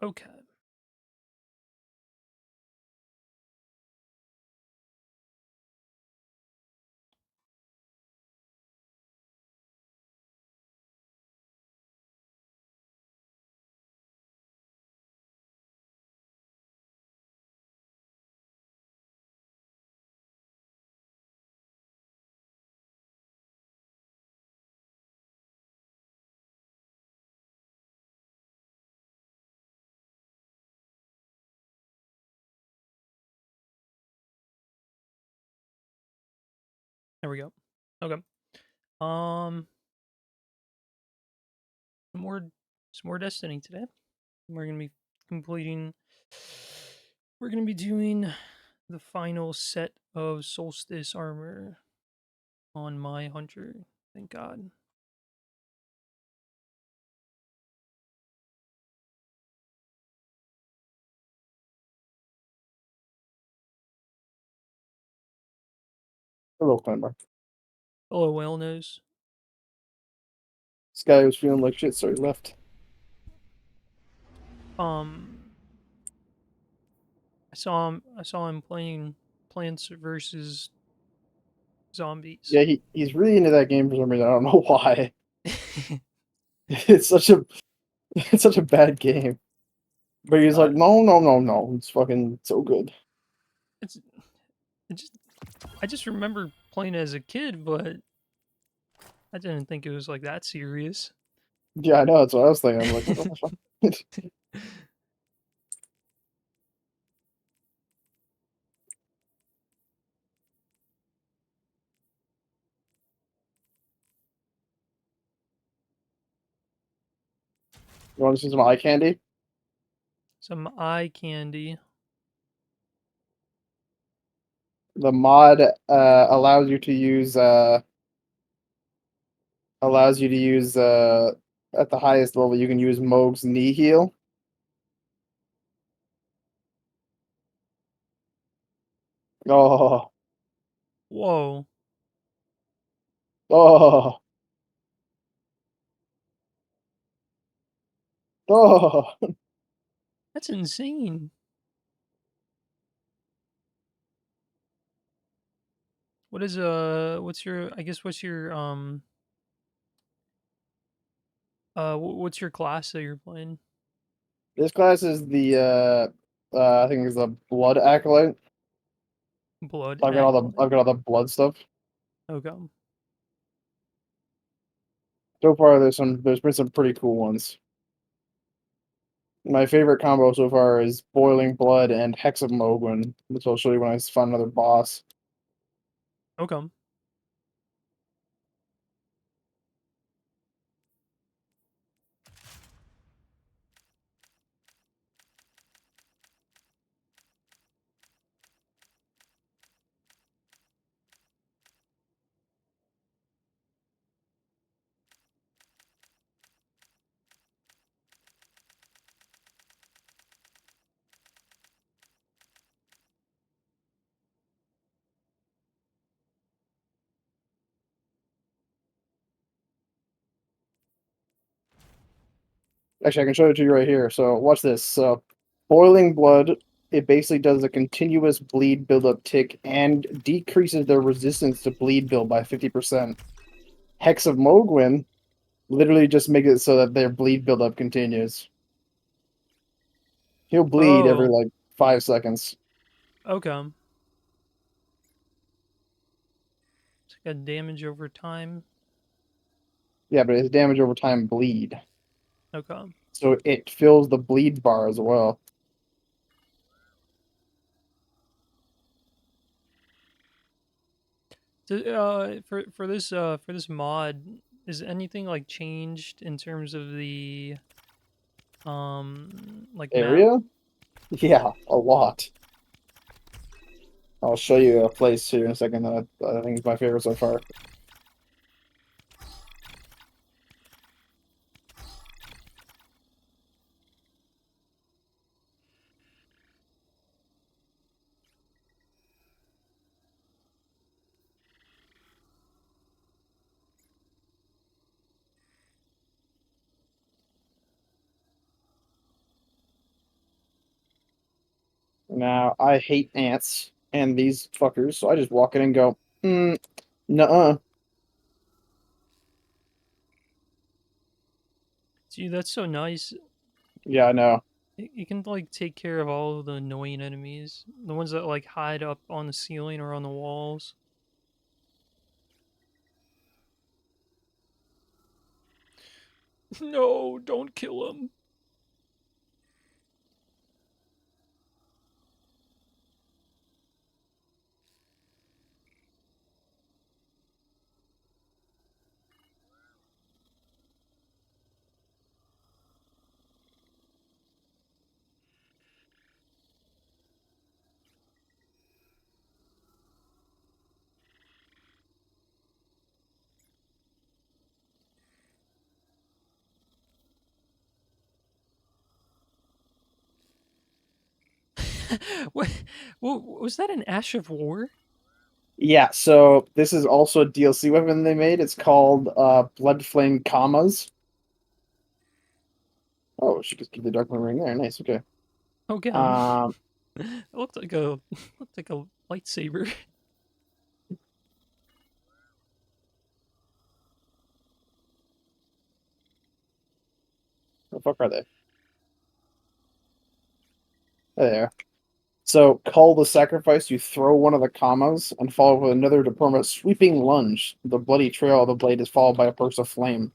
Okay. There we go. Okay. Um, some more, some more Destiny today. We're gonna be completing. We're gonna be doing the final set of Solstice armor on my hunter. Thank God. Hello, climber. Hello, whale nose. This guy was feeling like shit, so he left. Um, I saw him playing Plants versus Zombies. Yeah, he's really into that game for some reason. I don't know why. It's such a it's such a bad game. But he's uh, like, no, no, no, no. It's fucking so good. it's it just I just remember playing as a kid, but I didn't think it was like that serious. Yeah, I know. That's what I was thinking. I'm like, what the fuck? You want to see some eye candy? Some eye candy. The mod allows you to use at the highest level you can use Moog's knee heal. Oh, Whoa, oh, oh. that's insane. What is what's your I guess what's your class that you're playing? This class is the I think it's the blood acolyte. Blood I've acolyte. got all the blood stuff. Okay. So far, there's been some pretty cool ones. My favorite combo so far is Boiling Blood and Hexamoguin, which I'll show you when I find another boss. Okay. Actually, I can show it to you right here. So watch this. So Boiling Blood, it basically does a continuous bleed buildup tick and decreases their resistance to bleed build by 50%. Hex of Mogwin Literally just make it so that their bleed buildup continues. He'll bleed every Oh, like 5 seconds. okay. It's got damage over time. Yeah, but his damage over time bleed. Okay. So it fills the bleed bar as well. For this mod, is anything like changed in terms of the like map? Area? Yeah, a lot. I'll show you a place here in a second that I think is my favorite so far. Now, I hate ants and these fuckers, so I just walk in and go, nuh-uh. See, that's so nice. Yeah, I know. You can like take care of all of the annoying enemies, the ones that like hide up on the ceiling or on the walls. No, don't kill him. what, what was that? An Ash of War? Yeah, so this is also a DLC weapon they made. It's called Blood Flame Commas. Oh, she just keep the Dark Moon ring there. Nice, okay. Okay. Um, It looked like a looked like a lightsaber. the fuck are they? There. So, call the sacrifice. You throw one of the commas and follow with another to perform a sweeping lunge. The bloody trail of the blade is followed by a burst of flame.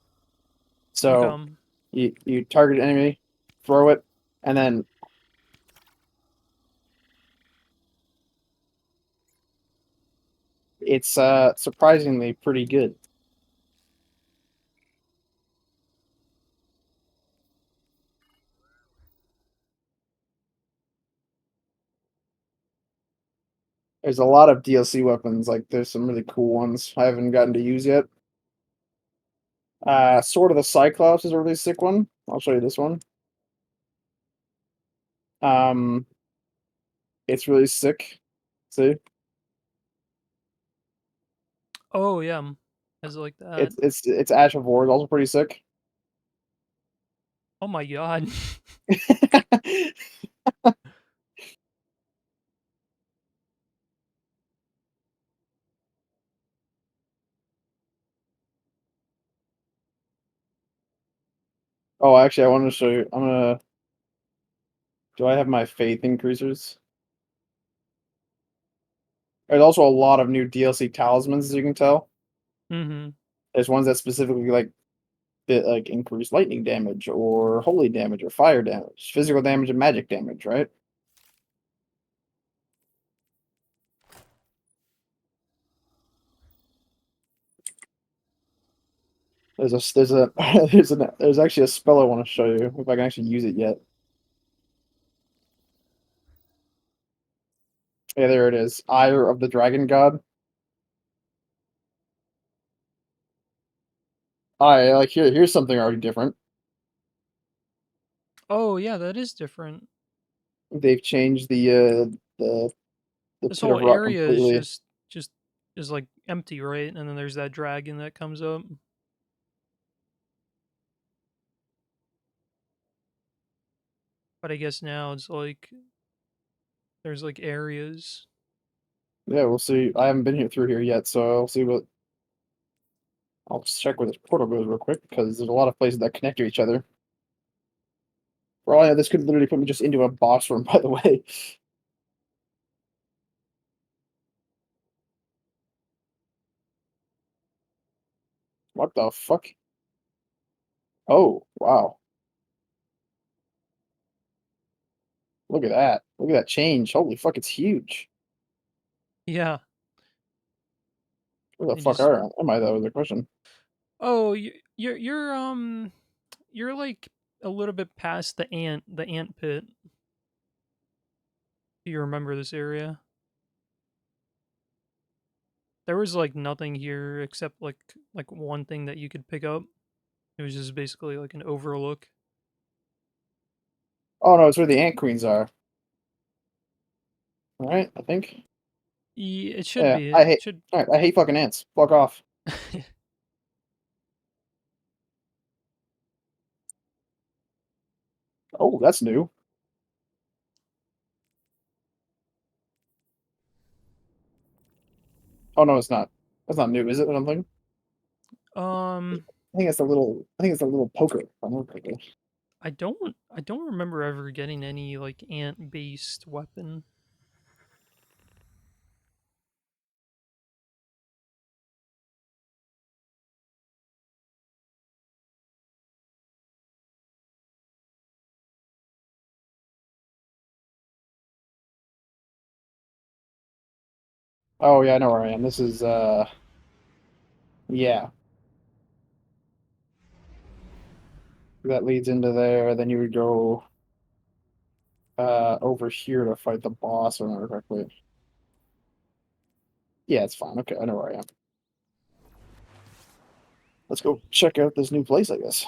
So, Okay. you target an enemy, throw it, and then it's surprisingly pretty good. There's a lot of DLC weapons. Like there's some really cool ones I haven't gotten to use yet. Sword of the Cyclops is a really sick one. I'll show you this one. Um, it's really sick. See, Oh yeah, is it like that? it's Ash of War is also pretty sick. Oh my god. Oh, actually, I wanted to show you. I'm gonna. Do I have my faith increasers? There's also a lot of new DLC talismans, as you can tell. Mm-hmm. There's ones that specifically like increase lightning damage or holy damage or fire damage, physical damage and magic damage, right? There's a there's actually a spell I want to show you if I can actually use it yet. Yeah, there it is. Ire of the Dragon God. I like here's something already different. Oh yeah, that is different. They've changed the This pit of whole rock area is completely. just is like empty, right? And then there's that dragon that comes up. But I guess now it's like there's like areas. Yeah, we'll see. I haven't been here through here yet, so I'll see what. I'll just check where this portal goes real quick because there's a lot of places that connect to each other. For all I know, this could literally put me just into a boss room. By the way, what the fuck? Oh wow! Look at that! Look at that change! Holy fuck! It's huge. Yeah, Where the they fuck just am I? That was the question. oh, you're like a little bit past the ant pit. Do you remember this area? There was like nothing here except like one thing that you could pick up. It was just basically like an overlook. Oh no, it's where the ant queens are. All right, I think. It should Yeah, be. I It hate. should. All right, I hate fucking ants. Fuck off. Oh, that's new. Oh no, it's not. That's not new, is it? What I'm thinking. um, I think it's a little. I think it's a little poker. I don't remember ever getting any like ant based weapon. Oh yeah, I know where I am. This is yeah. That leads into there. Then you would go over here to fight the boss, if I remember correctly. Yeah, it's fine. Okay, I know where I am. Let's go check out this new place, I guess.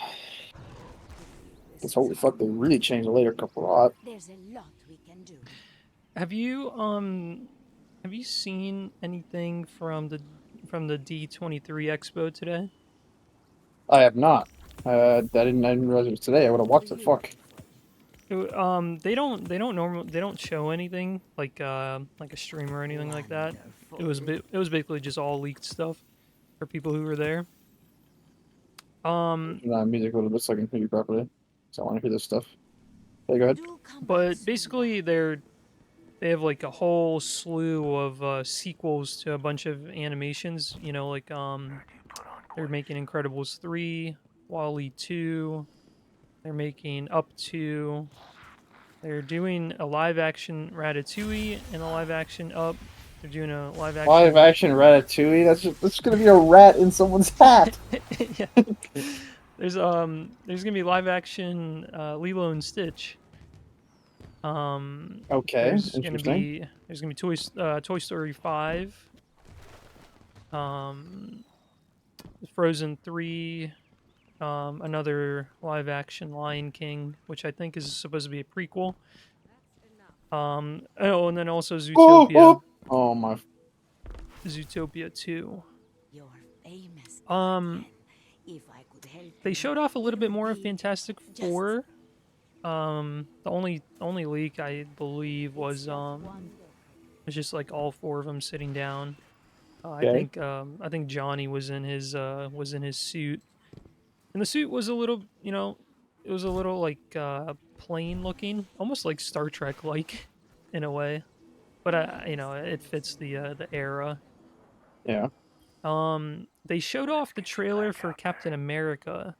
Because holy fuck, they really changed the later couple a lot. There's a lot we can do. Have you have you seen anything from the D23 Expo today? I have not. I didn't realize it was today. I would have watched it. Fuck. They don't show anything like a stream or anything like that. It was basically just all leaked stuff for people who were there. Um, Music a little bit so I can hear you properly. So I want to hear this stuff. Okay, go ahead. Do come back but soon, basically darling. they have like a whole slew of sequels to a bunch of animations. You know, like they're making Incredibles 3, Wall-E 2. They're making Up 2. They're doing a live action Ratatouille and a live action Up. They're doing a live Live action. action Ratatouille. That's gonna be a rat in someone's hat. Yeah. There's gonna be live action Lilo and Stitch. Okay, interesting. There's gonna be Toy Story 5. Um, Frozen 3. Another live action Lion King, which I think is supposed to be a prequel. Oh, and then also Oh, Zootopia. oh, oh my! Zootopia 2. You're famous, Um, guardian. If I could help they you, showed off a it little bit would more of be Fantastic just. Four. The only leak I believe It's just one look. was just like all four of them sitting down. Okay. I think Johnny was in his suit, and the suit was a little it was a little like plain looking, almost like Star Trek like in a way. But it fits the era. Yeah. They showed off the trailer for Captain America.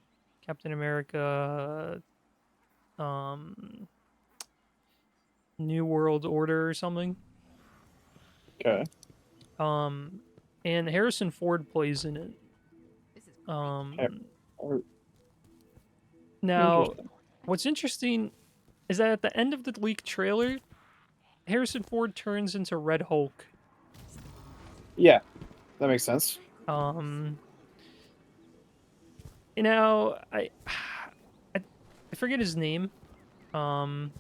Captain America um New World Order or something. Okay. Um and Harrison Ford plays in it. Eh, Um oh, Now interesting. what's interesting is that at the end of the leaked trailer, Harrison Ford turns into Red Hulk. Yeah, that makes sense. Um you know, I, I forget his name. Um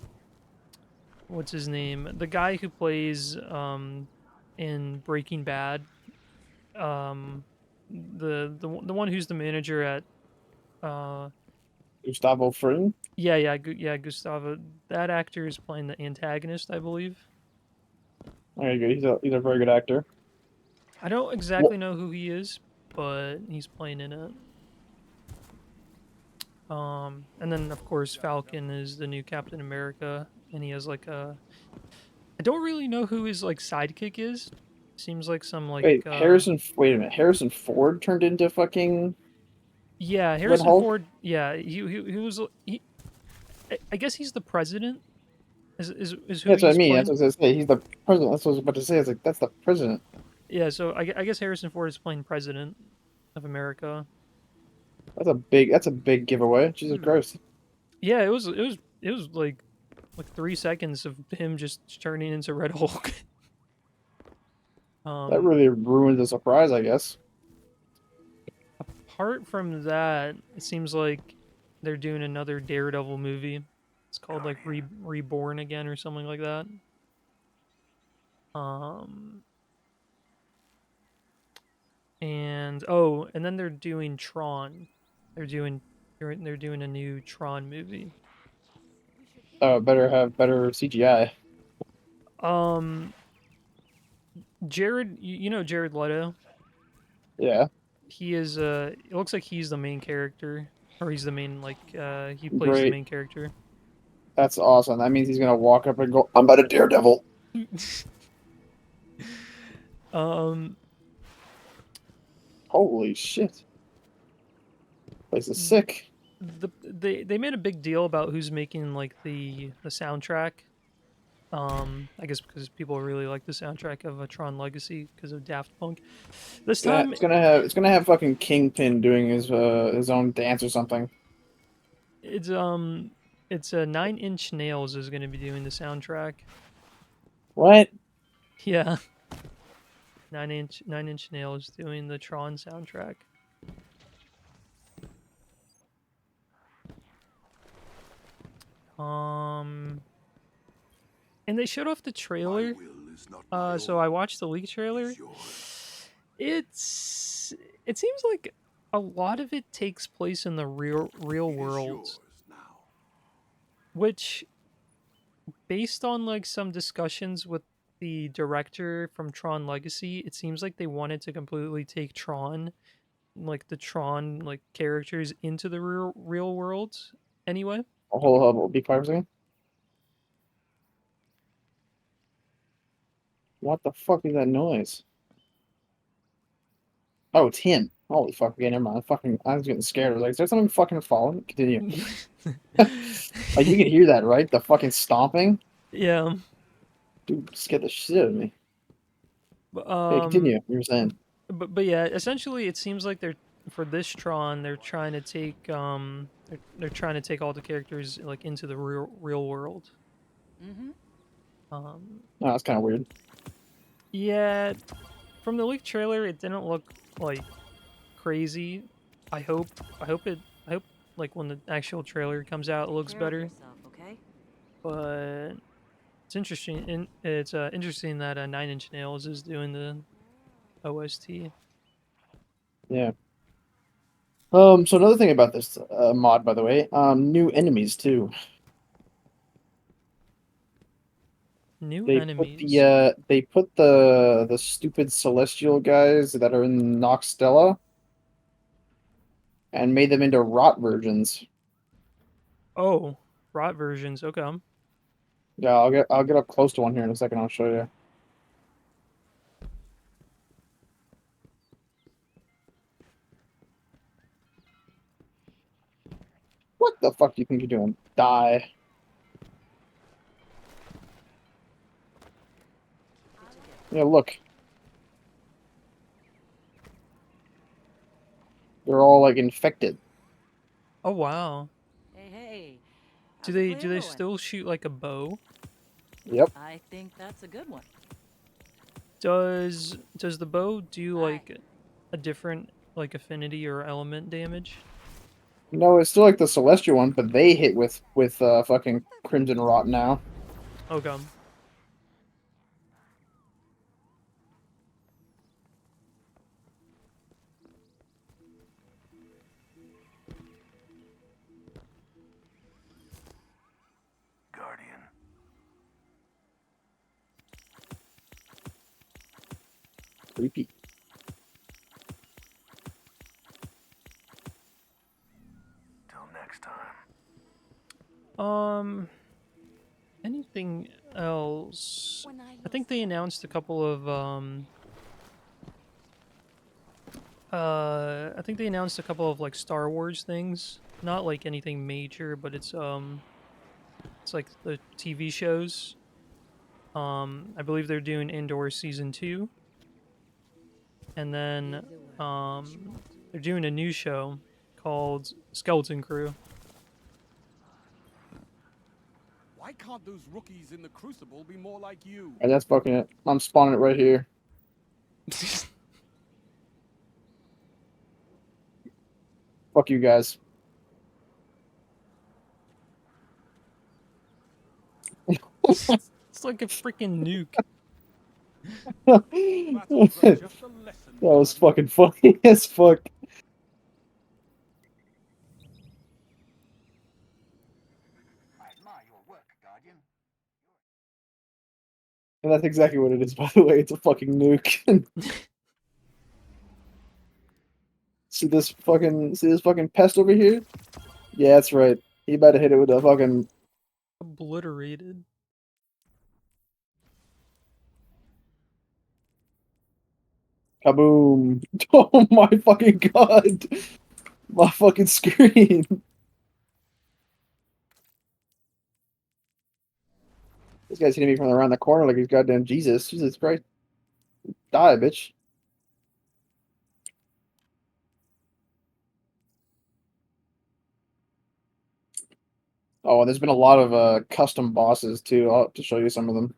what's his name? The guy who plays in Breaking Bad. Um the one who's the manager at uh Gustavo Fring. yeah, Gustavo. That actor is playing the antagonist, I believe. There you go. He's a very good actor. I don't Well, exactly know who he is. but he's playing in it. And then of course Falcon is the new Captain America, and he has like a. I don't really know who his like sidekick is. Seems like some like Wait, wait a minute. Harrison Ford turned into fucking yeah, Red Harrison Hulk? Ford. Yeah, he was I guess he's the president. Is who That's what I he's mean. That's playing. what I was gonna say. He's the president. That's what I was about to say. It's like that's the president. Yeah, so I guess Harrison Ford is playing president of America. That's a big giveaway. Jesus Christ. Yeah, it was like 3 seconds of him just turning into Red Hulk. That um, really ruined the surprise, I guess. Apart from that, it seems like they're doing another Daredevil movie. It's called like Reborn Again or something like that. Um, and then they're doing Tron. They're doing they're doing a new Tron movie. Oh, better have better CGI. Um, Jared, you know Jared Leto. Yeah, He is it looks like he's the main character, or he's the main like he plays the great. main character. That's awesome. That means he's gonna walk up and go, "I'm about a Daredevil." um Holy shit! Place is sick. they made a big deal about who's making like the soundtrack. I guess because people really like the soundtrack of Tron Legacy because of Daft Punk. This Yeah, time it's gonna have fucking Kingpin doing his own dance or something. it's it's a 9 Inch Nails is going to be doing the soundtrack. What? Yeah, 9 Inch Nails doing the Tron soundtrack. Um, and they showed off the trailer. So I watched the leak trailer. It's it seems like a lot of it takes place in the real world, which based on like some discussions with the director from Tron Legacy, it seems like they wanted to completely take Tron, like the Tron like characters into the real world anyway. Hold on, be quiet for a second. What the fuck is that noise? Oh, it's him. Holy fuck! Okay, never mind. I was getting scared. I was like, "Is there something fucking falling?" Continue. Like you can hear that, right? The fucking stomping. Yeah. Dude, scared the shit out of me. But, Okay, continue. You were saying. but yeah, essentially it seems like they're for this Tron, they're trying to take they're trying to take all the characters like into the real world. Mm-hmm. Um Oh, that's kind of weird. yeah, from the leak trailer it didn't look like crazy. I hope I hope like when the actual trailer comes out it Take looks care of better. yourself, okay? But it's interesting and it's interesting that 9 Inch Nails is doing the OST. Yeah. So another thing about this mod, by the way, new enemies too. New enemies. They put the stupid celestial guys that are in Noxtella and made them into rot versions. Oh, rot versions. Okay. Yeah, I'll get up close to one here in a second. I'll show you. What the fuck do you think you're doing? Die. Yeah, look. They're all like infected. Oh wow. Hey, hey. Do How's the they play do they going? still shoot like a bow? Yep. I think that's a good one. Does the bow do Aye. like a different like affinity or element damage? No, it's still like the celestial one, but they hit with fucking crimson rot now. Okay. Creepy. Anything else? When I think they announced a couple of I think they announced a couple of like Star Wars things. Not like anything major, but it's like the TV shows. I believe they're doing Indoor season 2, and then they're doing a new show called Skeleton Crew. Why can't those rookies in the Crucible be more like you? And that's fucking it. I'm spawning it right here. Fuck you guys. It's like a freaking nuke. Battles are That just a lesson, was Guardian. fucking funny as fuck. I admire your work, Guardian. And that's exactly what it is, by the way. It's a fucking nuke. See this fucking pest over here? Yeah, that's right. He about to hit it with a fucking Obliterated. kaboom. Oh my fucking god. My fucking screen. This guy's hitting me from around the corner like he's goddamn Jesus. Jesus Christ. Die, bitch. Oh, and there's been a lot of custom bosses too. I'll have to show you some of them.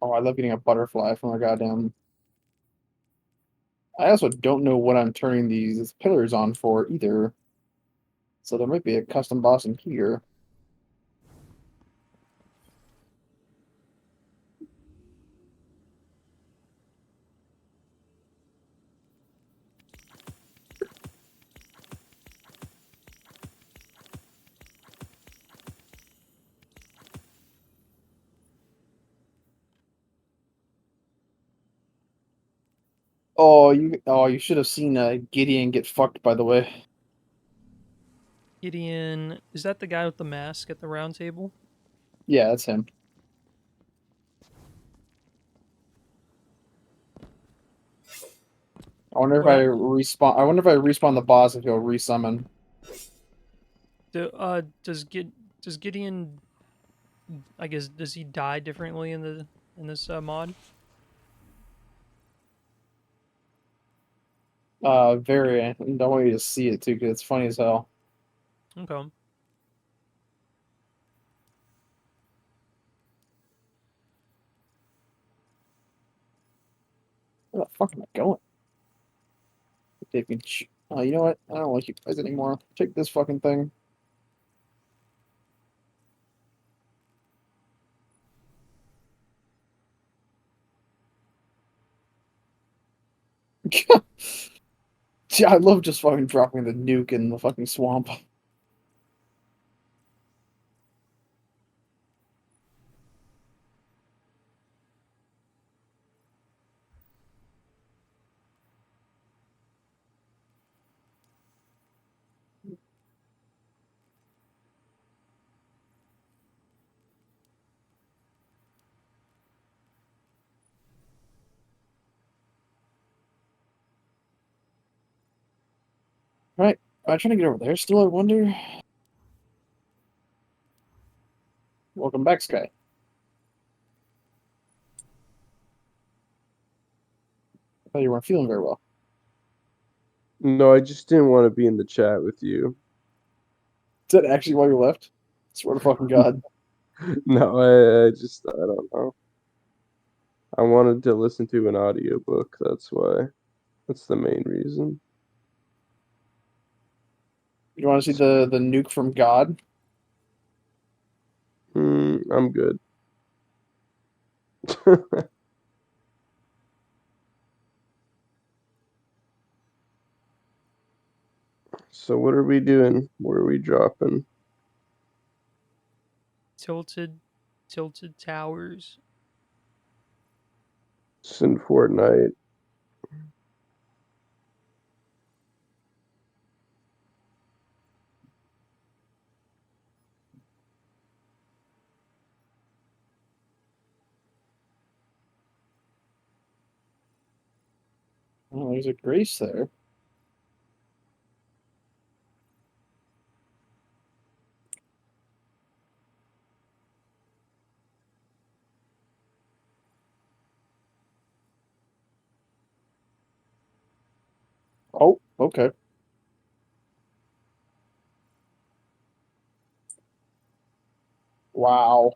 Oh, I love getting a butterfly from a goddamn. I also don't know what I'm turning these pillars on for either. So there might be a custom boss in here. Oh, you should have seen Gideon get fucked, by the way. Gideon, is that the guy with the mask at the round table? Yeah, that's him. I wonder if What I I, respawn. I wonder if I respawn the boss if he'll resummon. does Gideon, I guess, does he die differently in this mod? Very. I don't want you to see it too, because it's funny as hell. Okay. Where the fuck am I going? Taking. Oh, you know what? I don't like you guys anymore. Take this fucking thing. Yeah, I love just fucking dropping the nuke in the fucking swamp. Right. Am I trying to get over there still, I wonder? Welcome back, Sky. I thought you weren't feeling very well. No, I just didn't want to be in the chat with you. Is that actually why you left? Swear to fucking God. No, I don't know. I wanted to listen to an audiobook, that's why. That's the main reason. You want to see the nuke from God? I'm good. So what are we doing? Where are we dropping? Tilted towers. It's in Fortnite. Oh, there's a grace there. Oh, okay. Wow.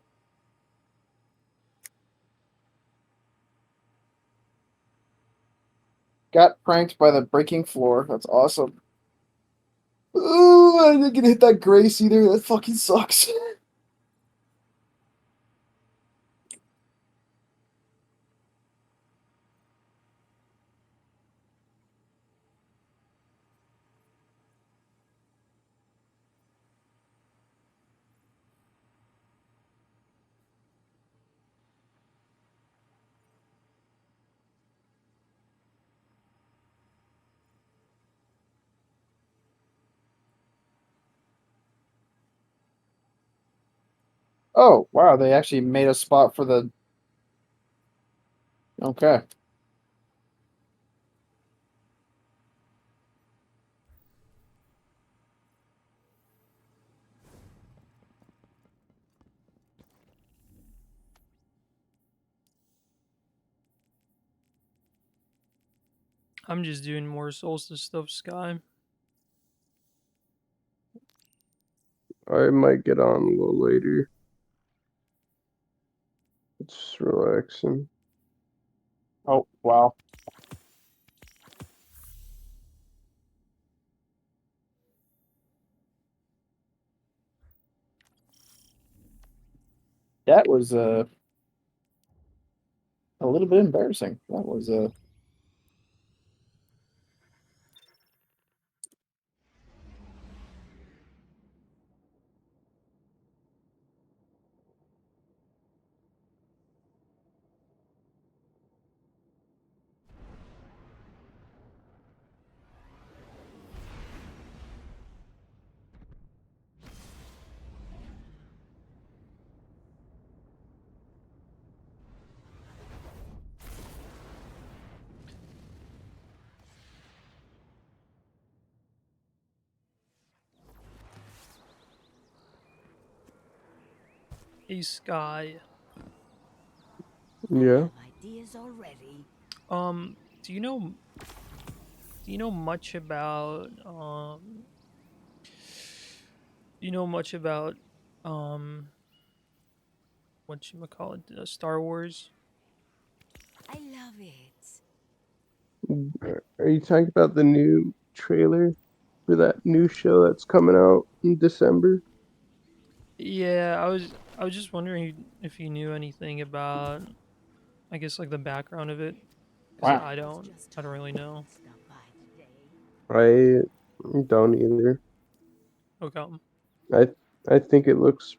Got pranked by the breaking floor. That's awesome. Ooh, I didn't get to hit that grace either. That fucking sucks. Oh, wow, they actually made a spot for the... Okay. I'm just doing more Solstice stuff, Sky. I might get on a little later. It's relaxing. Oh, wow. That was a little bit embarrassing. That was Hey, Sky. Yeah. Have ideas already. Um, do you know much about do you know much about um what you call it, Star Wars? I love it. Are you talking about the new trailer for that new show that's coming out in December? Yeah, I was just wondering if you knew anything about, I guess, like the background of it, because wow. I Was don't just I don't really hoping know. you'd stop by today. I don't either. Okay. I I think it looks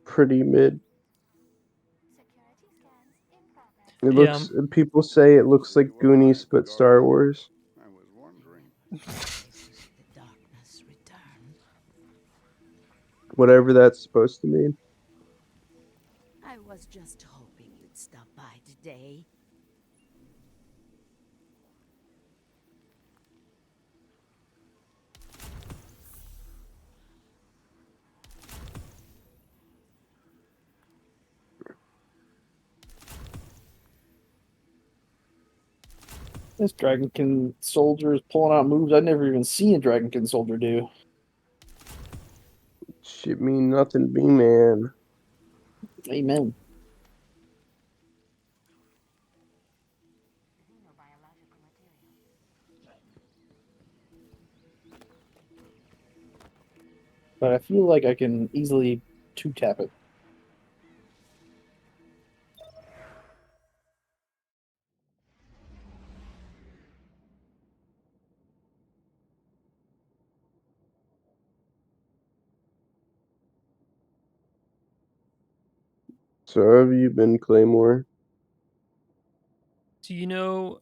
pretty mid. Security scans in progress. It Yeah. looks. People say it looks like Goonies but Star Wars. I was wondering. Traces of the darkness return. Whatever that's supposed to mean. I was just hoping you'd stop by today. This Dragonkin soldier is pulling out moves I've never even seen a Dragonkin soldier do. Shit mean nothing, B man. Amen. Xenobiological material. But I feel like I can easily two-tap it. So how have you been, Claymore? Do you know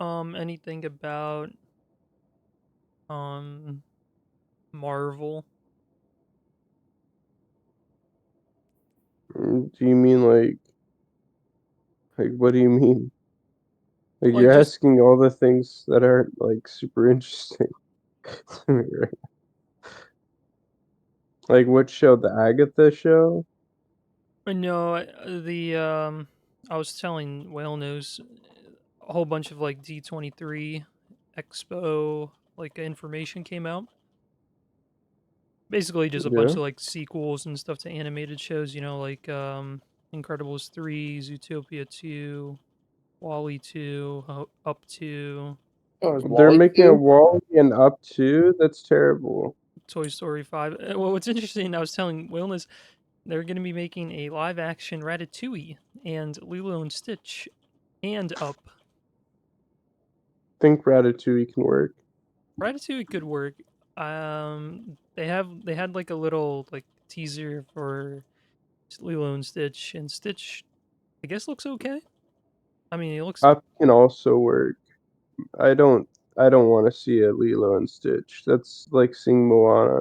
anything about um Marvel? Do you mean like what do you mean? Like Like you're just asking all the things that aren't like super interesting to me, right? Like what show? The Agatha show? no, I was telling Whale News a whole bunch of like D23 Expo like information came out. Basically, just a bunch Yeah. of like sequels and stuff to animated shows. You know, like Incredibles 3, Zootopia 2, Wally 2, Up 2, Oh, there's They're Wally making a too. Wall and Up too. That's terrible. Toy Story 5. Well, what's interesting, I was telling Wellness, they're going to be making a live action Ratatouille and Lilo and Stitch and Up. Think Ratatouille can work. Ratatouille could work. They had like a little like teaser for Lilo and Stitch I guess looks okay. I mean, it looks. Up can also work. I don't I don't want to see a Lilo and Stitch. That's like seeing Moana.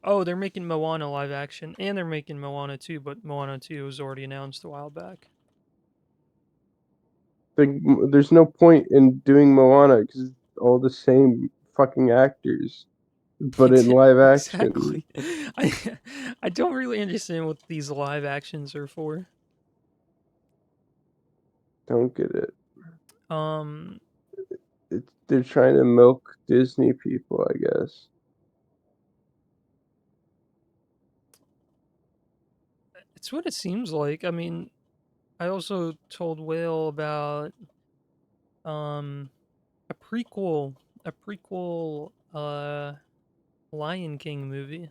Oh, they're making Moana live action, and they're making Moana 2, but Moana 2 was already announced a while back. Like there's no point in doing Moana because it's all the same fucking actors, but in live action. Exactly. I don't really understand what these live actions are for. Don't get it. Um, They're trying to milk Disney people, I guess. it's what it seems like. I mean, I also told Will about um a prequel, a prequel Lion King movie.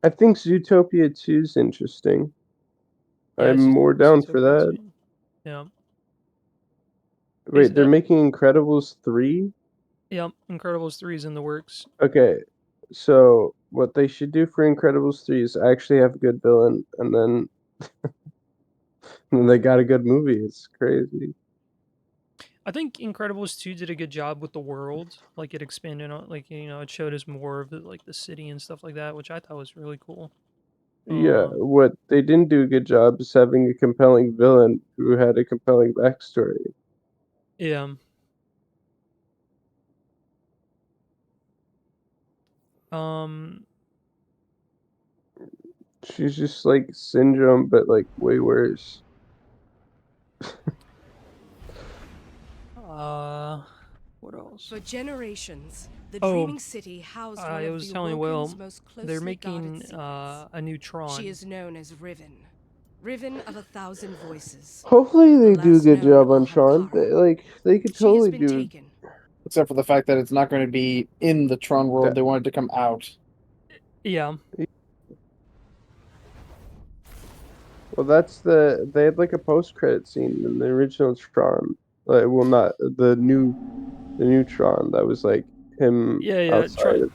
I think Zootopia 2 is interesting. Yeah, I'm more down for Zootopia that. 2. Yeah. Wait, they're making Incredibles 3? Yep, Incredibles 3 is in the works. Okay, so what they should do for Incredibles 3 is actually have a good villain, and then they got a good movie. It's crazy. I think Incredibles 2 did a good job with the world. Like it expanded on like it showed us more of like the city and stuff like that, which I thought was really cool. Yeah, Um what they didn't do a good job is having a compelling villain who had a compelling backstory. yeah. Um She's just like Syndrome, but like way worse. uh what else? For generations, the Oh, Dreaming City housed one I of was the telling Awoken's Will most they're closely guarded making secrets. a new She Tron. is known as Riven, Riven of 1,000 voices, Hopefully the they do a last good known job on Tron. Ahamkara. They could She has totally been do taken. Except for the fact that it's not going to be in the Tron world. that. They want it to come out. Yeah. Well, they had like a post credit scene in the original Tron. Like, well, not the new Tron. That was like him Yeah, outside Tron of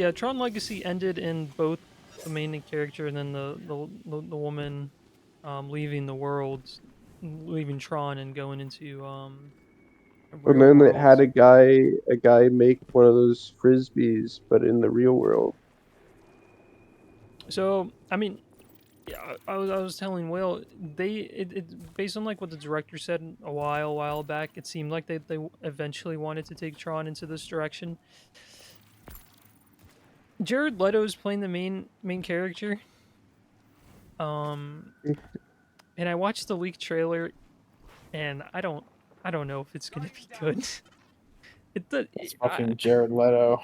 the. Tron Legacy ended in both the main character and then the woman leaving the world, leaving Tron and going into a And real then they world. had a guy make one of those frisbees, but in the real world. So, I mean, yeah, I was telling Will, it based on like what the director said a while back, it seemed like they eventually wanted to take Tron into this direction. Jared Leto is playing the main character. Um, and I watched the leaked trailer, and I don't know if it's gonna be good. It's fucking Jared Leto.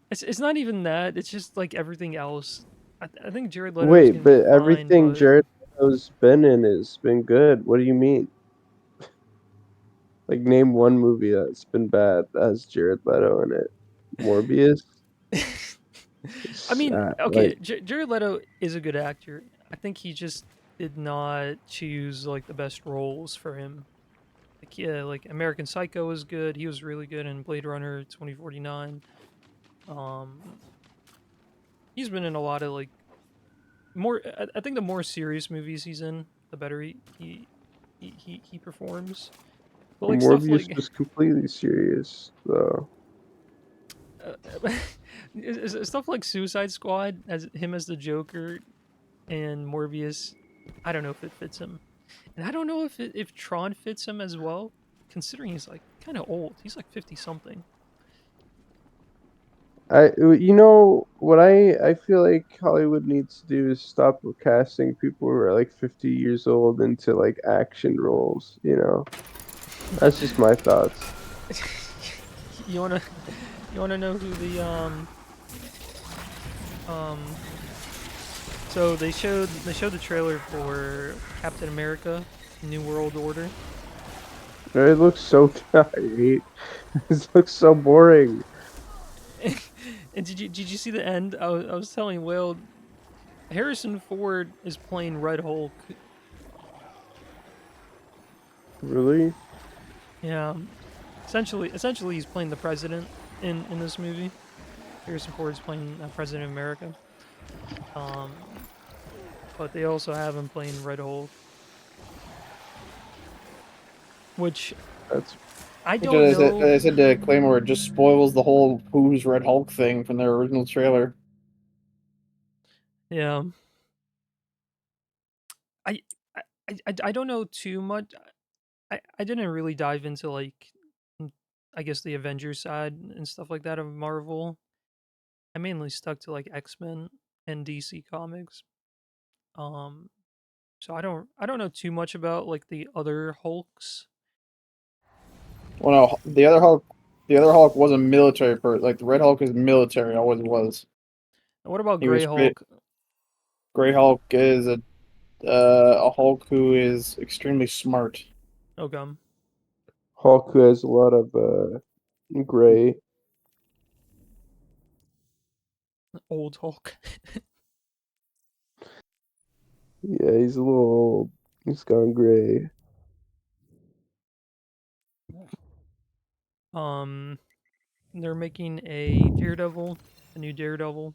It's not even that. It's just like everything else. I think Jared Leto is Wait, gonna be but fine, everything but Jared Leto's been in has been good. What do you mean? Like, name one movie that's been bad that has Jared Leto in it. Morbius? I mean, Like, okay, Jared Leto is a good actor. I think he just did not choose like the best roles for him. Like yeah, like American Psycho was good. He was really good in Blade Runner 2049. Um, he's been in a lot of like more. I think the more serious movies he's in, the better he performs. But like stuff Morbius like was completely serious, though. uh, stuff like Suicide Squad as him as the Joker and Morbius, I don't know if it fits him. And I don't know if Tron fits him as well, considering he's like kind of old. He's like 50 something. You know what I feel like Hollywood needs to do is stop casting people who are like 50 years old into like action roles, you know? That's just my thoughts. you wanna know who the um so they showed the trailer for Captain America New World Order. It looks so I hate this looks so boring. And did you see the end? I was telling Will, Harrison Ford is playing Red Hulk. Really? Yeah, essentially he's playing the president in this movie. Harrison Ford's playing President of America. Um, but they also have him playing Red Hulk, which That's I Which, don't as know. I said to Claymore, it just spoils the whole Who's Red Hulk thing from their original trailer. Yeah, I I don't know too much. I didn't really dive into like mm, I guess the Avengers side and stuff like that of Marvel. I mainly stuck to like X-Men and DC Comics. Um so I don't know too much about like the other Hulks. Well, no, the other Hulk was a military person. Like the Red Hulk is military, always was. And what about He Grey was Hulk? Gray Hulk is a Hulk who is extremely smart. Okay. Hulk who has a lot of gray. Old Hulk. Yeah, he's a little old. He's gone gray. um they're making a Daredevil, a new Daredevil.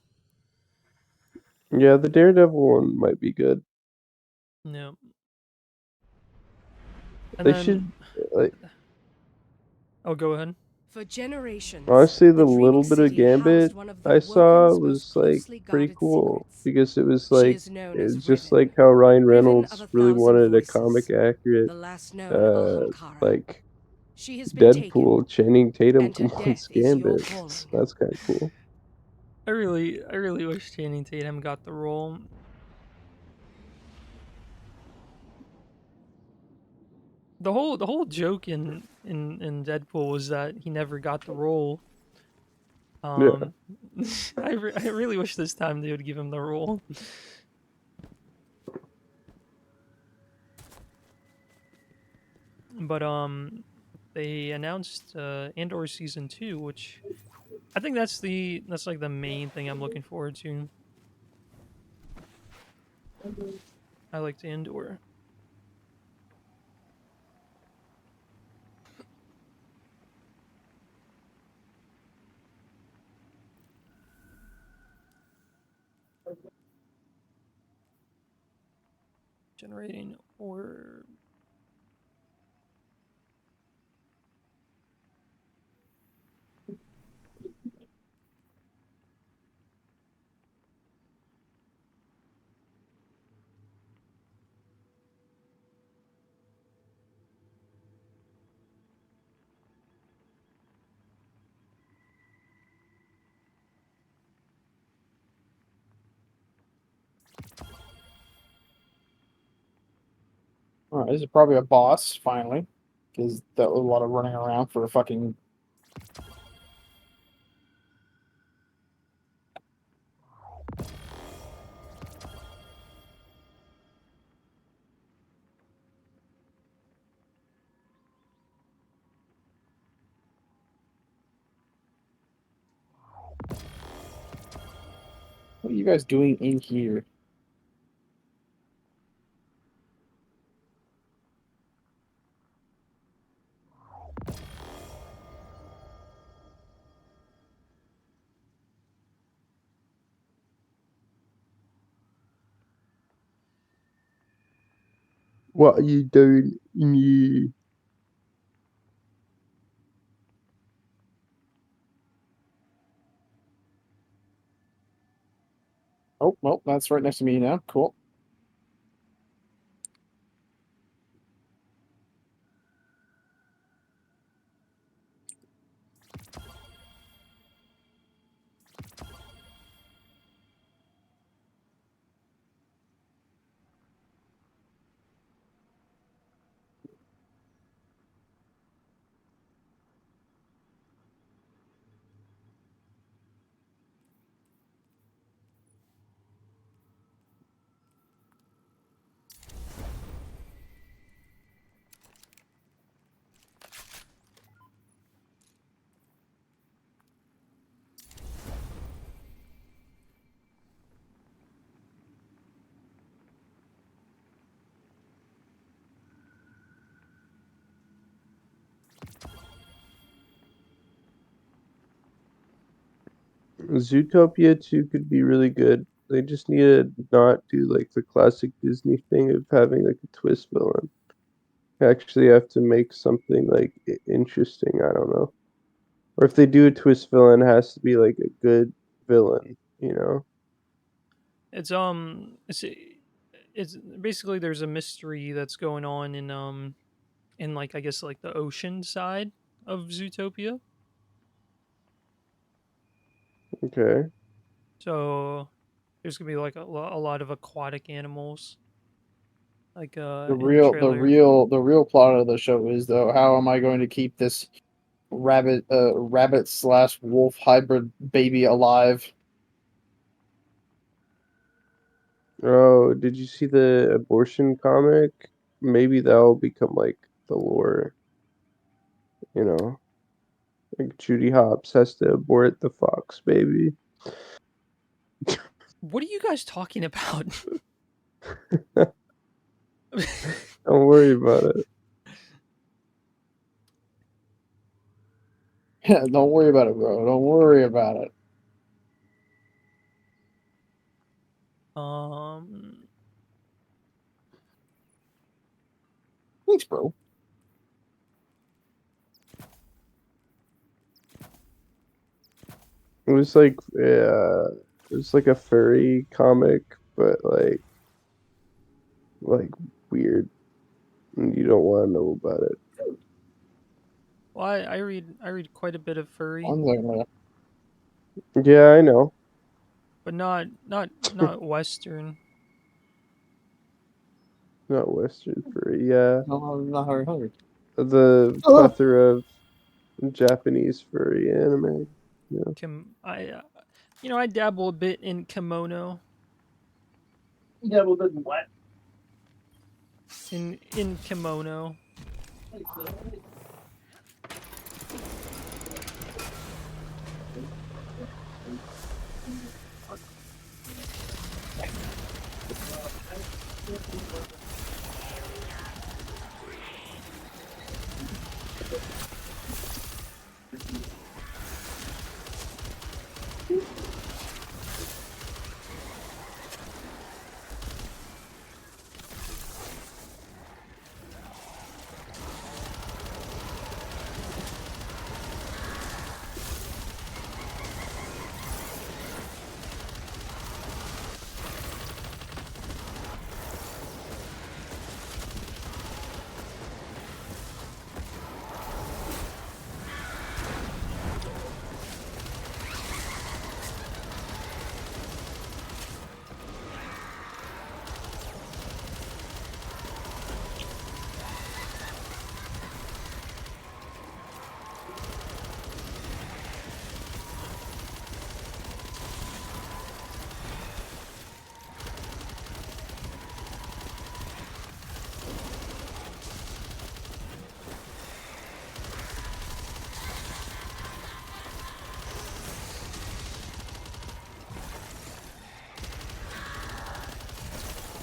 Yeah, the Daredevil one might be good. Yeah. And They then should like oh, go ahead. For generations, honestly the the little Dreaming bit of City housed Gambit one of the I saw Woken's most was like closely pretty guarded cool secrets. because it was She like is known as it's just Riven, like how Ryan Riven of Reynolds a really thousand wanted a comic voices, accurate the last known uh Ahamkara. like She has been taken, Deadpool Channing Tatum and her death once is your Gambit. calling. That's kind of cool. I really wish Channing Tatum got the role. The whole joke in Deadpool was that he never got the role. Yeah. Um, I really wish this time they would give him the role. But they announced Andor season 2, which I think that's like the main thing I'm looking forward to. I liked Andor. Generating or All right, this is probably a boss finally, because that was a lot of running around for a fucking. What are you guys doing in here? What are you doing? You Oh, well, that's right next to me now. Cool. Zootopia 2 could be really good. They just need to not do like the classic Disney thing of having like a twist villain. Actually have to make something like interesting. I don't know. Or if they do a twist villain, it has to be like a good villain, you know? It's basically there's a mystery that's going on in like I guess like the ocean side of Zootopia. Okay. So there's gonna be like a lot of aquatic animals like The in the real, the trailer. real, the real plot of the show is though, how am I going to keep this rabbit slash wolf hybrid baby alive? Oh, did you see the abortion comic? Maybe that'll become like the lore, you know? Like Judy Hopps has to abort the fox baby. What are you guys talking about? Don't worry about it. Yeah, don't worry about it, bro. Don't worry about it. um, Thanks, bro. It was like it was like a furry comic, but like weird. And you don't want to know about it. well, I read quite a bit of furry, One second, later. Yeah, I know. but not Western. Not Western furry. Yeah, No, I'm not very hungry. the Oh, plethora of Japanese furry anime. Yeah. I dabble a bit in kimono devil didn't what? in kimono.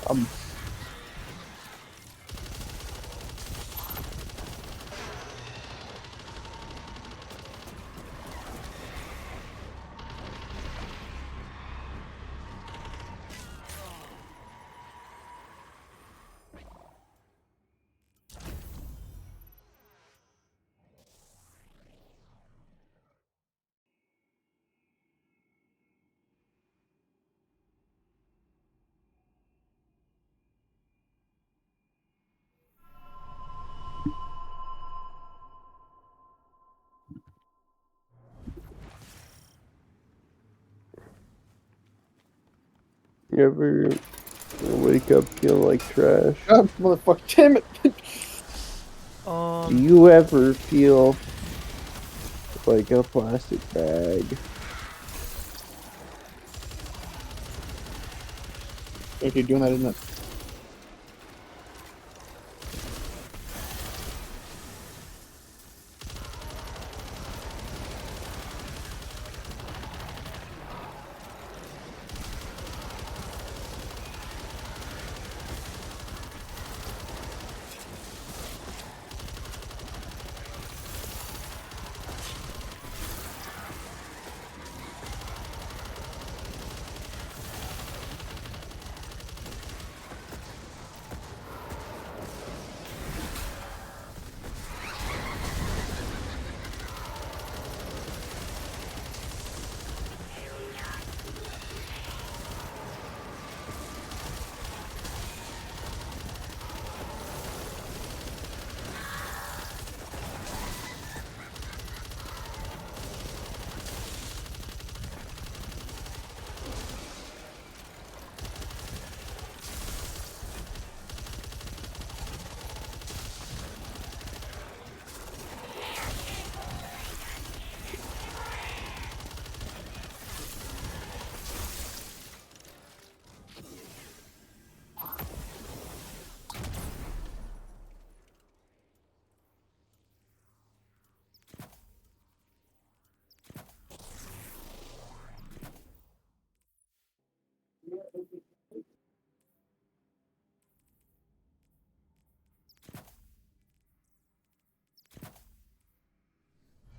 Um, You ever wake up feeling like trash? God, motherfucker, damn it! Do you ever feel like a plastic bag? If you're doing that, isn't it?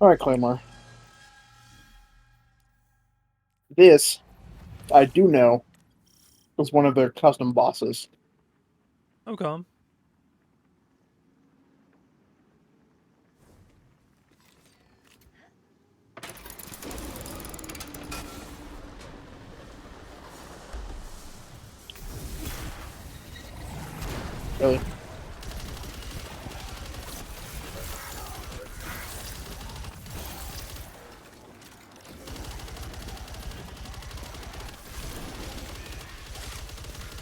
Alright, Claymore. This, I do know, was one of their custom bosses. Okay. Really.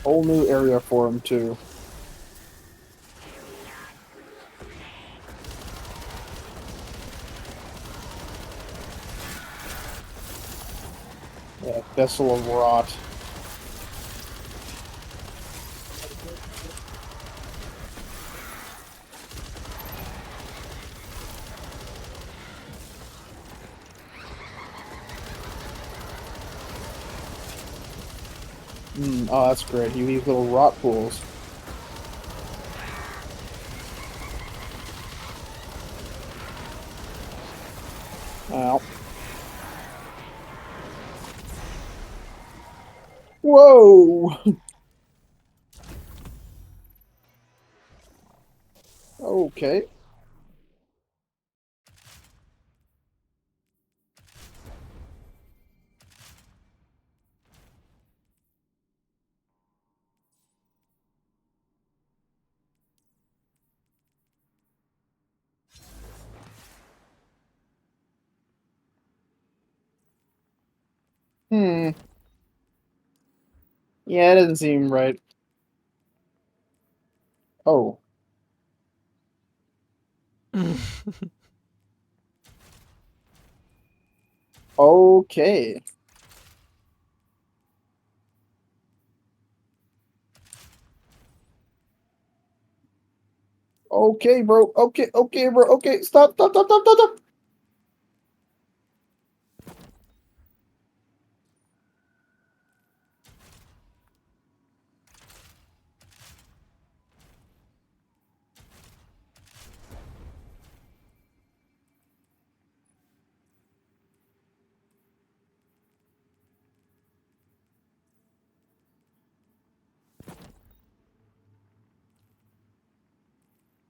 Whole new area for him, too. Yeah, Vessel of Rot. Oh, that's great. You leave little rot pools. Ow. Whoa! Okay. Hmm. Yeah, it doesn't seem right. Oh. Okay. Okay, bro. Okay, bro. Okay, stop.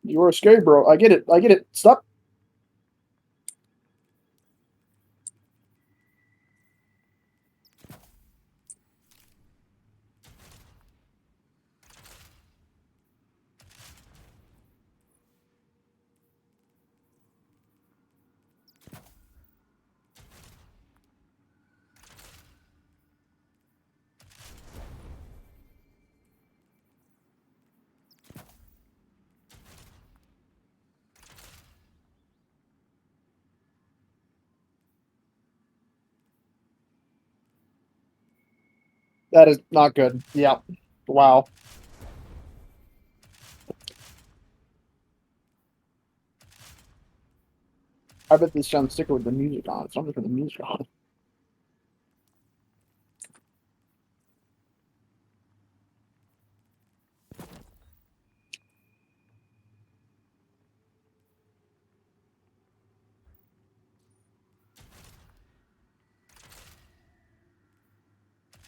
You are scary, bro. I get it. Stop. That is not good. Yeah. Wow. I bet this sounds sicker with the music on. It's not just with the music on.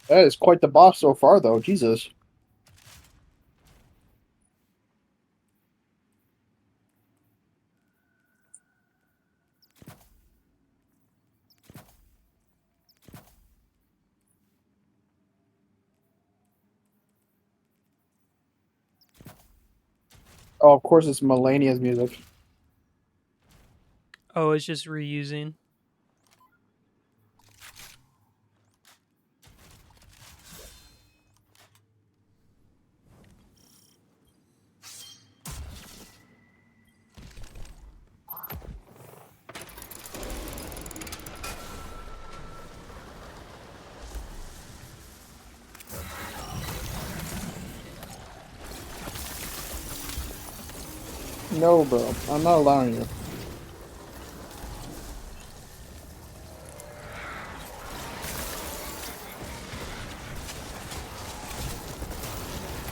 That is quite the boss so far, though. Jesus. Oh, of course it's Melania's music. Oh, it's just reusing. No, bro. I'm not allowing you.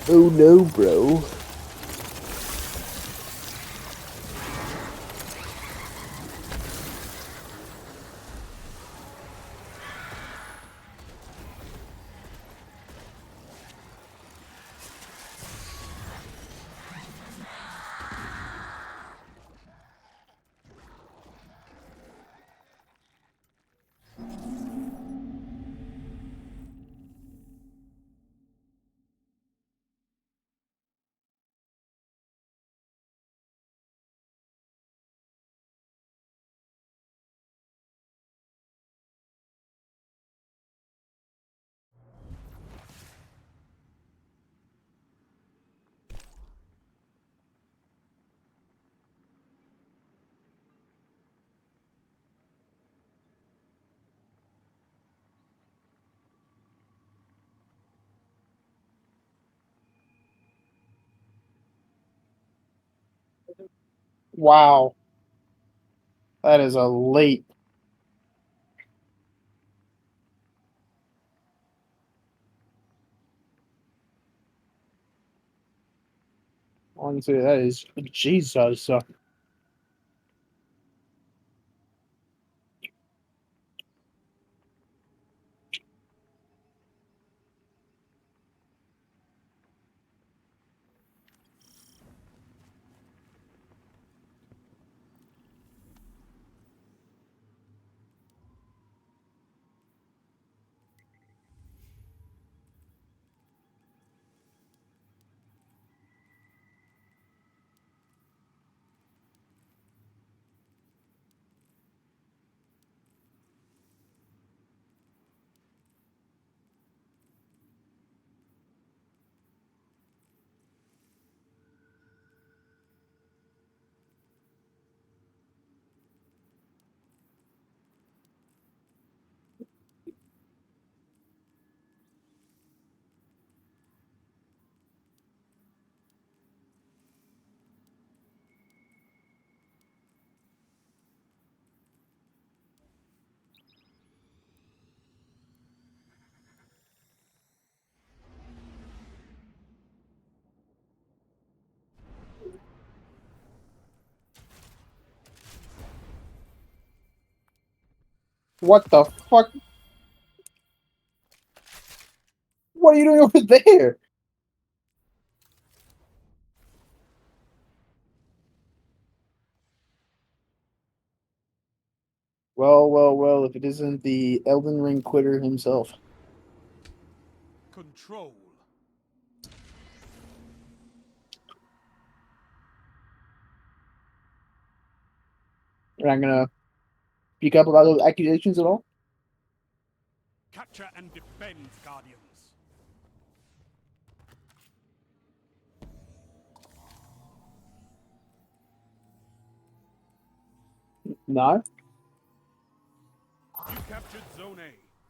Oh no, bro. Wow. That is a late. Honestly, that is Jesus. What the fuck? What are you doing over there? Well, well, well, if it isn't the Elden Ring quitter himself. Control. You're not gonna speak up about those accusations at all? Capture and defend, Guardians. No? You captured Zone A.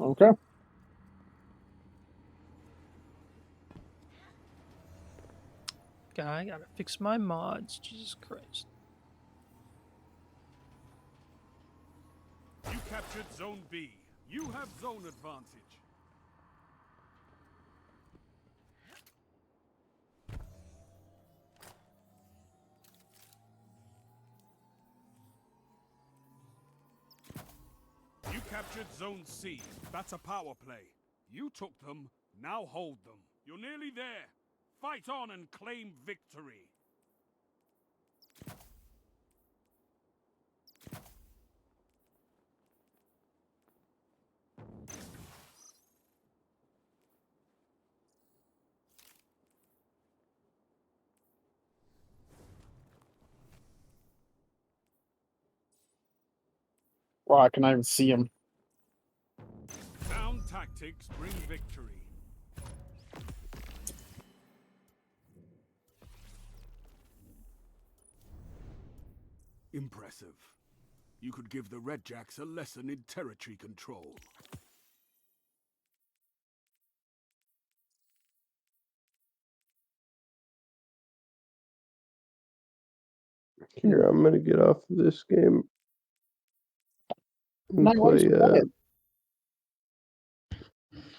Okay. Guy, gotta fix my mods. Jesus Christ. You captured Zone B. You have zone advantage. You captured Zone C. That's a power play. You took them, now hold them. You're nearly there. Fight on and claim victory. Wow, I can not even see him. Sound tactics bring victory. Impressive. You could give the Red Jacks a lesson in territory control. Here, I'm gonna get off of this game and Why are you play. so quiet?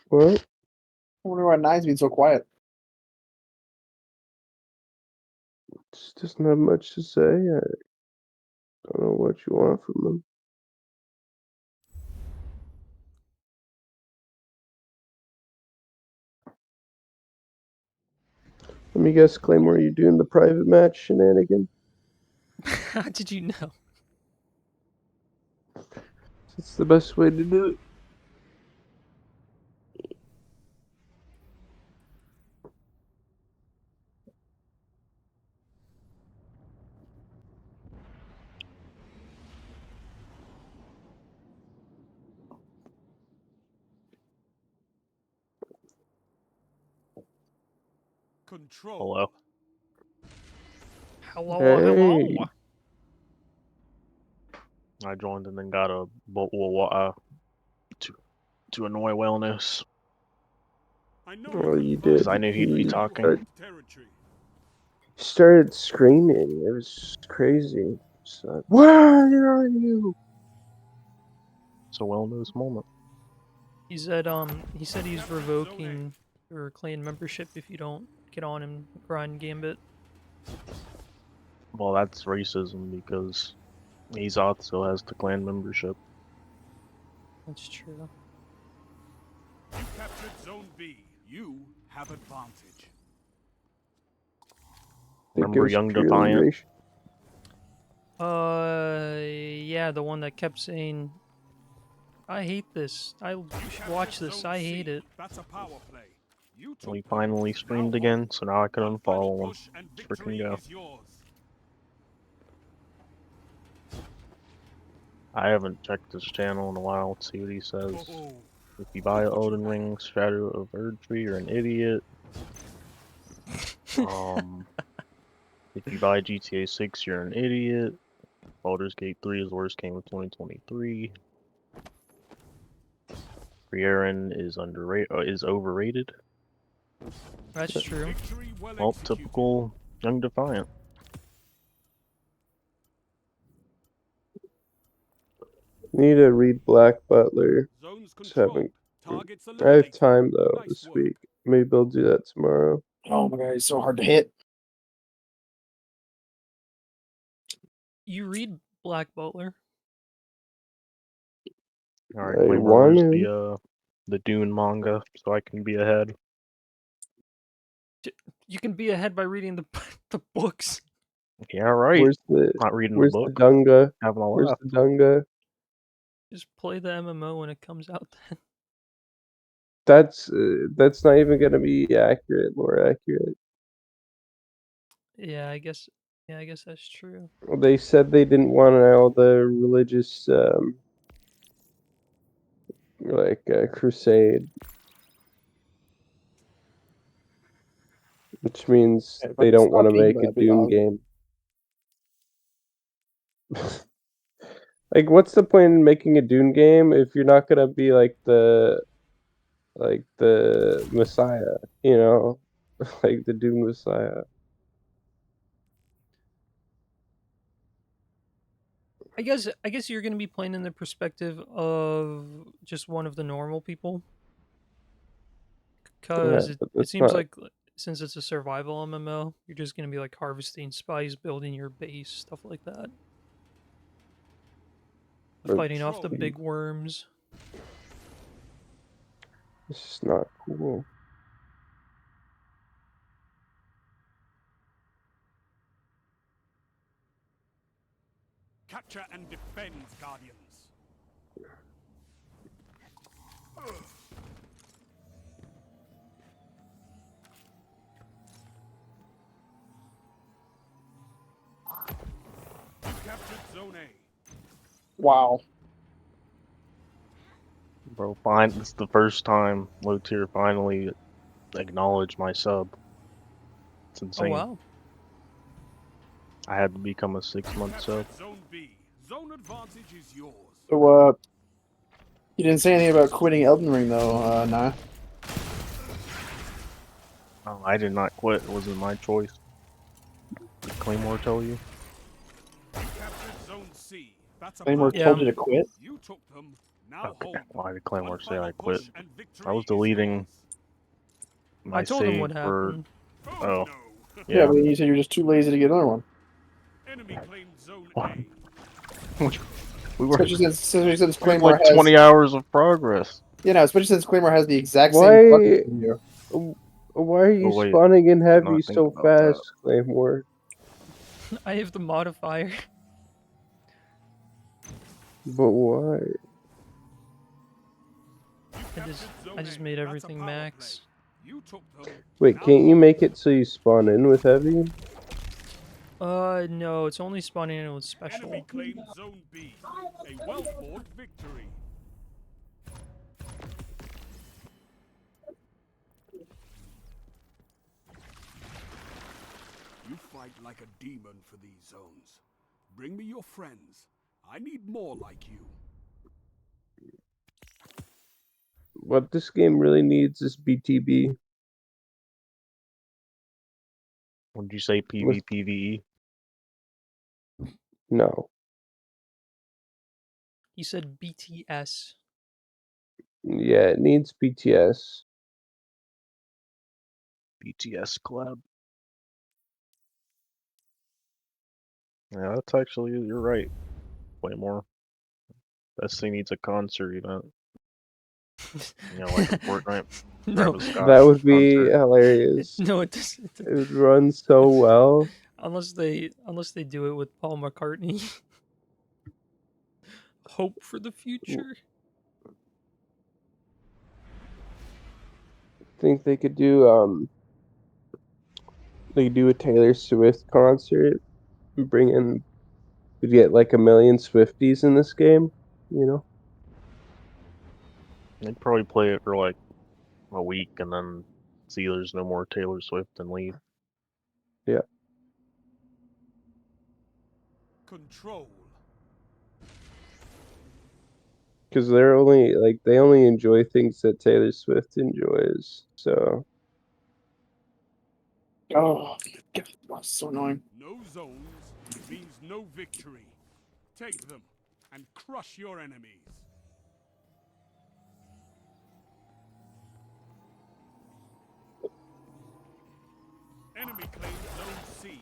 What? I wonder why Nine's being so quiet. Just doesn't have much to say. I don't know what you want from him. Let me guess, Claymore, you doing the private match shenanigan? How did you know? It's the best way to do it. Control. Hello. Hello, Hey. hello. I joined and then got a bottle of water to annoy Wellness I know Well, you you can fight because did. I knew he'd be He talking. got, territory. started screaming. It was crazy. It's like, where are you? It's a well-known moment. He said he's revoking your clan membership if you don't get on and grind Gambit. Well, that's racism because he's also has the clan membership. That's true. You captured Zone B. You have advantage. I think it Remember was Young purely Defiant? racial. Yeah, the one that kept saying, "I hate this. I should watch this. I hate it." That's a power play. You took We them. finally Now streamed hold again, them. so now I can One final unfollow him. push and Let's freaking victory go. is yours. I haven't checked his channel in a while to see what he says. Oh, If you buy Elden Ring Shadow of Erdtree, you're an idiot. If you buy GTA 6, you're an idiot. Baldur's Gate 3 is the worst game of 2023. Frieren is overrated. That's true. victory well Well, executed. typical Young Defiant. Need to read Black Butler. Zones Just controlled. haven't. Targets I have eliminated. time though Nice this work. week. Maybe I'll do that tomorrow. Oh my god, he's so hard to hit. You read Black Butler? Alright, I Claymore, want where's to. the Dune manga so I can be ahead? You can be ahead by reading the the books. Yeah, right. Where's the Not reading the Where's the book. Dunga? Having a Where's laugh. the Dunga? Just play the MMO when it comes out. Then That's not even gonna be accurate, more accurate. yeah, I guess. Yeah, I guess that's true. They said they didn't want all the religious crusade, which means If I they could don't want stop to being make a that big Dune dog. game. Like, what's the point in making a Dune game if you're not gonna be like the Messiah, you know, like the Dune Messiah? I guess you're gonna be playing in the perspective of just one of the normal people, Yeah, because but it that's seems not. like since it's a survival MMO, you're just gonna be like harvesting spies, building your base, stuff like that, fighting off the Control. big worms. It's just not cool. Capture and defend, Guardians. You captured Zone A. Wow. Bro, fine. This is the first time low tier finally acknowledged my sub. It's Oh insane. wow! I had to become a 6-month sub. Captured Zone B. Zone advantage is yours. So, you didn't say anything about quitting Elden Ring, though, nah. Oh, I did not quit. It wasn't my choice. Did Claymore tell you? You captured Zone C. That's a Claymore power Yeah. told you to quit? You took them. Now Okay. hold them. Why did Claymore One say I final quit? push and victory I was is deleting yours. my I told him save what for. happened. Oh, no. Yeah, yeah. but then you said you're just too lazy to get another one. Enemy claimed Zone What? A. We were Especially since we had Claymore like has... 20 hours of progress. You know, especially since Claymore has the exact same Why? button as you. Why are you Oh wait, spawning in did heavy not think so about that. fast, Claymore? I have the modifier. But why? I just made everything max. You took them. Wait, Now can't you hold make it so you spawn in with heavy? No, it's only spawning in with special. Enemy claimed Zone B. A well-fought victory. You fight like a demon for these zones. Bring me your friends. I need more like you. What this game really needs is BTB. Would you say With PvPvE? no, He said BTS. yeah, it needs BTS. BTS collab. Yeah, that's actually, you're right. Way more. Destiny needs a concert event. You know, like a Fortnite No, Travis Scott That would be concert. hilarious. no, it doesn't. It would run so well. Unless they do it with Paul McCartney. Hope for the future. Think they could do a Taylor Swift concert and bring in we'd get like a million Swifties in this game, you know? They'd probably play it for like a week and then see there's no more Taylor Swift and leave. Yeah. Control. Because they only enjoy things that Taylor Swift enjoys. So Oh, God, that's so annoying. No zones means no victory. Take them and crush your enemies. Enemy claims Zone C.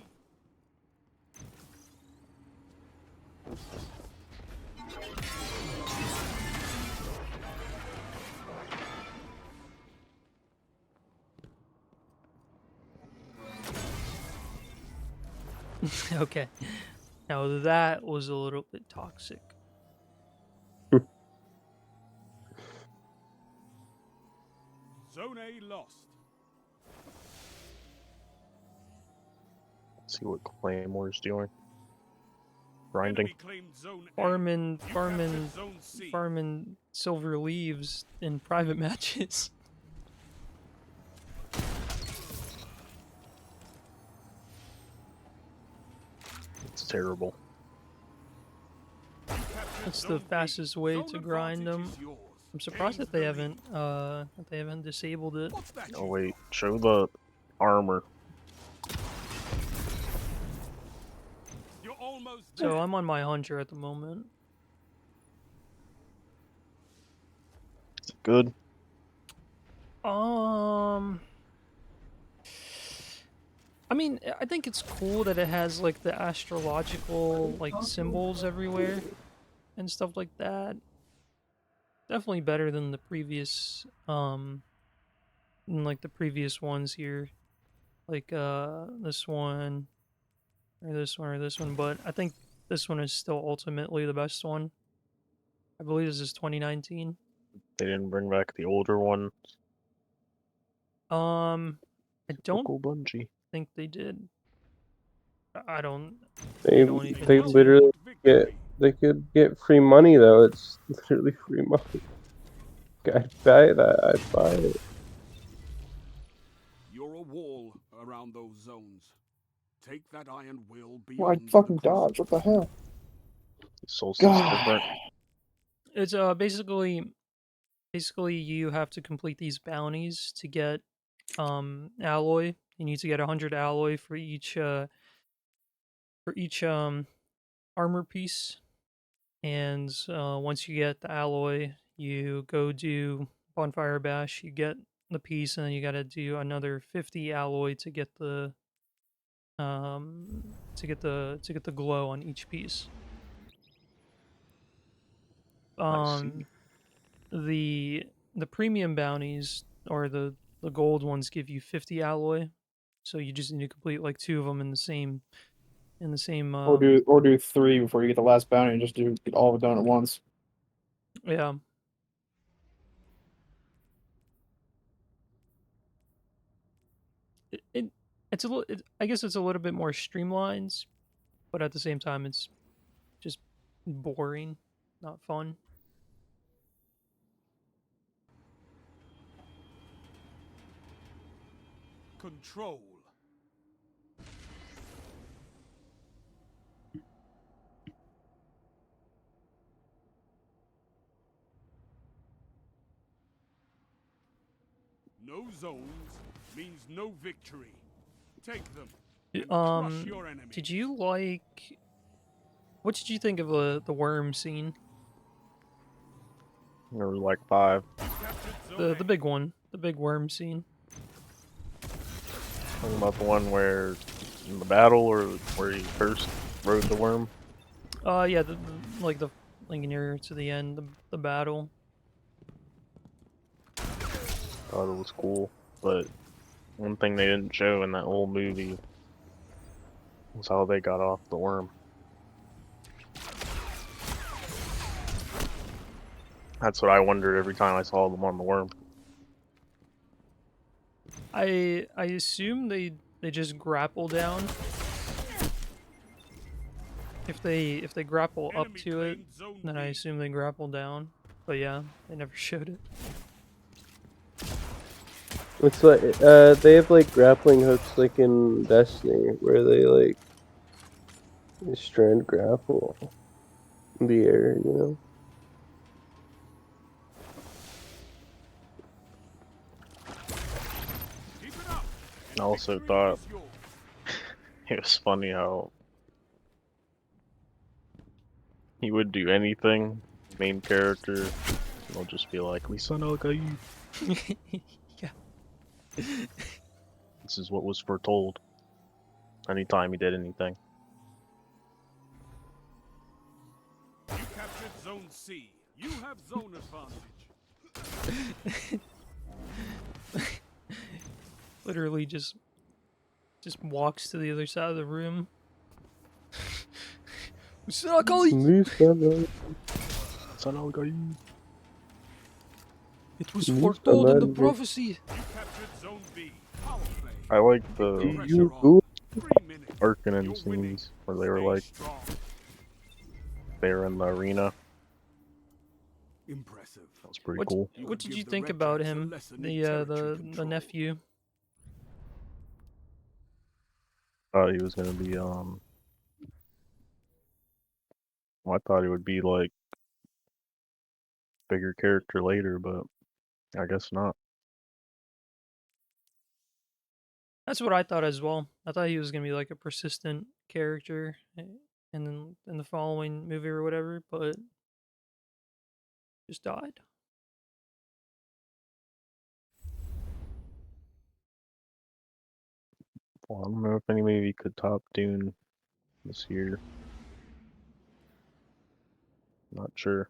Okay. Now that was a little bit toxic. Zone A lost. See what Claymore's doing. Grinding. Enemy claimed Zone A. Farming, You farming, captured Zone C. farming silver leaves in private matches. It's terrible. You captured That's the Zone B. fastest way Zone to grind advantage them. is yours. I'm surprised Gains that the lead. they haven't disabled it. What's that Oh you wait, got? show the armor. You're almost there. So I'm on my hunter at the moment. Is it good? I mean, I think it's cool that it has like the astrological like symbols everywhere and stuff like that. Definitely better than the previous than like the previous ones here. Like this one or this one or this one, but I think this one is still ultimately the best one. I believe this is 2019. They didn't bring back the older one. I don't Typical Bungie. think they did. I don't they know anything they else yet. literally Victory. they could get free money though. It's literally free money. I'd buy that. I'd buy it. You're a wall around those zones. Take that iron will Well, I beyond fucking the crucible. dodge. What the hell? Is Solstice God. different? It's basically you have to complete these bounties to get alloy. You need to get 100 alloy for each armor piece, and once you get the alloy, you go do bonfire bash. You get the piece, and then you got to do another 50 alloy to get the to get the glow on each piece. I see. The premium bounties or the gold ones give you 50 alloy, so you just need to complete like two of them in the same Or do three before you get the last bounty and just do all of it done at once. yeah. It it's a little I guess it's a little bit more streamlined, but at the same time it's just boring, not fun. Control. No zones means no victory. Take them and crush Um, your enemies. did you like? What did you think of the worm scene? There were like 5. You captured Zone The A. big one, the big worm scene. Talking about the one where in the battle or where he first rode the worm. Yeah, like the like near to the end, the battle. Thought it was cool, but one thing they didn't show in that whole movie was how they got off the worm. That's what I wondered every time I saw them on the worm. I assume they just grapple down. If they grapple up Enemy to it, claimed Zone then I B. assume they grapple down. But yeah, they never showed it. It's like they have like grappling hooks like in Destiny where they strand grapple in the air, you know. Keep it up, and I also victory thought is yours. it was funny how he would do anything, main character, and they'll just be like, "Lisa no ga you." Yeah. This is what was foretold. Anytime he did anything. You captured Zone C. You have zone advantage. Literally just walks to the other side of the room. Lisa no- Lisa no ga you. It was Lisa foretold in the Mande. prophecy. You captured Zone B. Power play. I like Keep the Do pressure you on. good? 3 minutes. Arkanen You're winning. scenes where they were Stay like strong. they were in the arena. Impressive. That was pretty What cool. You what could did you give the think Red about Jacks a him? lesson in territory The control. nephew. Thought he was gonna be well, I thought he would be like bigger character later, but I guess not. That's what I thought as well. I thought he was gonna be like a persistent character, in the following movie or whatever, but just died. Well, I don't know if any movie could top Dune this year. Not sure.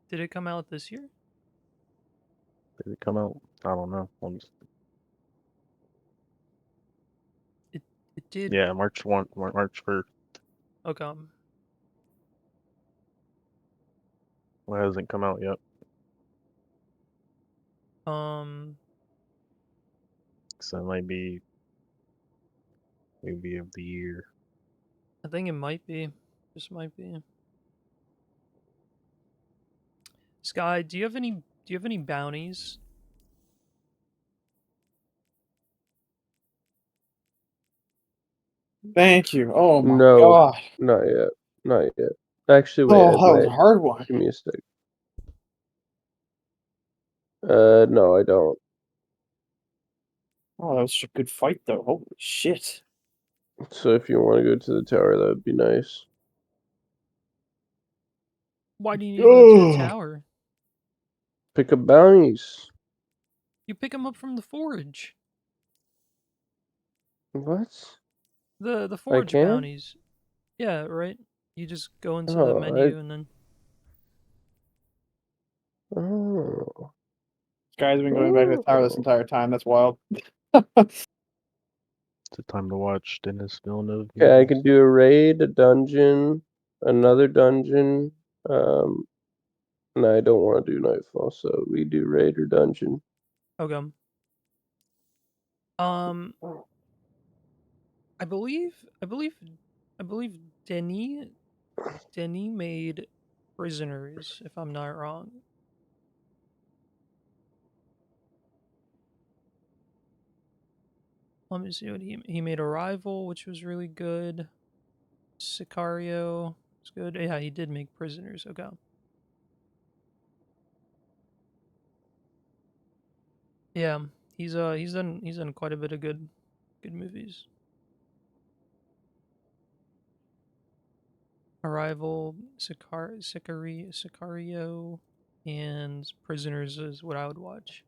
Did it come out this year? Did it come out? I don't know. It did. Yeah, March 1st. Okay. Well, it hasn't come out yet. Um, So it might be movie of the year. I think it might be. Just might be. Sky, do you have any bounties? Thank you. Oh my No, god. not yet. Not yet. Actually, wait, Oh, that was a wait. hard one. Give me a sec. No, I don't. Oh, that was such a good fight, though. Holy shit. So if you want to go to the tower, that would be nice. Why do you need to go to the Ugh. tower? Pick up bounties. You pick them up from the forge. What? The I forge can? bounties. Yeah, right. You just go into the Oh, menu and then oh. Guy's been going back to the tower this Oh. entire time. That's wild. It's the time to watch Dennis Villeneuve Okay, I movies. can do a raid, a dungeon, another dungeon. No, I don't want to do nightfall, so we do raid or dungeon. okay. Um, I believe Denis made prisoners, if I'm not wrong. Let me see what he made. Arrival, which was really good. Sicario was good. Yeah, he did make prisoners. Okay. Yeah, he's done quite a bit of good movies. Arrival, Sicario, and Prisoners is what I would watch.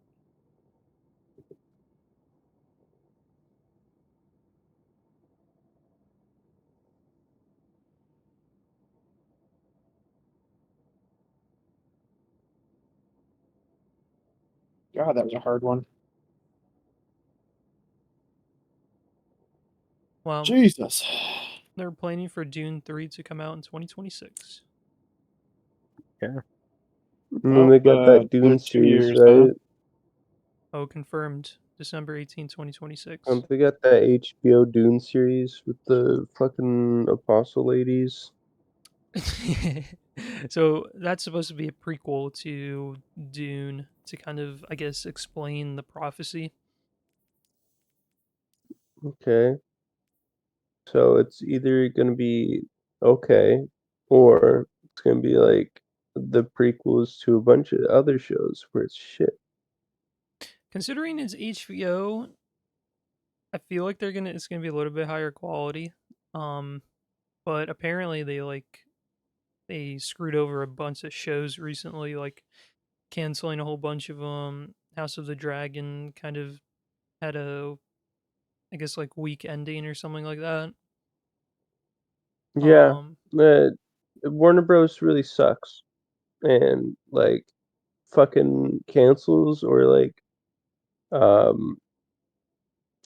God, that was a hard one. Well, Jesus. they're planning for Dune 3 to come out in 2026. And Oh, they got that another Dune 2 years, series, huh? right? Oh, confirmed December 18, 2026. They got that HBO Dune series with the fucking apostle ladies. So that's supposed to be a prequel to Dune to kind of, I guess, explain the prophecy. Okay. So it's either gonna be okay, or it's gonna be like the prequels to a bunch of other shows where it's shit. Considering it's HBO, I feel like it's gonna be a little bit higher quality. Um, but apparently they screwed over a bunch of shows recently, like canceling a whole bunch of them. House of the Dragon kind of had a, I guess, like weak ending or something like that. Yeah, Um, Warner Bros. Really sucks, and like fucking cancels or um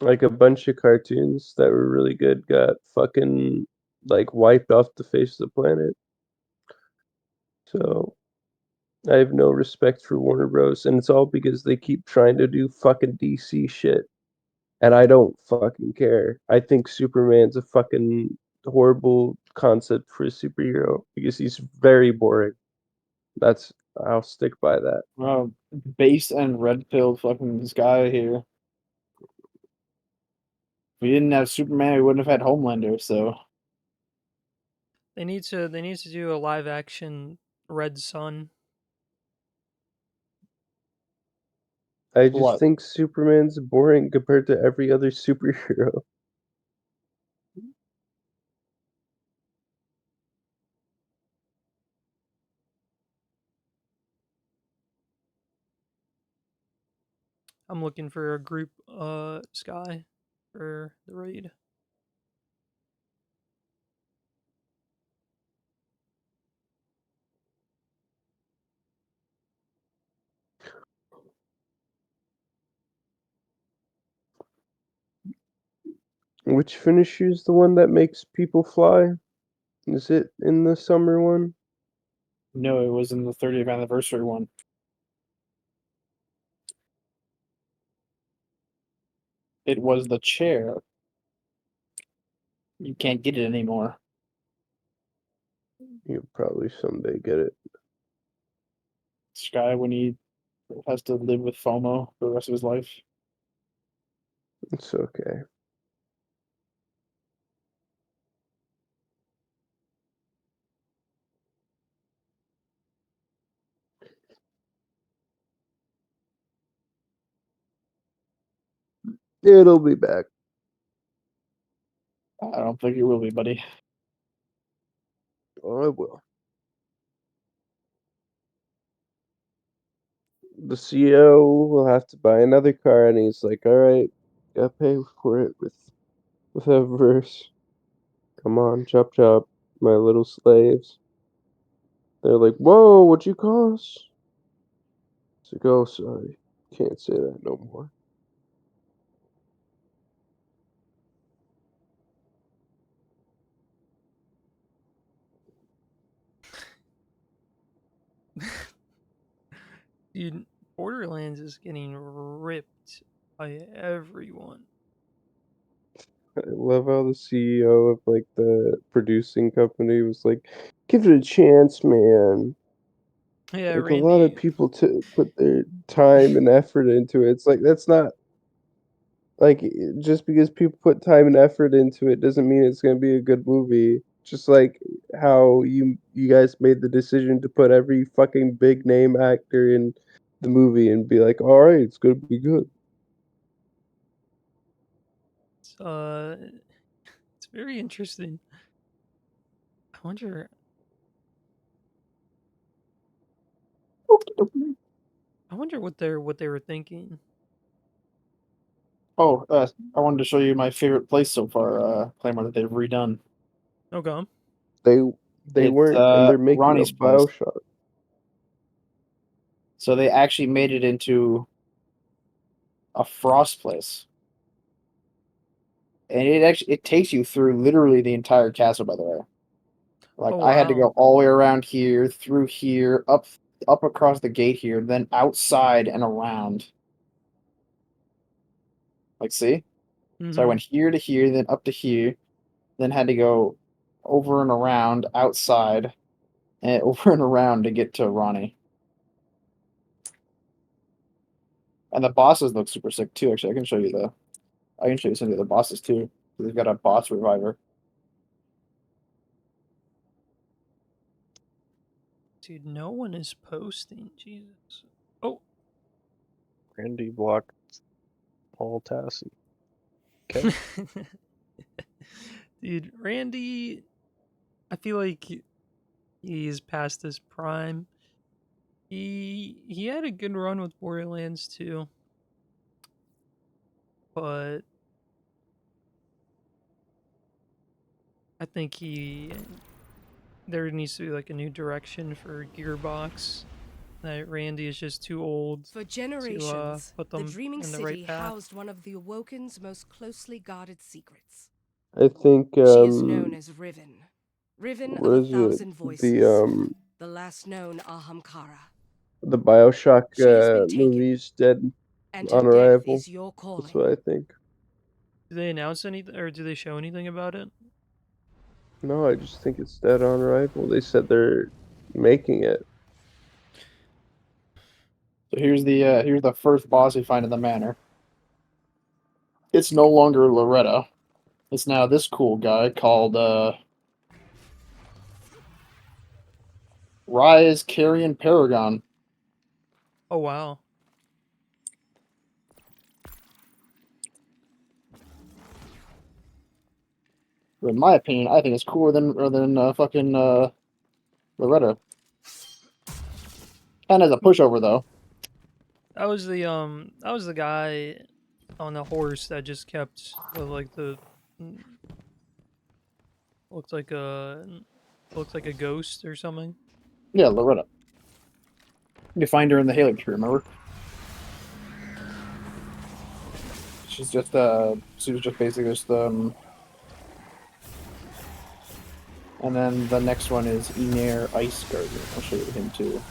like a bunch of cartoons that were really good got fucking like wiped off the face of the planet. So I have no respect for Warner Bros. And it's all because they keep trying to do fucking DC shit. And I don't fucking care. I think Superman's a fucking horrible concept for a superhero because he's very boring. That's I'll stick by that. Well, base and red pill fucking this guy here. If we didn't have Superman, we wouldn't have had Homelander, so they need to do a live action Red Sun. I just what? think Superman's boring compared to every other superhero. I'm looking for a group Sky for the raid. Which finisher is the one that makes people fly? Is it in the summer one? No, it was in the 30th anniversary one. It was the chair. You can't get it anymore. You'll probably someday get it. Sky when he has to live with FOMO for the rest of his life. It's okay. It'll be back. I don't think it will be, buddy. Oh, it will. The CEO will have to buy another car, and he's like, "All right, gotta pay for it with a verse. Come on, chop chop, my little slaves." They're like, "Whoa, what'd you cost?" It's like, "Oh, sorry, can't say that no more." Dude, Borderlands is getting ripped by everyone. I love how the CEO of like the producing company was like, "Give it a chance, man." Yeah, Like a lot of Randy. people to put their time and effort into it. It's like that's not like just because people put time and effort into it doesn't mean it's gonna be a good movie. Just like how you guys made the decision to put every fucking big name actor in the movie and be like, all right, it's gonna be good. It's, it's very interesting. I wonder. I wonder what they were thinking. Oh, I wanted to show you my favorite place so far, Claymore, that they've redone. Okay. They It's weren't, and they're making a Ronnie's place. Bioshock. So they actually made it into a frost place. And it takes you through literally the entire castle, by the way. Like Oh I had to go wow. all the way around here, through here, up across the gate here, then outside and around. Like see? So I Mm-hmm. went here to here, then up to here, then had to go over and around outside and over and around to get to Ronnie. And the bosses look super sick too, actually. I can show you some of the bosses too. They've got a boss reviver. Dude, no one is posting. Jesus. Oh, Randy blocked Paul Tassi. Okay. dude, Randy. I feel like he's past his prime. He had a good run with Borderlands 2, but I think there needs to be like a new direction for Gearbox. That Randy is just too old For to generations, put the them Dreaming in the right City path. housed one of the Awoken's most closely guarded secrets. I think She is known as Riven. Riven of what a is it? thousand voices. The last known Ahamkara. The Bioshock She has been taken, movies dead and her on death arrival. is your That's calling. what I think. Do they announce anything or do they show anything about it? No, I just think it's dead on arrival. They said they're making it. So here's the first boss we find in the manor. It's no longer Loretta. It's now this cool guy called Rise Carrion Paragon. Oh wow. In my opinion, I think it's cooler than fucking Loretta. And as a pushover though. That was the guy on the horse that just kept with like the mm, looked like a looked like a ghost or something. Yeah, Loretta. You find her in the Halo tree, remember? She was just basically just and then the next one is Enair Ice Guardian. I'll show you him too.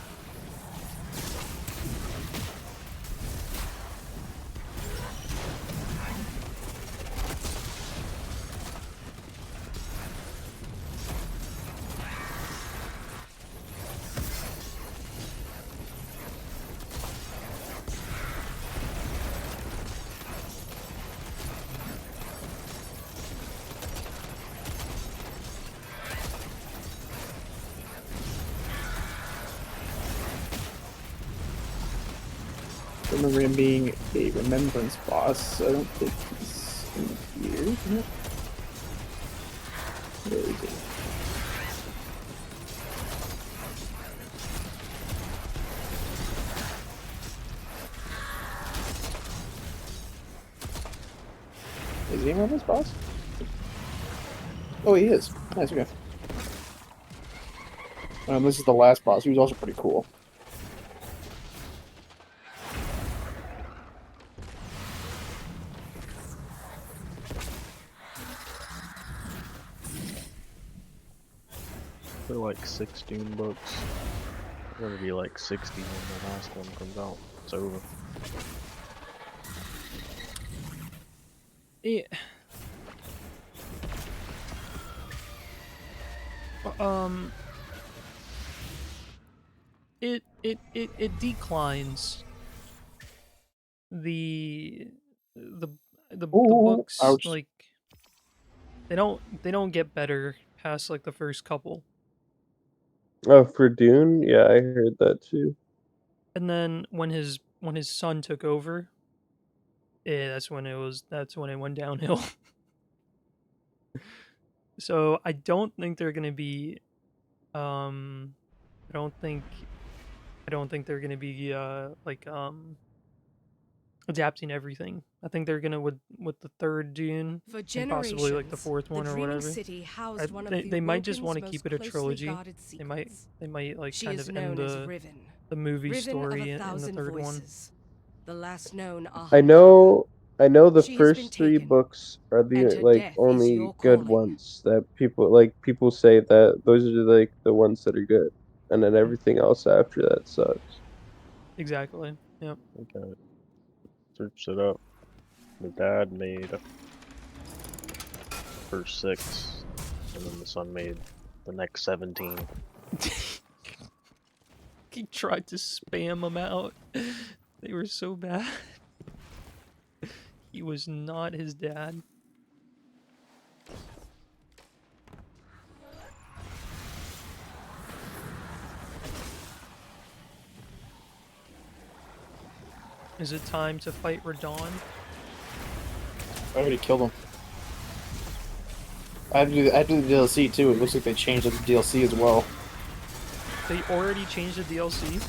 I remember him being a remembrance boss. I don't think he's in here, isn't it? Where is he? Is he a remembrance boss? Oh, he is. Nice, okay. This is the last boss. He was also pretty cool. They're like 16 books. They're gonna be like 60 when the last one comes out. It's over. Yeah. Um. It declines the the the Ooh, books ouch. like they don't get better past like the first couple. Oh, for Dune? Yeah, I heard that too. And then when his son took over, yeah, that's when it went downhill. So I don't think they're gonna be I don't think I don't think they're gonna be adapting everything. I think they're gonna with the third Dune For and possibly like the generations, fourth the one or Dreaming whatever. City housed one of the They might just Awoken's want to most keep it a closely trilogy. guarded They might secrets. like She kind is of end known as Riven. the movie Riven of story a in the thousand third one. voices. The last known I Ahamkara. know the She has been first three taken, books are and the her like death is only your good calling. ones that people say that those are like the ones that are good, and then everything else after that sucks. Exactly. Yeah. Okay, search it up. The dad made the first 6, and then the son made the next 17. He tried to spam them out. They were so bad. He was not his dad. Is it time to fight Radon? I already killed him. I had to do the DLC too. It looks like they changed the DLC as well. They already changed the DLC?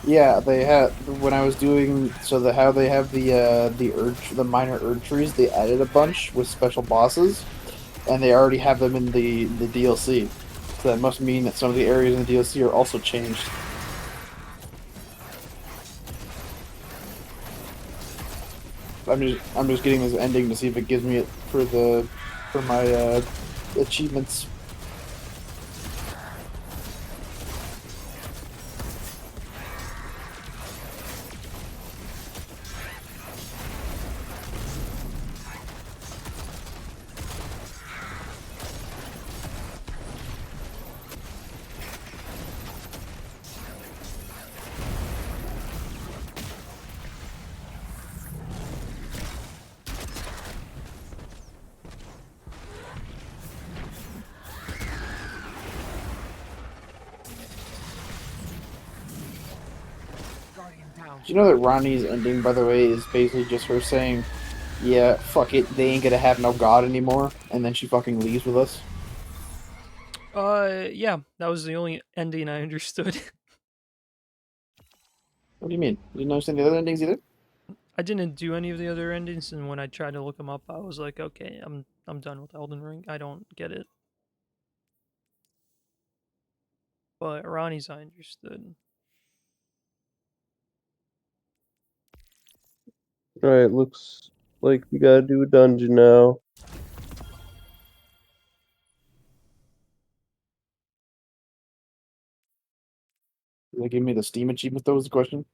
Yeah, they had when I was doing how they have the minor Erd trees. They added a bunch with special bosses, and they already have them in the DLC. So that must mean that some of the areas in the DLC are also changed. I'm just getting this ending to see if it gives me it for my achievements. Do you know that Ronnie's ending, by the way, is basically just her saying, "Yeah, fuck it, they ain't gonna have no god anymore," and then she fucking leaves with us? Yeah, that was the only ending I understood. What do you mean? You didn't understand the other endings either? I didn't do any of the other endings, and when I tried to look them up, I was like, okay, I'm done with Elden Ring. I don't get it. But Ronnie's I understood. Alright, looks like we gotta do a dungeon now. Did they give me the Steam achievement? That was the question.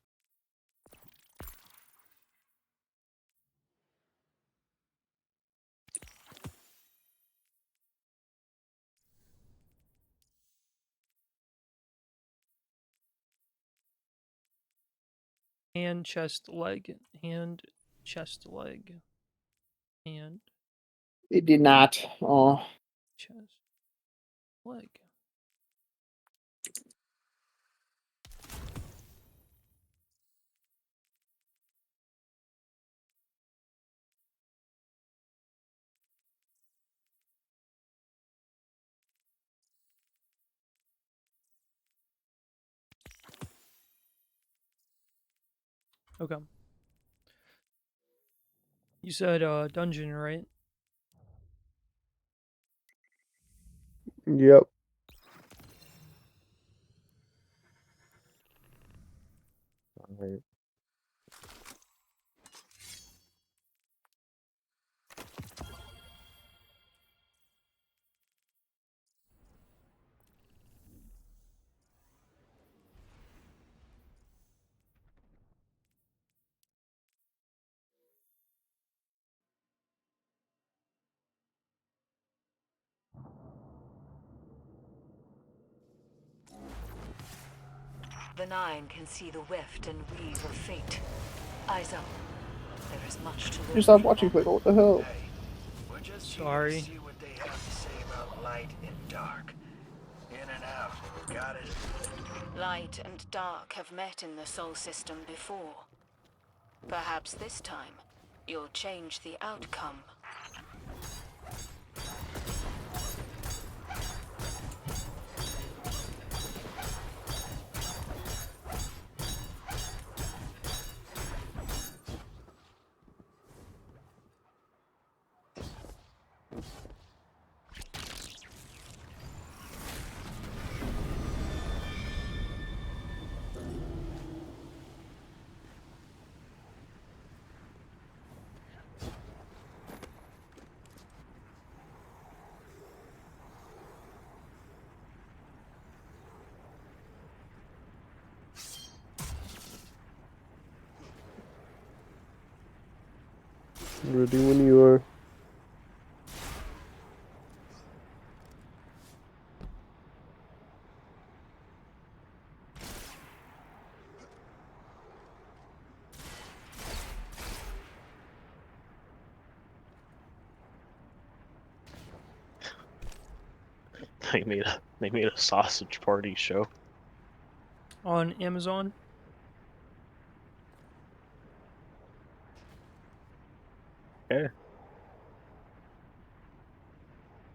Hand, chest, leg. Hand, chest, leg. Hand, It did not. Oh, chest, leg. Okay. You said dungeon, right? Yep. Alright. The Nine can see the weft and weave of fate. Eyes up. There is much to learn you stopped from watching, them. Pickle. What the hell? Hey, we're just Sorry. here to see what they have to say about light and dark. In and out. Got it? Light and dark have met in the Sol system before. Perhaps this time, you'll change the outcome. Ready when you are. They made a sausage party show. On Amazon. Yeah.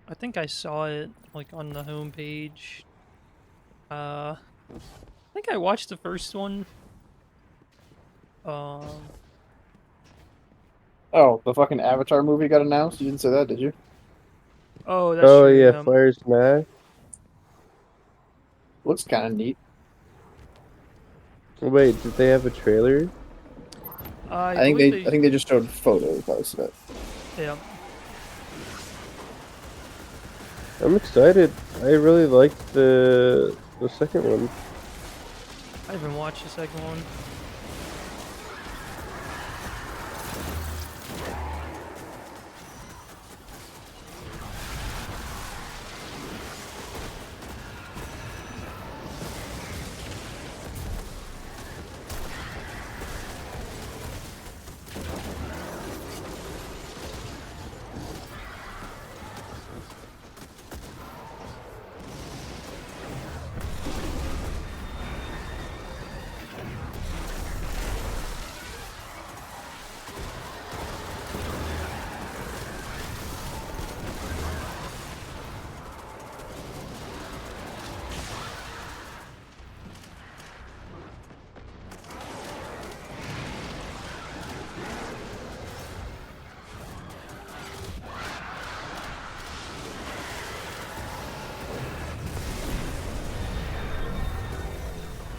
I think I saw it like on the homepage. I think I watched the first one. Um, Oh, the fucking Avatar movie got announced. You didn't say that, did you? oh, that's Oh true. yeah, Yeah, Fire's mad. Looks kind of neat. Wait, did they have a trailer? I I think believe they I they. think they just showed photos of it. Yeah, I'm excited. I really liked the second one. I haven't watched the second one.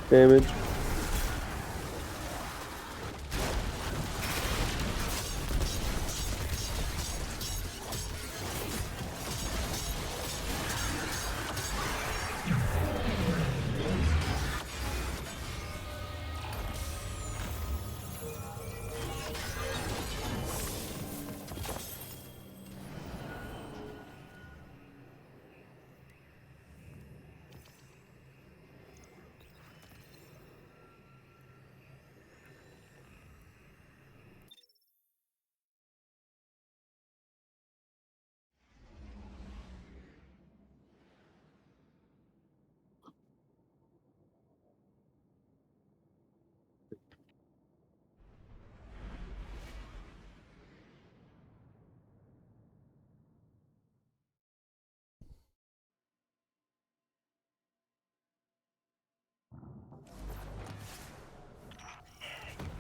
Damage.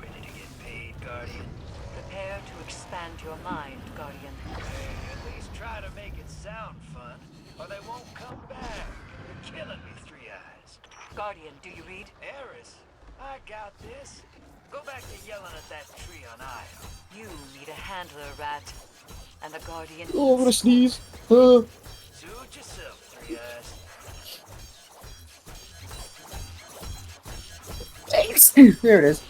Ready to get paid, Guardian? Prepare to expand your mind, Guardian. Hey, at least try to make it sound fun, or they won't come back. You're killing me, Three Eyes. Guardian, do you read? Eris, I got this. Go back to yelling at that tree on Io. You need a handler, Rat. And the Guardian Oh, I'm gonna needs sneeze. Suit yourself, Three Eyes. Thanks. There it is.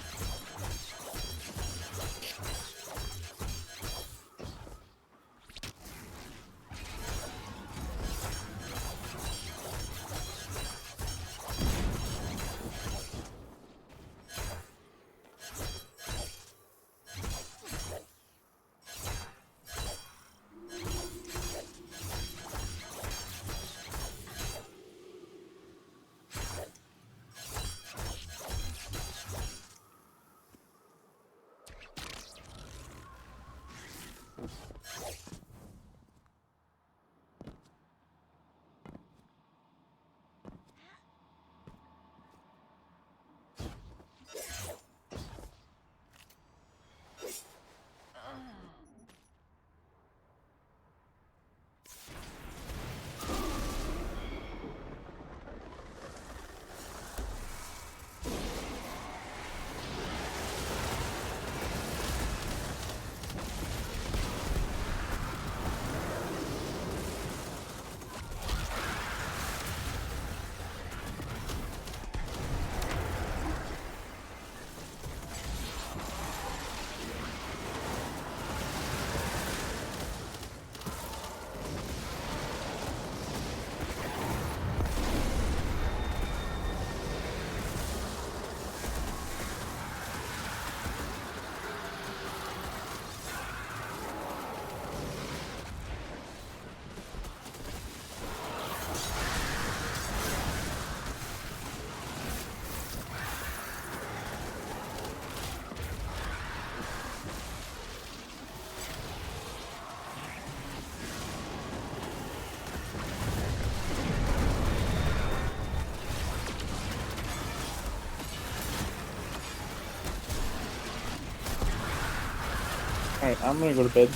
Alright, I'm gonna go to bed.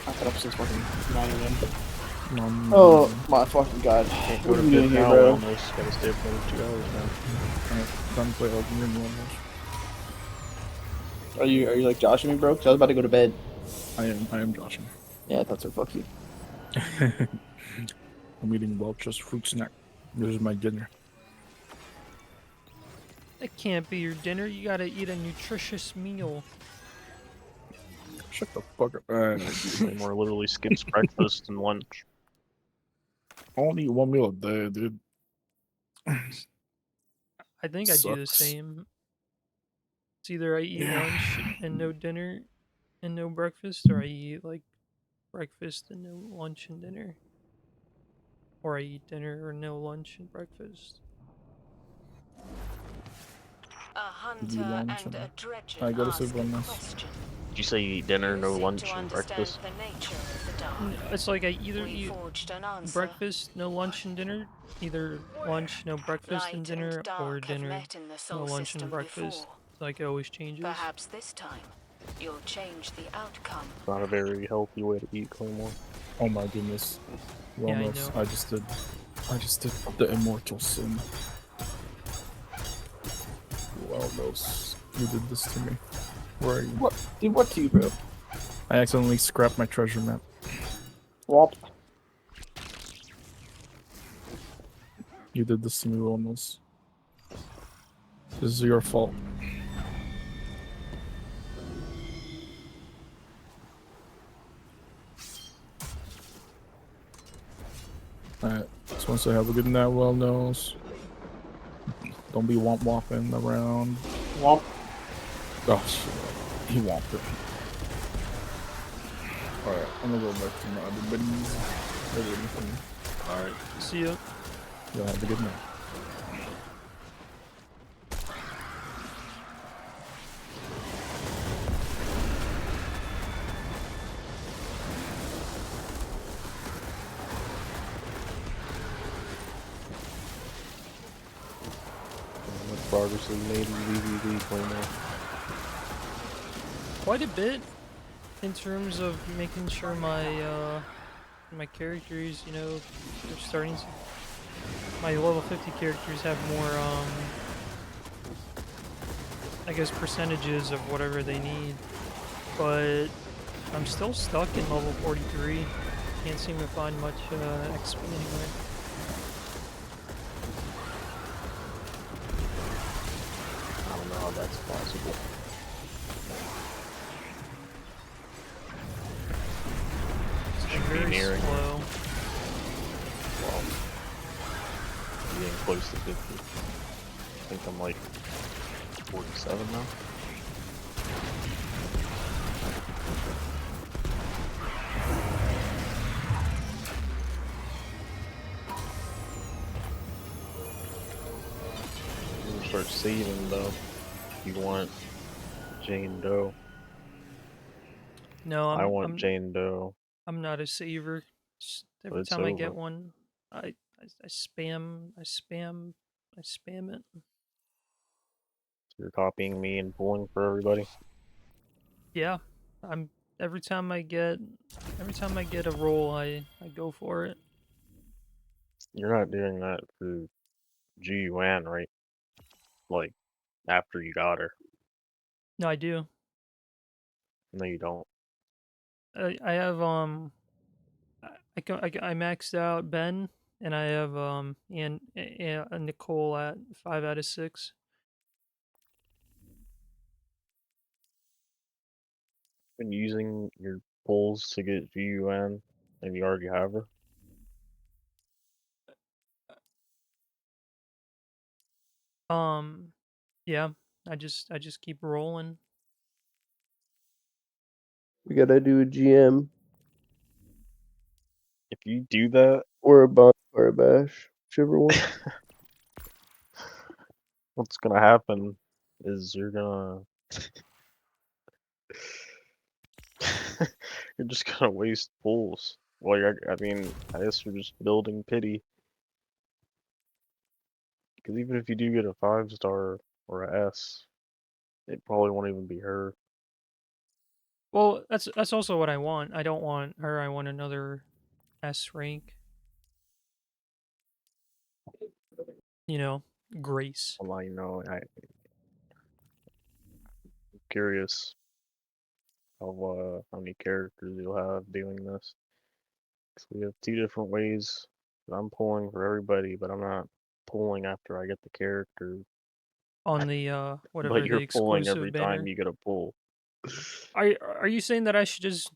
I got up since fucking 9 a.m. Mom, Oh my fucking god. Can't What go are to we bed doing here, now, bro? almost. Gotta stay up another 2 hours now. time to play Elden Ring almost. Are you like joshing me, bro? Cause I was about to go to bed. I am Joshing. Yeah, I thought so. Fuck you. I'm eating Welch's fruit snack. This is my dinner. That can't be your dinner. You gotta eat a nutritious meal. Shut the fuck up. Claymore literally skips breakfast and lunch. I only eat one meal a day, dude. I think I do the Sucks. same. It's either I eat Yeah. lunch and no dinner and no breakfast, or I eat like breakfast and no lunch and dinner. Or I eat dinner or no lunch and breakfast. A hunter lunch and and a dredger I gotta ask sleep a on this. question. Did you say you eat dinner, You no seek lunch, to and understand breakfast? the nature of the dark. It's like I either We eat forged an answer. breakfast, no lunch and dinner, either lunch, no breakfast and Light and dinner, or dark have dinner, met in the no Sol lunch and system breakfast. before. Like it always changes. Perhaps this time, you'll change the outcome. Not a very healthy way to eat, Claymore. Oh my goodness. Yeah, I Wellness. know. I just did the immortal sin. Wellness. You did this to me. Where are you? What? Dude, what to you, bro? I accidentally scrapped my treasure map. Womp. You did this to me, Wellness. This is your fault. Alright, just want to say have a good night, Wellness. Don't be whopping around. Womp. Oh shit. He whomped it. Alright, I'm gonna go back to my other buddies. They're waiting for me. Alright, see ya. Y'all have a good night. How much progress have you made in VVV, Claymore? Quite a bit in terms of making sure my characters, you know, they're starting to, my level 50 characters have more I guess percentages of whatever they need. But I'm still stuck in level 43. Can't seem to find much XP anywhere. I don't know how that's possible. It's Should be very nearing it. slow. Well, getting close to 50. I think I'm like 47 now. I'm gonna start saving though. If you want Jane Doe. No, I want Jane Doe. I'm not a saver. But Every it's time I get over. one, I spam it. So you're copying me and pulling for everybody. Yeah, I'm every time I get a roll, I go for it. You're not doing that for Ji-Yuan, right? Like, after you got her. No, I do. No, you don't. I have I maxed out Ben, and I have and Nicole at 5 out of 6. Been using your pulls to get Ji-Yuan, and you already have her. Yeah, I just keep rolling. We gotta do a GM If you do that, or a bonfire bash, whichever one. what's gonna happen is you're gonna you're just gonna waste pulls. Well, I mean, I guess you're just building pity. Because even if you do get a 5-star or a S, it probably won't even be her. Well, that's also what I want. I don't want her. I want another S rank. You know, Grace. Well, I'm curious of how many characters you'll have doing this. 'Cause we have two different ways that I'm pulling for everybody, but I'm not pulling after I get the character. On the But whatever the you're pulling exclusive every time banner. you get a pull. Are you saying that I should just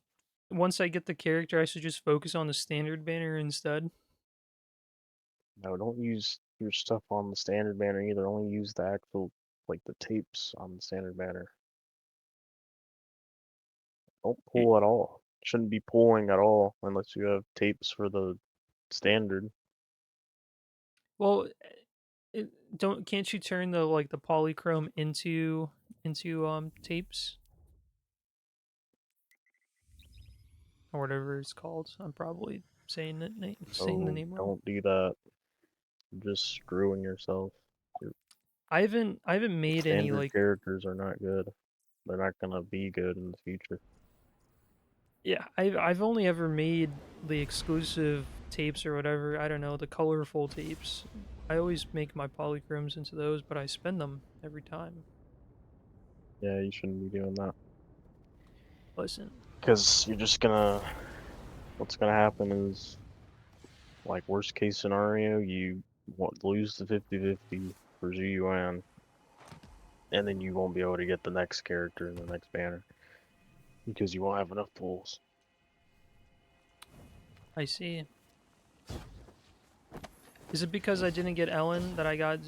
once I get the character, I should just focus on the standard banner instead? No, don't use your stuff on the standard banner either. Only use the actual, like the tapes on the standard banner. Don't Y- pull at all. Shouldn't be pulling at all unless you have tapes for the standard. Well, don't can't you turn the like the polychrome into tapes or whatever it's called? I'm probably saying the Oh, name wrong. don't do that. You're just screwing yourself. Your I haven't made any standard like characters are not good. They're not gonna be good in the future. yeah, I've only ever made the exclusive tapes or whatever, I don't know, the colorful tapes. I always make my polychromes into those, but I spend them every time. Yeah, you shouldn't be doing that. Listen, Because you're just gonna. What's gonna happen is, like, worst case scenario, you lose the 50-50 for Zuyuan, and then you won't be able to get the next character in the next banner. Because you won't have enough pulls. I see. Is it because I didn't get Ellen that I got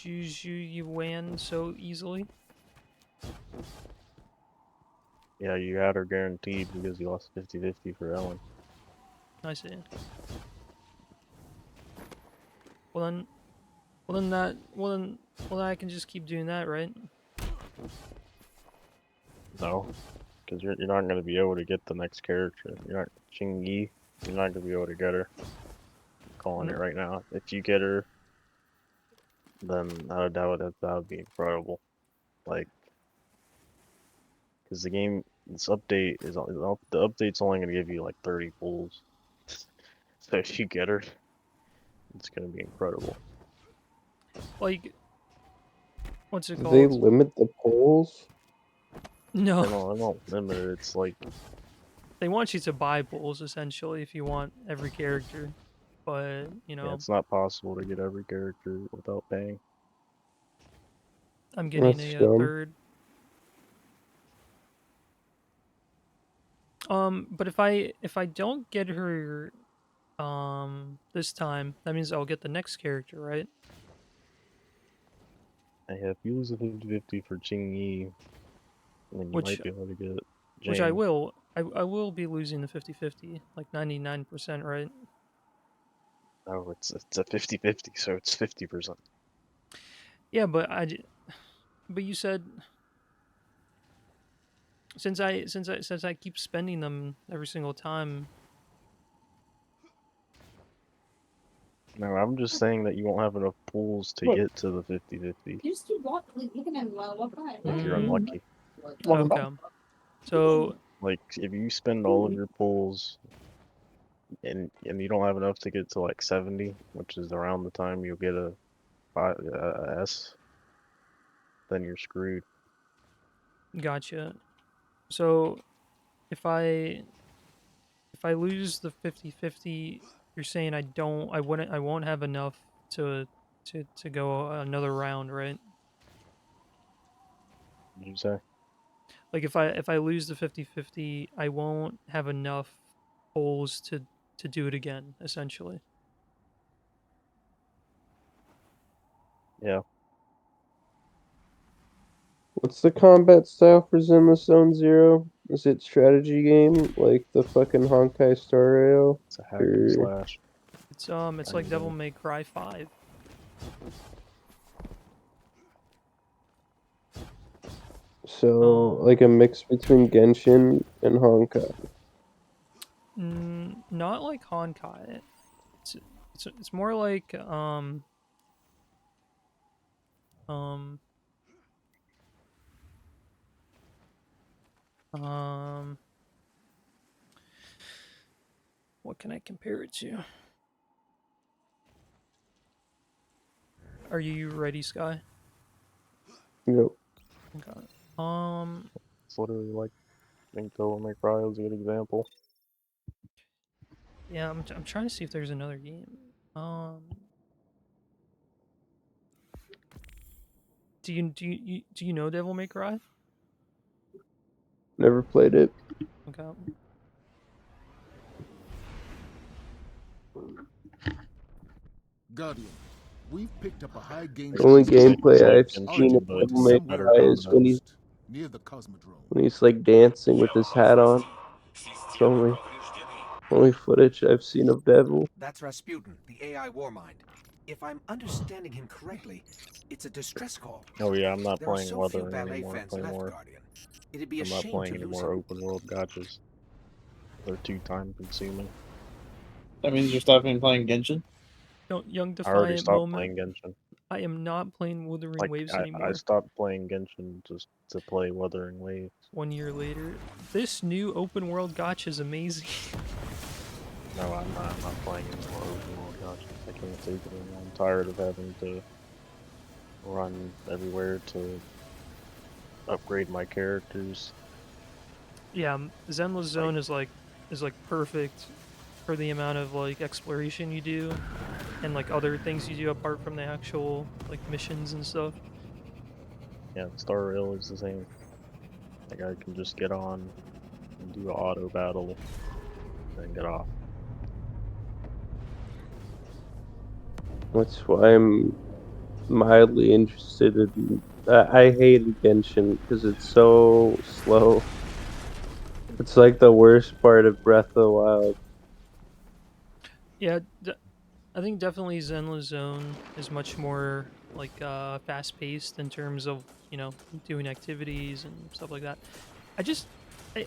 Yuan so easily? Yeah, you had her guaranteed because you lost 50-50 for Ellen. I see. Well then, well then I can just keep doing that, right? No, because you're not going to be able to get the next character. You're not Xing Yi. You're not going to be able to get her. I'm calling it No, right now. If you get her, then that would be incredible. Like, because the game, this update the update's only going to give you like 30 pulls. So if you get her, it's going to be incredible. like what's it Do they called? limit the polls? No, I don't limit it. It's like, they want you to buy pulls essentially if you want every character, but yeah, it's not possible to get every character without paying. I'm getting That's a dumb. third. But if I don't get her this time, that means I'll get the next character, right? And yeah, if you lose a 50-50 for Xing Yi, then you Which might be able to get I Jane. will. I will be losing the 50-50, like 99%, right? No, it's a 50-50, so it's 50%. Yeah, but you said since I keep spending them every single time. No, I'm just saying that you won't have enough pools to get to the 50-50 if you're Mm, unlucky. okay. So Like, if you spend all of your pools and you don't have enough to get to like 70, which is around the time you'll get a S, then you're screwed. gotcha. So if I lose the 50-50, you're saying I won't have enough to to go another round, right? Did you say? Like if I lose the 50-50, I won't have enough holes to do it again, essentially. Yeah. What's the combat style for Zenless Zone Zero? Is it strategy game like the fucking Honkai Star Rail? It's a hack and Or slash It's kind like of Devil game. May Cry 5. so like a mix between Genshin and Honkai? Not like Honkai. It's it's more like um Um, what can I compare it to? Are you ready, Sky? Nope. Okay. It's literally like I think Devil May Cry is a good example. Yeah, I'm trying to see if there's another game. Do you know Devil May Cry? Never played it. Okay. Guardian, we've picked up a high gain The only It's transmission it's gameplay like I've signal. Our seen Genshin, of deploy but to Devil May better somewhere Cry around is the combat. near the Cosmodrome. when he's like dancing with his hat on. It's only footage I've seen of Devil. That's Rasputin, the AI Warmind. If I'm understanding him correctly, it's a distress call. Oh yeah, I'm not There are playing so few Weathering ballet anymore. fans left, Guardian. It'd be a I'm not shame playing to any lose more him. open world gotchas. They're too time consuming. That means you're stopping playing Genshin? Young I already Defiant stopped moment. playing Genshin. I am not playing Wuthering Like Waves I anymore. stopped playing Genshin just to play Wuthering Waves. 1 year later, this new open world gotcha is amazing. No, I'm not. I'm not playing any more open world gotchas. I can't take it anymore. I'm tired of having to run everywhere to upgrade my characters. Yeah, Zenless Like, Zone is like perfect for the amount of like exploration you do and like other things you do apart from the actual like missions and stuff. yeah, Star Rail is the same. Like I can just get on and do an auto battle and get off. That's why I'm mildly interested in. I hated Genshin because it's so slow. It's like the worst part of Breath of the Wild. Yeah, I think definitely Zenless Zone is much more like fast paced in terms of doing activities and stuff like that. I just I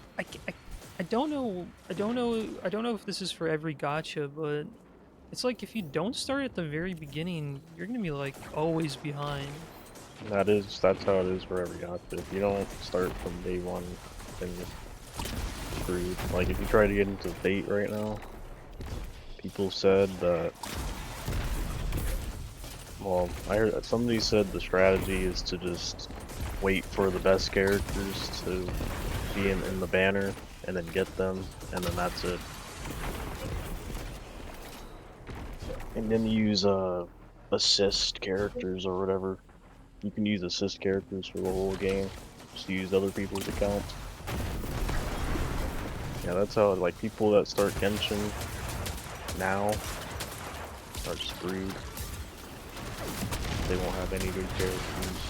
don't know if this is for every gotcha, but it's like if you don't start at the very beginning, you're gonna be like always behind. That's how it is for every gacha. If you don't start from day one, then you're screwed. Like if you try to get into Fate right now, people said that. Well, I heard that somebody said the strategy is to just wait for the best characters to be in the banner and then get them, and then that's it. And then use assist characters or whatever. You can use assist characters for the whole game. Just use other people's accounts. Yeah, that's how like people that start Genshin now are screwed. They won't have any good characters.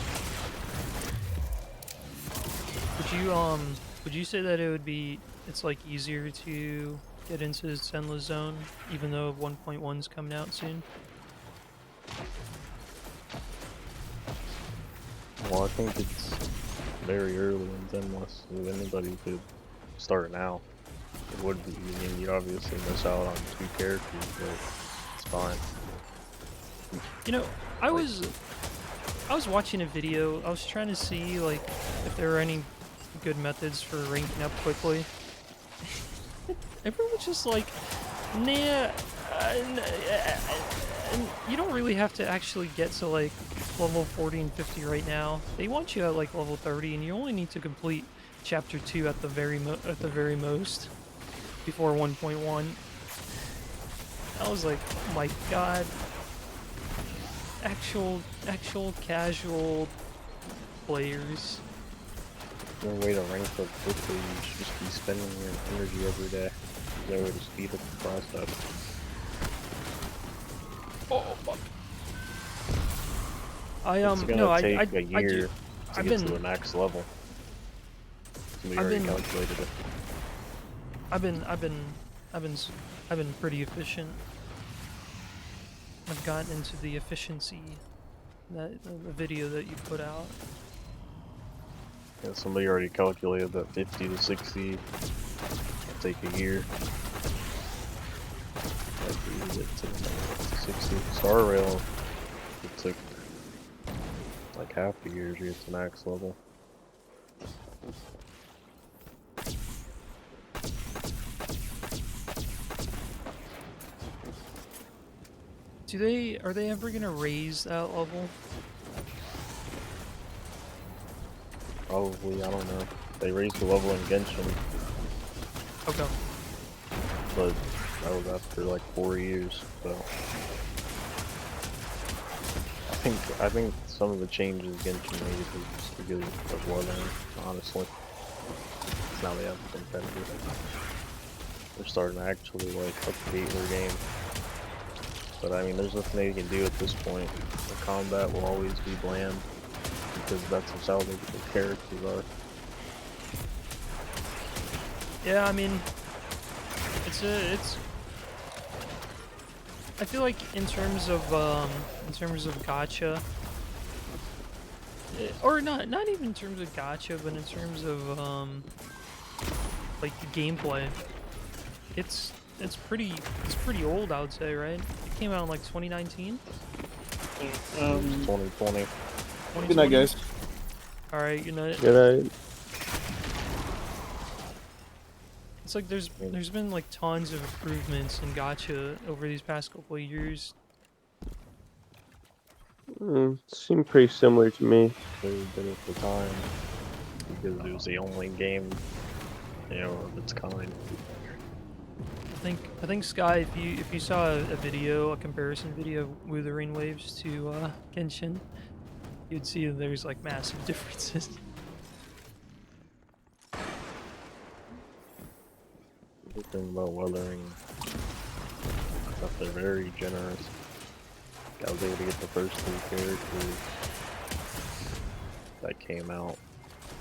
Would you say that it's like easier to get into Zenless Zone even though 1.1's coming out soon? Well, I think it's very early in Zenless, so anybody could start now. It would be, I mean, you obviously miss out on 2 characters, but it's fine. I was watching a video. I was trying to see like if there were any good methods for ranking up quickly. Everyone's just like, nah, you don't really have to actually get to like level 40 and 50 right now. They want you at like level 30, and you only need to complete chapter 2 at the very most before 1.1. I was like, oh my god. Actual casual players. No way to rank up quickly, you should just be spending your energy every day. There's no way to speed up the process. Oh fuck. It's gonna no, take a year to I've get to been the max level. Somebody I've already been calculated it. I've been pretty efficient. I've gotten into the efficiency that the video that you put out. Yeah, somebody already calculated that 50 to 60 will take a year. Like we use it to 60. Star Rail, it took like half a year to get to max level. Are they ever gonna raise that level? Probably, I don't know. They raised the level in Genshin, Okay. but that was after like 4 years, so I think some of the changes Genshin made was just because of weathering, honestly. Now they have a competitor. They're starting to actually like update their game. But I mean, there's nothing they can do at this point. The combat will always be bland because that's just how the characters are. Yeah, I mean, it's. I feel like in terms of gacha, or not even in terms of gacha, but in terms of like the gameplay, it's pretty old, I would say, right? It came out in like 2019. 2020. Good night, guys. All right, good night. Good night. It's like there's been like tons of improvements in gacha over these past couple of years. Seemed pretty similar to me. Very good at the time because it was the only game, you know, of its kind. I think Sky, if you saw a video, a comparison video of Wuthering Waves to Genshin, you'd see that there's like massive differences. The thing about weathering is that they're very generous. I was able to get the first 3 characters that came out.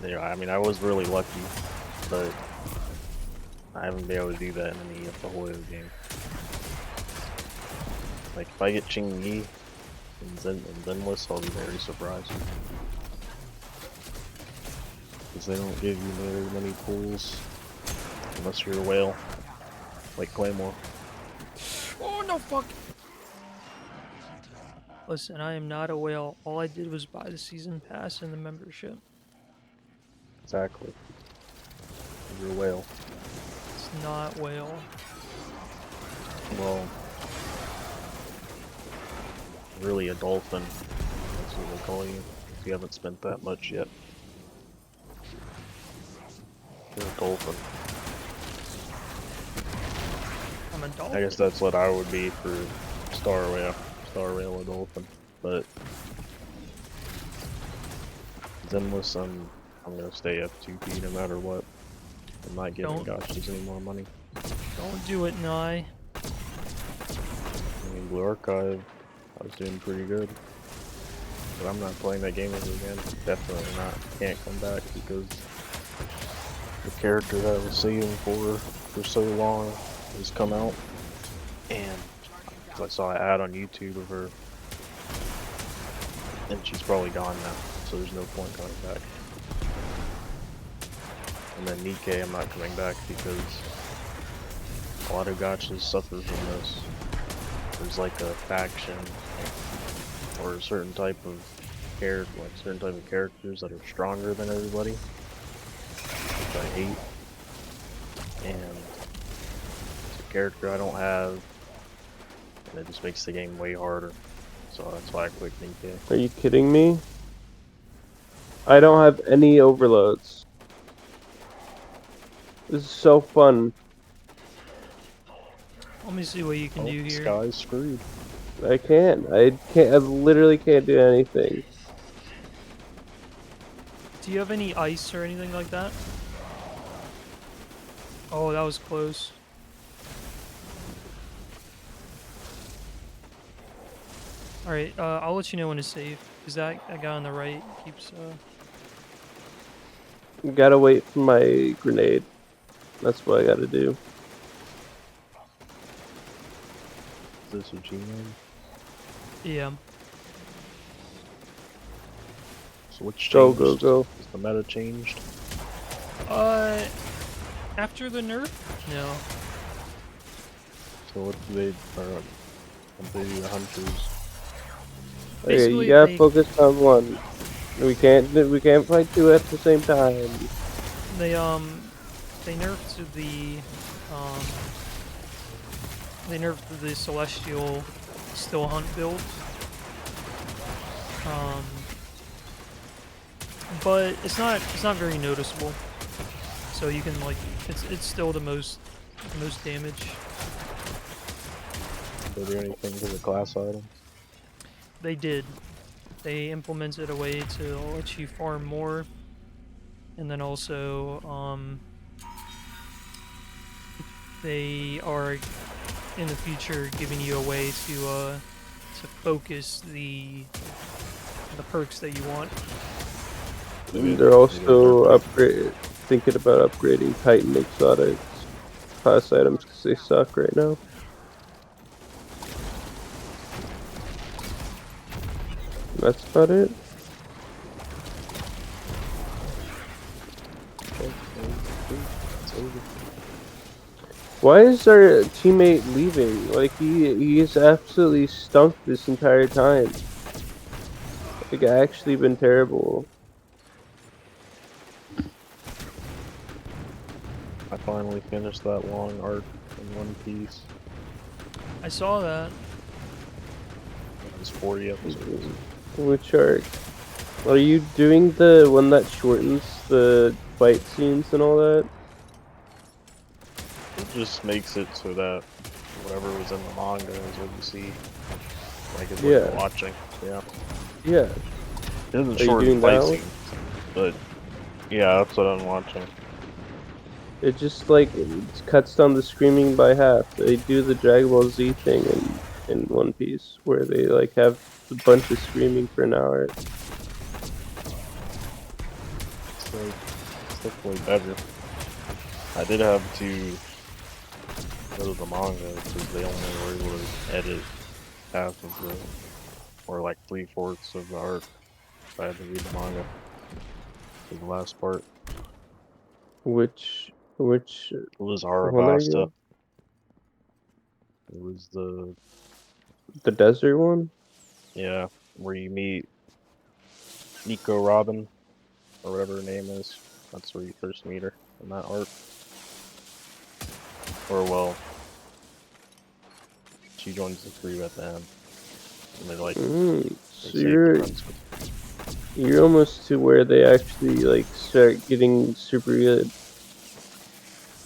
Yeah, I mean, I was really lucky, but I haven't been able to do that in any of the Hoyo game. Like, if I get Ching Yi and Zenless, I'll be very surprised. Because they don't give you very many pulls unless you're a whale, like Claymore. Oh no, fuck! Listen, I am not a whale. All I did was buy the season pass and the membership. Exactly. You're a whale. It's not whale. Well, really a dolphin. That's what they call you. If you haven't spent that much yet. You're a dolphin. I'm a dolphin. I guess that's what I would be for Star Whale. Star Whale or dolphin. But Zenless, I'm gonna stay F2P no matter what. I'm not giving gotchas any more money. Don't do it, Nye. I mean, Blue Archive, I was doing pretty good. But I'm not playing that game ever again. Definitely not. Can't come back because the character that I was saving for so long has come out. And I saw an ad on YouTube of her. And she's probably gone now. So there's no point coming back. And then Nikkei, I'm not coming back because a lot of gotchas suffer from this. There's like a faction or a certain type of characters that are stronger than everybody, which I hate. And it's a character I don't have, and it just makes the game way harder. So that's why I quit Nikkei. Are you kidding me? I don't have any overloads. This is so fun. Let me see what you can do here. Sky's screwed. I can't. I literally can't do anything. Do you have any ice or anything like that? Oh, that was close. Alright, I'll let you know when to save, because that guy on the right keeps, Gotta wait for my grenade. That's what I gotta do. Is this what you mean? Yeah. So what's Go, changed? go, go. Is the meta changed? After the nerf? No. So what do they do the hunters? Okay, Basically, you gotta they- focus on one. We can't fight two at the same time. They nerfed the celestial still hunt build. But it's not very noticeable. So you can like it's still the most damage. Did they do anything to the class items? They did. They implemented a way to let you farm more, and then also they are in the future giving you a way to focus the perks that you want. And they're also thinking about upgrading Titan exotics class items because they suck right now. That's about it. Why is our teammate leaving? Like he's absolutely stunk this entire time. Like actually been terrible. I finally finished that long arc in One Piece. I saw that. It was 40 episodes. Which arc? Are you doing the one that shortens the fight scenes and all that? It just makes it so that whatever was in the manga is what you see. Like it's what you're watching. Yeah. Yeah. It doesn't Are you shorten doing fight that? scenes, but yeah, that's what I'm watching. It just like it cuts down the screaming by half. They do the Dragon Ball Z thing in One Piece where they like have a bunch of screaming for an hour. It's definitely better. I did have to go to the manga because they only were able to edit half of the, or like 3/4 of the arc. I had to read the manga for the last part. Which It was one are you? Arabasta. It was The desert one? yeah, where you meet Nico Robin, or whatever her name is. That's where you first meet her in that arc. Or well, she joins the crew at the end. And they're like, So you're almost to where they actually like start getting super good.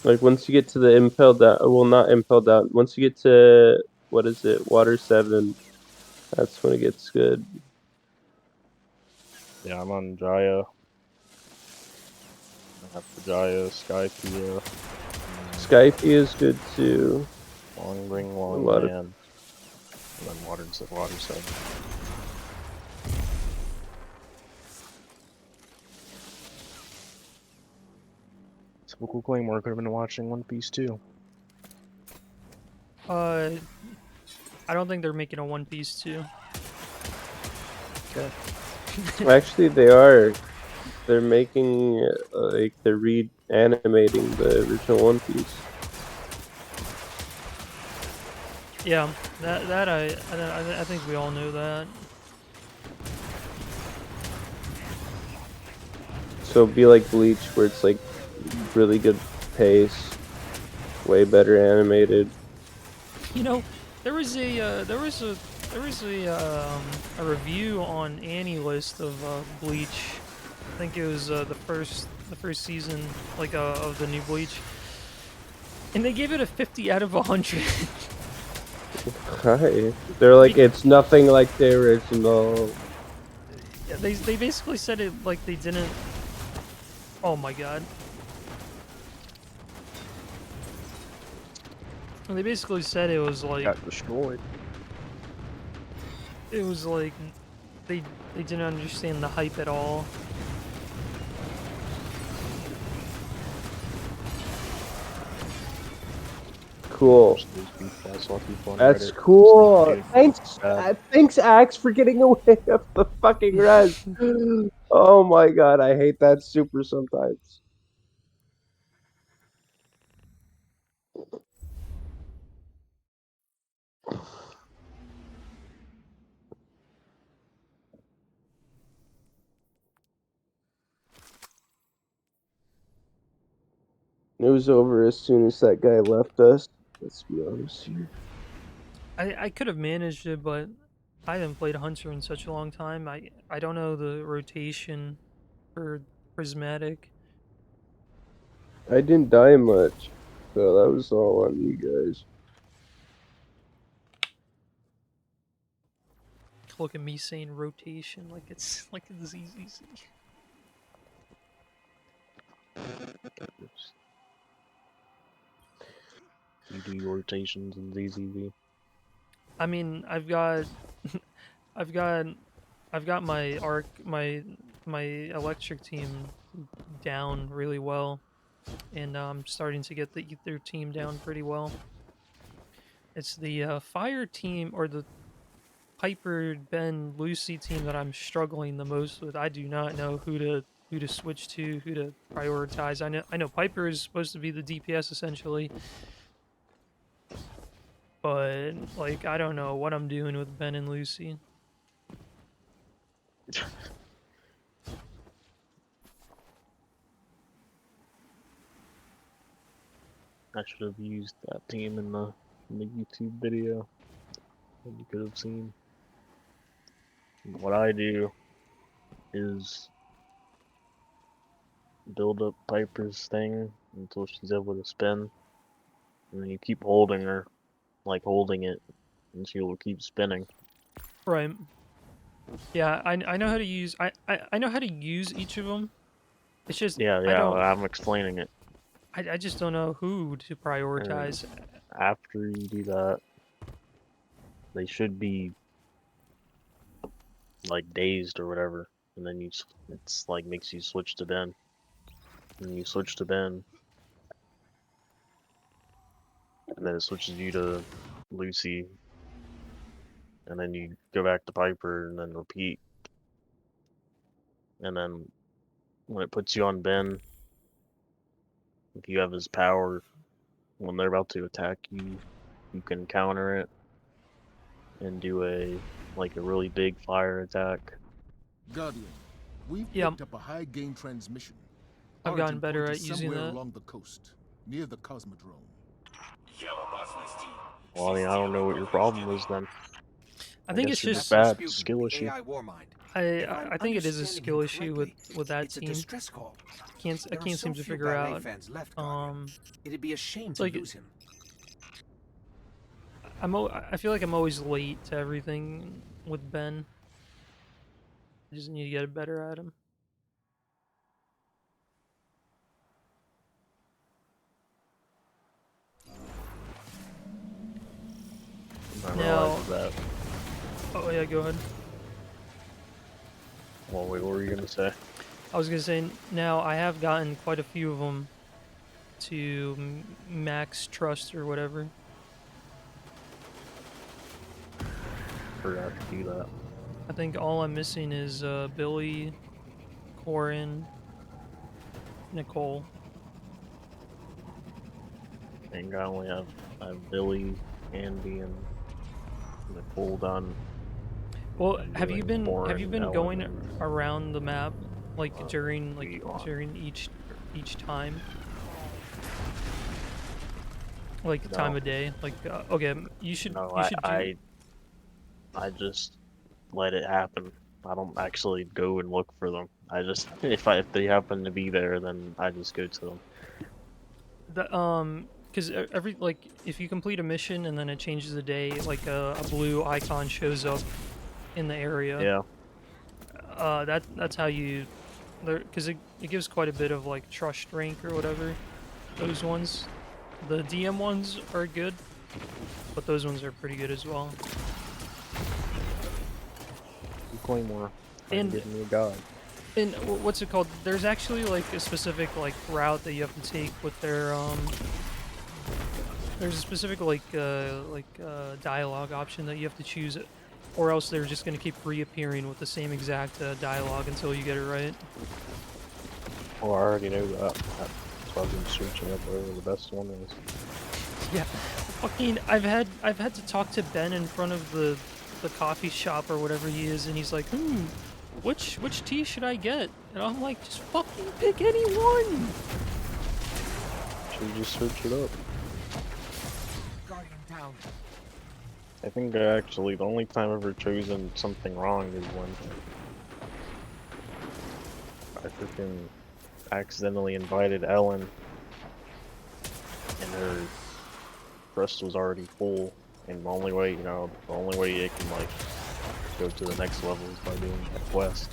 Like once you get to the impelled down, well not impelled down. Once you get to what is it, Water 7, that's when it gets good. yeah, I'm on Jaya. After Jaya, Skypia. Skype is good too. Long Ring, Long lot of- Man. And then Water 7. Typical Claymore could have been watching One Piece too. I don't think they're making a One Piece 2. Okay. Actually, they are. They're making like they're reanimating the original One Piece. Yeah, that I think we all know that. So it'd be like Bleach, where it's like really good pace, way better animated. You know, there was a review on AniList of Bleach. I think it was the first season of the new Bleach, and they gave it a 50 out of 100. Right. They're like it's nothing like the original. Yeah, they basically said it like they didn't. Oh my god. They basically said it was like Got destroyed. it was like they didn't understand the hype at all. Cool. That's cool. Thanks, Axe, for getting away of the fucking res. Oh my god, I hate that super sometimes. It was over as soon as that guy left us. Let's be honest here. I could have managed it, but I haven't played Hunter in such a long time. I don't know the rotation for prismatic. I didn't die much, so that was all on you guys. Look at me saying rotation like it's easy. You do rotations in ZZV. I mean, I've got, I've got my my electric team down really well, and I'm starting to get the ether team down pretty well. It's the fire team or the Piper, Ben, Lucy team that I'm struggling the most with. I do not know who to switch to, who to prioritize. I know Piper is supposed to be the DPS essentially, but like I don't know what I'm doing with Ben and Lucy. I should have used that team in the YouTube video that you could have seen. What I do is build up Piper's thing until she's able to spin, and then you keep holding her, like holding it, and she will keep spinning. Right. Yeah, I know how to use I know how to use each of them. It's just Yeah, I don't I'm explaining it. I just don't know who to prioritize. After you do that, they should be like dazed or whatever, and then it's like makes you switch to Ben, and you switch to Ben, and then it switches you to Lucy, and then you go back to Piper, and then repeat, and then when it puts you on Ben, if you have his power, when they're about to attack you, you can counter it and do a really big fire attack. Guardian, we've Yeah. picked up a high gain transmission. I've gotten Origin better point at is using somewhere that. along the coast, near the Cosmodrome. Well, I mean, I don't know what your problem is then. I think guess it's you're just bad, skill issue. AI Warmind. I think it is a skill issue with that It's a team. distress call. I There are can't so seem to few figure ballet out. fans left, Guardian. It'd be a shame to like lose him. I feel like I'm always late to everything with Ben. I just need to get better at him. I Now, realize that. oh yeah, go ahead. Well, wait, what were you gonna say? I was gonna say now I have gotten quite a few of them to max trust or whatever. Forgot to do that. I think all I'm missing is Billy, Corin, Nicole. I think I only have Billy, Andy, and Nicole done. Well, I'm have you doing been Warren, going Ellen, around the map during Leon. each time? Like the time No. of day? Okay, you should No, you should do I just let it happen. I don't actually go and look for them. I just if they happen to be there, then I just go to them. because every if you complete a mission and then it changes the day, like a blue icon shows up in the area. Yeah. That's how you because it gives quite a bit of like trust rank or whatever. Those ones, the DM ones are good, but those ones are pretty good as well. Claymore. And give me a god. And what's it called? There's actually like a specific route that you have to take with their There's a specific dialogue option that you have to choose, or else they're just gonna keep reappearing with the same exact dialogue until you get it right. Oh, I already know that. So I've been searching up whatever the best one is. Yeah, fucking. I've had to talk to Ben in front of the coffee shop or whatever he is, and he's like, which tea should I get? And I'm like, just fucking pick any one. Should we just search it up? Guardian down. I think actually the only time I've ever chosen something wrong is when I freaking accidentally invited Ellen and her quest was already full, and the only way, the only way it can like go to the next level is by doing that quest.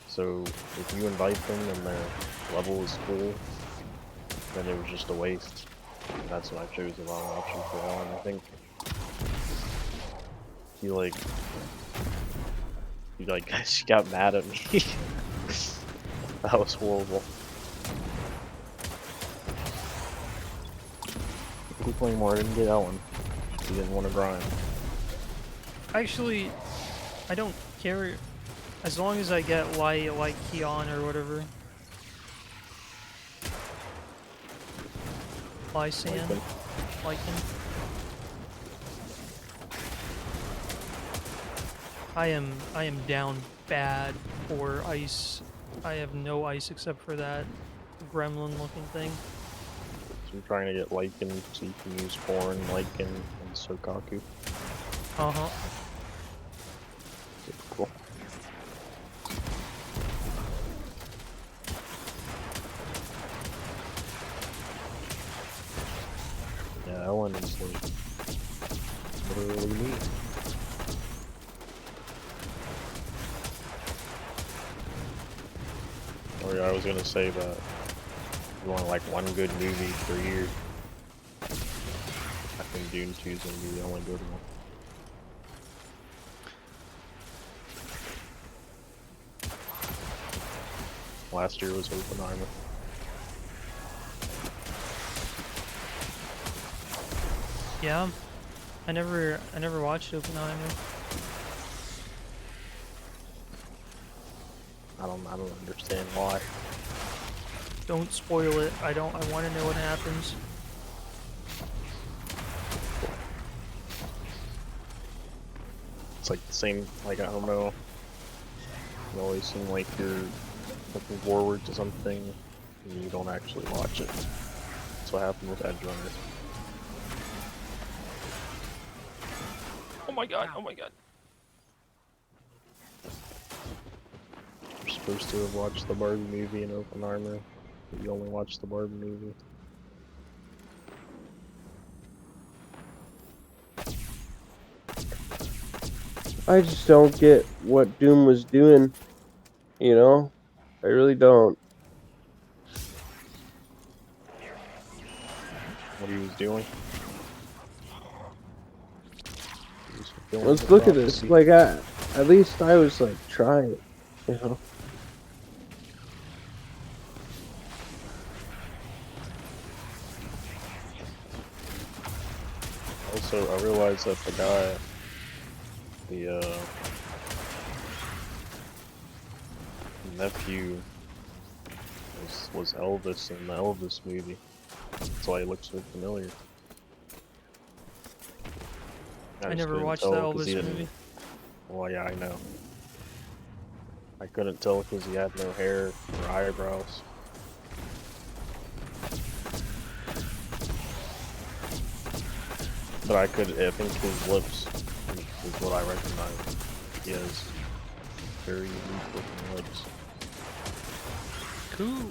So if you invite them and their level is full, then it was just a waste. And that's when I chose the wrong option for Ellen. I think he she got mad at me. That was horrible. Keep playing more, I didn't get Ellen. He didn't want to grind. Actually, I don't care as long as I get light like Keon or whatever. Lysan. Lycan. I am down bad for ice. I have no ice except for that gremlin looking thing. So I'm trying to get Lycan so you can use Corn, Lycan, and Sokaku. Uh-huh. Cool. Yeah, Ellen is like literally me. Oh yeah, I was gonna say that you want like one good movie per year. I think Dune 2 is gonna be the only good one. Last year was Oppenheimer. Yeah. I never watched Oppenheimer. I don't understand why. Don't spoil it. I want to know what happens. It's like the same, like, I don't know. You always seem like you're looking forward to something and you don't actually watch it. That's what happened with Edge Runner. Oh my god, oh my god. You're supposed to have watched the Barbie movie in Oppenheimer, but you only watched the Barbie movie. I just don't get what Doom was doing, you know? I really don't. What he was doing? Let's look at this. Like, at least I was like trying, you know? Also, I realized that the guy, the nephew was Elvis in the Elvis movie. That's why he looks so familiar. I just never couldn't watched the tell 'cause he Elvis didn't- movie. Well, yeah, I know. I couldn't tell because he had no hair or eyebrows. But I think his lips is what I recognize. He has very unique looking lips. Who?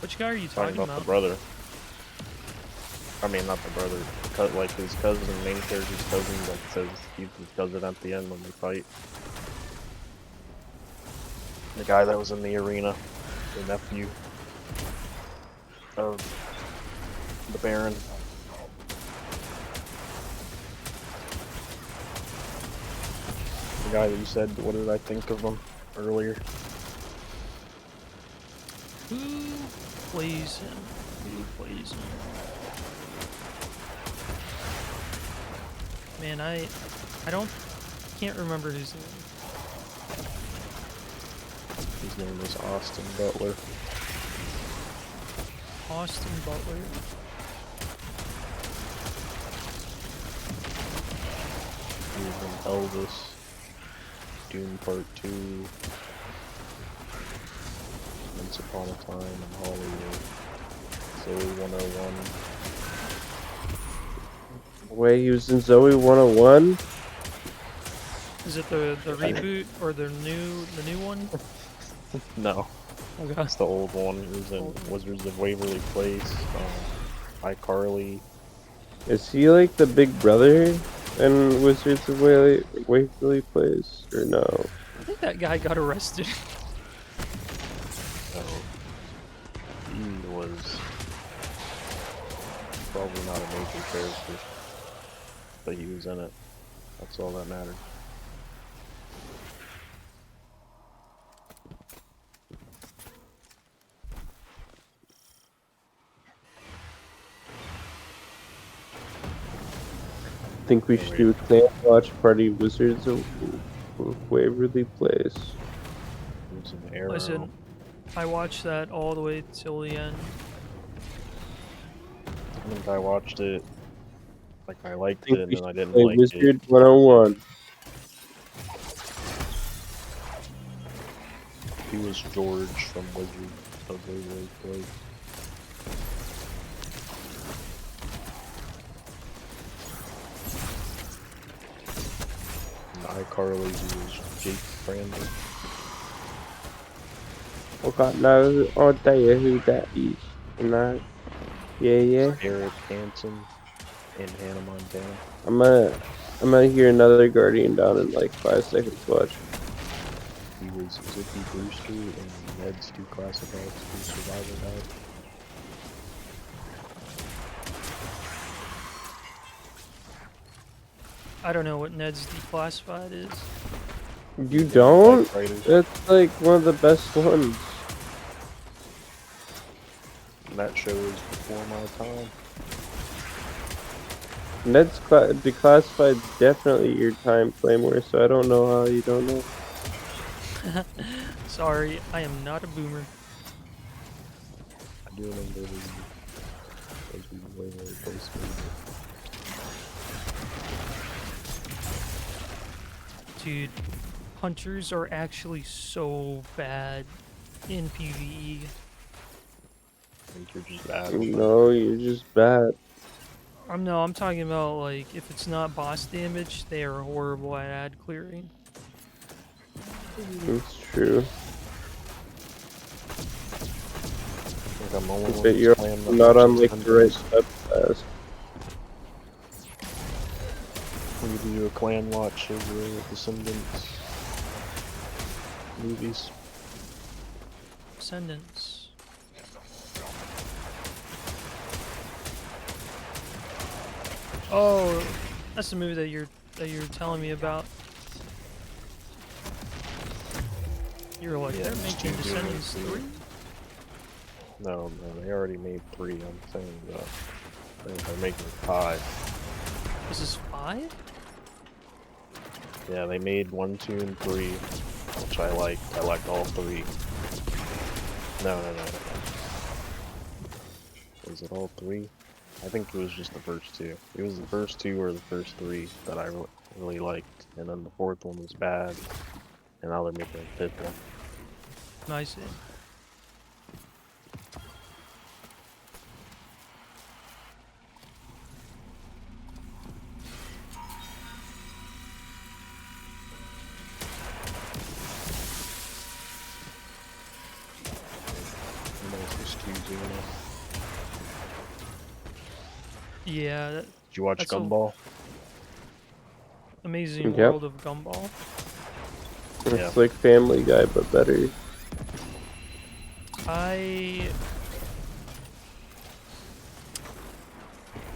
Which guy are you talking about? The brother. I mean, not the brother. Like his cousin, main character's cousin, that says he's his cousin at the end when they fight. The guy that was in the arena, the nephew of the Baron. The guy that you said, what did I think of him earlier? Who plays him? Who plays him? Man, can't remember his name. His name is Austin Butler. Austin Butler. He was in Elvis, Dune Part 2, Once Upon a Time in Hollywood, Zoe 101, Wait, he was in Zoe 101? Is it the reboot or the new one? No, Okay. that's the old one. It was in Old one. Wizards of Waverly Place. iCarly. Is he like the big brother in Wizards of Waverly Place? Or no? I think that guy got arrested. So he was probably not a major character, but he was in it. That's all that mattered. Think we should do a clan watch party Wizards of Waverly Place. It was an arrow. Listen, I watched that all the way till the end. I think I watched it, like I liked Think it, and we then I should didn't play like Wizard it. 101. He was George from Wizard of Waverly Place. And iCarly, he was Jake Brandon. I got no idea who that is. No. Yeah. Eric Hansen and Hannah Montana. I'm gonna hear another Guardian down in like 5 seconds. Watch. He was Zippy Brewster and Ned's two classifieds who survivor died. I don't know what Ned's Declassified is. You don't? Typewriters. That's like one of the best ones. And that show was before my time. Ned's Declassified definitely your time, Claymore, so I don't know how you don't know. Sorry, I am not a boomer. I do remember those way very close to me. Dude, hunters are actually so bad in PvE. I think you're just bad. No, you're just bad. I'm talking about like if it's not boss damage, they are horrible at ad clearing. It's true. I think I'm the only one But who's you're playing the not on Legends like the right Hunters. step fast. We could do a clan watch of the Descendants movies. Descendants. Oh, that's the movie that you're telling me about. You're like, Yeah, they're it's making two Descendants movies. 3? No, they already made 3. I'm saying they're making 5. This is 5? Yeah, they made 1, 2, and 3, which I liked. I liked all 3. No. Was it all 3? I think it was just the first 2. It was the first 2 or the first 3 that I really liked, and then the 4th one was bad, and now they're making a 5th one. Nice. Yeah. Did you watch that's Gumball? Amazing Yep. World of Gumball. It's like Family Guy, but better.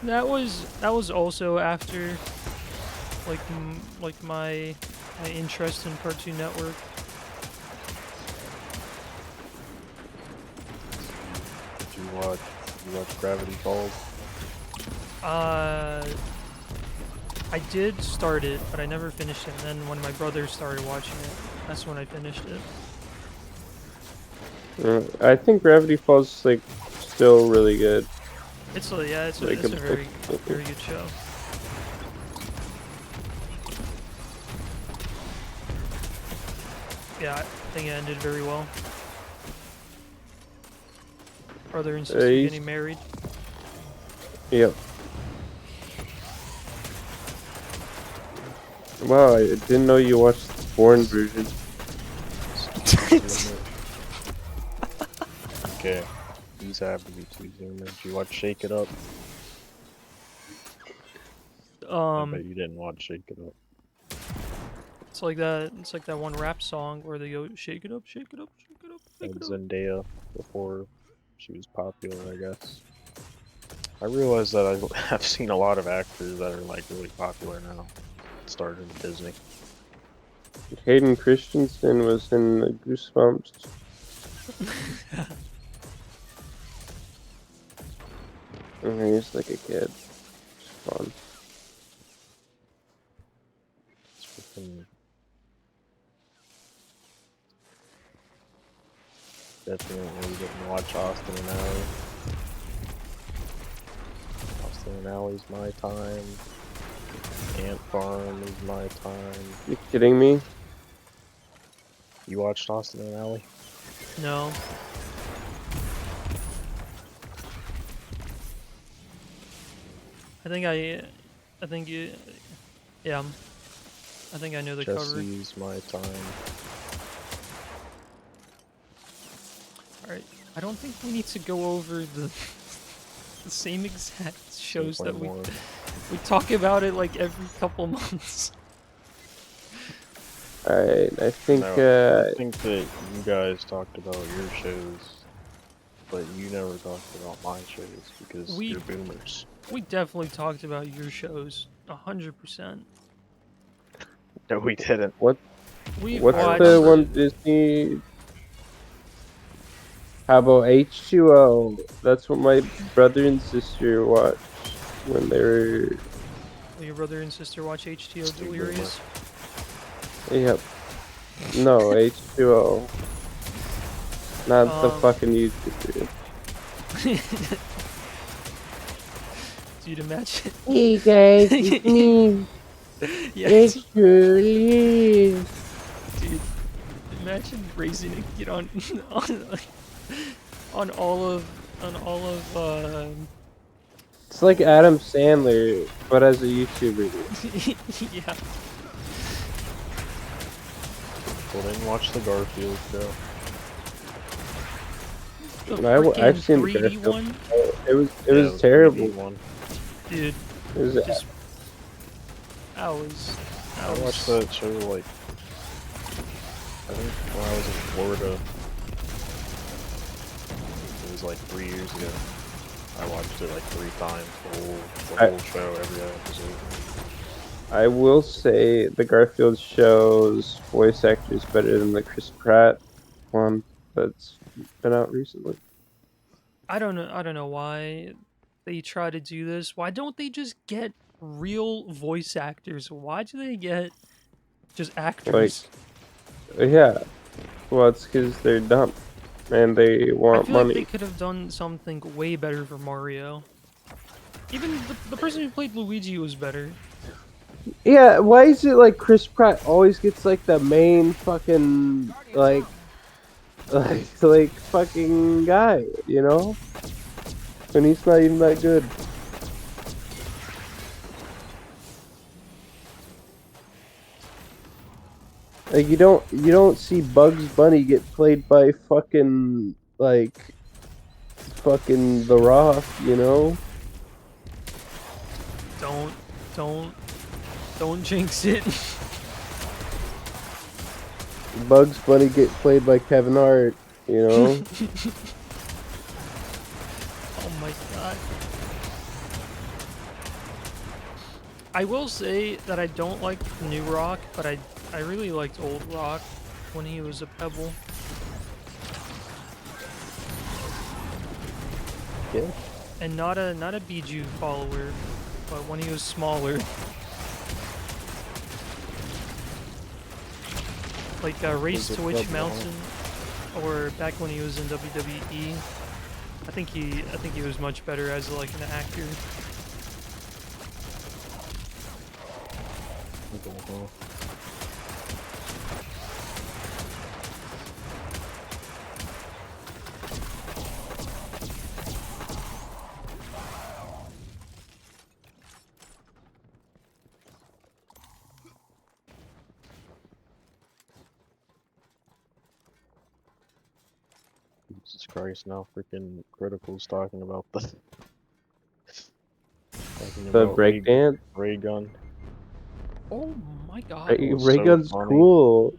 That was also after like my interest in Cartoon Network. Did you watch Gravity Falls? I did start it, but I never finished it. And then when my brother started watching it, that's when I finished it. I think Gravity Falls is like still really good. It's a very good show. Yeah, I think it ended very well. Brother and sister getting married. Yep. Wow, I didn't know you watched the foreign version. Okay, these have to be two zoomers. You watch Shake It Up? I bet you didn't watch Shake It Up. It's like that. It's like that one rap song where they go, "Shake it up, shake it up, shake it up, shake And it up." Zendaya before she was popular, I guess. I realize that I've seen a lot of actors that are like really popular now. Started in Disney. Hayden Christensen was in the Goosebumps. And he's like a kid. It's fun. It's freaking definitely didn't watch Austin and Ally. Austin and Ally's my time. Ant Farm is my time. You kidding me? You watched Austin and Ally? No. I think you, yeah. I think I know the cover. Jesse's my time. All right. I don't think we need to go over the same exact shows that we talk about it like every couple months. Alright, I think I think that you guys talked about your shows, but you never talked about my shows because you're boomers. We definitely talked about your shows 100%. No, we didn't. What's watched the one Disney? How about H2O? That's what my brother and sister watched when they were. Will your brother and sister watch HTO Delirious? Yep. No, H2O. Not the fucking YouTube. Dude, imagine. Hey guys, it's me. Yes. It's Julie. Dude, imagine raising a kid on on all of It's like Adam Sandler, but as a YouTuber. Yeah. Well, then watch the Garfield show. I've seen the Garfield. One? It was terrible. One. Dude, it was just hours. I watched that show like I think when I was in Florida. It was like 3 years ago. I watched it like 3 times. The whole show, every episode. I will say the Garfield show's voice actor is better than the Chris Pratt one that's been out recently. I don't know why they try to do this. Why don't they just get real voice actors? Why do they get just actors? Like, yeah. Well, it's because they're dumb and they want I feel money. like they could have done something way better for Mario. Even the person who played Luigi was better. Yeah, why is it like Chris Pratt always gets like the main fucking like fucking guy, you know? And he's not even that good. Like you don't see Bugs Bunny get played by fucking The Rock, you know? Don't jinx it. Bugs Bunny get played by Kevin Hart, you know? Oh my god. I will say that I don't like new Rock, but I really liked old Rock when he was a Pebble. Yeah. And not a Bijou follower, but when he was smaller. Like Race to Witch Mountain, or back when he was in WWE. I think he was much better as like an actor. Jesus Christ! Now freaking Critical's talking about the talking The about breakdance. ray gun. Oh my god. It was Ray so gun's funny. cool.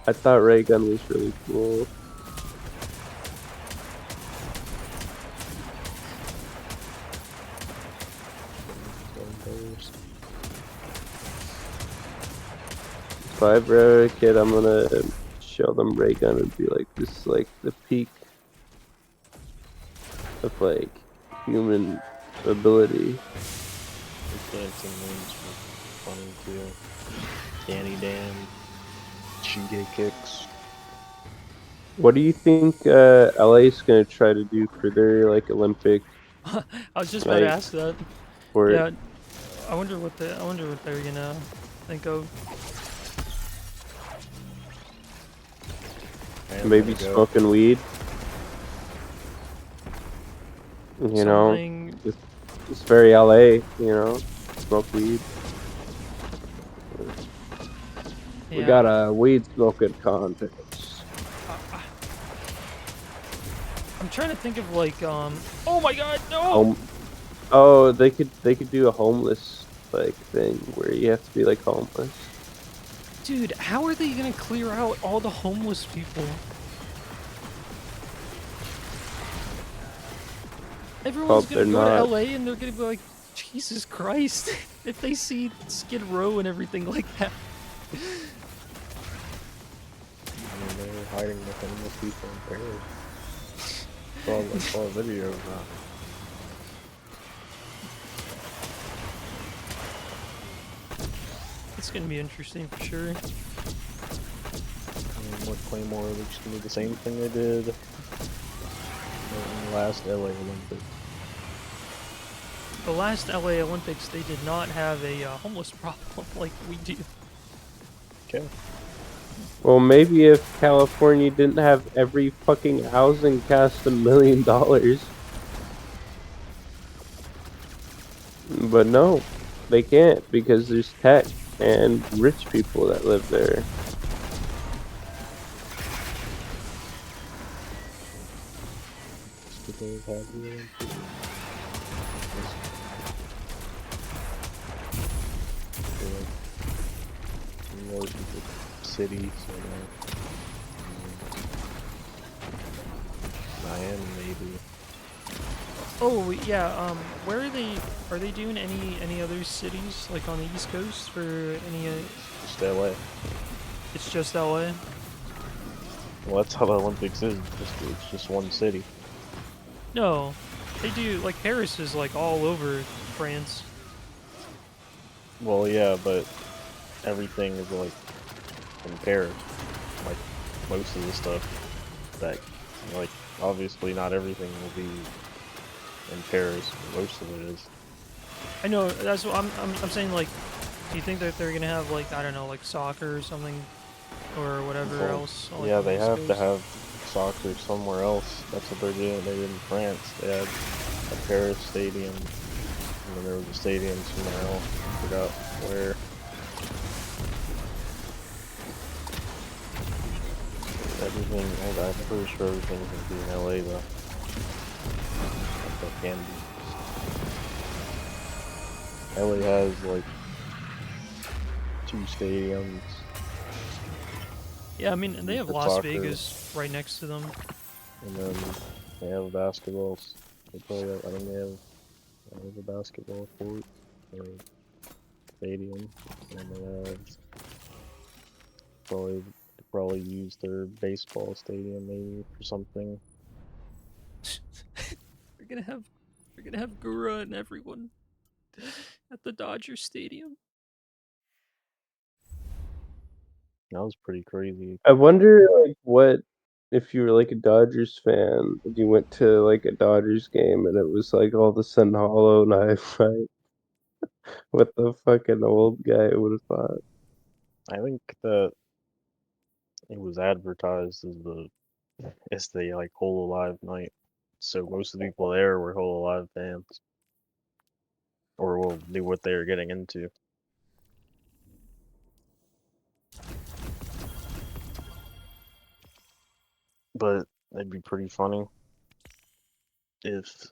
I thought ray gun was really cool. If I ever have a kid, I'm gonna show them ray gun and be like, this is like the peak of like human ability. The dancing moves were funny too. Danny Dan, Shinge kicks. What do you think LA's gonna try to do for their like Olympic I was just about to like ask that. sport? Yeah, I wonder what they're gonna think of. Maybe smoking weed. You know, Something. it's very LA. You know, smoke weed. We Yeah. got a weed smoking contest. I'm trying to think of like oh my god, no! Oh, they could do a homeless like thing where you have to be like homeless. Dude, how are they gonna clear out all the homeless people? Everyone's gonna go to LA and they're gonna be like, Jesus Christ, if they see Skid Row and everything like that. I mean, they were hiding with homeless people in Paris. I saw a video of that. It's gonna be interesting for sure. I mean, what Claymore are just gonna do the same thing they did in the last LA Olympics. The last LA Olympics, they did not have a homeless problem like we do. Okay. Well, maybe if California didn't have every fucking housing cost $1 million. But no, they can't because there's tech and rich people that live there. More cities, Miami maybe. Oh yeah, where are they? Are they doing any other cities like on the East Coast for any? Just LA. It's just LA. Well, that's how the Olympics is. It's just one city. No, they do like Paris is like all over France. Well, yeah, but everything is like in Paris. Like most of the stuff that, like, obviously not everything will be in Paris. Most of it is. I know that's what I'm saying. Like, do you think that they're gonna have like I don't know like soccer or something or whatever Well, else? Like, yeah, on the they East have to Coast? have soccer somewhere else. That's what they're doing. They did in France. They had a Paris stadium, and then there was a stadium somewhere else. I forgot where. Everything, I'm pretty sure everything's gonna be in LA though. That can be. LA has like 2 stadiums. Yeah, I mean they have for Las soccer. Vegas right next to them. And then they have basketball. They probably have, I think they have a basketball court or stadium, and they have probably use their baseball stadium maybe for something. They're gonna have Gura and everyone at the Dodger Stadium. That was pretty crazy. I wonder like what if you were like a Dodgers fan and you went to like a Dodgers game and it was like all of a sudden Hollow Knife, right? What the fucking old guy would have thought. I think that it was advertised as the like Whole Alive night, so most of the people there were Whole Alive fans, or knew what they were getting into. But it'd be pretty funny if,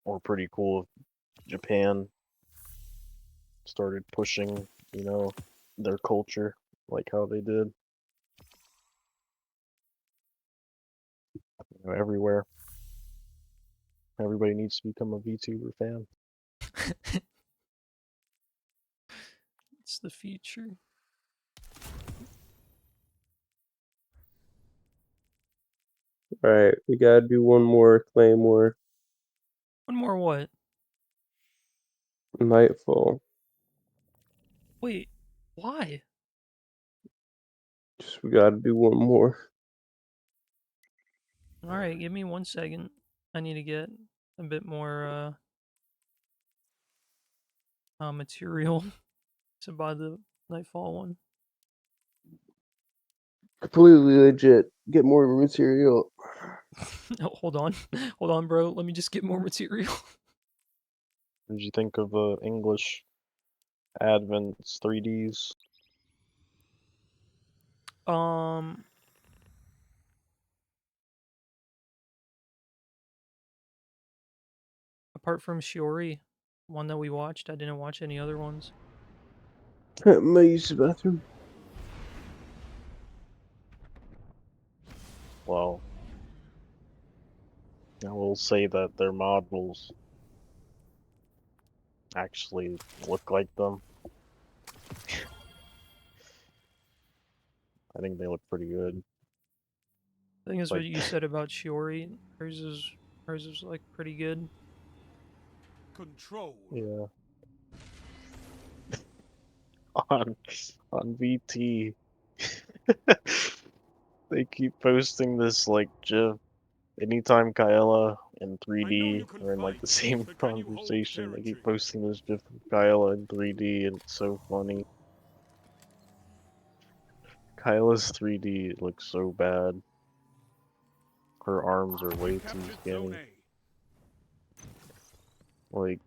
or pretty cool if Japan started pushing, their culture like how they did, everywhere. Everybody needs to become a VTuber fan. It's the future. Alright, we gotta do one more Claymore. One more what? Nightfall. Wait, why? Just we gotta do one more. Alright, give me 1 second. I need to get a bit more material to buy the Nightfall one. Completely legit. Get more material. Oh, hold on. Hold on, bro. Let me just get more material. What did you think of English Advent's 3Ds? Um, apart from Shiori, one that we watched, I didn't watch any other ones. My use the bathroom. Well, I will say that their models actually look like them. I think they look pretty good. I think that's what Like, you said about Shiori. Hers is like pretty good. Control. yeah. On VT, they keep posting this like GIF. Anytime Kaela and I know 3D you can are in like fight, the same but can you hold conversation, they keep territory? posting this GIF of Kaela in 3D, and it's so funny. Kaela's 3D looks so bad. Her arms are way We've too captured Zone skinny. A. Like,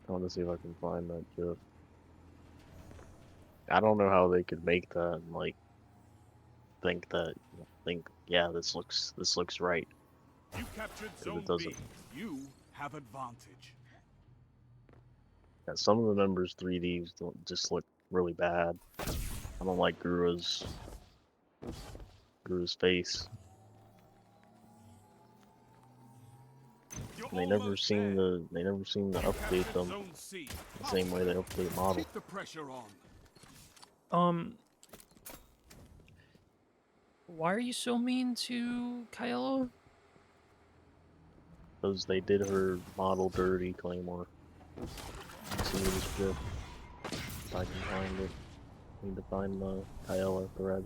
I want to see if I can find that GIF. I don't know how they could make that and like think yeah, this looks right, You captured because it Zone B. doesn't. You have advantage. Yeah, some of the members 3Ds don't just look really bad. I don't like Guru's face. You're And almost there. they never seem to You update captured them Zone C. the same way they update model. Keep the pressure on. Um, why are you so mean to Kaela? Because they did her model dirty, Claymore. See this GIF if I can find it. Need to find the Kaela thread.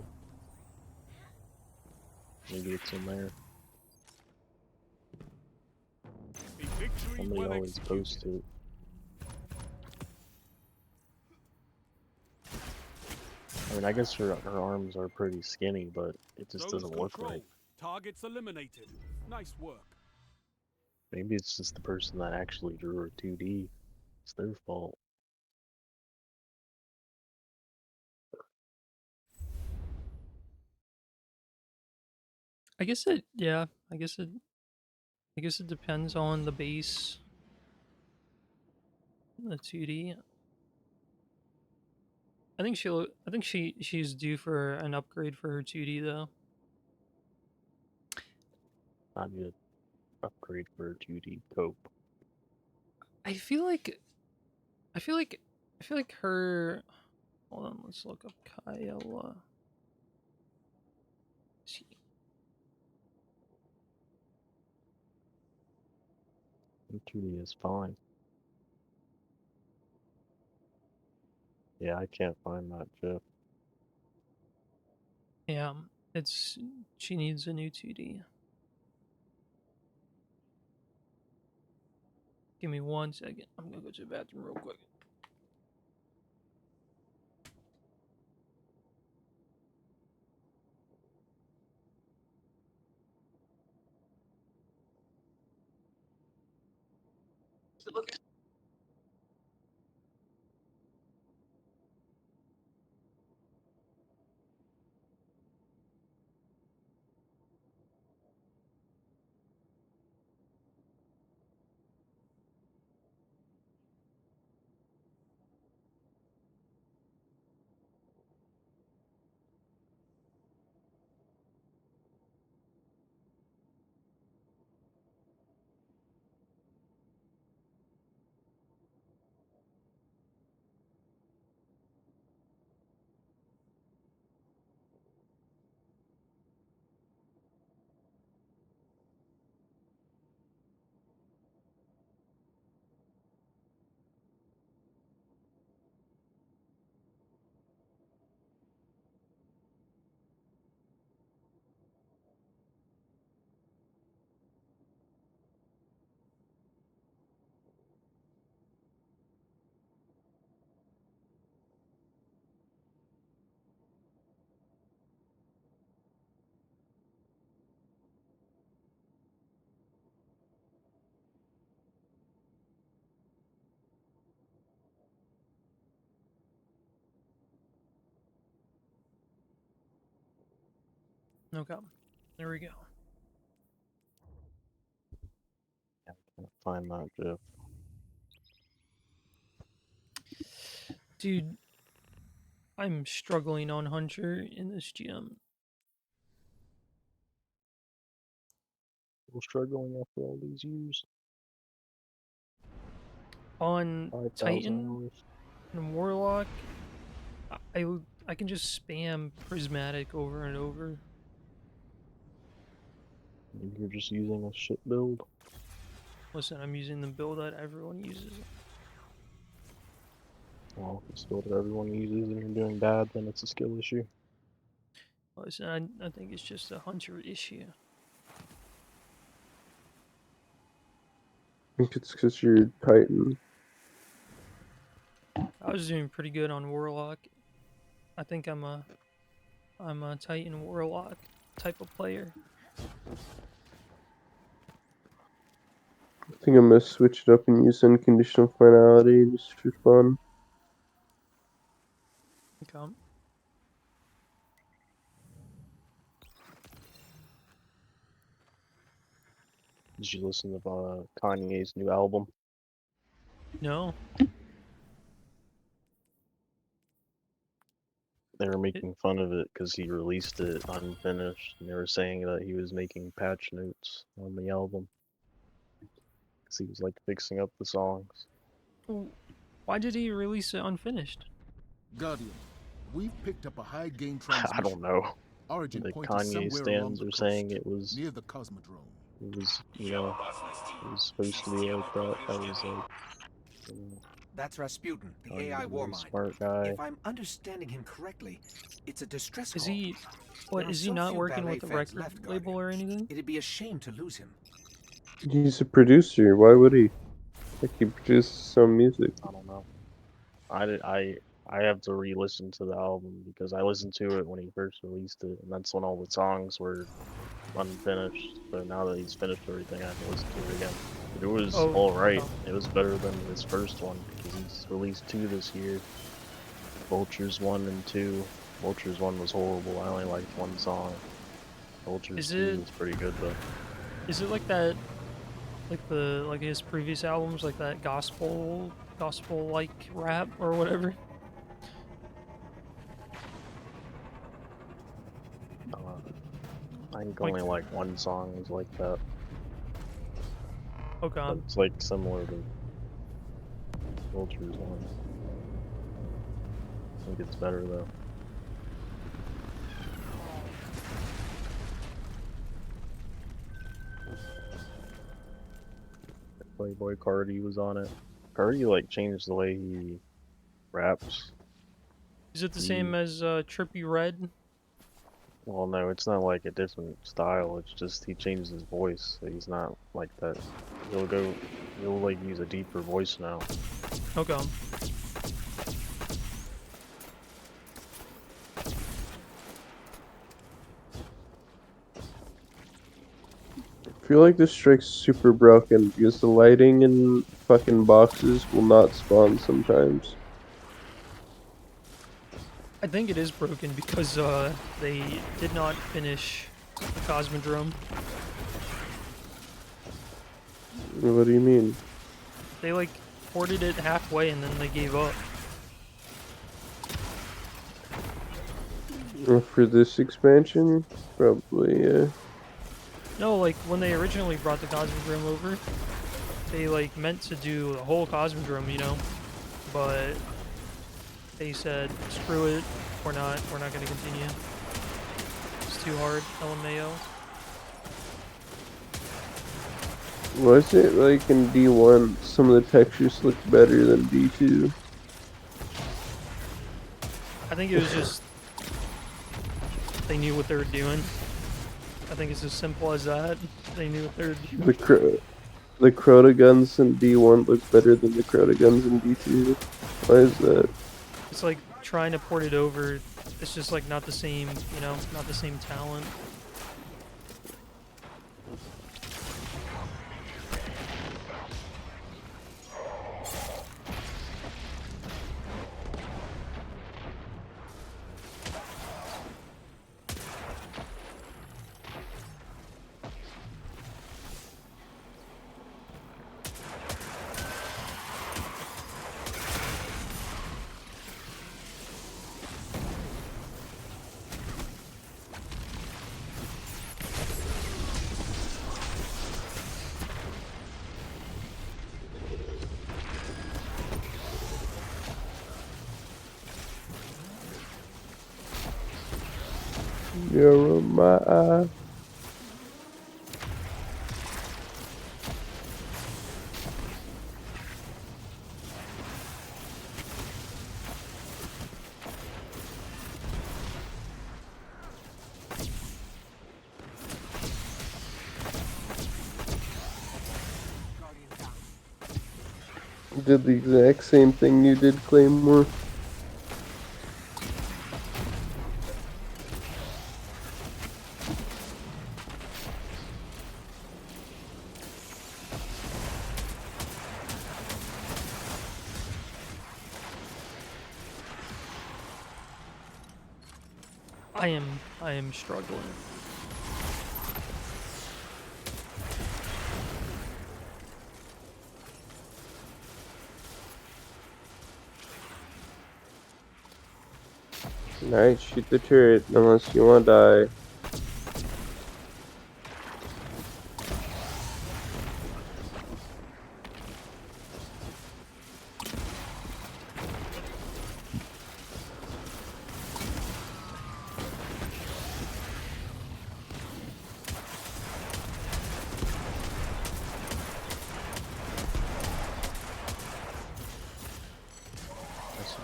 Maybe it's in there. A victory Somebody well always executed. posts it. I mean, I guess her arms are pretty skinny, but it just Zones doesn't look right. controlled. Targets eliminated. Nice work. Maybe it's just the person that actually drew her 2D. It's their fault. I guess it, yeah, I guess it depends on the base, the 2D. I think she's due for an upgrade for her 2D though. I need to upgrade for a 2D cope. I feel like, I feel like, I feel like her. Hold on, let's look up Kaela. See. 2D is fine. Yeah, I can't find that GIF. Yeah, it's she needs a new 2D. Give me 1 second. I'm gonna go to the bathroom real quick. Okay. There we go. I can't find that GIF. Dude, I'm struggling on Hunter in this gym. Still struggling after all these years. On 5,000 Titan hours. and Warlock, I can just spam Prismatic over and over. Maybe you're just using a shit build. Listen, I'm using the build that everyone uses. Well, if it's the build that everyone uses and you're doing bad, then it's a skill issue. Listen, I think it's just a Hunter issue. I think it's because you're Titan. I was doing pretty good on Warlock. I think I'm a Titan Warlock type of player. I think I'm gonna switch it up and use unconditional finality just for fun. Okay. Did you listen to Kanye's new album? No. They were making fun of it because he released it unfinished, and they were saying that he was making patch notes on the album because he was like fixing up the songs. Why did he release it unfinished? Guardian, we've picked up a high gain transmission. I don't know. Origin The point is Kanye somewhere along stands the are coast, saying it was, near the Cosmodrome. it was supposed to be like that. That was like, That's Rasputin, the Kanye's AI a really warmind. smart guy. If I'm understanding him correctly, it's a distress Is call. he There are is he so not few working ballet with the fans record left, label or anything? It'd be a shame to lose him. He's a producer. Why would he? Like he produces some music. I don't know. I have to re-listen to the album because I listened to it when he first released it, and that's when all the songs were unfinished. So now that he's finished everything, I have to listen to it again. But it was alright. It was better than his first one because he's released 2 this year. Vultures 1 and 2. Vultures 1 was horrible. I only liked 1 song. Vultures 2 was pretty good though. Is it like that, like his previous albums, like that gospel like rap or whatever? I think only like 1 song is like that. Oh god. But it's like similar to Vultures 1. I think it's better though. Playboy Cardi was on it. Cardi like changed the way he raps. Is it the same as Trippy Red? Well, no, it's not like a different style. It's just he changed his voice. So he's not like that. He'll like use a deeper voice now. Okay. I feel like this strike's super broken because the lighting in fucking boxes will not spawn sometimes. I think it is broken because they did not finish the Cosmodrome. What do you mean? They like ported it halfway and then they gave up. For this expansion? Probably, yeah. No, like when they originally brought the Cosmodrome over, they like meant to do the whole Cosmodrome, you know, but they said, screw it, we're not gonna continue. It's too hard, LMAO. Why is it like in D1 some of the textures look better than D2? I think it was just they knew what they were doing. I think it's as simple as that. They knew what they were doing. The Crota guns in D1 look better than the Crota guns in D2. Why is that? It's like trying to port it over. It's just like not the same, you know, not the same talent. You're my. Did the exact same thing you did, Claymore. I am struggling. Nice, shoot the turret unless you want to die.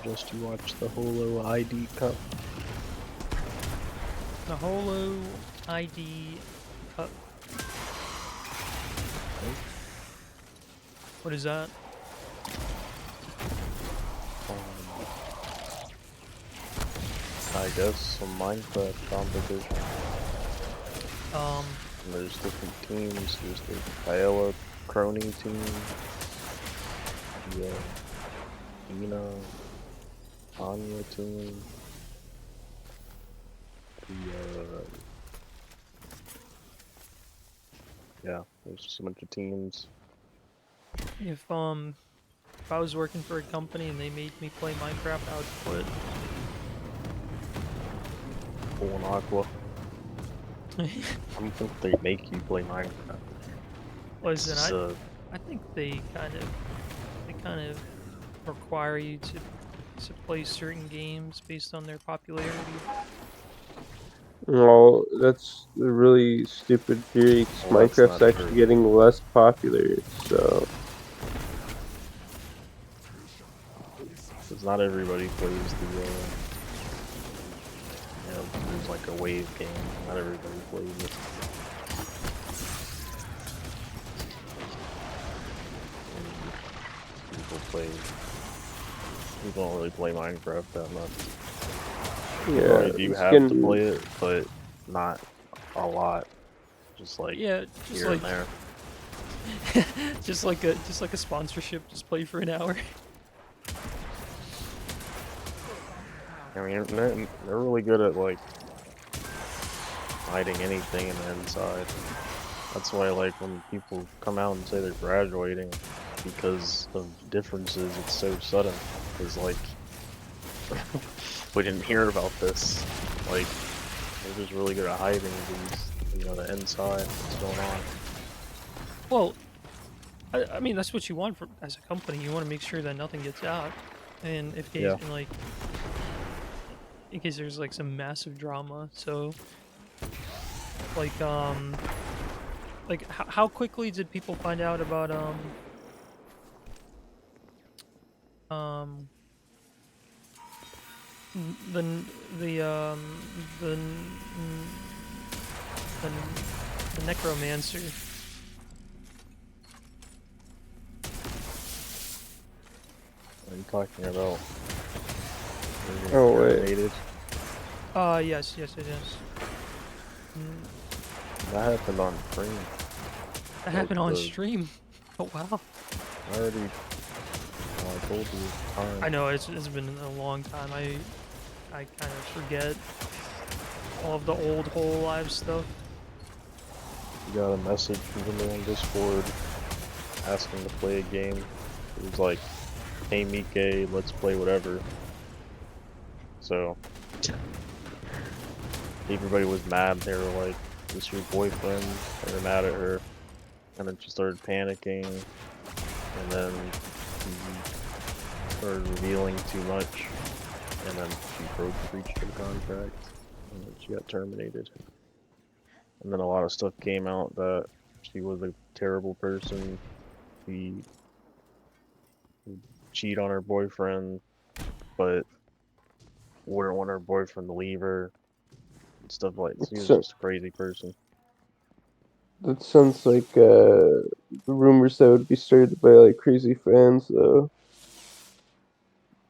Suggest you watch the Holo ID Cup. The Holo ID Cup. What is that? I guess some Minecraft competition. And there's different teams. There's the Paella Crony team. The Ina Anya team. Yeah, there's just a bunch of teams. If I was working for a company and they made me play Minecraft, I would quit. Full and Aqua. I don't think they make you play Minecraft. Listen, I think they kind of require you to play certain games based on their popularity. Well, that's a really stupid theory, 'cause Well, that's Minecraft's not actually true. getting less popular, so... Because not everybody plays the, there's like a wave game. Not everybody plays it. People don't really play Minecraft that much. Yeah, You have to play it, but not a lot. Just like Yeah, just here like and there. just like a sponsorship. Just play for an hour. I mean, they're really good at like hiding anything in the inside. That's why, like, when people come out and say they're graduating because of differences, it's so sudden. Because, like, we didn't hear about this. Like, they're just really good at hiding these, the inside, what's going on. Well, I mean that's what you want as a company. You want to make sure that nothing gets out, and Yeah. in case there's like some massive drama. So, like how quickly did people find out about um the the um the the, the necromancer? What are you talking about? Oh, wait. Terminated? Yes, it is. That happened on stream. That happened on stream. Oh wow. I already I told you time. I know it's been a long time. I kind of forget all of the old Whole Live stuff. You got a message from somebody on Discord asking to play a game. It was like, hey Mike, let's play whatever. So everybody was mad. They were like, is this your boyfriend? They were mad at her. And then she started panicking. And then he started revealing too much. And then she breached her contract. and then she got terminated. And then a lot of stuff came out that she was a terrible person. She would cheat on her boyfriend, but wouldn't want her boyfriend to leave her and stuff like that. She was So just a crazy person. that sounds like rumors that would be started by like crazy fans, though.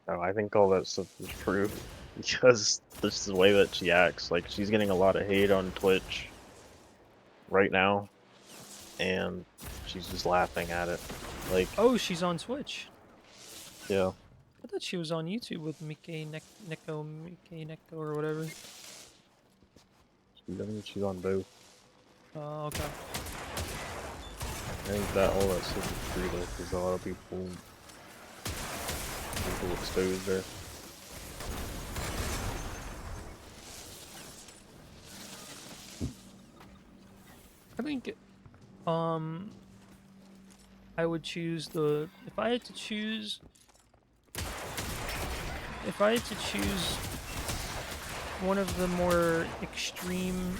No, I think all that stuff is true because this is the way that she acts. Like she's getting a lot of hate on Twitch right now, and she's just laughing at it. Like, Oh, she's on Twitch. yeah, I thought she was on YouTube with Mike Neko or whatever. I think she's on both. Oh, okay. I think that all that stuff is true though, because a lot of people exposed her. I think, I would choose the if I had to choose one of the more extreme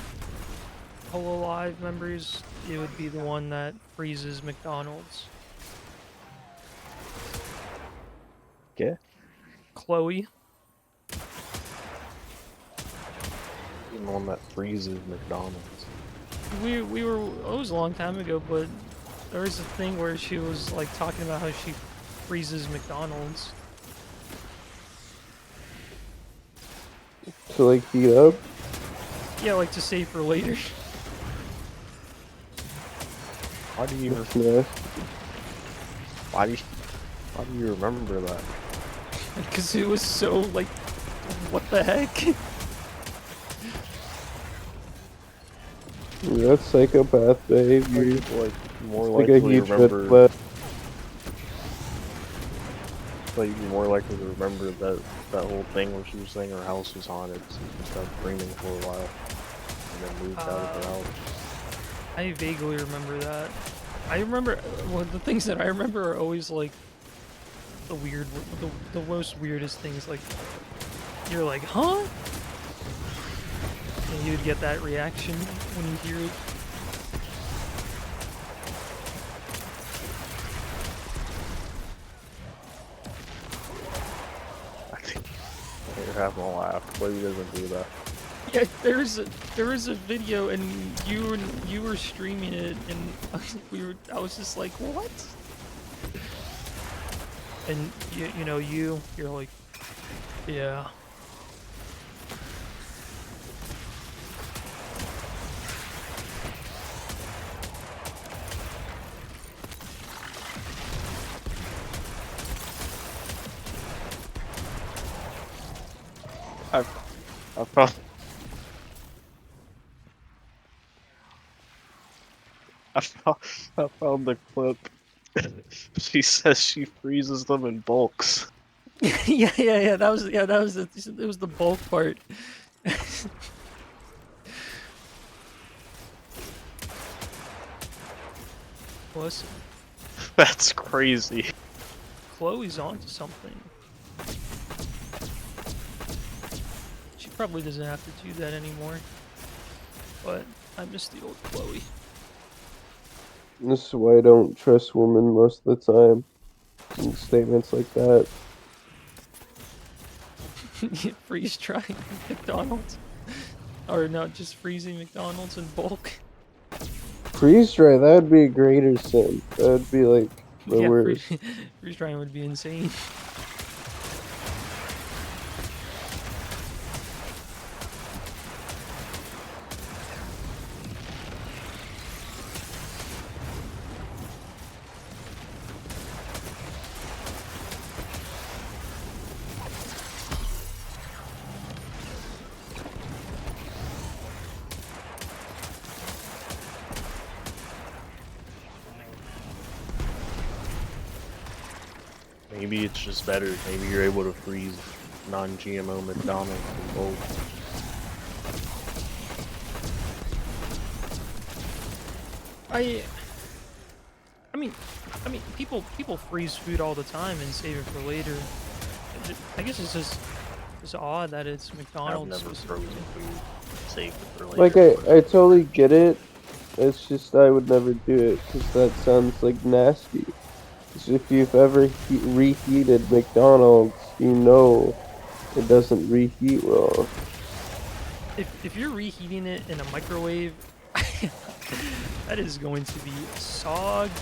Hololive members, it would be the one that freezes McDonald's. Yeah. Chloe. The one that freezes McDonald's. We were it was a long time ago, but there was a thing where she was like talking about how she freezes McDonald's. To like heat up. Yeah, like to save for later. Why do you why do you remember that? Because it was so like, what the heck? Yeah, that's psychopath behavior. Like more Like a likely to huge red remember. flag. Like you're more likely to remember that whole thing where she was saying her house was haunted, so she stopped screaming for a while, and then moved out of her house. I vaguely remember that. I remember, well, the things that I remember are always like the weird, the most weirdest things. Like you're like, huh? And you'd get that reaction when you hear it. I think you're having a laugh. Chloe doesn't do that. Yeah, there was a video and you were streaming it and I was just like, what? And you're like, yeah. I found I found the clip. She says she freezes them in bulks. yeah. That was it was the bulk part. Listen, That's crazy. Chloe's onto something. She probably doesn't have to do that anymore. But I miss the old Chloe. This is why I don't trust women most of the time. And statements like that. Freeze drying McDonald's. Or no, just freezing McDonald's in bulk. Freeze dry, that would be a greater sin. That would be like the Yeah, worst. freeze drying would be insane. Maybe it's just better. Maybe you're able to freeze non-GMO McDonald's in bulk. I mean, people freeze food all the time and save it for later. I guess it's just just odd that it's I've McDonald's never specifically. frozen food. Save it for Like later. I totally get it. It's just I would never do it because that sounds like nasty. 'Cause if you've ever reheated McDonald's, you know it doesn't reheat well. If you're reheating it in a microwave, that is going to be soggy.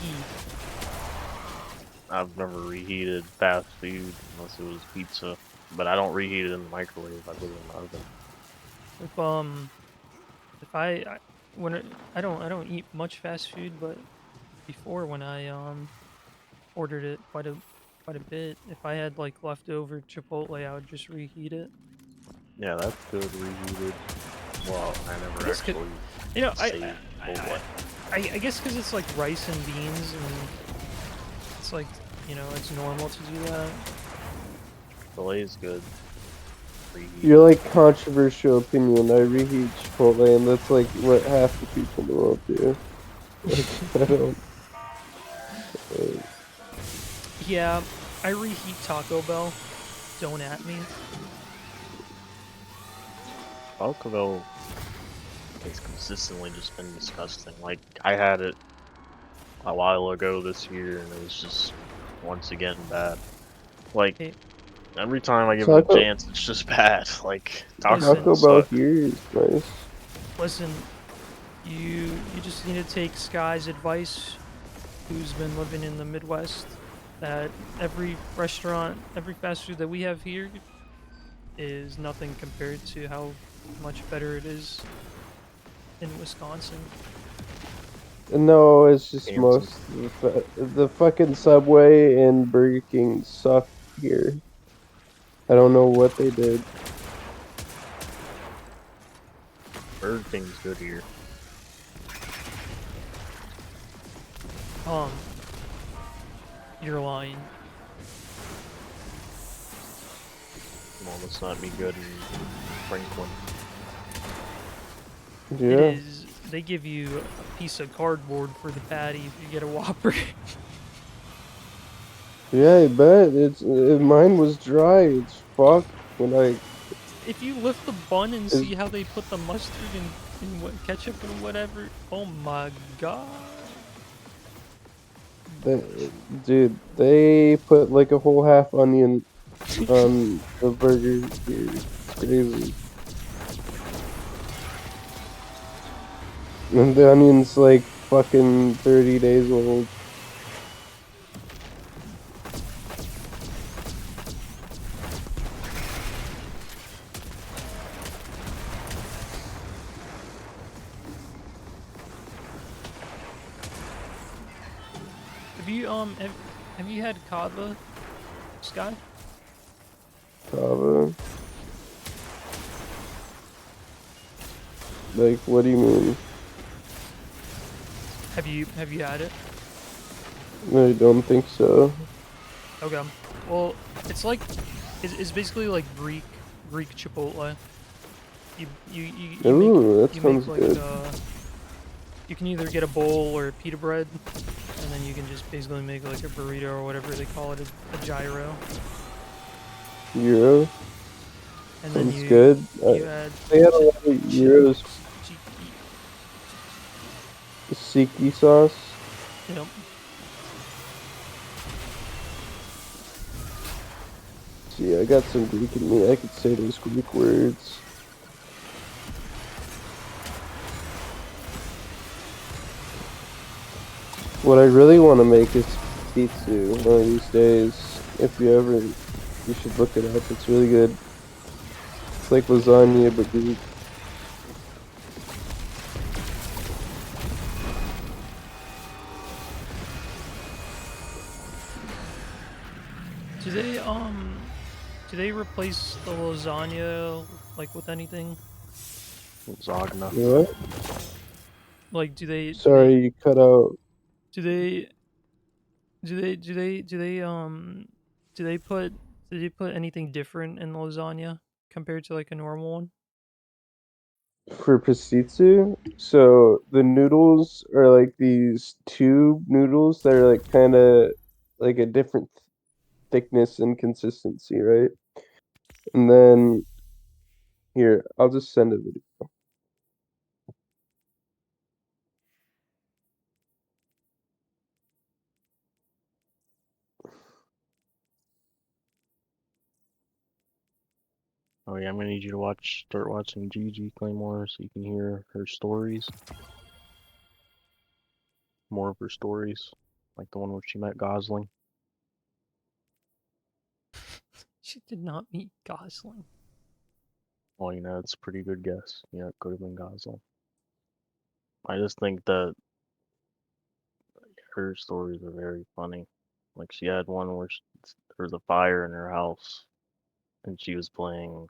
I've never reheated fast food unless it was pizza, but I don't reheat it in the microwave. I put it in the oven. If I when I don't eat much fast food, but before when I ordered it quite a bit, if I had like leftover Chipotle, I would just reheat it. Yeah, that's good reheated. Well, I never This could, actually you know, saved Chipotle. I guess because it's like rice and beans, and it's like, you know, it's normal to do that. Chipotle is good. Reheated. You're like controversial opinion. I reheat Chipotle, and that's like what half the people in the world do. Like, I don't. Yeah, I reheat Taco Bell. Don't at me. Taco Bell has consistently just been disgusting. Like, I had it a while ago this year, and it was just once again bad. Like, Hey, every time I give it a Taco chance, it's just bad. Like, Taco listen, Bell Taco Bell sucks. here is nice. listen. You just need to take Sky's advice, who's been living in the Midwest, that every restaurant, every fast food that we have here is nothing compared to how much better it is in Wisconsin. No, it's just Kansas. the fucking Subway and Burger King suck here. I don't know what they did. Burger King's good here. You're lying. Well, let's not be good in Franklin. It Yeah, is. They give you a piece of cardboard for the patty if you get a Whopper. yeah, I bet mine was dry. It's fucked when I If you lift the bun and is see how they put the mustard and what ketchup and whatever, oh my god! the dude. They put like a whole half onion on the burger here. It's crazy. And the onion's like fucking 30 days old. Have you had kava, Sky? Kava. Like, what do you mean? Have you had it? I don't think so. Okay. Well, it's like it's basically like Greek Chipotle. You make Ooh, that you make sounds like good. you can either get a bowl or a pita bread, and then you can just basically make like a burrito or whatever they call it, a gyro. Euro And then sounds good. you add They had a lot of Euros. Siki sauce. Yep. See, I got some Greek in me. I could say those Greek words. What I really want to make is pizza one of these days. If you ever, you should look it up. It's really good. It's like lasagna, but Greek. Do they do they replace the lasagna like with anything? Lasagna. What? Like Sorry, you cut out. do they do they do they put anything different in the lasagna compared to like a normal one? For pasitsu, so the noodles are like these tube noodles that are like kind of like a different thickness and consistency, right? And then here, I'll just send a video. Oh yeah, I'm gonna need you to start watching Gigi Claymore so you can hear her stories. More of her stories, like the one where she met Gosling. She did not meet Gosling. Well, it's a pretty good guess. Yeah, it could have been Gosling. I just think that her stories are very funny. Like she had one where there was a fire in her house, and she was playing.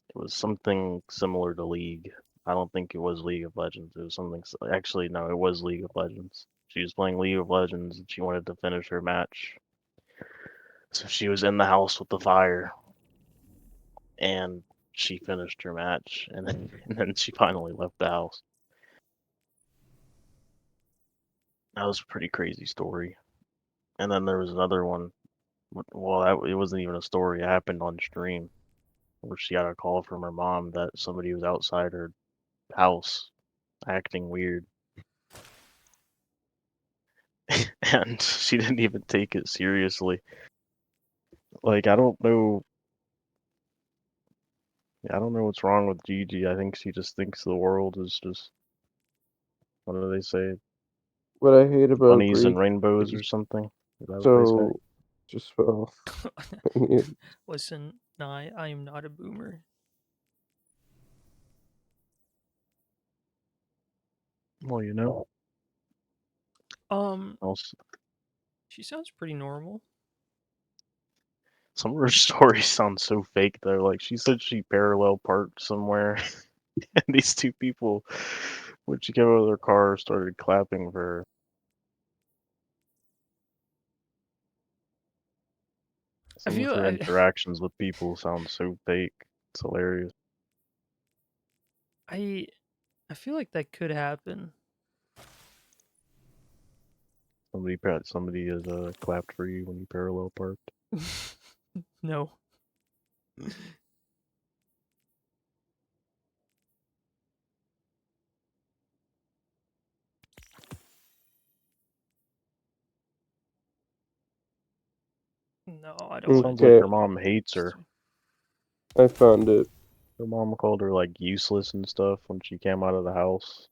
It was something similar to League. I don't think it was League of Legends. It was something. Actually, no, it was League of Legends. She was playing League of Legends, and she wanted to finish her match. So she was in the house with the fire, and she finished her match, and then she finally left the house. That was a pretty crazy story. And then there was another one. Well, it wasn't even a story. It happened on stream, where she got a call from her mom that somebody was outside her house acting weird, and she didn't even take it seriously. Like I don't know what's wrong with Gigi. I think she just thinks the world is just, what do they say? What I hate about Bunnies and Greek rainbows or is something. Is that what they say? so just well. Listen, no, I am not a boomer. Well. Also, She sounds pretty normal. some of her stories sound so fake though. Like she said she parallel parked somewhere, and these two people, when she came out of their car, started clapping for her. I Some of feel her interactions with people sound so fake. It's hilarious. I feel like that could happen. Somebody has clapped for you when you parallel parked. No. No, I don't want Sounds like Okay, her mom hates her. I found it. Her mom called her like useless and stuff when she came out of the house.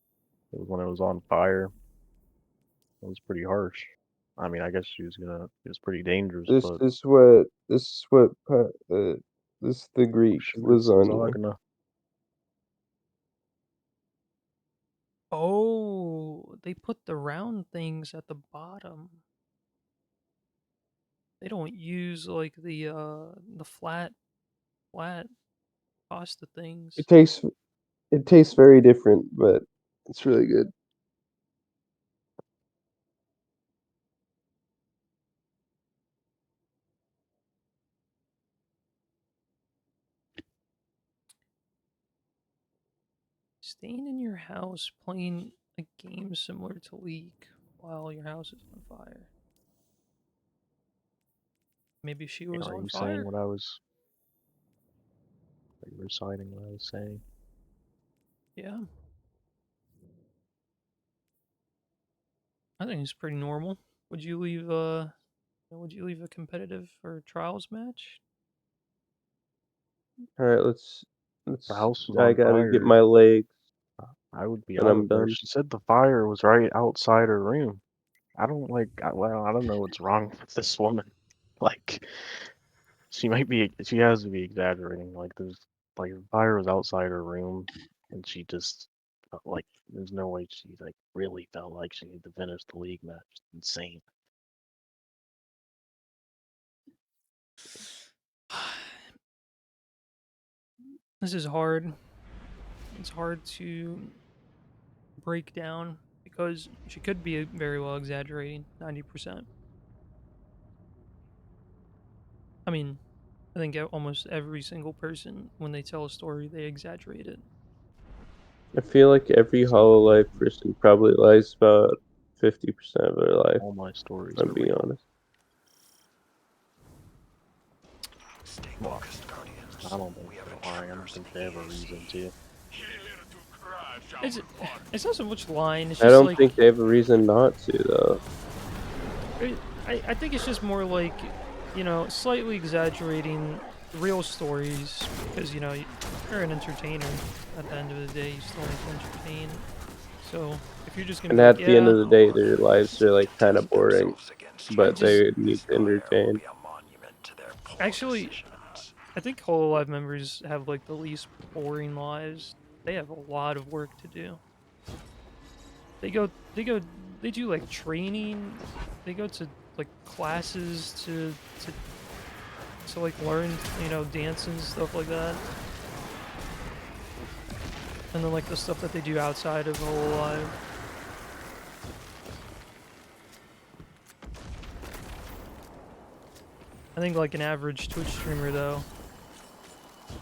It was when it was on fire. It was pretty harsh. I mean, I guess it was pretty dangerous, This but is what this is what this the Greek sugar lasagna. lasagna. Oh, they put the round things at the bottom. They don't use like the flat pasta things. It tastes very different, but it's really good. Staying in your house playing a game similar to League while your house is on fire. Maybe she was Are on you saying fire. what I was? Are you reciting what I was saying? Yeah. I think it's pretty normal. Would you leave a competitive or trials match? All right, The let's. house was I on gotta get fire. my legs, I would be and out I'm of there. done. She said the fire was right outside her room. I don't like. Well, I don't know what's wrong with this woman. Like, she might be. She has to be exaggerating. Like the fire was outside her room, and she just felt like there's no way she like really felt like she needed to finish the league match. It's insane. This is hard. It's hard to break down because she could be very well exaggerating 90%. I mean, I think almost every single person, when they tell a story, they exaggerate it. I feel like every Hololive person probably lies about 50% of their life. All my stories If I'm are being real. honest. focused, Guardians. I don't think We have they're lying. I don't intruders think in they have a the reason EAC. to. It's not so much lying. It's I just don't like think they have a reason not to, though. I think it's just more like, you know, slightly exaggerating real stories because, you know, you're an entertainer. At the end of the day, you still need to entertain. So if you're just gonna And be like, at the end yeah, of the day, their lives are like kind of boring, I but just they need to entertain. actually, I think Hololive members have like the least boring lives. They have a lot of work to do. They go, they do like training. They go to like classes to like learn, you know, dances, stuff like that. And then like the stuff that they do outside of Hololive. I think like an average Twitch streamer though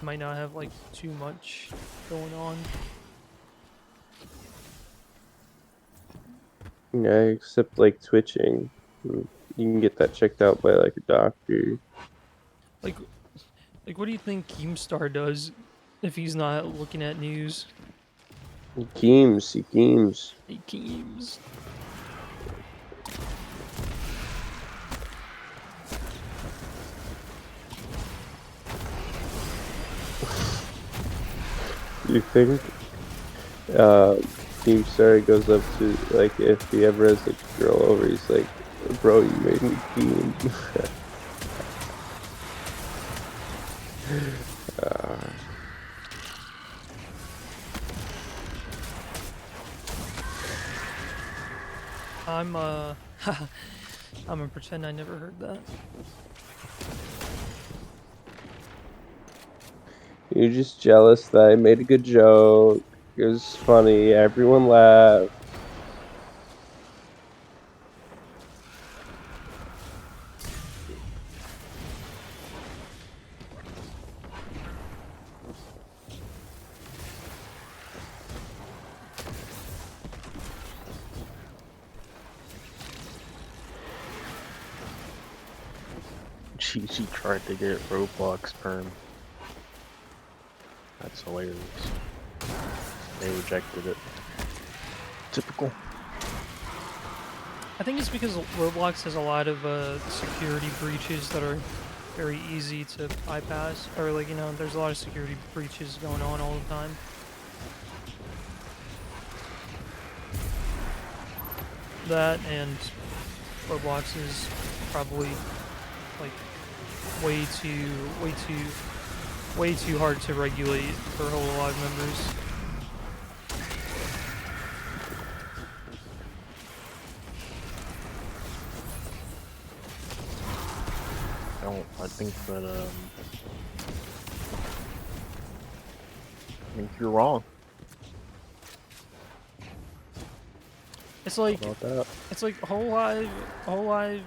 might not have like too much going on. Yeah, except like twitching. You can get that checked out by like a doctor. Like what do you think Keemstar does if he's not looking at news? Games, games. Hey Keems. You think Team Star goes up to, like, if he ever has like a girl over, he's like, bro, you made me keen. I'm gonna pretend I never heard that. You're just jealous that I made a good joke. It was funny. Everyone laughed. She tried to get Roblox perm. That's hilarious. They rejected it. Typical. I think it's because Roblox has a lot of security breaches that are very easy to bypass, or like, you know, there's a lot of security breaches going on all the time. That and Roblox is probably like way too hard to regulate for Hololive members. I think that I think you're wrong. It's like How about that? it's like Hololive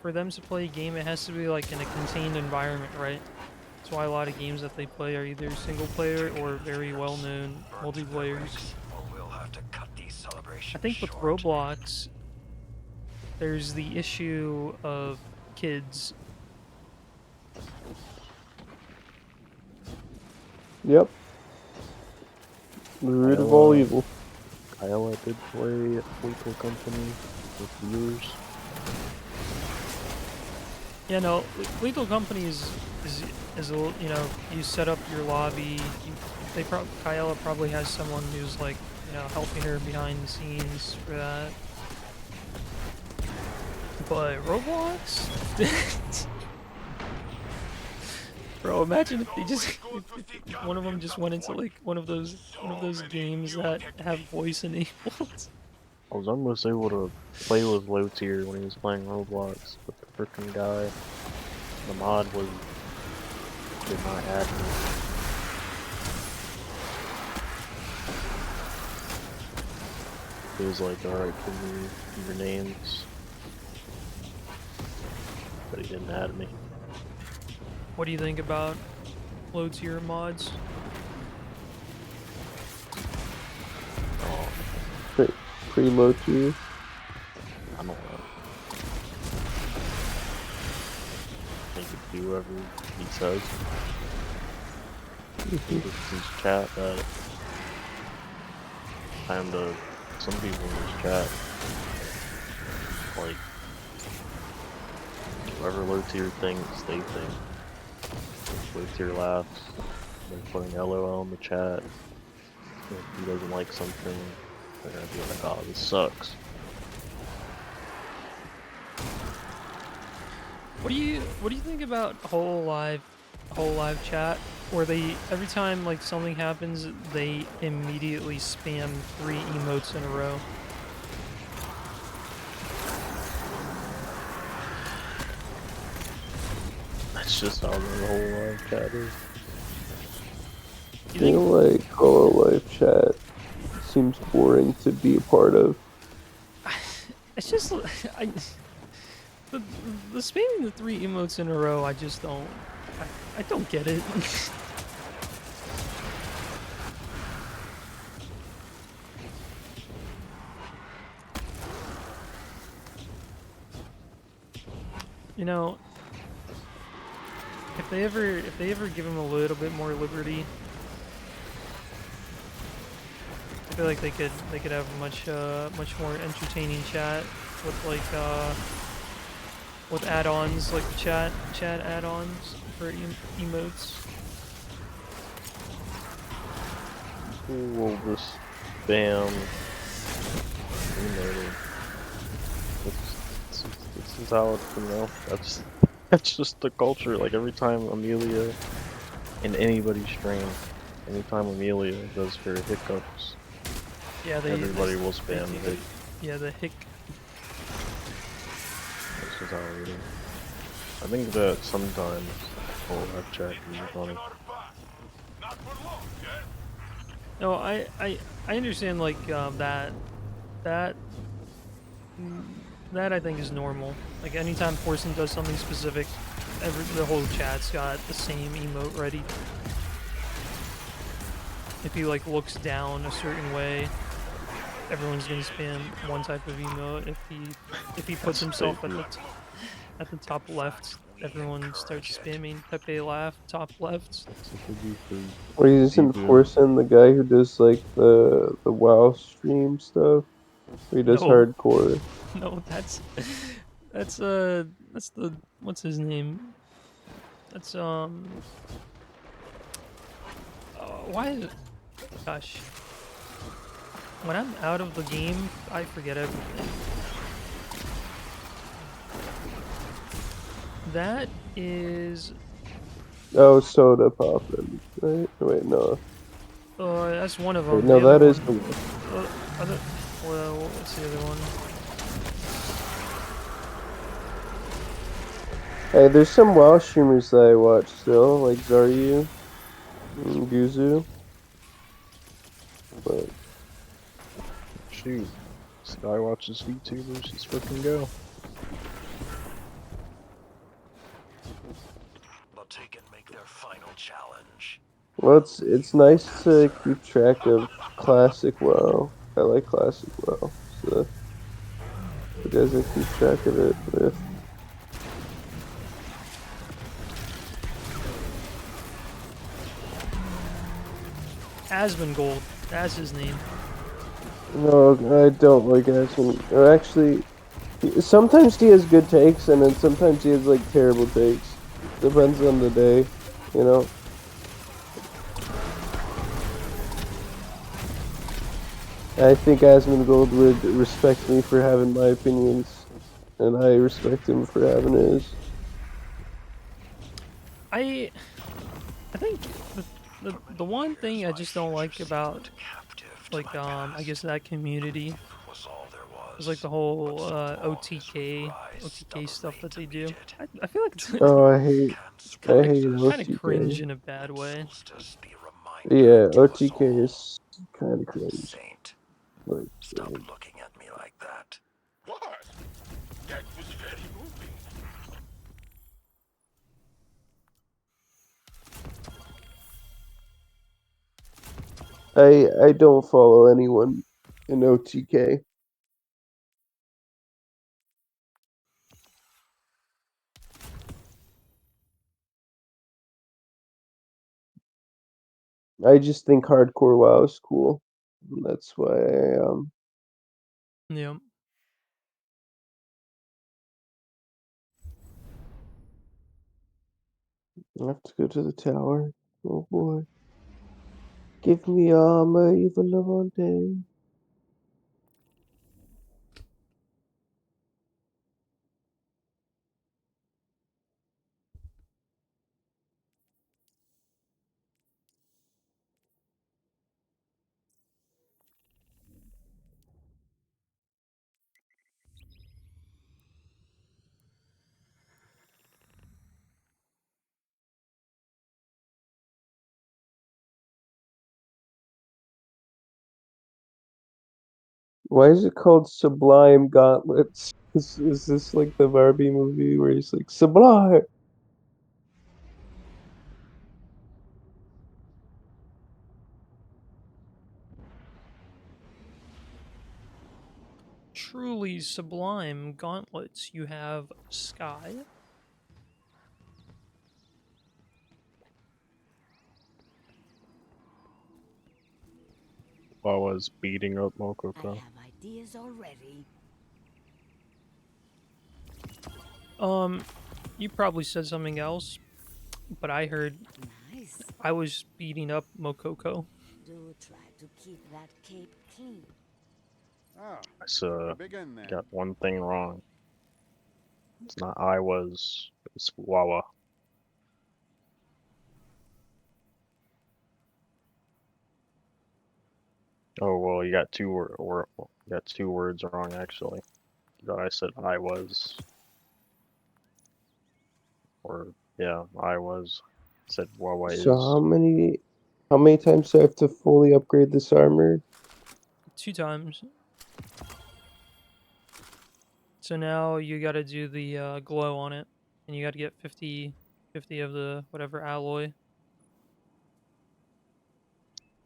for them to play a game, it has to be like in a contained environment, right? That's why a lot of games that they play are either single player or very well known multiplayers. I think with Roblox there's the issue of kids. Yep. The root of all evil. Kyle did play at Lethal Company with viewers. Yeah, no, Lethal Company is a little, you know, you set up your lobby. Kyella probably has someone who's like, you know, helping her behind the scenes for that. But Roblox, bro, imagine if they just if one of them just went into like one of those games that have voice enabled. I was almost able to play with low tier when he was playing Roblox, but the freaking guy, the mod did not add me. He was like, alright, give me your names. But he didn't add me. What do you think about low tier mods? Pretty low tier. I don't know. I think it'd do whatever he says. His chat that kinda some people in his chat like whoever low tier thinks they think. Low tier laughs. They're putting LOL in the chat. If he doesn't like something, they're gonna be like, oh, this sucks. What do you think about whole live chat where they every time like something happens they immediately spam 3 emotes in a row? That's just how the whole live chat is. I feel like Hollow Life chat seems boring to be a part of. It's just the spamming the 3 emotes in a row, I just don't I don't get it. You know, if they ever give him a little bit more liberty, I feel like they could have much more entertaining chat with like with add-ons like the chat add-ons for emotes. We'll just spam emoted. This is how it's, you know, that's just the culture. Like every time Amelia in anybody's stream, anytime Amelia does her hiccups, Yeah, everybody will spam hic. Yeah, the hic. This is how it is. I think that sometimes live chat can be funny. No, I understand like that I think is normal. Like anytime Forsen does something specific, the whole chat's got the same emote ready. If he like looks down a certain way, everyone's gonna spam one type of emote. If he puts himself at the top left, everyone starts spamming Pepe laugh top left. Or isn't Forsen the guy who does like the WoW stream stuff? Or he does No. hardcore. No, that's the what's his name? That's why is it, gosh, when I'm out of the game I forget everything. That is Oh, Soda Poppin', right? Wait, no. that's one of them. Wait, no, the other that is one, the well, what's the other one? Hey, there's some WoW streamers that I watch still, like Zaryu and Guzu. But shoot, Skywatch's VTubers, let's fucking go. They'll take and make their final challenge. well, it's nice to keep track of classic WoW. I like classic WoW, so the guys I keep track of it with. Asmongold, that's his name. No, I don't like Asmund. Or actually, sometimes he has good takes, and then sometimes he has like terrible takes. Depends on the day, you know. I think Asmongold would respect me for having my opinions, and I respect him for having his. I think the one thing I just don't like about like I guess that community is like the whole OTK stuff that they do. I feel like it's Oh, I hate kind of cringe OTK. in a bad way. Yeah, OTK is kind of cringe. Like, Stop looking at me like that. What? That was very moving. I don't follow anyone in OTK. I just think hardcore WoW is cool. That's why Yeah. I have to go to the tower. Oh boy. Give me armor, evil Levante. Why is it called Sublime Gauntlets? Is this like the Barbie movie where he's like, Sublime? Truly sublime gauntlets. You have Sky. While I was beating up I Mokoko. have ideas already. You probably said something else, but I heard Nice. I was beating up Mokoko. Do try to keep that cape clean. Ah, I saw begin then. got one thing wrong. It's not I was, it's Wawa. Oh well, you got you got two words wrong actually. You thought I said I was, or yeah, I was. I said Wawa So is. how many times do I have to fully upgrade this armor? 2 times. So now you got to do the glow on it, and you got to get 50 of the whatever alloy.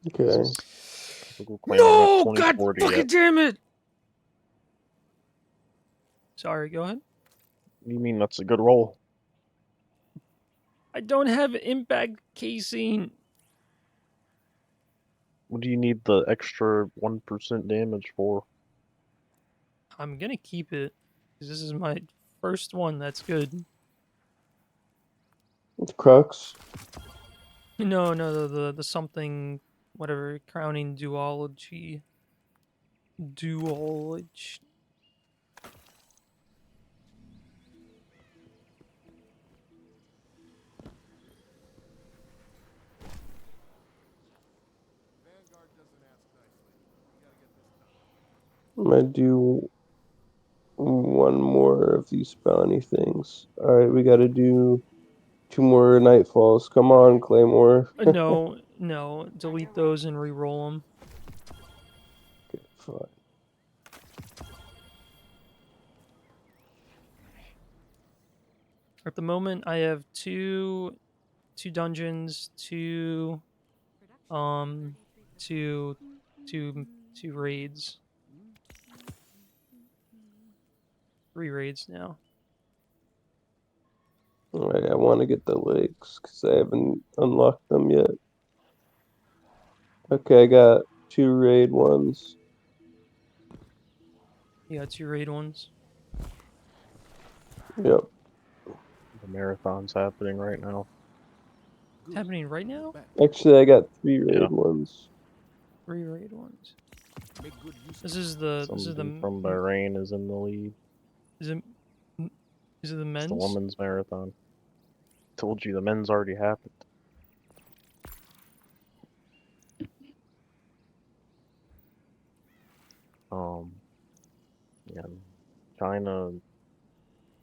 This Okay. is typical claim. I'm at No, God 2040 fucking yet. damn it! Sorry, go ahead. You mean that's a good roll? I don't have impact casing. What do you need the extra 1% damage for? I'm gonna keep it because this is my first one. That's good. It's Crux. No, the something, whatever, crowning duology. Duology. I'm gonna do one more of these bounty things. Alright, we gotta do 2 more Nightfalls. Come on, Claymore. No, delete those and re-roll them. Okay, fine. At the moment, I have two dungeons, um, two, two raids, 3 raids now. Alright, I want to get the legs because I haven't unlocked them yet. Okay, I got 2 raid ones. You got 2 raid ones. Yep. The marathon's happening right now. It's happening right now. Actually, I got 3 Yeah. raid ones. 3 raid ones. Make good use This is the Somebody from Bahrain is in the lead. is it is it the It's the men's? women's marathon. Told you the men's already happened. Yeah, China,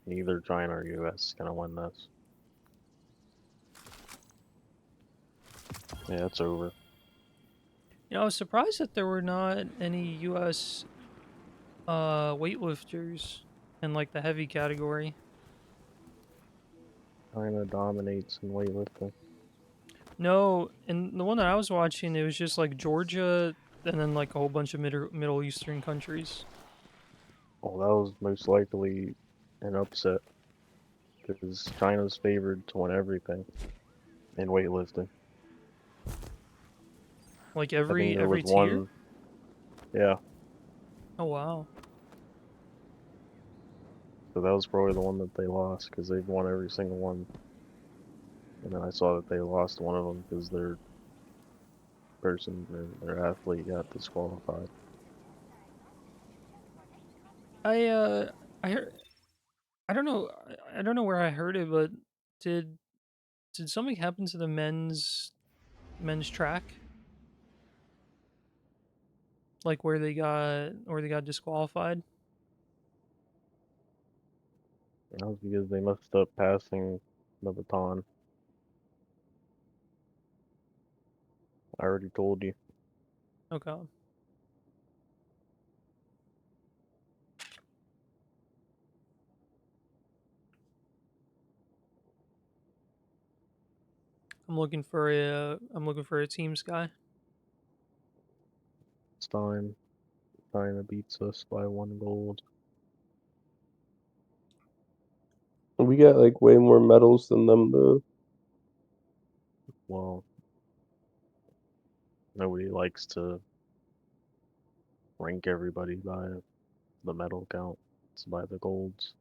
neither China or US is gonna win this. Yeah, it's over. I was surprised that there were not any U.S. Weightlifters in like the heavy category. China dominates in weightlifting. No, and the one that I was watching, it was just like Georgia, and then like a whole bunch of Middle Eastern countries. Well, that was most likely an upset because China's favored to win everything in weightlifting. Like I think every there was tier? one. Yeah, Oh wow. so that was probably the one that they lost because they've won every single one. And then I saw that they lost one of them because their their athlete got disqualified. I heard I don't know where I heard it, but did did something happen to the men's track? Like where they got disqualified? And that was because they messed up passing the baton. I already told you. Okay. I'm looking for a Teams guy. It's fine. China beats us by 1 gold. We got like way more medals than them though. Well, nobody likes to rank everybody by the medal count. It's by the golds.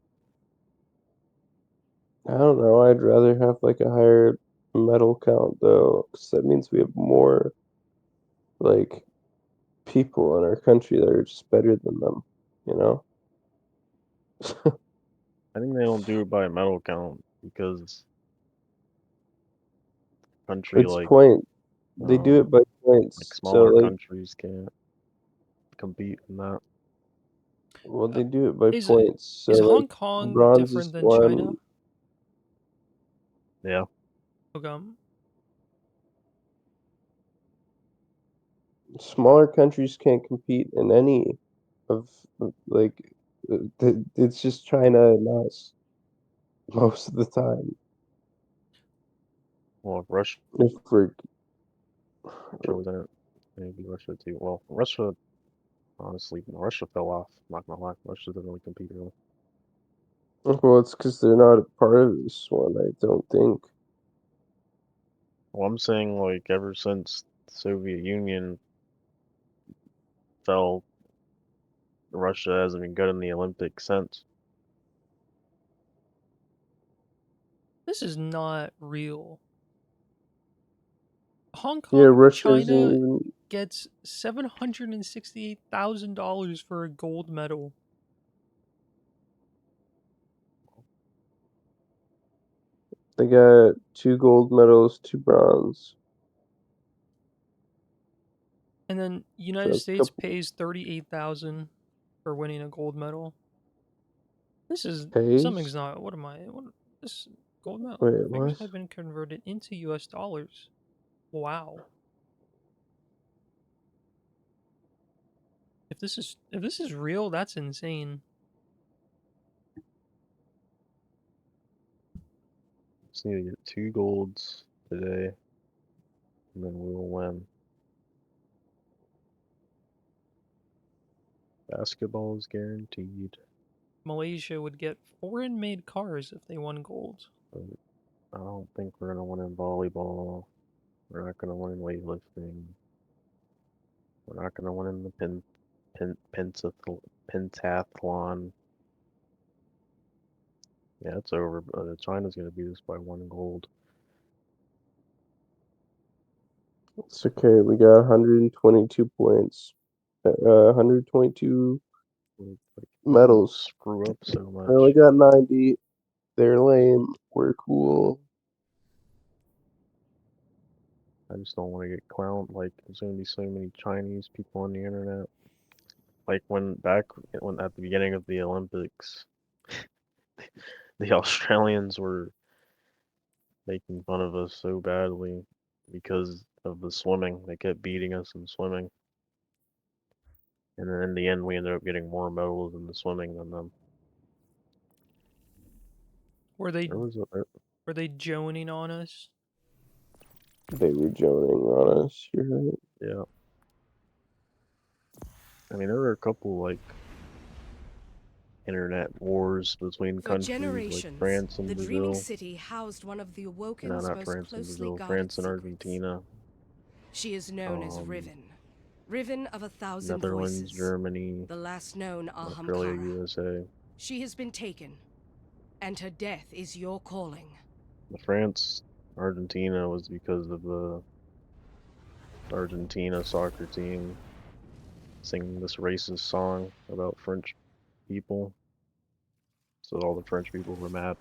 I don't know. I'd rather have like a higher medal count though, 'cause that means we have more like people in our country that are just better than them, you know? I think they don't do it by medal count because country It's point. They do it by like points. So smaller like, countries can't compete in that. well, they do it by Is points. So is like, Hong Kong bronze different is than China? one. Yeah. Okay. Smaller countries can't compete in any of like. It's just China and us most of the time. Well, if Russia If we're was in it, maybe Russia too. Well, Russia, honestly, Russia fell off. Not gonna lie, Russia doesn't really compete really. well, it's because they're not a part of this one. I don't think. Well, I'm saying like ever since the Soviet Union fell, Russia hasn't been good in the Olympics since. This is not real. Hong Yeah, Kong, Russia isn't China even. gets $768,000 for a gold medal. They got 2 gold medals, 2 bronze. And then So United that's a States couple pays 38,000 for winning a gold medal. This is something's pays. not. What am I? What this gold medal Wait, figures what? have been converted into U.S. dollars. Wow. If this is real, that's insane. Just need to get 2 golds today, and then we'll win. Basketball is guaranteed. Malaysia would get foreign-made cars if they won gold. But I don't think we're gonna win in volleyball. We're not gonna win in weightlifting. We're not gonna win in the pentathlon. Yeah, it's over. China's gonna beat us by 1 gold. It's okay. We got 122 points. 122 Like, people medals. screw up so I only much. got 90. They're lame. We're cool. I just don't want to get clowned. Like, there's gonna be so many Chinese people on the internet. Like when at the beginning of the Olympics, the Australians were making fun of us so badly because of the swimming. They kept beating us in swimming. And then in the end, we ended up getting more medals in the swimming than them. Were they There was a, were they joning on us? They were joning on us. You're right. yeah. I mean, there were a couple like internet wars between For countries like generations, France and the Dreaming Brazil. City housed one of the No, Awoken's not most France and closely Brazil. guarded France and secrets. Argentina. She is known as Riven. Riven of 1,000 Netherlands, voices. Germany, The last known Australia, Ahamkara. USA. She has been taken, and her death is your calling. The France, Argentina was because of the Argentina soccer team singing this racist song about French people. So all the French people were mad.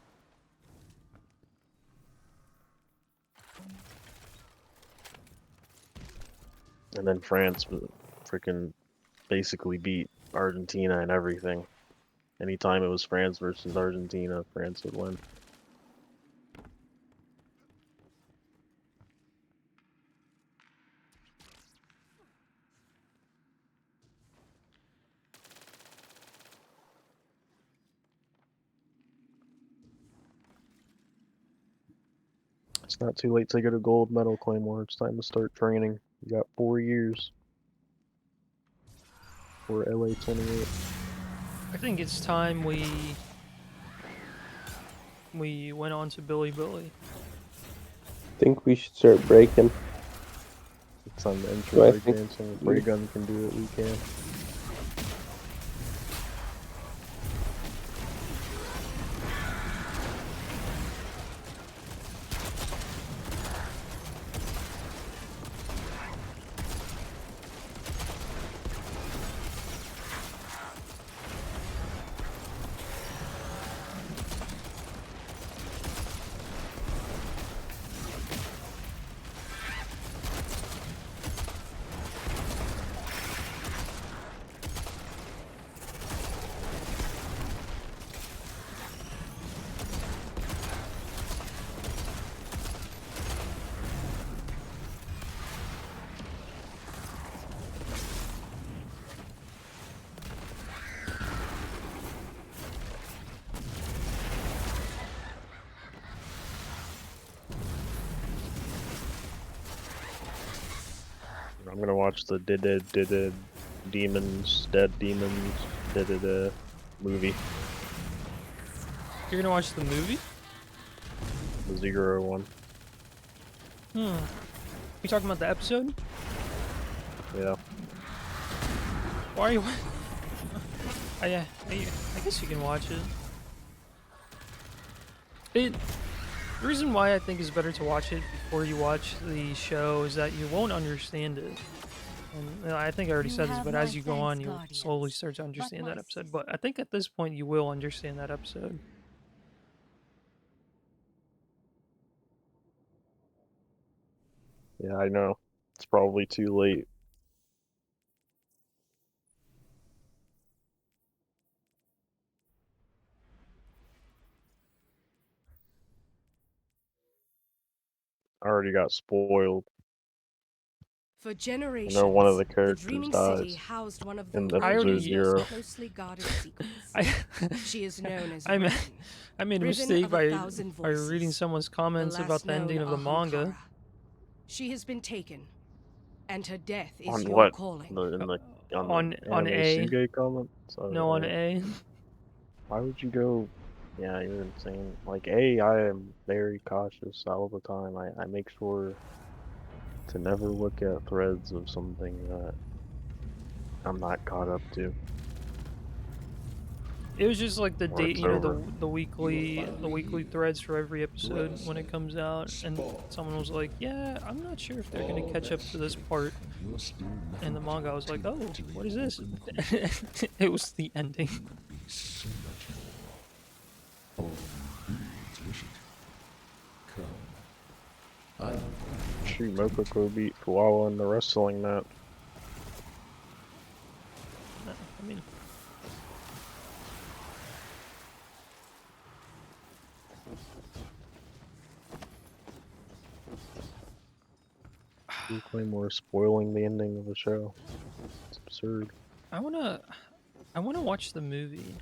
And then France freaking basically beat Argentina and everything. Anytime it was France versus Argentina, France would win. It's not too late to get a gold medal, Claymore. It's time to start training. You got 4 years for LA 28. I think it's time we went on to Billy Billy. Think we should start breaking. It's on the Do intro I break think dancing. If Ray Gun can do it, we can. I'm gonna watch the dead demons movie. You're gonna watch the movie? The Zero one. You talking about the episode? Yeah. Why are you? I guess you can watch it. The reason why I think it's better to watch it before you watch the show is that you won't understand it. And I think I already said this, but as you go on, you'll slowly start to understand that episode. But I think at this point, you will understand that episode. Yeah, I know. It's probably too late. I already got spoiled. For I generations, know one of the the characters Dreaming City dies housed one of the in I episode already- oldest, Zero. most closely guarded secrets. She is known as I Riven. made a Riven mistake of by 1,000 reading voices. someone's comments The about last the ending known of the manga. Ahamkara. She has been taken, and her death is On your what? calling. In the On anime A. Suge comments? No, on A. Why would you go? Yeah, you're insane. Like I am very cautious all the time. I make sure to never look at threads of something that I'm not caught up to. It was just like the Or date, it's you know, over. the weekly threads for every episode when it comes out, and someone was like, "Yeah, I'm not sure if they're gonna catch up to this part." And the manga, I was like, "Oh, what is this?" It was the ending. Shoot, Mokoko beat Kawawa in the wrestling match. I mean, You claim we're spoiling the ending of the show. It's absurd. I wanna watch the movie.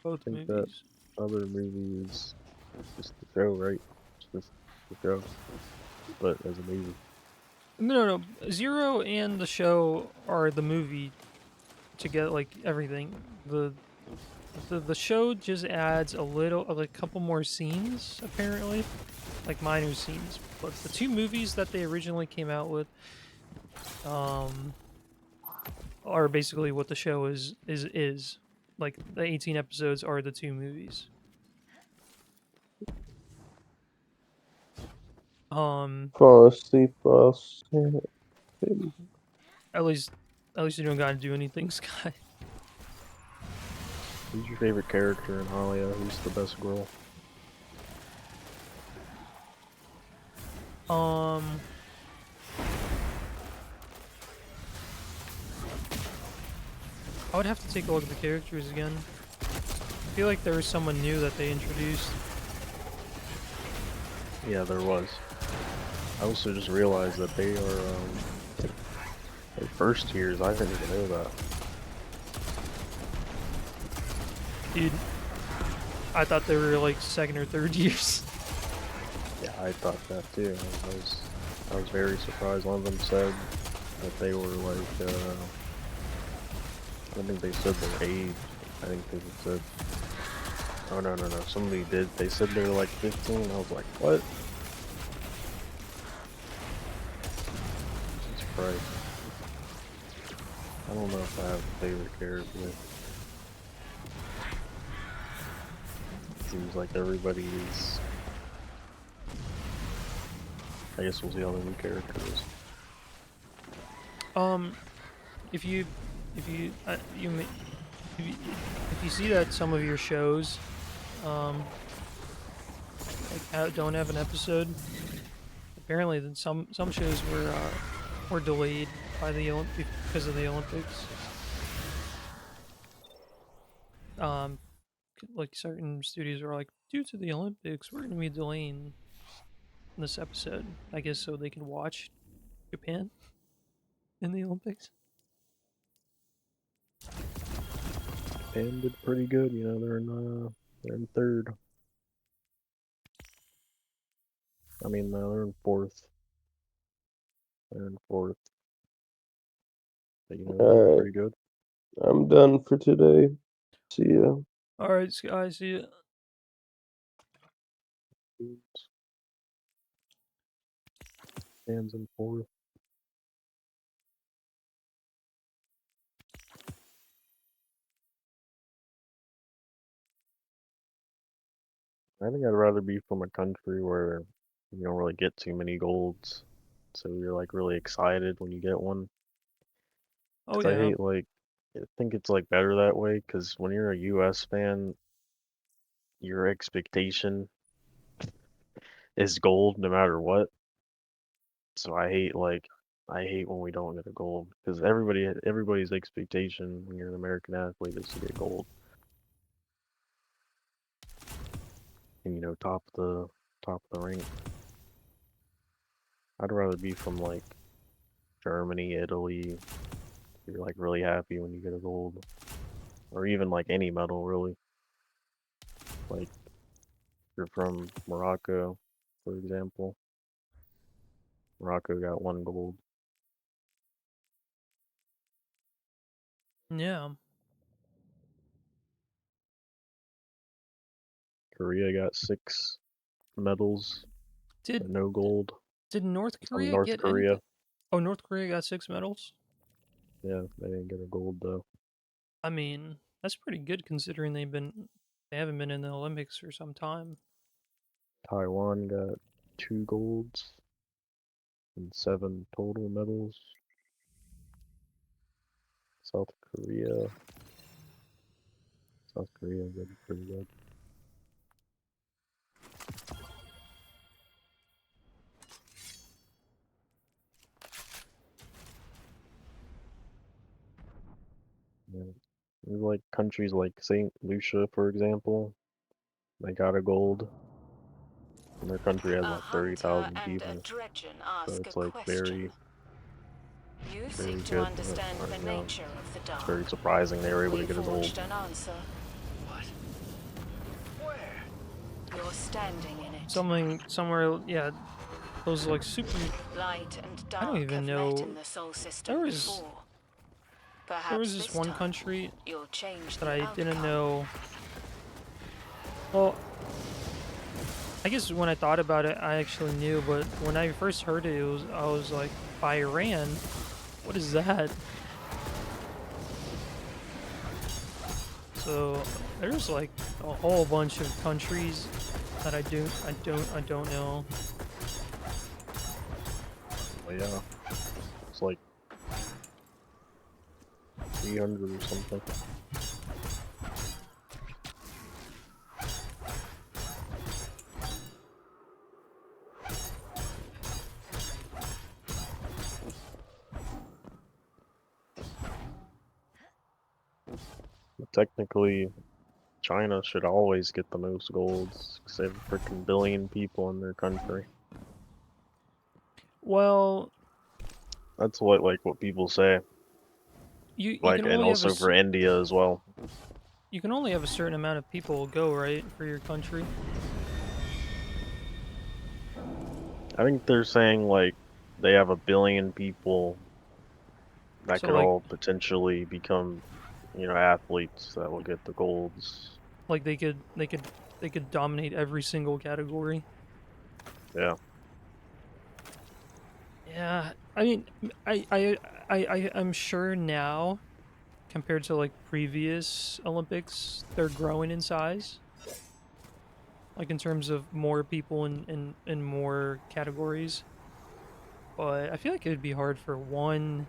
Both I think that movies. other movie is just the show, right? It's just the show, but as a movie. No. Zero and the show are the movie together, like everything. The show just adds a couple more scenes apparently, like minor scenes. But the two movies that they originally came out with, are basically what the show is. Like the 18 episodes are the two movies. Fall asleep while sleeping. At least you don't gotta do anything, Sky. Who's your favorite character in Halia? Who's the best girl? I would have to take a look at the characters again. I feel like there was someone new that they introduced. Yeah, there was. I also just realized that they are their first tiers. I didn't even know that. Dude, I thought they were like second or third years. Yeah, I thought that too. I was very surprised. One of them said that they were like, I don't think they said their age. I think they just said, oh no. Somebody did. They said they were like 15. I was like, what? Jesus Christ. I don't know if I have a favorite character. Seems like everybody is. I guess we'll see how the new character is. If you see that some of your shows, don't have an episode, apparently then some shows were delayed by because of the Olympics. Like certain studios are like, due to the Olympics, we're gonna be delaying this episode. I guess so they can watch Japan in the Olympics. Japan did pretty good, you know, they're in third. I mean, they're in fourth. They're in fourth. But you know, they're Alright, pretty good. I'm done for today. See ya. All right, Sky, see ya. Japan's in fourth. I think I'd rather be from a country where you don't really get too many golds. So you're like really excited when you get one. Oh 'Cause I yeah. hate like, I think it's like better that way because when you're a US fan, your expectation is gold no matter what. So I hate when we don't get a gold because everybody's expectation when you're an American athlete is to get gold. And you know, top of the rank. I'd rather be from like Germany, Italy. You're like really happy when you get a gold. Or even like any medal really. Like if you're from Morocco, for example. Morocco got 1 gold. Yeah. Korea got 6 medals, but Did no gold. North From Korea North get Korea. anything? Oh, North Korea got 6 medals? Yeah, they didn't get a gold though. I mean, that's pretty good considering they haven't been in the Olympics for some time. Taiwan got 2 golds and 7 total medals. South Korea. South Korea did pretty good. Yeah. There's like countries like St. Lucia, for example. They got a gold. And their country has A like hunter 30,000 and a people. dredgen So ask a it's like question. You very seek to good. understand Or, the you know, nature of the it's dark. very surprising they were able to We get a gold. forged an answer. What? Where? You're standing in it. Somewhere, yeah. Those like super. Light and I don't dark even have met know. in the Soul There System was before. There was Perhaps this this one time, country you'll change that the I didn't outcome. know. Well, I guess when I thought about it, I actually knew, but when I first heard it, I was like, Iran? What is that? So there's like a whole bunch of countries that I don't know. Well, yeah, it's like 300 or something. But technically, China should always get the most golds because they have a freaking billion people in their country. Well, That's what people say. you Like, can and only have also for India as well. you can only have a certain amount of people go, right, for your country. I think they're saying like they have a billion people that So could like all potentially become, athletes that will get the golds. like they could dominate every single category. Yeah. Yeah, I mean, I'm sure now compared to like previous Olympics, they're growing in size. Like in terms of more people in more categories. But I feel like it would be hard for one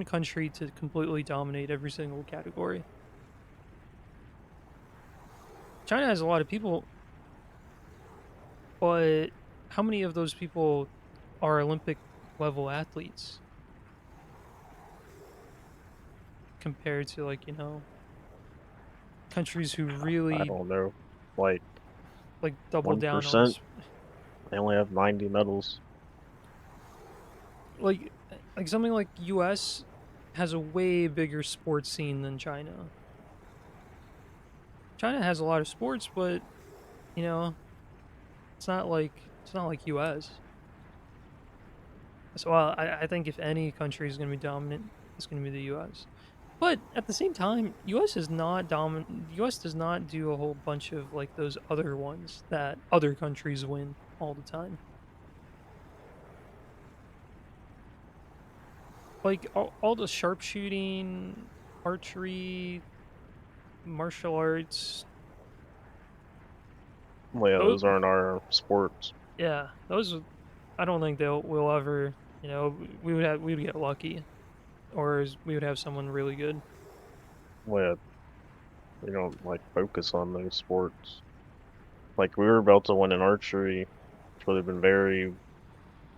country to completely dominate every single category. China has a lot of people, but how many of those people are Olympic level athletes compared to like, countries who I really don't know. Like like double down on 1%, this, they only have 90 medals. like something like US has a way bigger sports scene than China. China has a lot of sports, but you know, it's not like US. So I think if any country is going to be dominant, it's going to be the U.S. But at the same time, U.S. is not dominant. U.S. does not do a whole bunch of like those other ones that other countries win all the time. Like all the sharpshooting, archery, martial arts. Well, yeah, Those, those aren't our sports. yeah, those. I don't think they'll will ever. We would get lucky, or we would have someone really good. Well, yeah, we don't like focus on those sports. Like we were about to win in archery, which would have been very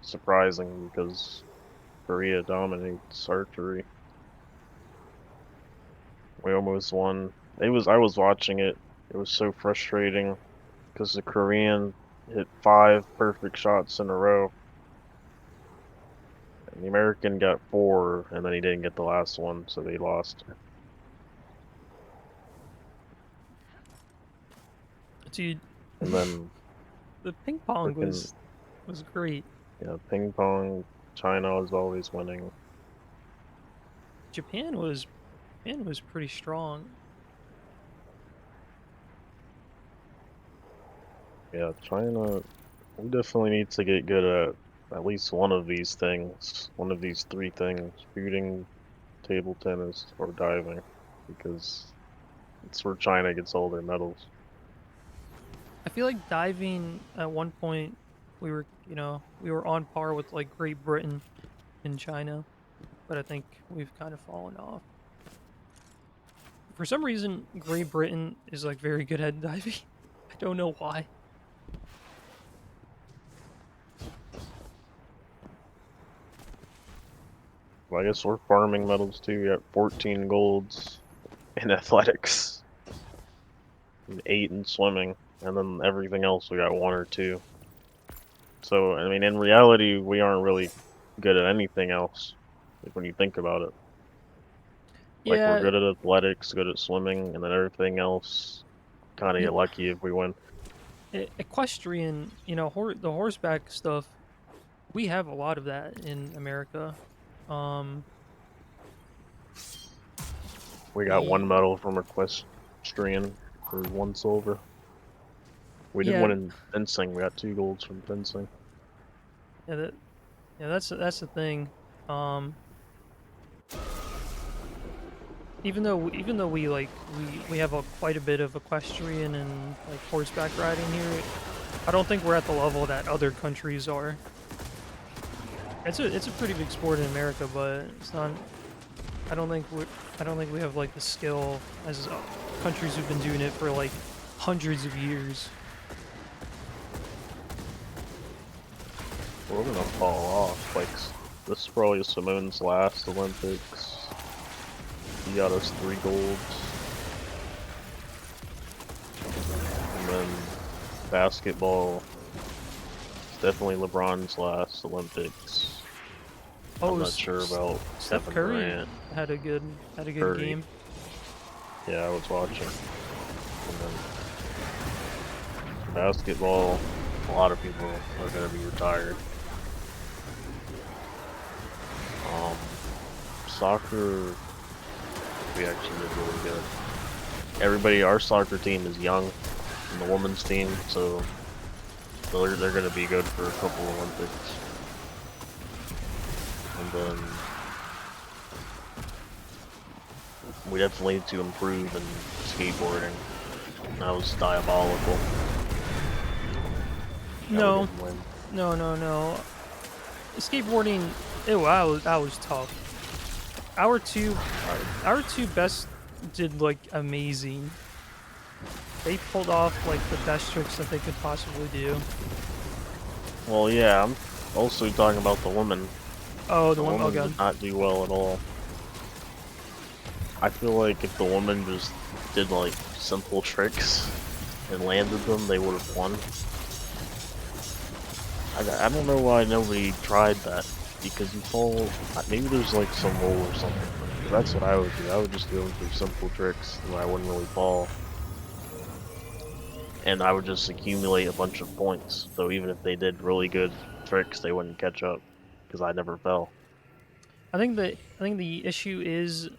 surprising because Korea dominates archery. We almost won. I was watching it. It was so frustrating because the Korean hit 5 perfect shots in a row, and the American got 4, and then he didn't get the last one, so they lost. Dude, And then the ping pong freaking was great. ping pong, China was always winning. Japan was Japan was pretty strong. Yeah, China. We definitely need to get good at least one of these things, one of these 3 things: shooting, table tennis, or diving, because it's where China gets all their medals. I feel like diving at one point we were on par with like Great Britain and China, but I think we've kind of fallen off. For some reason, Great Britain is like very good at diving. I don't know why. Well, I guess we're farming medals too. We got 14 golds in athletics, and 8 in swimming, and then everything else we got 1 or 2. So, I mean, in reality, we aren't really good at anything else, like when you think about it. Like, we're Yeah, good at athletics, good at swimming, and then everything else, kind of yeah, get lucky if we win. equestrian, the horseback stuff. We have a lot of that in America. Um, We got 1 medal from equestrian for 1 silver. We did Yeah, one in fencing. We got 2 golds from fencing. yeah, that's the thing. Um, even though we have quite a bit of equestrian and like horseback riding here, I don't think we're at the level that other countries are. It's a pretty big sport in America, but it's not. I don't think we have like the skill as countries who've been doing it for like hundreds of years. We're gonna fall off. Like, this is probably Simone's last Olympics. He got us 3 golds. And then basketball. It's definitely LeBron's last Olympics. I'm not sure about Steph Kevin Curry Durant. had a good Curry. game. Yeah, I was watching. And then basketball, a lot of people are gonna be retired. Soccer, we actually did really good. Everybody, our soccer team is young, and the women's team, so they're gonna be good for a couple Olympics. And then we definitely need to improve in skateboarding. That was diabolical. No. Skateboarding, that was tough. Our two best did like amazing. They pulled off like the best tricks that they could possibly do. Well, yeah, I'm also talking about the women. Oh, the women did not do well at all. I feel like if the women just did like simple tricks and landed them, they would have won. I don't know why nobody tried that, because you fall, maybe there's like some rule or something. That's what I would do. I would just go through simple tricks where I wouldn't really fall. And I would just accumulate a bunch of points. So even if they did really good tricks, they wouldn't catch up, because I never fell. I think the issue is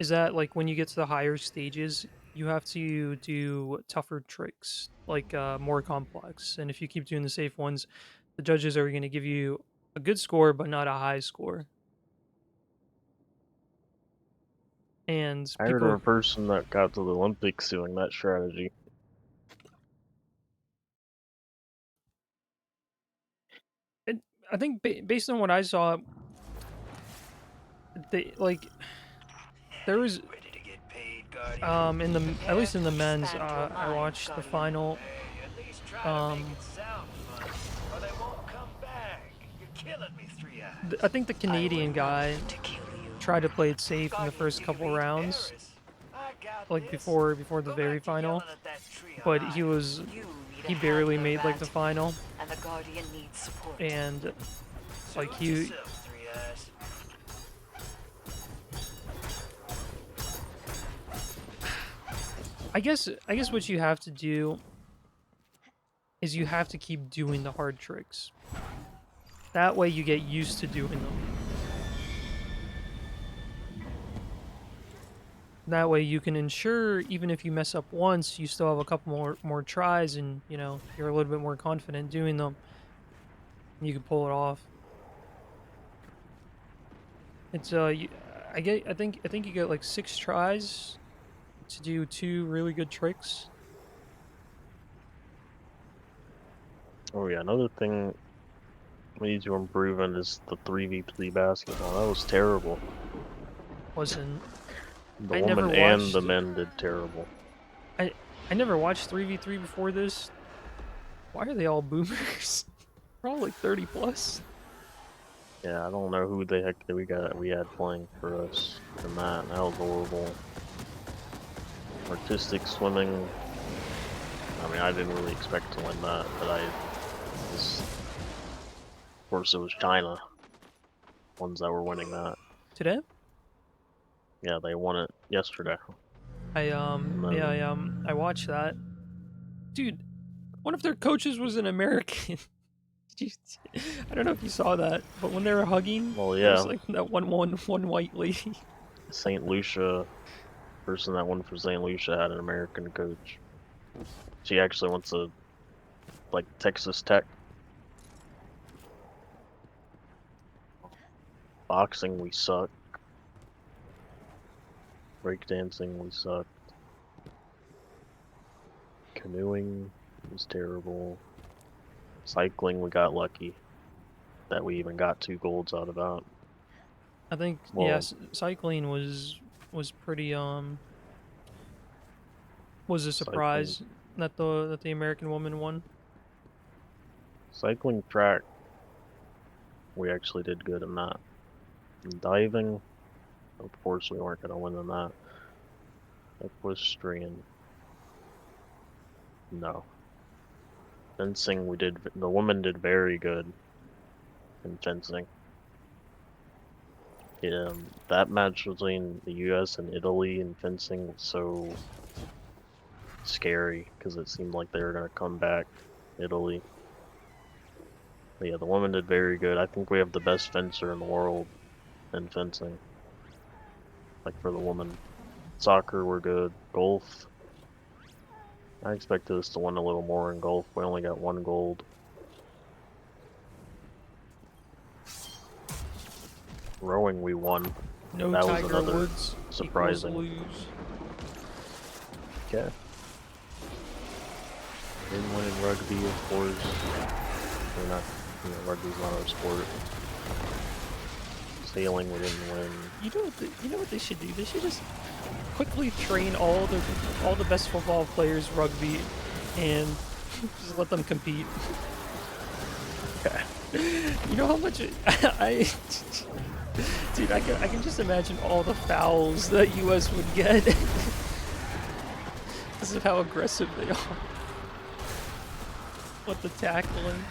that like when you get to the higher stages, you have to do tougher tricks, like more complex. And if you keep doing the safe ones, the judges are going to give you a good score, but not a high score. And I heard of people, a person that got to the Olympics doing that strategy. I think based on what I saw, they like there was in the at least in the men's I watched the final I think the Canadian guy tried to play it safe in the first couple rounds, like before the very final, but he barely made like the final, and like I guess what you have to do is you have to keep doing the hard tricks. That way you get used to doing them. That way you can ensure even if you mess up once, you still have a couple more tries, and you know you're a little bit more confident doing them. You can pull it off. It's I think you get like 6 tries to do 2 really good tricks. Oh yeah, another thing we need to improve on is the 3v3 basketball. That was terrible. Wasn't. The I women never and watched, the men did terrible. I never watched 3v3 before this. Why are they all boomers? They're all like 30 plus. Yeah, I don't know who the heck we had playing for us in that. That was horrible. Artistic swimming. I mean, I didn't really expect to win that, but of course it was China. Ones that were winning that. Today? Yeah, they won it yesterday. I watched that. Dude, one of their coaches was an American. I don't know if you saw that, but when they were hugging, well, there was yeah, like that one white lady. St. Lucia person that won for St. Lucia had an American coach. She actually went to like Texas Tech. Boxing, we suck. Breakdancing, we suck. Canoeing was terrible. Cycling, we got lucky that we even got 2 golds out of that. I think Well, cycling was pretty was a cycling, surprise that the American woman won. cycling track, we actually did good in that. And diving, of course, we weren't gonna win in that. Equestrian, no. Fencing, the woman did very good in fencing. That match between the US and Italy in fencing was so scary because it seemed like they were going to come back, Italy. But yeah, the woman did very good. I think we have the best fencer in the world in fencing. Like for the woman. Soccer, we're good. Golf, I expected us to win a little more in golf. We only got 1 gold. Rowing, we won. No That was Tiger another Woods equals surprising. lose. Okay. Didn't win in rugby, of course. We're not, rugby's not our sport. Sailing, we didn't win. You know what they should do? They should just quickly train all the best football players rugby and just let them compete. You know how much I dude, I can just imagine all the fouls that US would get. This is how aggressive they are. What the tackling.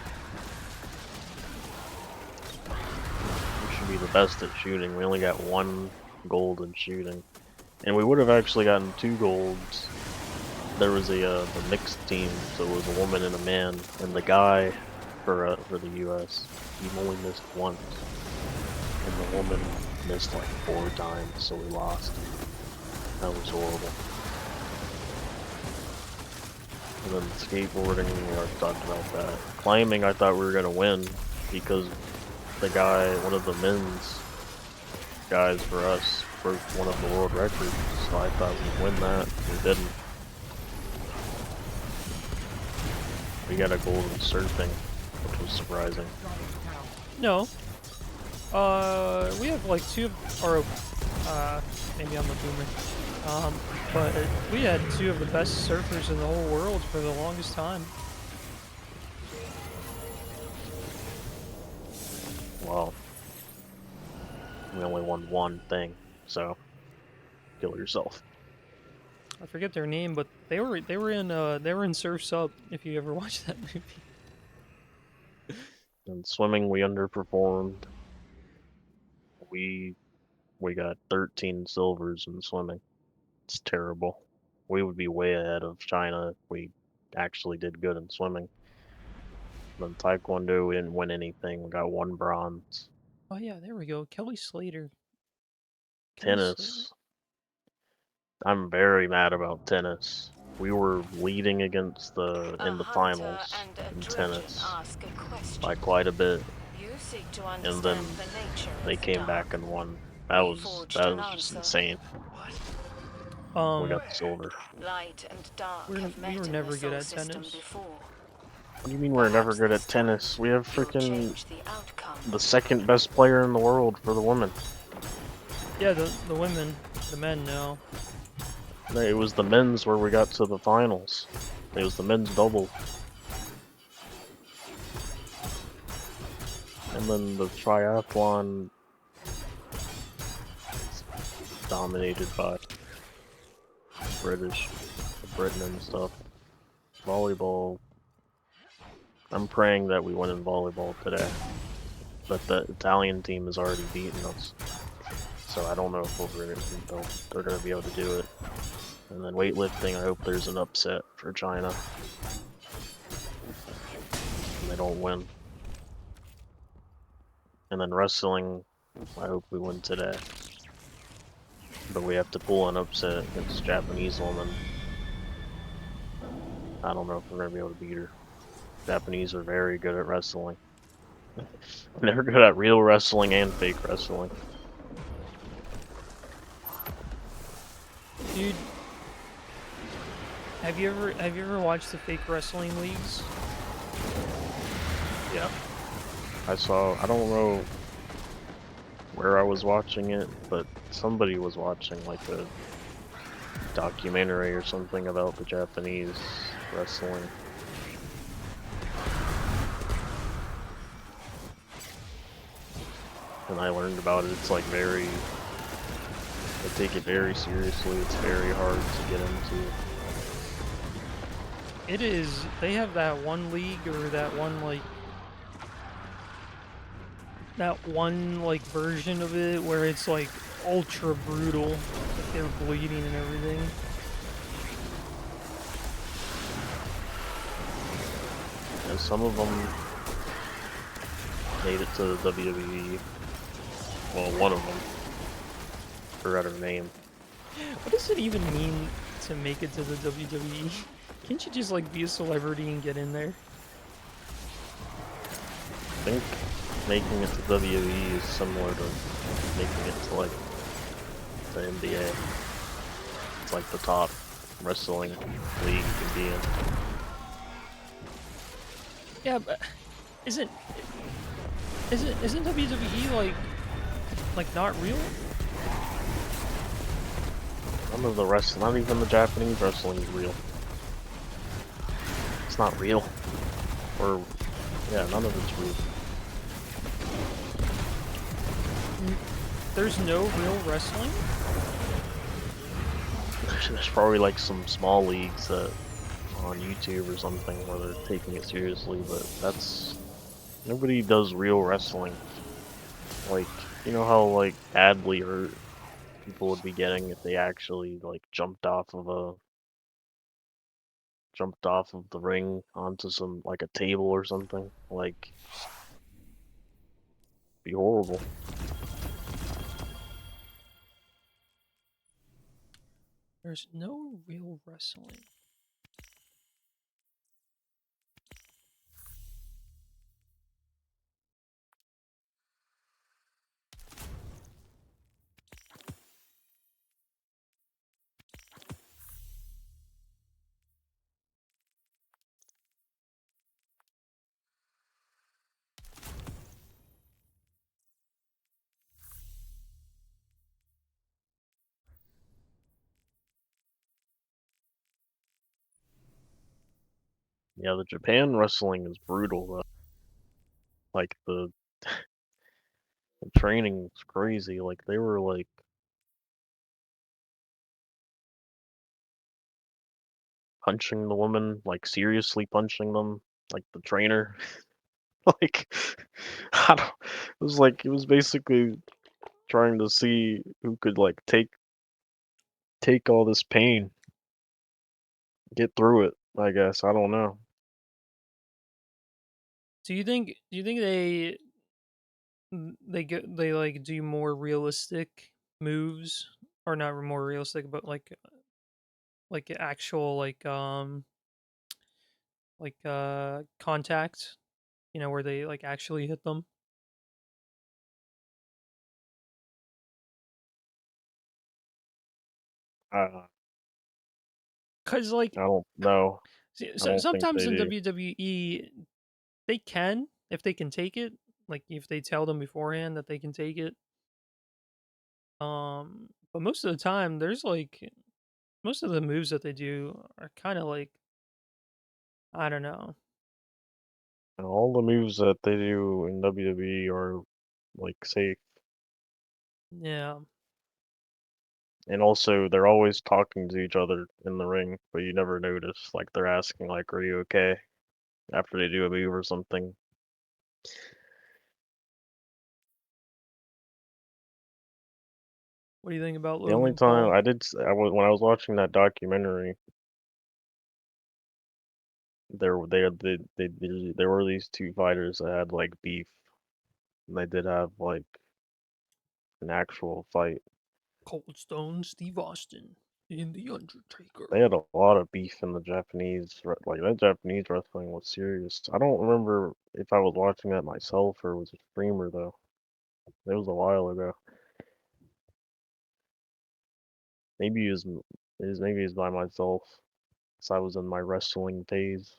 We should be the best at shooting. We only got 1 gold in shooting. And we would have actually gotten 2 golds. There was a mixed team, so it was a woman and a man, and the guy for the US, he only missed once. And the woman missed like 4 times, so we lost. That was horrible. And then skateboarding, we already talked about that. Climbing, I thought we were gonna win because the guy, one of the men's guys for us, broke one of the world records, so I thought we'd win that. We didn't. We got a gold in surfing, which was surprising. No. We have like 2 or maybe I'm a boomer. But we had 2 of the best surfers in the whole world for the longest time. Well, we only won 1 thing, so kill yourself. I forget their name, but they were in Surf's Up if you ever watched that movie. In swimming, we underperformed. We got 13 silvers in swimming. It's terrible. We would be way ahead of China if we actually did good in swimming. Then Taekwondo, we didn't win anything. We got 1 bronze. Oh yeah, there we go. Kelly Slater. Kelly Slater. Tennis. I'm very mad about tennis. We were leading against in the finals in tennis by quite a bit, and then they came back and won. That was just insane. We got silver. Light and dark we were never good at tennis. What do you mean we're never good at tennis? We have freaking the 2nd best player in the world for the women. Yeah, the women, the men, no. It was the men's where we got to the finals. It was the men's double. And then the triathlon dominated by Britain and stuff. Volleyball. I'm praying that we win in volleyball today. But the Italian team has already beaten us. So I don't know if they're going to be able to do it. And then weightlifting, I hope there's an upset for China. And they don't win. And then wrestling, I hope we win today. but we have to pull an upset against a Japanese woman. I don't know if we're gonna be able to beat her. Japanese are very good at wrestling. They're good at real wrestling and fake wrestling. Dude, have you ever watched the fake wrestling leagues? Yeah. I don't know where I was watching it, but somebody was watching like a documentary or something about the Japanese wrestling. And I learned about it. It's like they take it very seriously. It's very hard to get into. It is. They have that one league or that one version of it where it's like ultra brutal. Like they're bleeding and everything. And some of them made it to the WWE. Well, one of them. Forgot her name. What does it even mean to make it to the WWE? Can't you just like be a celebrity and get in there? I think making it to WWE is similar to making it to like the NBA. It's like the top wrestling league you can be in. Yeah, but isn't WWE like not real? None of the wrestling, not even the Japanese wrestling is real. It's not real. Or, yeah, none of it's real. There's no real wrestling? There's probably like some small leagues that on YouTube or something where they're taking it seriously, but nobody does real wrestling. Like, you know how like badly hurt people would be getting if they actually like jumped off of the ring onto some like a table or something. Like, be horrible. There's no real wrestling. Yeah, the Japan wrestling is brutal though. Like the training was crazy. Like they were like punching the woman, like seriously punching them, like the trainer. Like I don't, it was basically trying to see who could like take all this pain, get through it, I guess. I don't know. Do you think they like do more realistic moves or not more realistic but like actual contact, where they like actually hit them? Uh, Cuz like I don't know. I so don't think sometimes they in do. WWE they can if they can take it, like if they tell them beforehand that they can take it. But most of the time there's like most of the moves that they do are kind of like I don't know. And all the moves that they do in WWE are like safe. Yeah. And also, they're always talking to each other in the ring, but you never notice. Like, they're asking, like, are you okay? After they do a move or something. What do you think about The only Logan time Paul? when I was watching that documentary, there were these two fighters that had, like, beef. And they did have, like, an actual fight. Cold Stone Steve Austin in The Undertaker. They had a lot of beef in the Japanese, like that Japanese wrestling was serious. I don't remember if I was watching that myself or was a streamer though. It was a while ago. Maybe maybe it was by myself, because I was in my wrestling phase.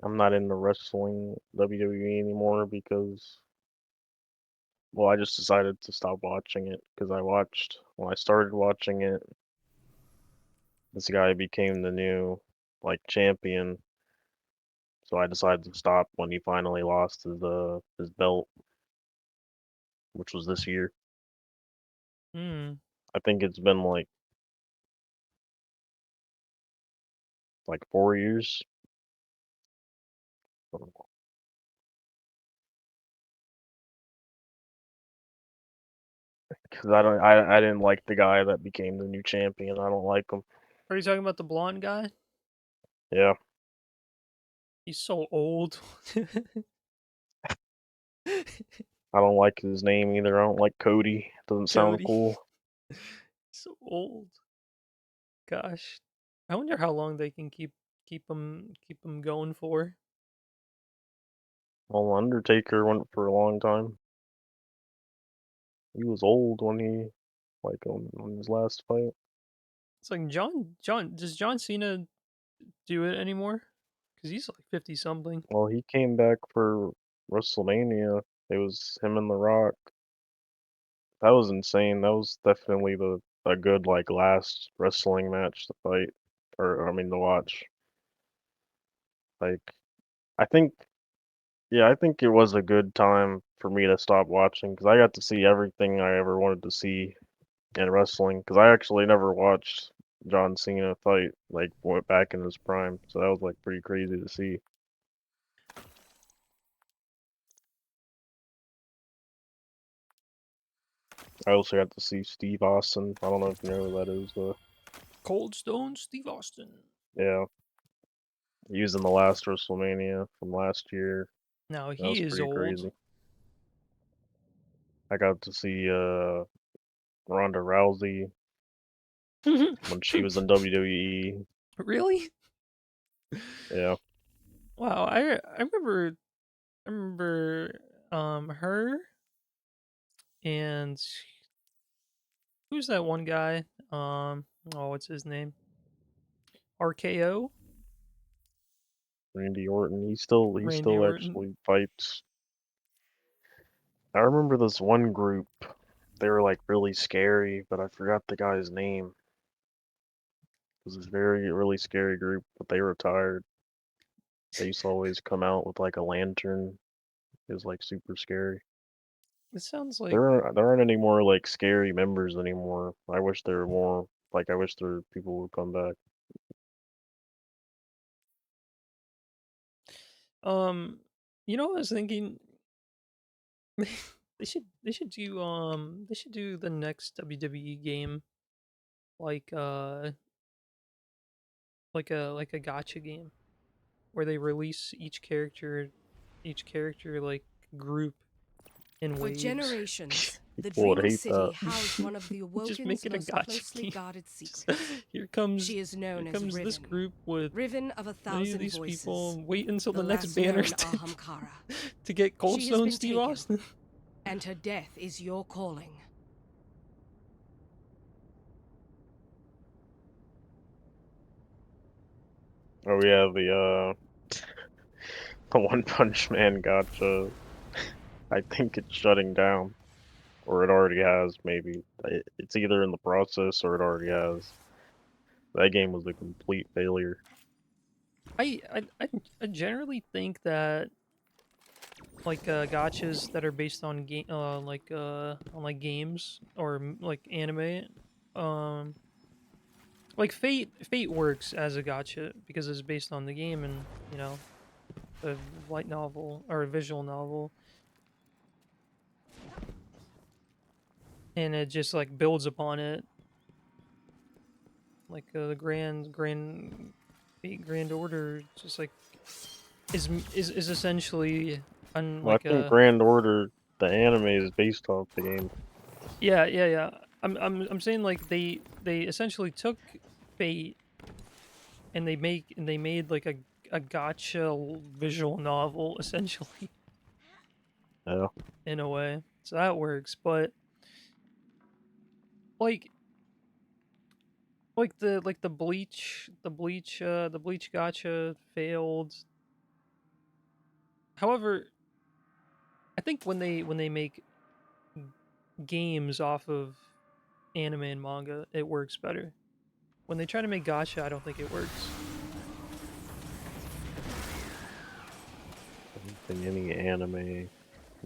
I'm not into wrestling WWE anymore because, well, I just decided to stop watching it because when I started watching it, this guy became the new like champion. So I decided to stop when he finally lost his belt, which was this year. Hmm. I think it's been like 4 years. Because I didn't like the guy that became the new champion. I don't like him. Are you talking about the blonde guy? Yeah, He's so old. I don't like his name either. I don't like Cody. Doesn't sound Cody. cool. So old. Gosh. I wonder how long they can keep him going for. Well, Undertaker went for a long time. He was old when he on his last fight. It's like does John Cena do it anymore? Cuz he's like 50 something. Well, he came back for WrestleMania. It was him and The Rock. That was insane. That was definitely a good like last wrestling match to fight, or I mean to watch. Like I think, yeah, I think it was a good time for me to stop watching because I got to see everything I ever wanted to see in wrestling. Because I actually never watched John Cena fight like went back in his prime, so that was like pretty crazy to see. I also got to see Steve Austin. I don't know if you know who that is though. Cold Stone Steve Austin. Yeah, he was in the last WrestleMania from last year. Now That was he is pretty old. crazy. I got to see Ronda Rousey when she was in WWE. Really? Yeah, Wow, I remember her and who's that one guy? Oh, what's his name? RKO? Randy Orton. He Randy still Orton. actually fights. I remember this one group. They were like really scary, but I forgot the guy's name. It was this really scary group, but they retired. They used to always come out with like a lantern. It was like super scary. It sounds like There aren't any more like scary members anymore. I wish there were more. Like I wish there people would come back. um I was thinking they should do the next WWE game like like a gotcha game where they release each character like group in For waves. generations, the People would Dream hate City that. housed one of the Just make Awoken's it a most gotcha closely game. guarded Just, secrets. here comes She is here known as comes this Riven, group with Riven of a many of thousand these people. voices, Wait until the the next last banner known to, Ahamkara. to get Cold She has Stone been Steve taken, Austin. and her death is your calling. Oh yeah, the One Punch Man gotcha. I think it's shutting down, or it already has. Maybe it's either in the process or it already has. That game was a complete failure. I generally think that like gotchas that are based on game on like games or like anime um like Fate works as a gotcha because it's based on the game and a light novel or a visual novel, and it just like builds upon it like the Fate Grand Order, just like is essentially on Well, I like think a Grand Order, the anime, is based off the game. yeah. I'm saying like they essentially took Fate and they made like a gotcha visual novel essentially Yeah. in a way. So that works, but like the bleach gotcha failed. However, I think when they make games off of anime and manga, it works better. When they try to make gacha, I don't think it works. I don't think any anime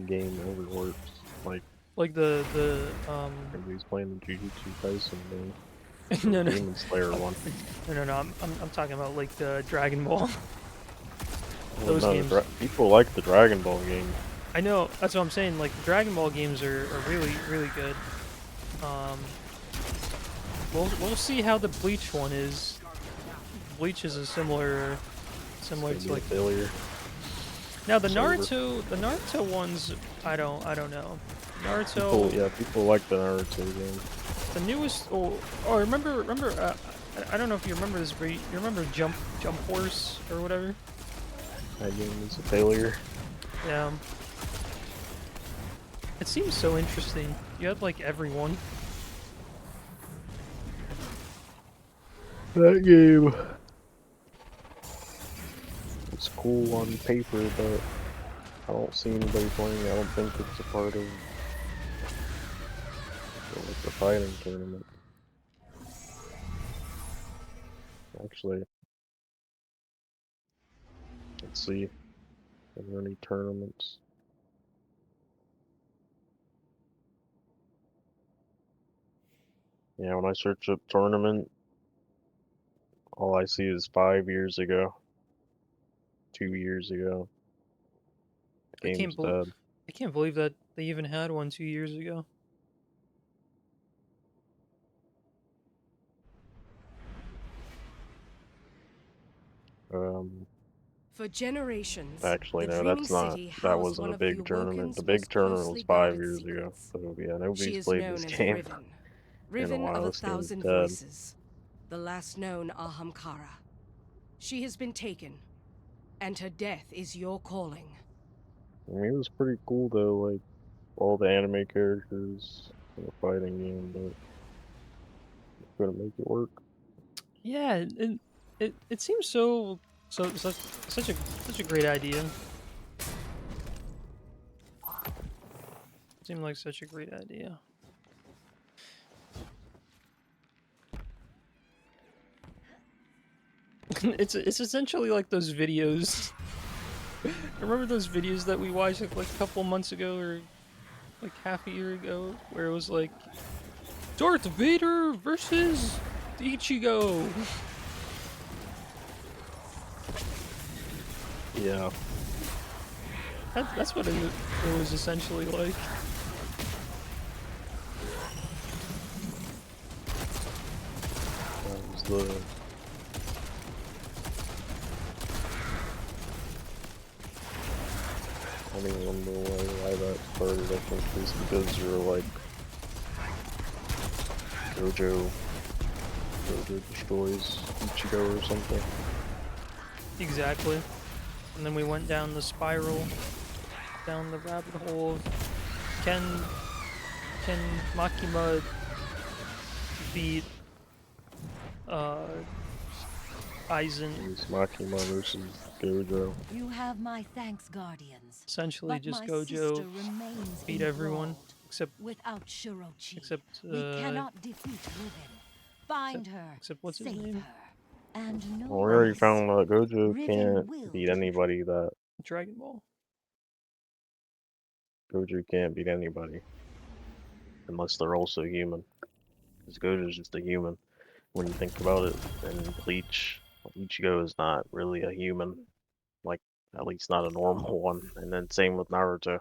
game ever works. Like, Like everybody's playing the Jujutsu Kaisen game. no Or no Demon Slayer one. no I'm talking about like Dragon Ball. Well, Those no, games. people like the Dragon Ball game. I know, that's what I'm saying. Like the Dragon Ball games are really good. We'll see how the Bleach one is. Bleach is a similar It's to gonna be a like failure. now It's over. The Naruto ones. I don't know. People like the Naruto game. The newest. Oh, remember. I don't know if you remember this, but you remember Jump Force or whatever. That game is a failure. Yeah. It seems so interesting. You had like everyone. That game. It's cool on paper, but I don't see anybody playing. I don't think it's a part of like the fighting tournament. Actually, let's see. Are there any tournaments? Yeah, when I search up tournament, all I see is 5 years ago, 2 years ago. The I game's can't bel dead. I can't believe that they even had one 2 years ago. Um, For generations, Actually, the no, Dreaming that's not. City That housed wasn't one a of the big tournament. The Awoken's big most tournament closely was 5 guarded years ago. secrets. So yeah, She nobody's is played this known as game Riven, in a Riven of while. a This game's Thousand dead. Voices, the last known Ahamkara. She has been taken, and her death is your calling. I mean, it was pretty cool though, like all the anime characters in a fighting game, but couldn't make it work. Yeah, it seems such a great idea. Seemed like such a great idea. It's essentially like those videos. Remember those videos that we watched like a couple months ago or like half a year ago, where it was like Darth Vader versus Ichigo. Yeah. That's what it was essentially like. That was the. I don't even remember why that started. I think it was because you were like Gojo destroys Ichigo or something. Exactly. And then we went down the spiral, down the rabbit hole of can Makima beat Aizen? It's Makima versus Gojo. You have my thanks, Guardians. Essentially But just my Gojo sister remains beat everyone enthralled. except Without Shirochi, except we cannot defeat Riven. Find her, except what's his save name? her, and no Well, we already less. found out Gojo Riven can't will beat defeat anybody that Dragon Ball. Gojo can't beat anybody unless they're also human. Because Gojo's just a human when you think about it. And Bleach, Ichigo is not really a human, like at least not a normal one. And then same with Naruto.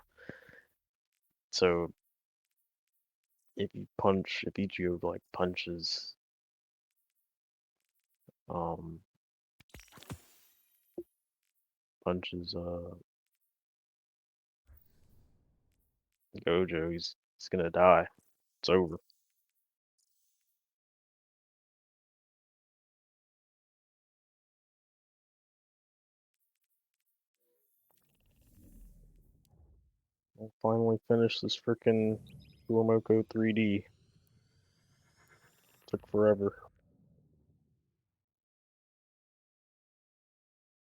So if Ichigo like um punches Gojo, he's gonna die. It's over. We'll finally finish this frickin' Kuomoko 3D. Took forever.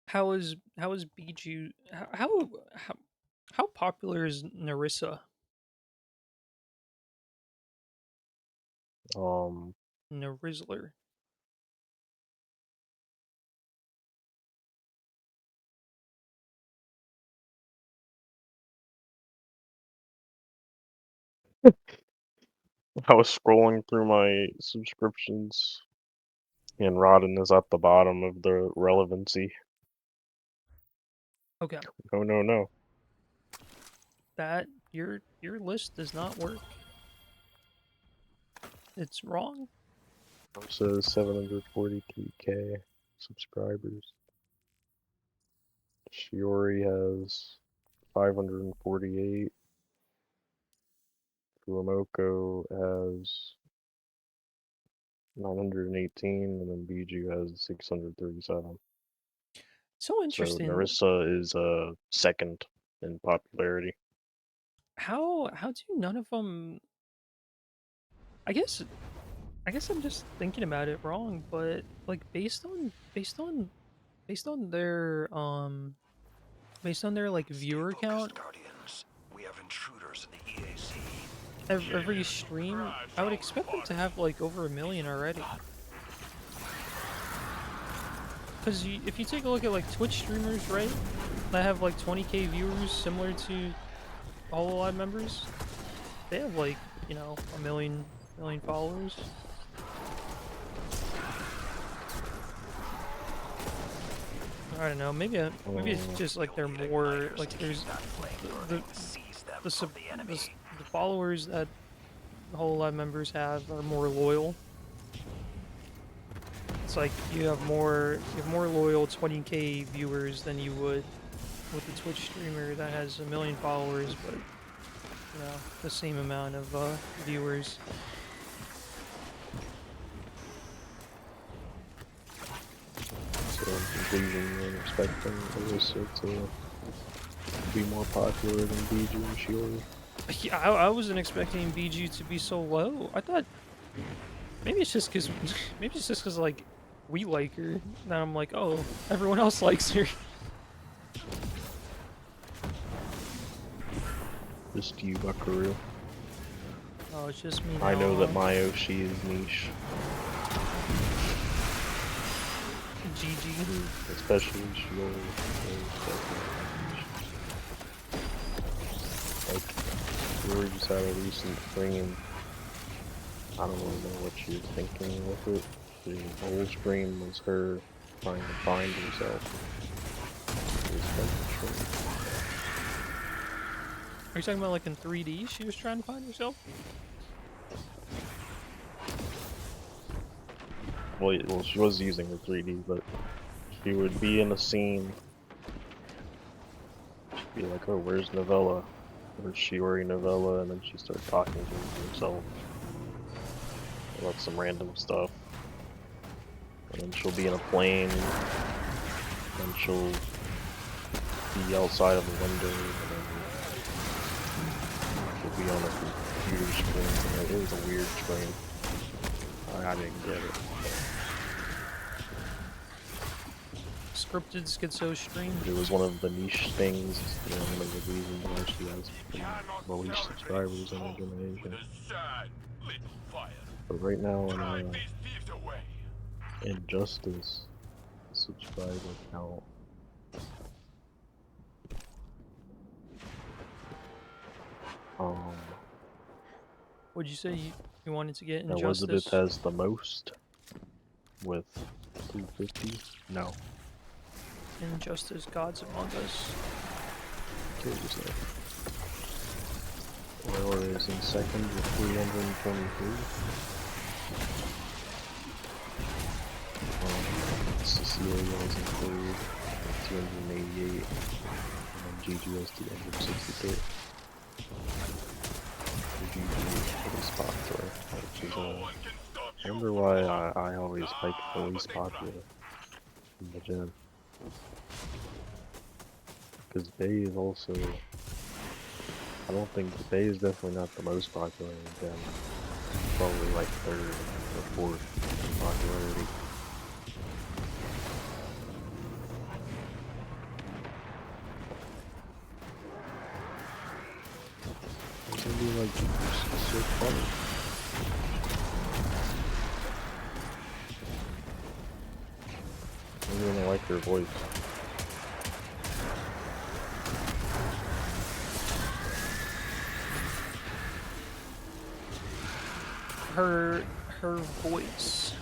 How is Biju? How popular is Narissa? Narizzler. I was scrolling through my subscriptions, and Rodden is at the bottom of the relevancy. Okay. Oh no no. That your list does not work. It's wrong. So 743k subscribers. Shiori has 548. Kuomoko has 918, and then Biju has 637. So interesting. So Narissa is second in popularity. How do none of them? I guess I'm just thinking about it wrong, but like based on their like viewer count, Guardians, we have intruders in the EAC. every stream, I would expect them to have like over 1 million already. Because if you take a look at like Twitch streamers, right, that have like 20k viewers, similar to Hololive members, they have like, you know, 1 million followers. I don't know. Maybe it's just like they're more like there's the followers that the Hololive members have are more loyal. It's like you have more loyal 20k viewers than you would with the Twitch streamer that has 1 million followers, but you know, the same amount of viewers. So in conclusion, I'm expecting Alyssa to be more popular than Biju and Shiori. Yeah, I wasn't expecting BG to be so low. I thought maybe it's just because like we like her. Now I'm like, oh, everyone else likes her. Just you, Buckaroo. Oh, it's just me. I know now, that my Oshi is niche. GG. Especially Shiori. Like, Shiori just had a recent stream. I don't really know what she was thinking with it. The whole stream was her trying to find herself. It was kind of strange. Are you talking about like in 3D? She was trying to find herself. Well, she was using her 3D, but she would be in a scene. She'd be like, "Oh, where's Novella? Where's Shiori Novella?" And then she started talking to herself about some random stuff. And then she'll be in a plane, and she'll be outside of a window, and then she'll be on a computer screen. It was a weird screen. I didn't get it. Scripted schizo stream. It was one of the niche things, you know, one of the reasons why she has the least subscribers in her generation. But right now, in Justice, the subscriber count. What'd you say you wanted to get in Elizabeth Justice? has the most with 250. No. Injustice Gods Among Us. Kill yourself. Laura is in second with 323. Cecilia is in third. 288, and then GGST 163. Really spot throw, which is I wonder why I always like the least popular in the gym. Because Bay is also, I don't think Bay is definitely not the most popular in the gym. Probably like third or fourth in popularity. It's gonna be like so funny. I'm gonna like her voice. Her voice.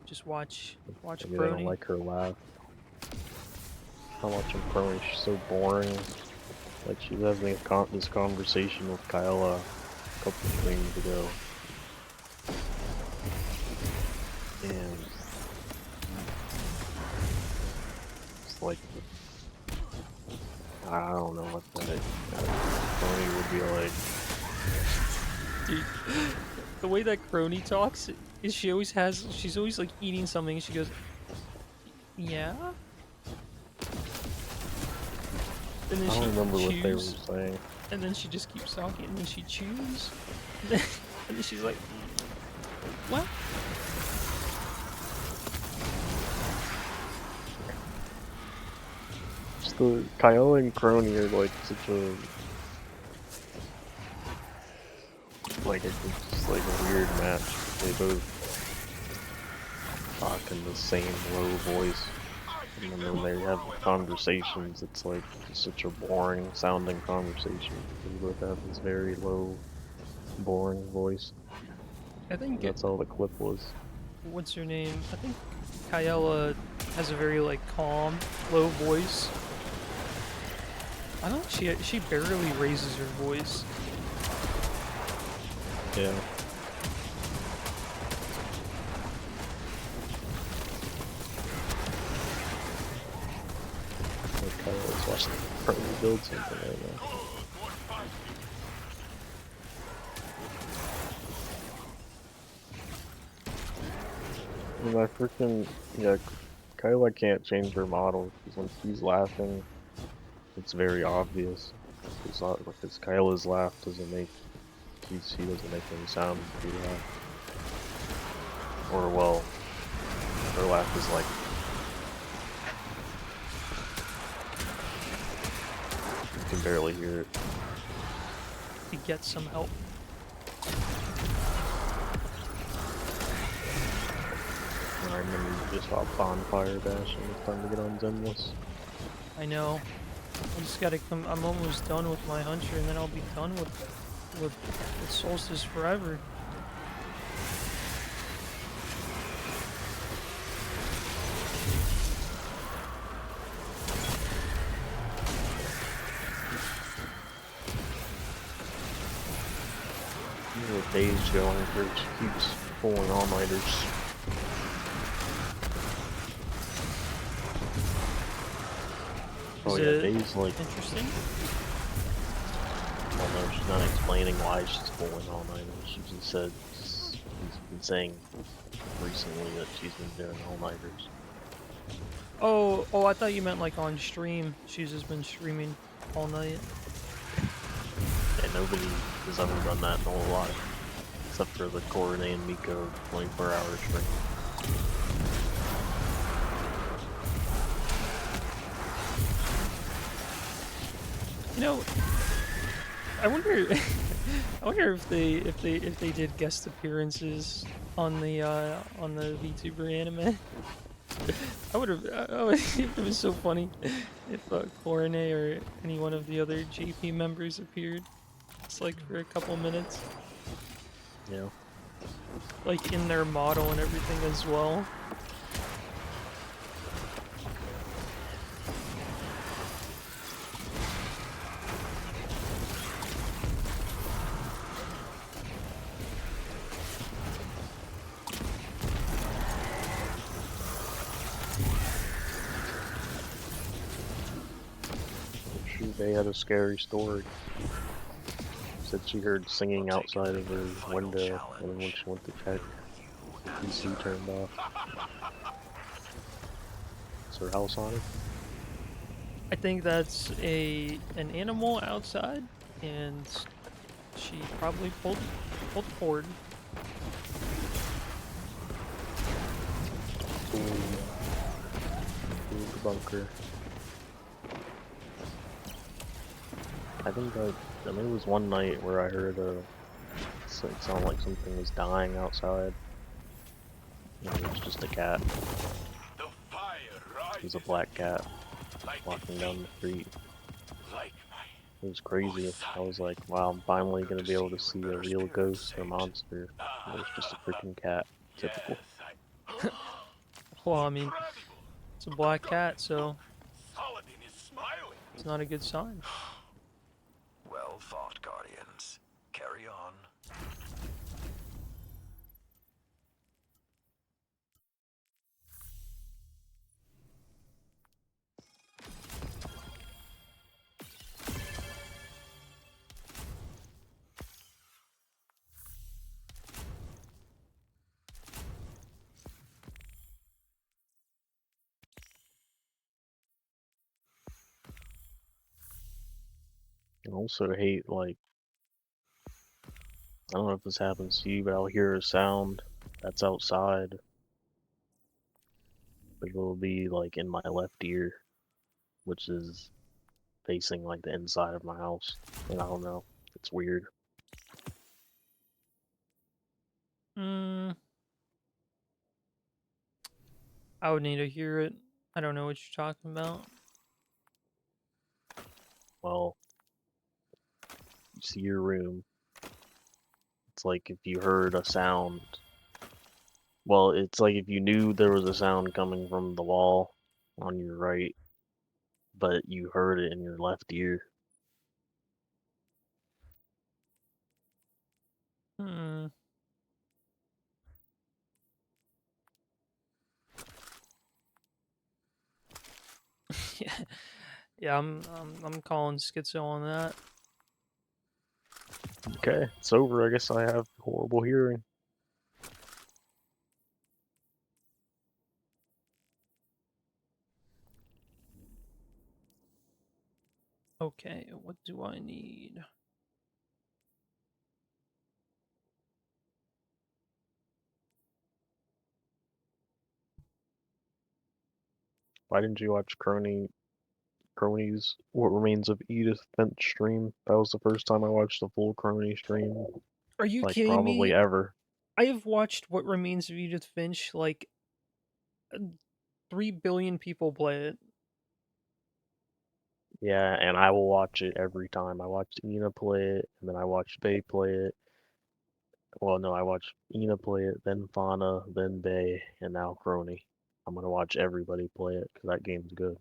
Just watch Maybe I don't Brony. like her laugh. I'm watching Crony, she's so boring. Like she was having this conversation with Kyla a couple streams ago. And it's like, I don't know what that Crony would be like. Dude, the way that Crony talks is she's always like eating something and she goes, yeah? And then I she don't remember what they were chews, saying. and then she just keeps talking, and then she chews, and then she's like, what? Just the Kyle and Crony are like such a it's just like a weird match. They both talk in the same low voice, and then when they have conversations, it's like just such a boring sounding conversation. They both have this very low, boring voice. I think That's all the clip was. what's her name? I think Kyella has a very like calm, low voice. I don't. She barely raises her voice. Yeah. Like Kyle's watching Crony build something right now. My freaking Kyla can't change her model because when she's laughing, it's very obvious. Because Kyla's laugh doesn't make she doesn't make any sound when she laughs. Or well, her laugh is like you can barely hear it. To get some help. I remember you just off bonfire dash and it's time to get on Zenless. I know. I just gotta come. I'm almost done with my hunter, and then I'll be done with Solstice forever. You know what days going for it keeps pulling all-nighters. Oh yeah, Dave's like interesting? Well, no, she's not explaining why she's pulling all-nighters. She just said she's been saying recently that she's been doing all-nighters. Oh, I thought you meant like on stream. She's just been streaming all night. And nobody has ever done that in a whole lot, except for the Corne and Miko 24-hour stream. You know, I wonder. I wonder if they did guest appearances on the VTuber anime. I would have. It was so funny if Corne or any one of the other JP members appeared. It's like for a couple minutes. Yeah. Like in their model and everything as well. Bay had a scary story. Said she heard singing outside of her window, and then when she went to check, the PC turned off. Is her house haunted? I think that's an animal outside, and she probably pulled the cord. Ooh, the bunker. I think there was one night where I heard it sounded like something was dying outside. And it was just a cat. It was a black cat walking down the street. It was crazy. I was like, wow, I'm finally gonna be able to see a real ghost or monster. And it was just a freaking cat. Typical. Well, I mean, it's a black cat, so it's not a good sign. Well fought, Guardians. Carry on. I also hate, like, I don't know if this happens to you, but I'll hear a sound that's outside, but it'll be like in my left ear, which is facing like the inside of my house. And I don't know. It's weird. Mm, I would need to hear it. I don't know what you're talking about. Well, you see your room. It's like if you heard a sound. Well, it's like if you knew there was a sound coming from the wall on your right, but you heard it in your left ear. Hmm. Yeah, yeah. I'm calling schizo on that. Okay, it's over. I guess I have horrible hearing. Okay, what do I need? Why didn't you watch Crony's What Remains of Edith Finch stream? That was the first time I watched a full Crony stream, Are you like kidding probably me? ever. I have watched What Remains of Edith Finch like 3 billion people play it. Yeah, and I will watch it every time. I watched Ina play it, and then I watched Bay play it. Well, no, I watched Ina play it, then Fauna, then Bay, and now Crony. I'm gonna watch everybody play it because that game's good.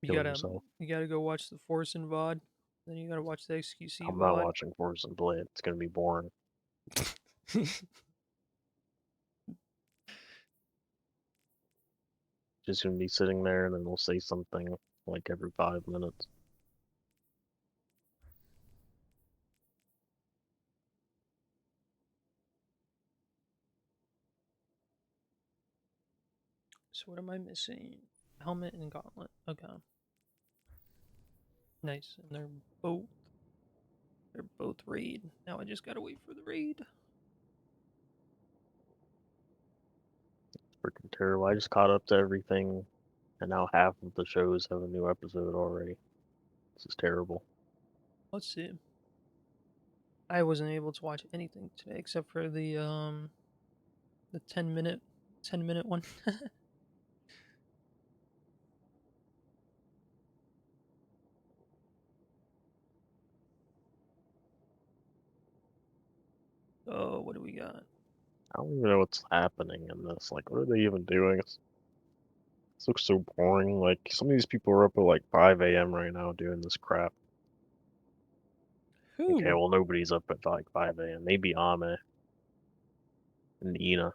You Kill gotta yourself. you gotta go watch the Force and VOD. Then you gotta watch the XQC I'm not VOD. watching Force and play it. It's gonna be boring. Just gonna be sitting there, and then we'll say something like every 5 minutes. So what am I missing? Helmet and gauntlet. Okay. Nice. And they're both raid. Now I just gotta wait for the raid. Freaking terrible. I just caught up to everything, and now half of the shows have a new episode already. This is terrible. Let's see. I wasn't able to watch anything today except for the 10-minute one. Oh, what do we got? I don't even know what's happening in this. Like, what are they even doing? This looks so boring. Like, some of these people are up at like 5 a.m. right now doing this crap. Okay, Who? well, nobody's up at like 5 a.m. Maybe Ame and Ina,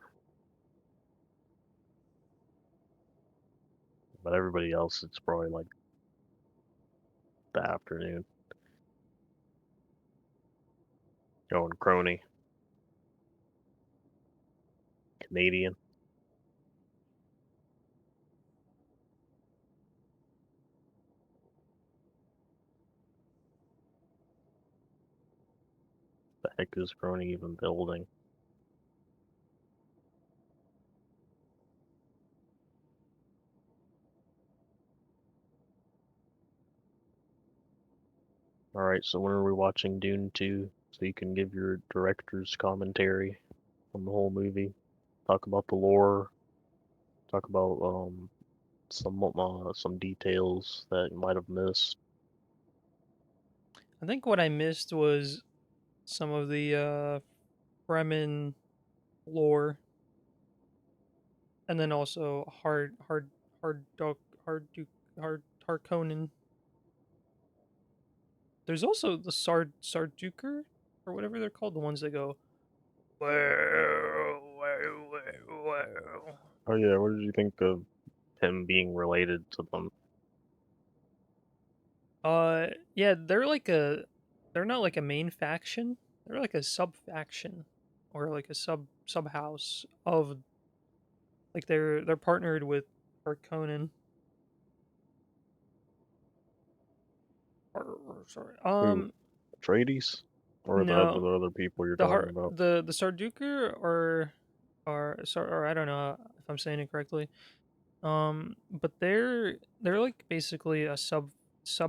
but everybody else, it's probably like the afternoon. Going crony. Canadian. The heck is crony even building? Alright, so when are we watching Dune 2? So you can give your director's commentary on the whole movie. Talk about the lore. Talk about some details that you might have missed. I think what I missed was some of the Fremen lore, and then also hard Harkonnen. There's also the Sarduker or whatever they're called, the ones that go well. Oh yeah, what did you think of him being related to them? Yeah, they're not like a main faction. They're like a sub faction or like a sub house of like they're partnered with Harkonnen. Sorry. Who? Atreides? Or No, the other people you're talking about? the Sarduker or I don't know if I'm saying it correctly. But they're like basically a sub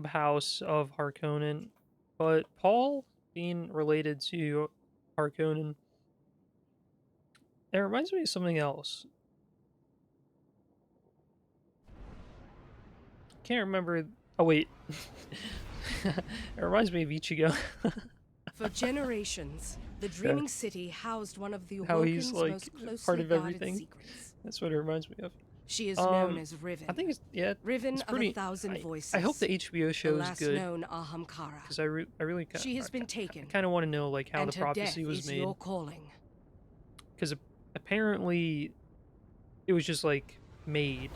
house of Harkonnen, but Paul being related to Harkonnen, it reminds me of something else. Can't remember. Oh wait, it reminds me of Ichigo. For generations, the Dreaming City housed one of the How he's Awoken's like most part closely of guarded everything. secrets. That's what it reminds me of. She is known as Riven. I think it's Riven it's of pretty. 1,000 voices. I hope the HBO show the is last good known Ahamkara. because I really She has been taken. I kind of want to know like how and the her prophecy death was is made. your calling. Because apparently it was just like made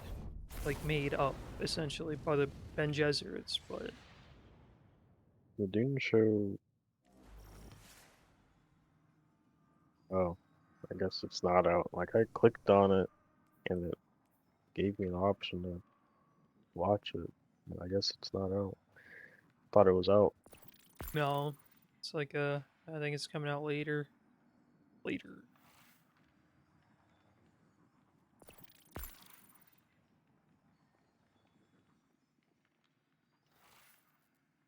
up essentially by the Ben Gesserits, but The Dune show. Oh, I guess it's not out. Like I clicked on it and it gave me an option to watch it. But I guess it's not out. Thought it was out. no, it's like I think it's coming out later. Later.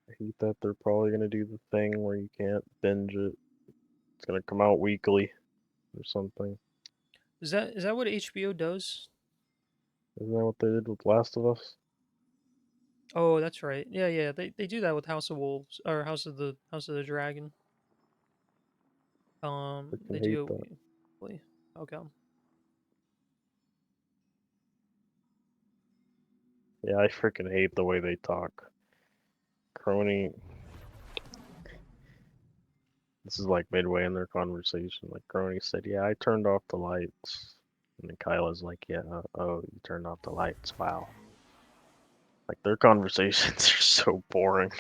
I hate that they're probably gonna do the thing where you can't binge it. It's gonna come out weekly or something. Is that what HBO does? Isn't that what they did with Last of Us? Oh, that's right. Yeah, yeah. They do that with House of Wolves or House of the Dragon. They Freaking hate do that. it weekly. Okay. Yeah, I freaking hate the way they talk. Crony. This is like midway in their conversation. Like Crony said, "Yeah, I turned off the lights," and then Kyla's like, "Yeah, oh, you turned off the lights. Wow." Like their conversations are so boring.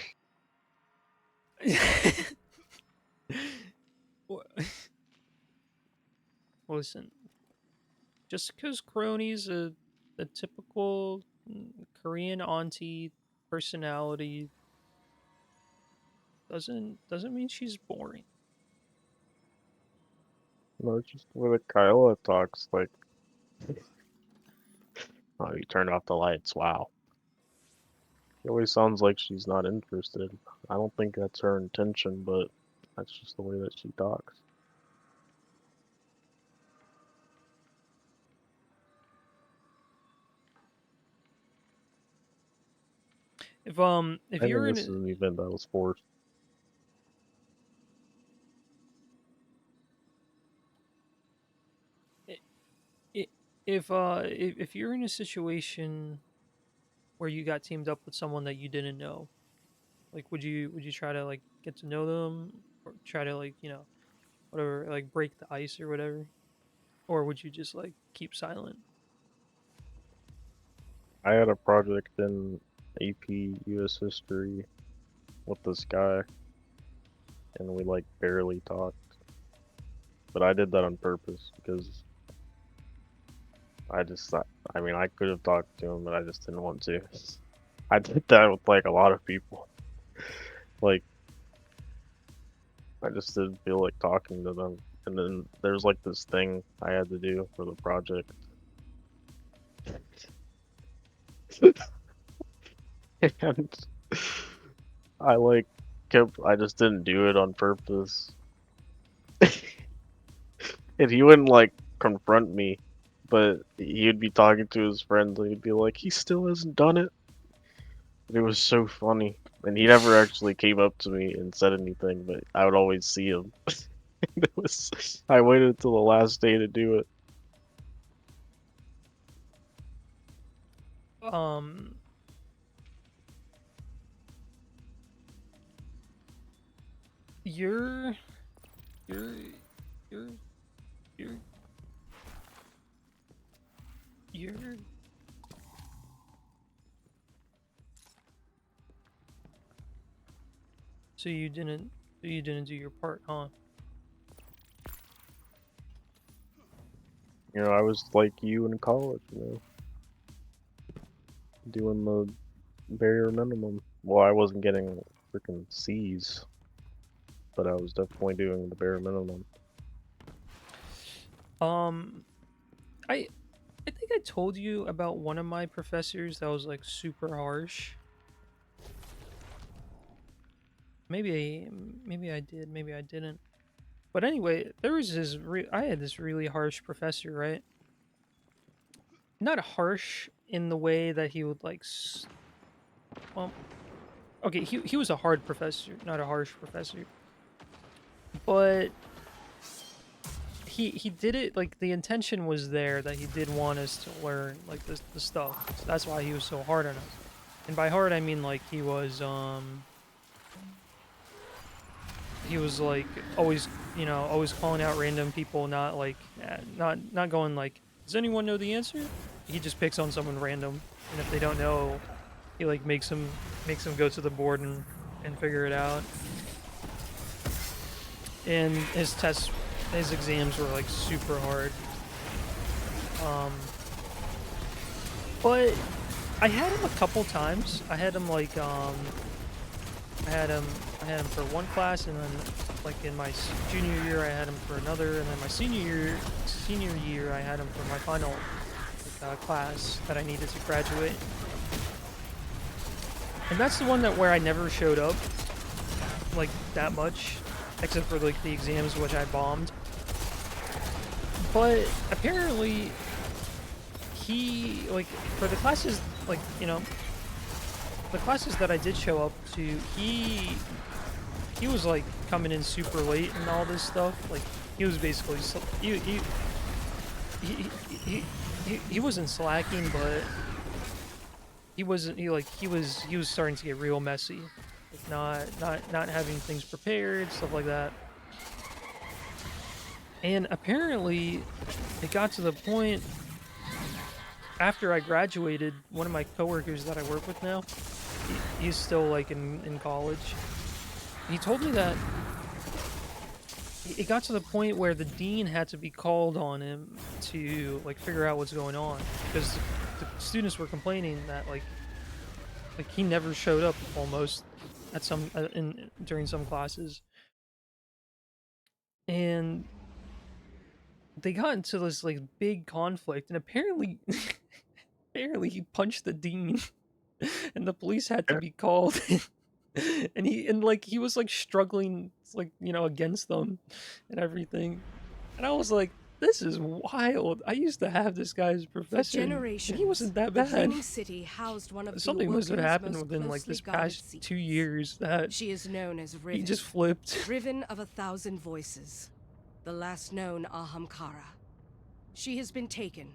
Listen, just because Crony's a typical Korean auntie personality doesn't mean she's boring. No, it's just the way that Kyla talks. Like, oh, you turned off the lights. Wow. She always sounds like she's not interested. I don't think that's her intention, but that's just the way that she talks. If I think you're in this is an event that was forced. if you're in a situation where you got teamed up with someone that you didn't know, like would you try to like get to know them or try to like whatever like break the ice or whatever, or would you just like keep silent? I had a project in AP US History with this guy, and we like barely talked. But I did that on purpose because I just thought, I mean, I could have talked to him, but I just didn't want to. I did that with like a lot of people. Like, I just didn't feel like talking to them. And then there's like this thing I had to do for the project. And I like I just didn't do it on purpose. And he wouldn't like confront me, but he'd be talking to his friends and he'd be like, he still hasn't done it. And it was so funny. And he never actually came up to me and said anything, but I would always see him. I waited until the last day to do it. You're you're you're you're you're so you didn't do your part, huh? You know, I was like you in college, you know, doing the bare minimum. Well, I wasn't getting freaking C's, but I was definitely doing the bare minimum. Um, I I think I told you about one of my professors that was like super harsh. Maybe I did, maybe I didn't. But anyway, there was I had this really harsh professor, right? Not harsh in the way that he would like well, okay, he was a hard professor, not a harsh professor. But he did it like the intention was there that he did want us to learn like the stuff. So that's why he was so hard on us. And by hard I mean like he was like always, you know, always calling out random people, not like not going like, does anyone know the answer? He just picks on someone random, and if they don't know, he like makes them go to the board and figure it out. And his exams were like super hard. But I had him a couple times. I had him like I had him for one class, and then like in my junior year I had him for another, and then my senior year I had him for my final class that I needed to graduate. And that's the one that where I never showed up like that much, except for like the exams which I bombed. But apparently he like for the classes, like, you know, the classes that I did show up to, he was like coming in super late and all this stuff. Like he was basically he wasn't slacking, but he wasn't he was starting to get real messy, like not having things prepared, stuff like that. And apparently it got to the point after I graduated, one of my coworkers that I work with now, he's still like in college. He told me that it got to the point where the dean had to be called on him to like figure out what's going on, because the students were complaining that like he never showed up almost at some during some classes. And they got into this like big conflict, and apparently apparently he punched the dean and the police had to be called. And he was like struggling like, you know, against them and everything. And I was like, this is wild. I used to have this guy as a For professor, and generations, he wasn't that the bad. Dreaming City housed one of Something must have Bewoken's happened most within like closely this guarded past secrets. 2 years that She is known as Riven. he just flipped. Riven of 1,000 voices, the last known Ahamkara. She has been taken,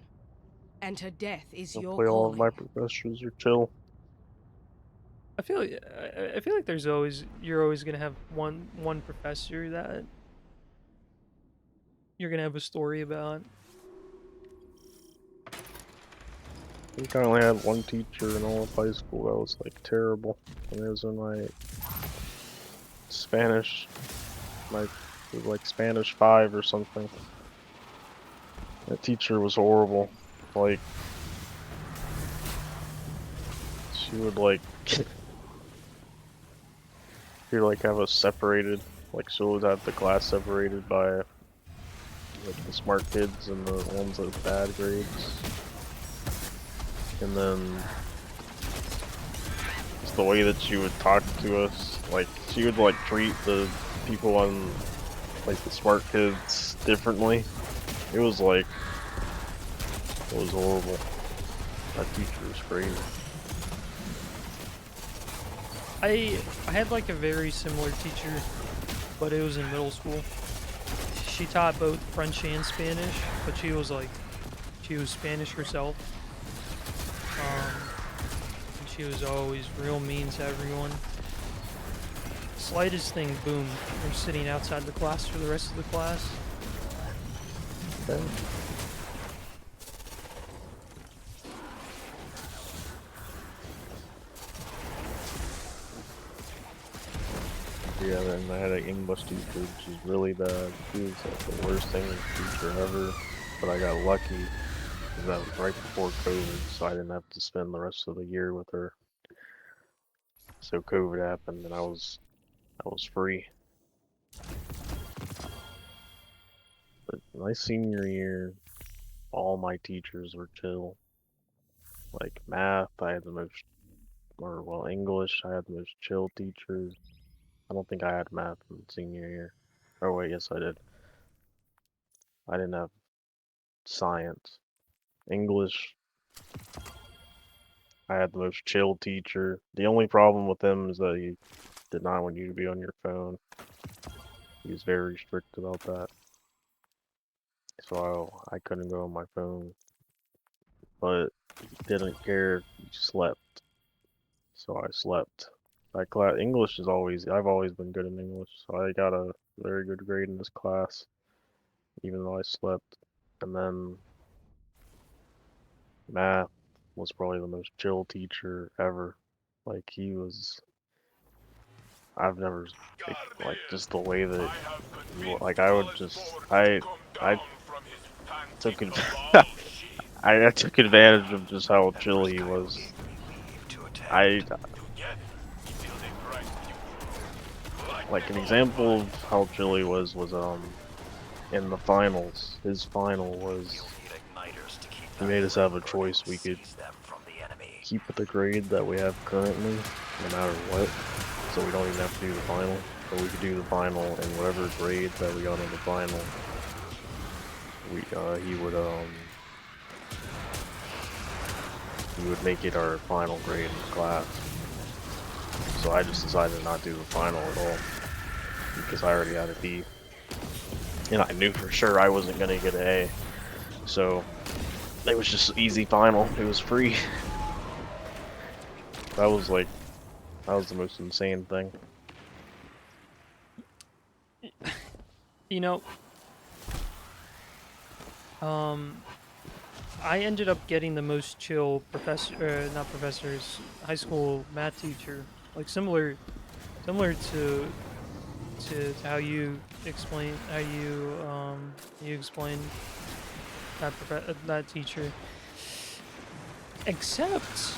and her death is your Hopefully all of calling. my professors are chill. I feel like you're always gonna have one professor that you're gonna have a story about. I think I only had one teacher in all of high school that was like terrible, and it was in my Spanish. It was like Spanish 5 or something. That teacher was horrible. Like, she would like, she'd like have us separated. Like, she would have the class separated by like the smart kids and the ones with bad grades. And then just the way that she would talk to us, like she would like treat the people on like the smart kids differently. It was like, it was horrible. That teacher was crazy. I had like a very similar teacher, but it was in middle school. She taught both French and Spanish, but she was Spanish herself. And she was always real mean to everyone. Slightest thing, boom, you're sitting outside the class for the rest of the class. Okay. Yeah, then I had an English teacher, which was really bad. She was like the worst English teacher ever. But I got lucky because that was right before COVID, so I didn't have to spend the rest of the year with her. So COVID happened, and I was free. But my senior year, all my teachers were chill. Like math, I had the most, or well, English, I had the most chill teachers. I don't think I had math in senior year. Oh wait, yes I did. I didn't have science. English, I had the most chill teacher. The only problem with him is that he did not want you to be on your phone. He was very strict about that. So I couldn't go on my phone. But he didn't care if you slept. So I slept. English is I've always been good in English, so I got a very good grade in this class, even though I slept. And then math was probably the most chill teacher ever. Like I've never, like just the way that, like I would just, I took it, I took advantage of just how chill he was. Like an example of how chill he was in the finals. His final was, he made us have a choice. We could keep the grade that we have currently, no matter what, so we don't even have to do the final. Or we could do the final and whatever grade that we got in the final, he would make it our final grade in the class. So I just decided to not do the final at all, because I already had a B. And I knew for sure I wasn't gonna get an A. So it was just easy final. It was free. That was the most insane thing. You know, I ended up getting the most chill high school math teacher, like similar to how you explain you explained that teacher. Except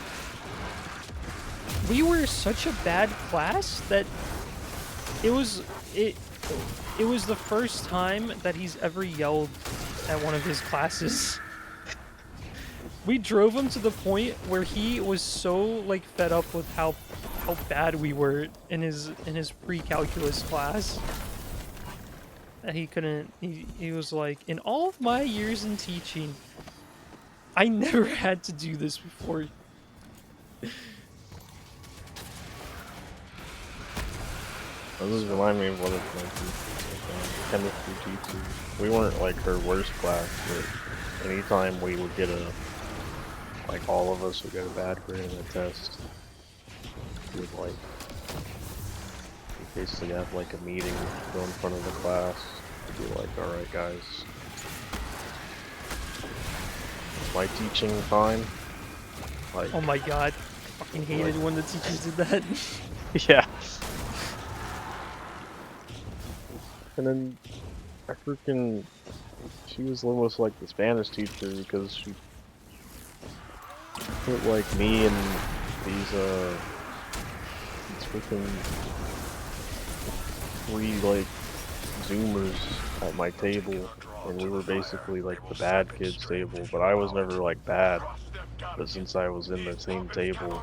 we were such a bad class that it was the first time that he's ever yelled at one of his classes. We drove him to the point where he was so like fed up with how bad we were in his pre-calculus class that he couldn't. He was like, in all of my years in teaching, I never had to do this before. This remind me of one of my teachers, chemistry teachers. We weren't like her worst class, but anytime we would get like all of us would get a bad grade in a test, we would like basically have like a meeting, go in front of the class, to be like, alright guys, is my teaching fine? Like, Oh my god, I fucking hated when the teachers did that. yeah. And then I freaking, she was almost like the Spanish teacher because she put like me and these freaking 3 like Zoomers at my table, and we were basically like the bad kids table, but I was never like bad. But since I was in the same table,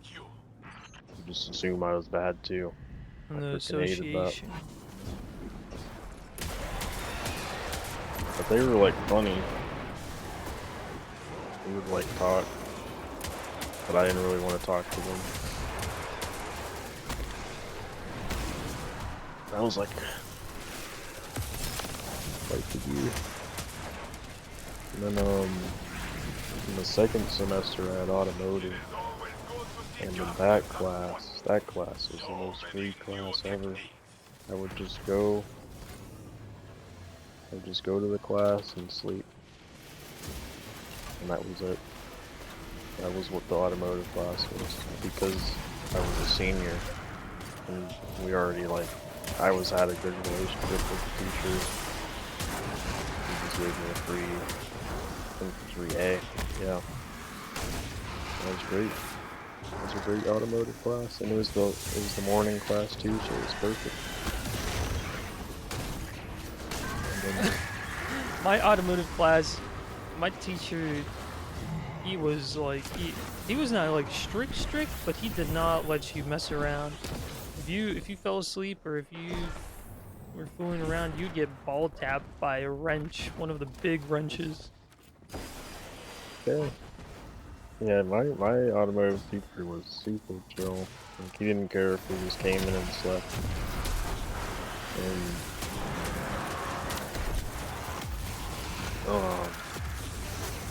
you just assume I was bad too. And I the freaking hated that. association. But they were like funny. We would like talk, but I didn't really want to talk to them. That was like the year. And then in the second semester I had automotive, and in that class was the most free class ever. I would just go to the class and sleep, and that was it. That was what the automotive class was, because I was a senior, and we already I had a good relationship with the teacher. He just gave me a free A. Yeah, that was great. It was a great automotive class, and it was the morning class too, so it was perfect. And then, My automotive class, my teacher, he was like, he was not like strict, but he did not let you mess around. If you fell asleep or if you were fooling around, you'd get ball tapped by a wrench, one of the big wrenches. yeah, my automotive teacher was super chill. Like, he didn't care if we just came in and slept. And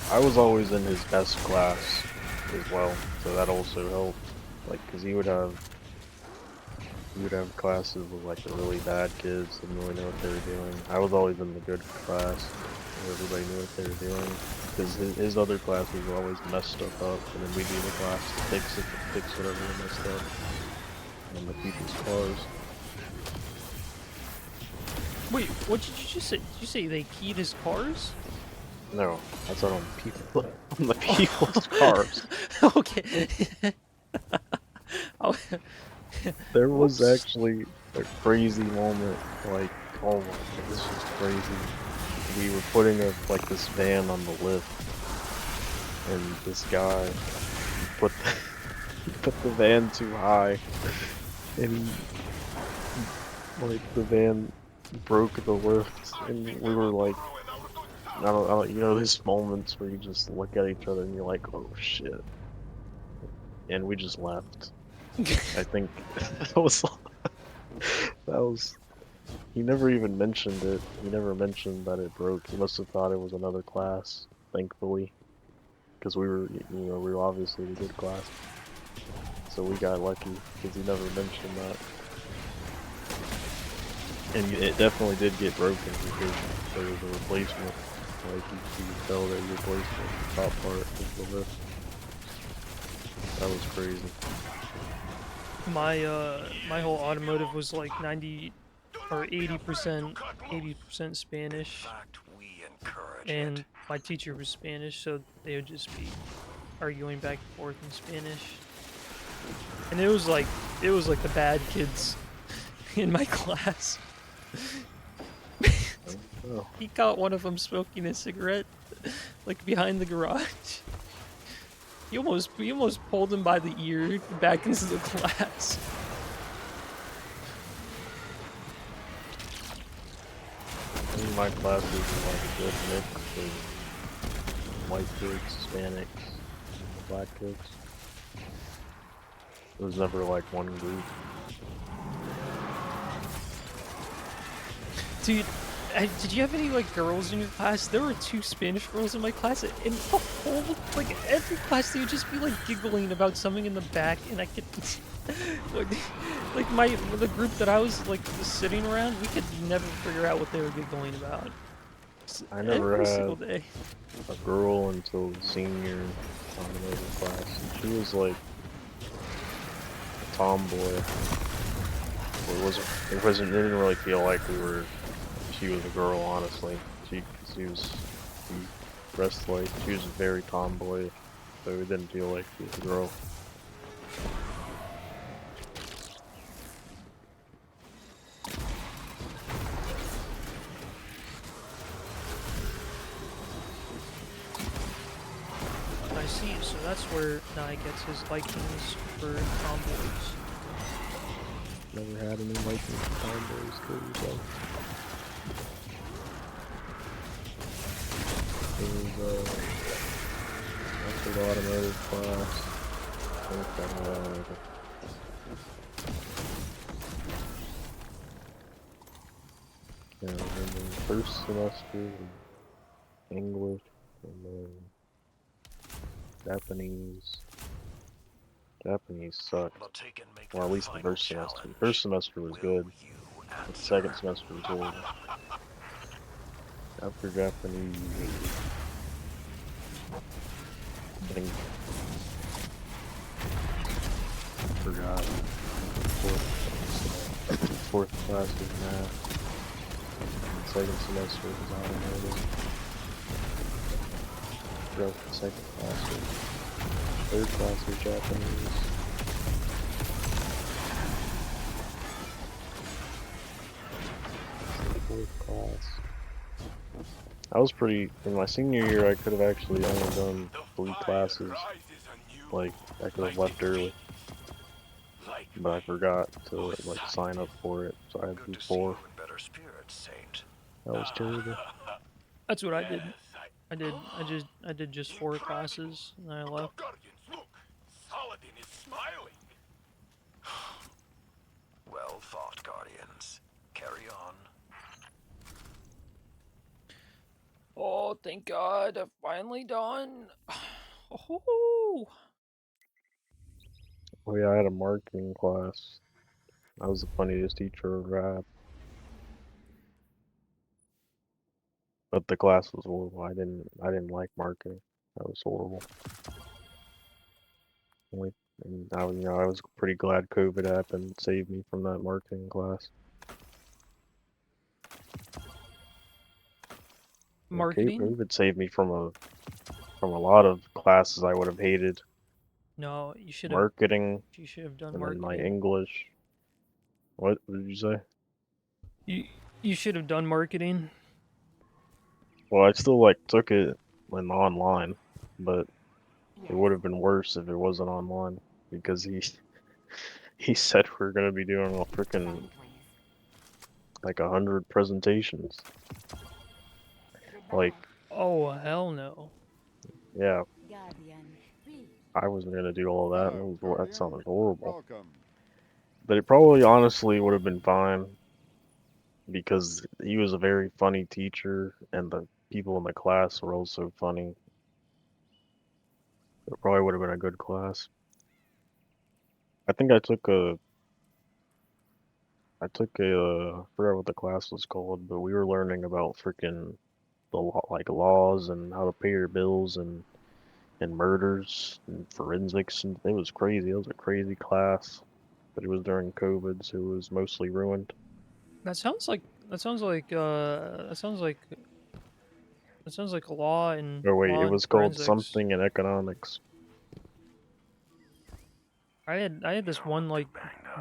I was always in his best class as well, so that also helped. Like, cause he would have classes with like the really bad kids didn't really know what they were doing. I was always in the good class, where everybody knew what they were doing. Because his other classes would always mess stuff up, and then we'd be in the class to fix whatever they messed up on the people's cars. Wait, what did you just say? Did you say they keyed his cars? No, that's not on the people's cars. Okay. Oh, There was actually a crazy moment, like, oh my god, this was crazy. We were putting this van on the lift, and this guy put the van too high, and the van broke the lift, and we were like, I don't, you know, these moments where you just look at each other and you're like, oh shit, and we just left. I think that was. He never even mentioned it. He never mentioned that it broke. He must have thought it was another class, thankfully. Because we were obviously the good class. So we got lucky, because he never mentioned that. And it definitely did get broken, because there was a replacement. Like, you could tell they replaced the top part of the lift. That was crazy. My whole automotive was like 90 or 80% Spanish, and my teacher was Spanish, so they would just be arguing back and forth in Spanish. And it was like the bad kids in my class. He caught one of them smoking a cigarette, like behind the garage. He almost pulled him by the ear back into the class. I mean, my classes were like a good mix of white kids, Hispanics, and black kids. It was never like one group. Dude, did you have any like girls in your class? There were 2 Spanish girls in my class, and the whole every class they would just be like giggling about something in the back, and I could the group that I was like sitting around, we could never figure out what they were giggling about. I never Every had single day. a girl until senior automotive class, and she was like a tomboy. It didn't really feel like she was a girl, honestly. She dressed like, she was very tomboy, so it didn't feel like she was a girl. I see, so that's where Nye gets his likings for tomboys. Never had any likings for tomboys, kill yourself. It was, that's the automotive class. Yeah, and then first semester, English, and then Japanese. Japanese sucked. Or at least the first semester. The first semester was good. The second semester was horrible. After Japanese, I think, forgot. Fourth class was math. Second semester was automotive. Forgot what the second class was. Third class was Japanese. Fourth class. I was pretty, in my senior year I could have actually only done 3 classes. Like, I could have left early. But I forgot to, like, sign up for it, so I had to do 4. That was terrible. That's what I did. I did just 4 classes and I left. Saladin is smiling. Well fought, Guardians. Carry on. Oh, thank God, I'm finally done. Oh. Oh yeah, I had a marketing class. I was the funniest teacher I've had. But the class was horrible. I didn't like marketing. That was horrible. And I was pretty glad COVID happened and saved me from that marketing class. Marketing? COVID saved me from a lot of classes I would have hated. No, you should have. Marketing. You should have done and marketing. then my English. What did you say? You should have done marketing. Well, I still took it when online, but it would have been worse if it wasn't online because he said we're gonna be doing a freaking like 100 presentations. Like, oh hell no. Yeah. I wasn't gonna do all that. That sounded horrible. But it probably honestly would have been fine because he was a very funny teacher and the people in the class were also funny. It probably would have been a good class. I think I took a I forgot what the class was called, but we were learning about freaking the laws and how to pay your bills and murders and forensics, and it was crazy. It was a crazy class, but it was during COVID, so it was mostly ruined. That sounds like law and Oh wait, law it and was called forensics. something in economics. I had this one like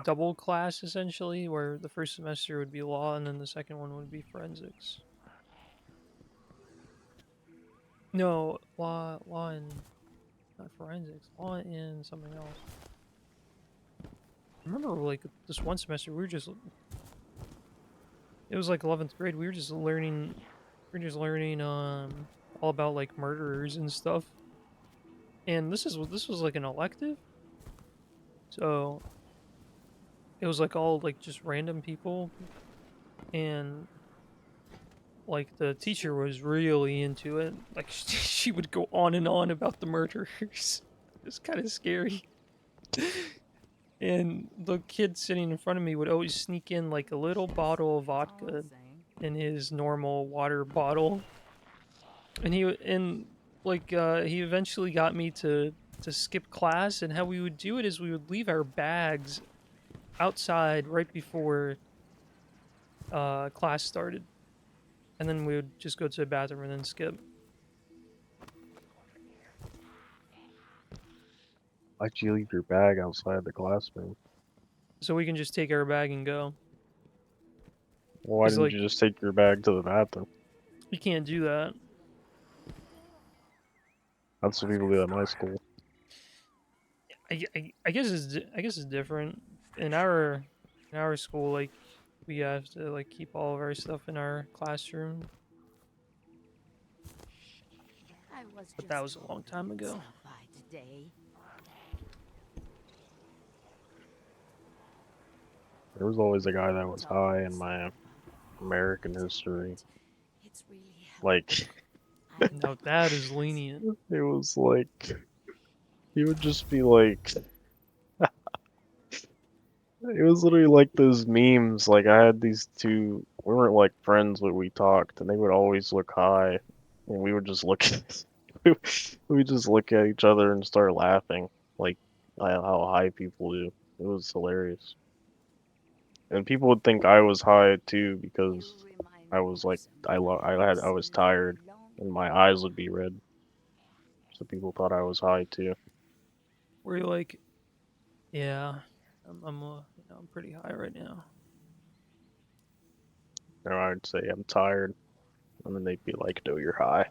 double class essentially where the first semester would be law and then the second one would be forensics. No, law and not forensics, law and something else. I remember like this one semester it was like 11th grade. We were just learning all about like murderers and stuff. And this was like an elective. So it was like all like just random people, and like the teacher was really into it. Like she would go on and on about the murderers. It's kind of scary. And the kid sitting in front of me would always sneak in like a little bottle of vodka in his normal water bottle, and he eventually got me to skip class. And how we would do it is we would leave our bags outside right before class started, and then we would just go to the bathroom and then skip. Why'd you leave your bag outside the classroom? So we can just take our bag and go. Well, why Cause didn't like you just take your bag to the bathroom? you can't do that. That's what people do at my school. I guess I guess it's different in our school. Like we have to like keep all of our stuff in our classroom, I was but that just was a long hoping time you'd ago. stop by today. There was always a guy that was It's high in always my fun American to do history. it. It's really Like, helpful. I Now that is lenient. it was like, he would just be like, it was literally like those memes. Like, I had these two, we weren't like friends, but we talked, and they would always look high, and we would just look at, we would just look at each other and start laughing, like how high people do. It was hilarious. And people would think I was high too you because remind I me was of like, some I times was living tired, and alone. my eyes would be red, so people thought I was high too. Where you're like, yeah, I'm pretty high right now. Or I'd say I'm tired, and then they'd be like, "No, you're high."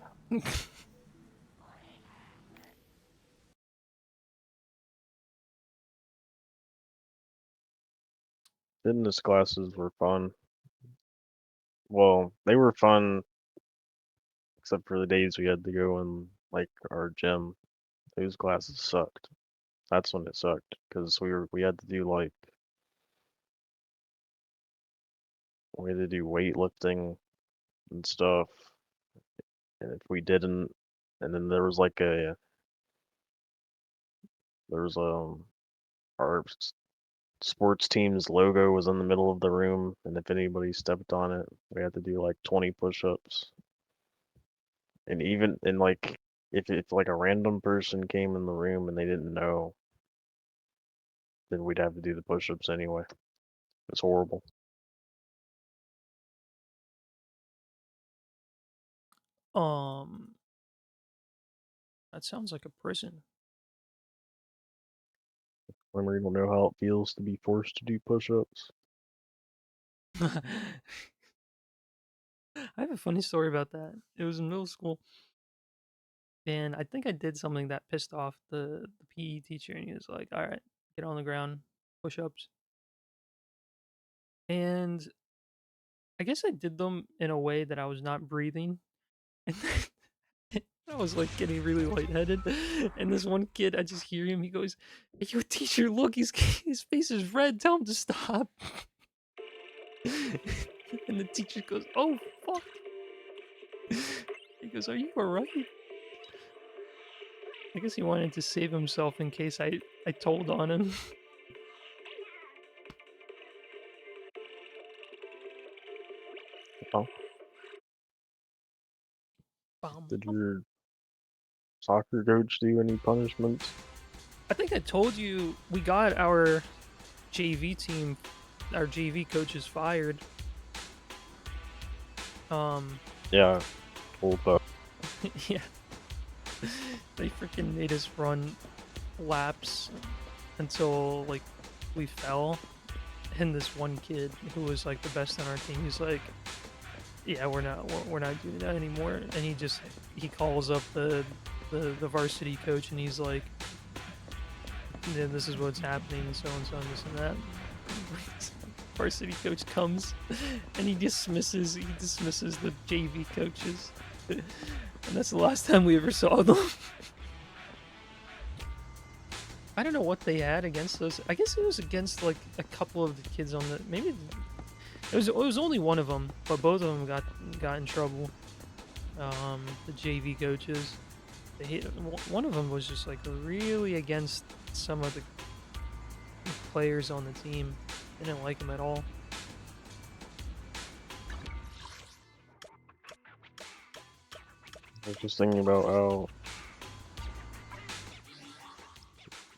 Fitness classes were fun. Well, they were fun except for the days we had to go in like our gym. Those classes sucked. That's when it sucked because we had to do like we had to do weightlifting and stuff, and if we didn't, and then there was like there was our sports team's logo was in the middle of the room, and if anybody stepped on it, we had to do like 20 push-ups. And even and like if like a random person came in the room and they didn't know, then we'd have to do the push-ups anyway. It's horrible. Um, that sounds like a prison. Remember, you don't know how it feels to be forced to do push-ups. I have a funny story about that. It was in middle school, and I think I did something that pissed off the PE teacher, and he was like, "All right, get on the ground, push ups." And I guess I did them in a way that I was not breathing, and then I was like getting really lightheaded. And this one kid, I just hear him. He goes, "Hey, yo, teacher, look, his face is red. Tell him to stop." And the teacher goes, "Oh fuck." He goes, "Are you alright?" I guess he wanted to save himself in case I told on him. Oh, Bum, did bum. your soccer coach do any punishments? I think I told you we got our JV team, our JV coaches fired. Um, Yeah, old yeah, they freaking made us run laps until like we fell. And this one kid who was like the best on our team, he's like, "Yeah, we're not doing that anymore." And he calls up the varsity coach, and he's like, "Yeah, this is what's happening, and so and so, and this and that." Varsity coach comes, and he dismisses the JV coaches, and that's the last time we ever saw them. I don't know what they had against us. I guess it was against like a couple of the kids on the maybe it was only one of them, but both of them got in trouble. The JV coaches, one of them was just like really against some of the players on the team. They didn't like him at all. I was just thinking about how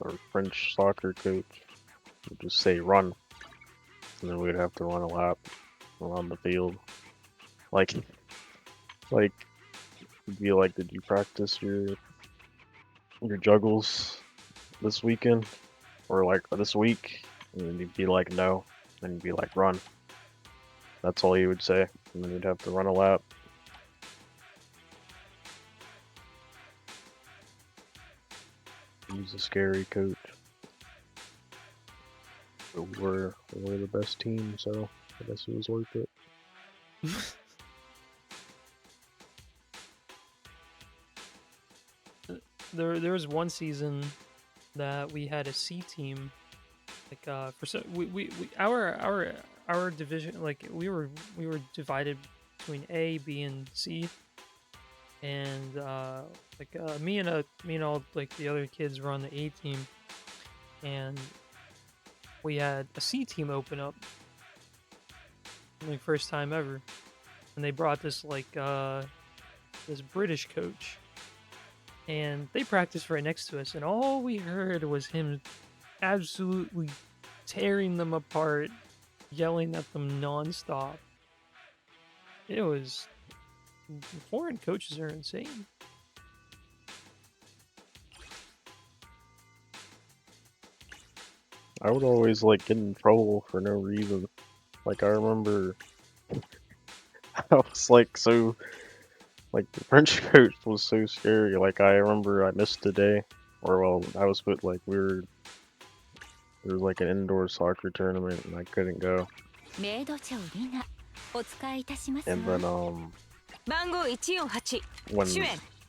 our French soccer coach would just say run, and then we'd have to run a lap around the field. Like, like, it'd be like, did you practice your juggles this weekend? Or like this week? And then you'd be like, no. And you'd be like, run. That's all you would say. And then you'd have to run a lap. He's a scary coach. But we're the best team, so I guess it was worth it. There was one season that we had a C team, like for so we our division, like we were divided between A, B, and C, and me and all like the other kids were on the A team, and we had a C team open up, like first time ever, and they brought this this British coach. And they practiced right next to us, and all we heard was him absolutely tearing them apart, yelling at them nonstop. It was... Foreign coaches are insane. I would always like get in trouble for no reason. Like I remember I was like so like the French coach was so scary. Like I remember I missed a day, or well, I was put like there was like an indoor soccer tournament and I couldn't go. And then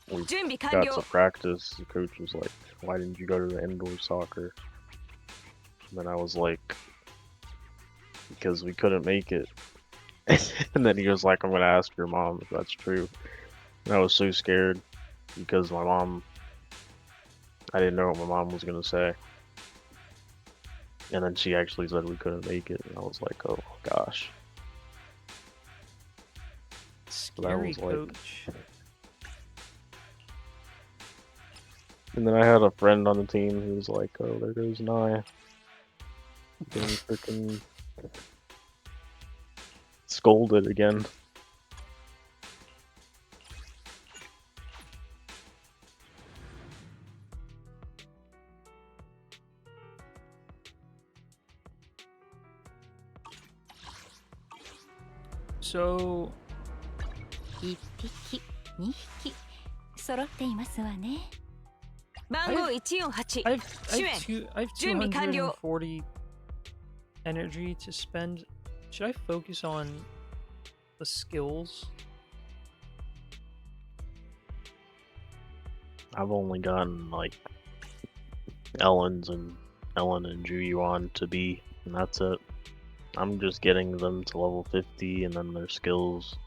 when we got to practice, the coach was like, "Why didn't you go to the indoor soccer?" And then I was like, "Because we couldn't make it." And then he was like, "I'm gonna ask your mom if that's true." And I was so scared because I didn't know what my mom was gonna say. And then she actually said we couldn't make it, and I was like, "Oh gosh." Scary coach. And then I had a friend on the team who was like, "Oh, there goes Nye. Getting freaking scolded again." So... I have 240 energy to spend. Should I focus on the skills? I've only gotten like Ellen and Juyuan to B, and that's it. I'm just getting them to level 50 and then their skills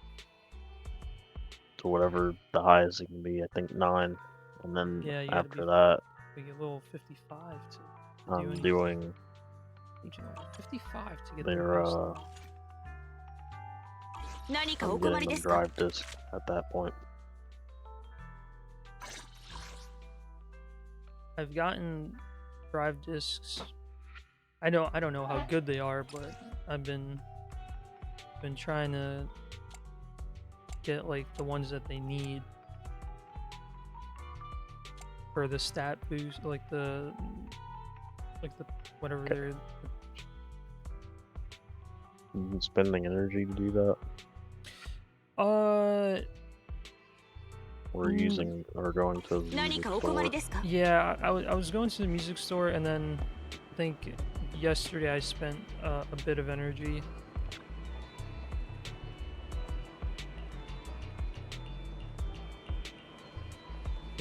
to whatever the highest it can be. I think 9, and then after that, we get level 55 to I'm doing 55 to get their I'm getting them drive disc at that point. I've gotten drive discs. I don't know how good they are, but I've been trying to get like the ones that they need for the stat boost, like the whatever they're. You spending energy to do that? Or using or going to the music store? Yeah, I was going to the music store, and then I think yesterday I spent a bit of energy.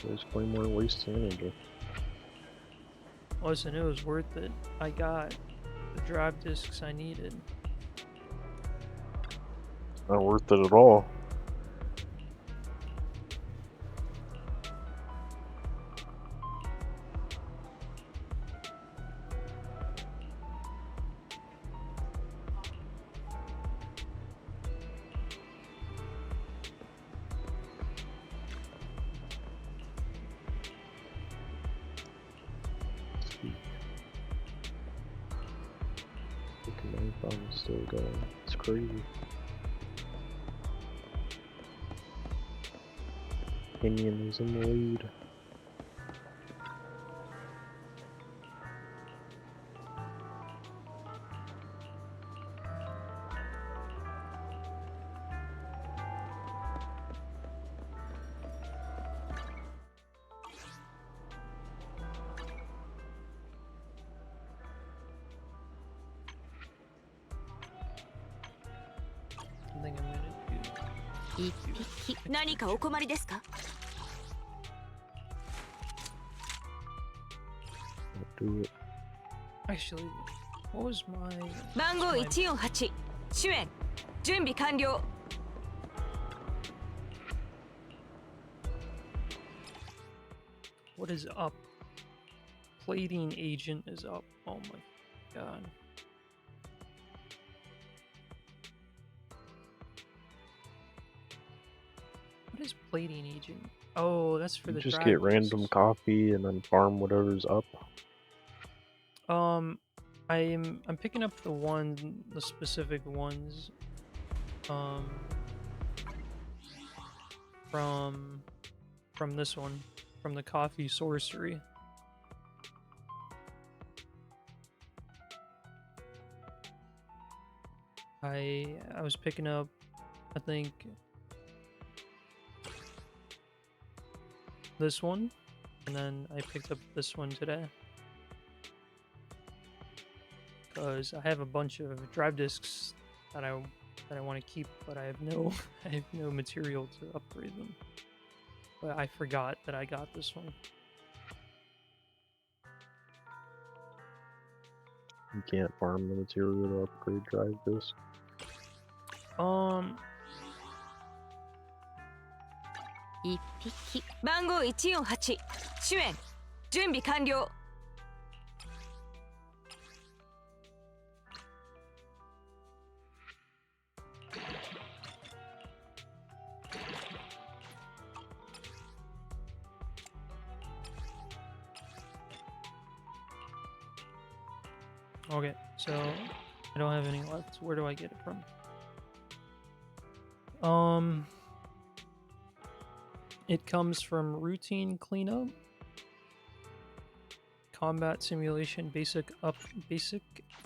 There's way more wasting energy. Listen, it was worth it. I got the drive discs I needed. Not worth it at all. marathon's still going. It's crazy. Opinion is in the lead. I think I'm gonna do. 一匹何かお困りですか？ Do it. Actually, what was my 番号148主演準備完了。 what is up? Plating agent is up. Oh my god. What is plating agent? Oh, that's for You the just drive get random discs. coffee and then farm whatever's up. I'm picking up the specific ones, from this one, from the coffee sorcery. I was picking up, I think, this one, and then I picked up this one today. Because I have a bunch of drive discs that I want to keep, but I have no I have no material to upgrade them. But I forgot that I got this one. You can't farm the material to upgrade drive disk. Um, 一匹番号148主演準備完了。 okay, so I don't have any left. Where do I get it from? It comes from routine cleanup, combat simulation, basic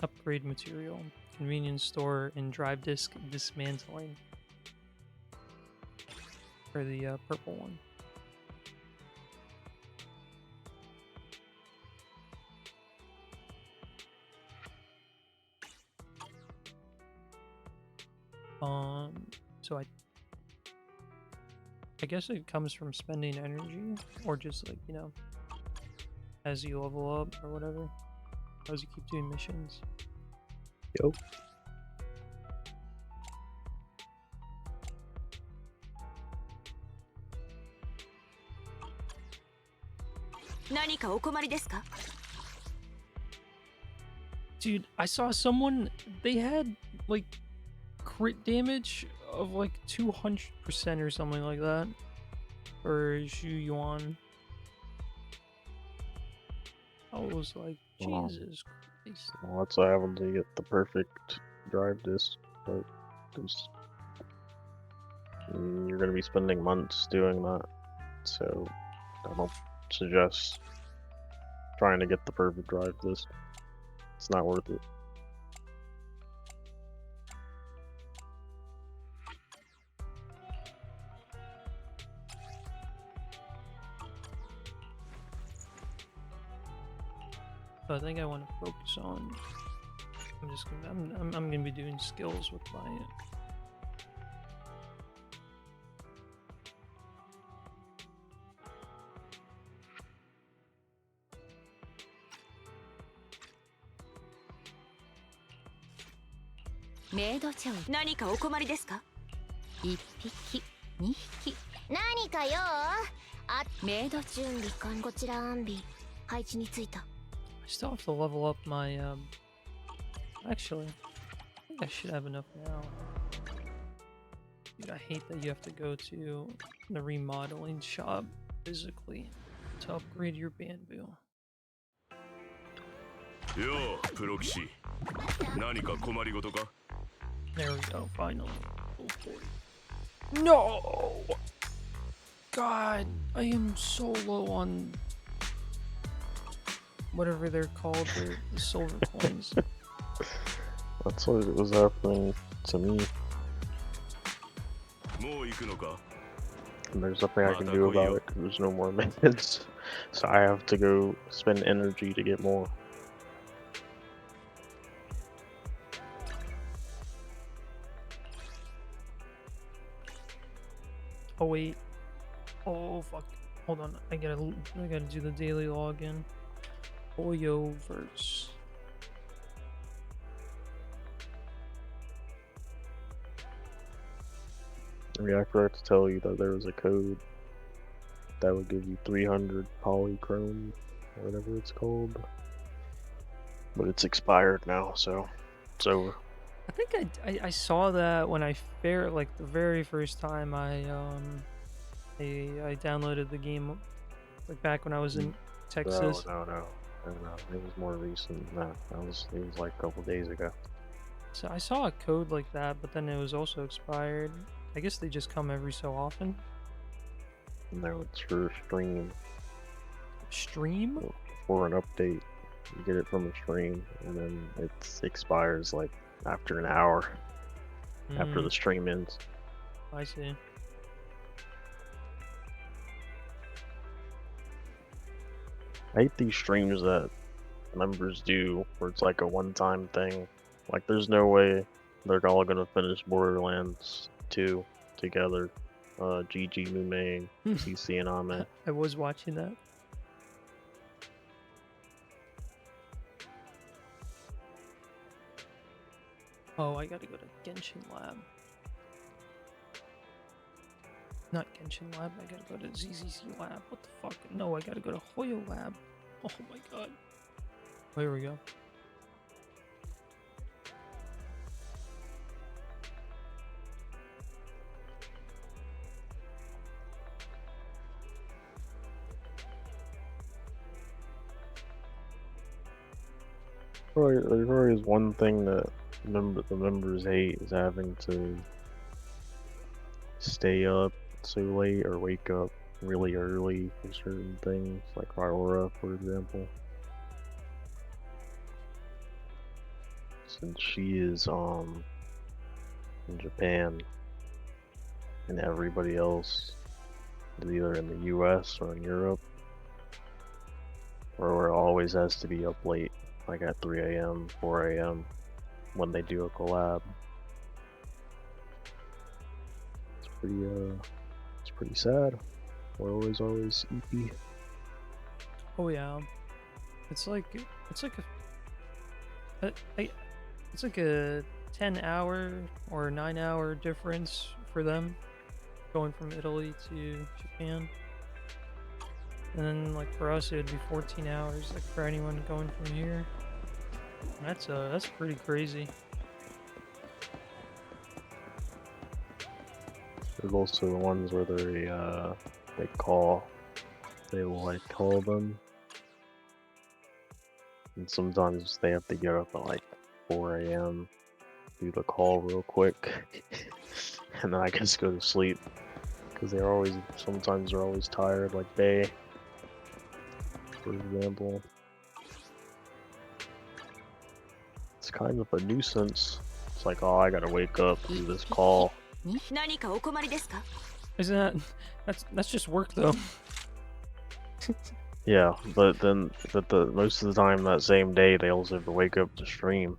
upgrade material, convenience store, and drive disk dismantling. For the purple one. So I guess it comes from spending energy, or just like, you know, as you level up or whatever, as you keep doing missions. Yo. Dude, I saw someone, they had like crit damage of like 200% or something like that for Zhu Yuan. I was like, Wow. Jesus Christ. Well, that's why I want to get the perfect drive disk, but just you're gonna be spending months doing that, so I don't suggest trying to get the perfect drive disk. It's not worth it. So I think I want to focus on. I'm gonna be doing skills with my.メイドちゃん何かお困りですか？一匹二匹何かよあメイド準備完こちらアンビ配置についた I still have to level up my. Actually, I think I should have enough now. Dude, I hate that you have to go to the remodeling shop physically to upgrade your bamboo. よう、プロ騎士。何か困りごとか? There we go, finally. Oh, boy. No! God, I am so low on whatever they're called, the silver coins. That's what was happening to me. And there's nothing I can do about it because there's no more minutes. So I have to go spend energy to get more. Oh wait. Oh fuck. Hold on. I gotta do the daily login. Oyo verse. I forgot to tell you that there was a code that would give you 300 polychrome, or whatever it's called. But it's expired now, so it's over. I think I saw that when I like the very first time I downloaded the game, like back when I was in Texas. No. It was more recent than that. It was like a couple days ago. So I saw a code like that, but then it was also expired. I guess they just come every so often. No, it's for stream. Stream? For an update. You get it from a stream, and then it expires like after an hour after the stream ends. I see. I hate these streams that members do, where it's like a one-time thing. Like, there's no way they're all gonna finish Borderlands 2 together. GG Mume, CC and Ame. I was watching that. Oh, I gotta go to Genshin Lab. Not Genshin Lab, I gotta go to ZZC Lab. What the fuck? No, I gotta go to Hoyo Lab. Oh my god. Oh, here we go. There's always one thing that the members hate is having to stay up so late or wake up really early for certain things, like Aurora, for example. Since she is in Japan and everybody else is either in the US or in Europe, Aurora always has to be up late, like at 3 AM, 4 AM when they do a collab. It's pretty sad. We're always EP. Oh yeah. It's like a 10-hour or 9-hour difference for them going from Italy to Japan. And then like for us it would be 14 hours like for anyone going from here. That's pretty crazy. There's also the ones where they will like call them, and sometimes they have to get up at like 4 AM, do the call real quick, and then I just go to sleep because sometimes they're always tired, like Bay, for example. It's kind of a nuisance. It's like, oh, I gotta wake up, do this call. Isn't that's just work though. Yeah, but most of the time that same day they also have to wake up to stream.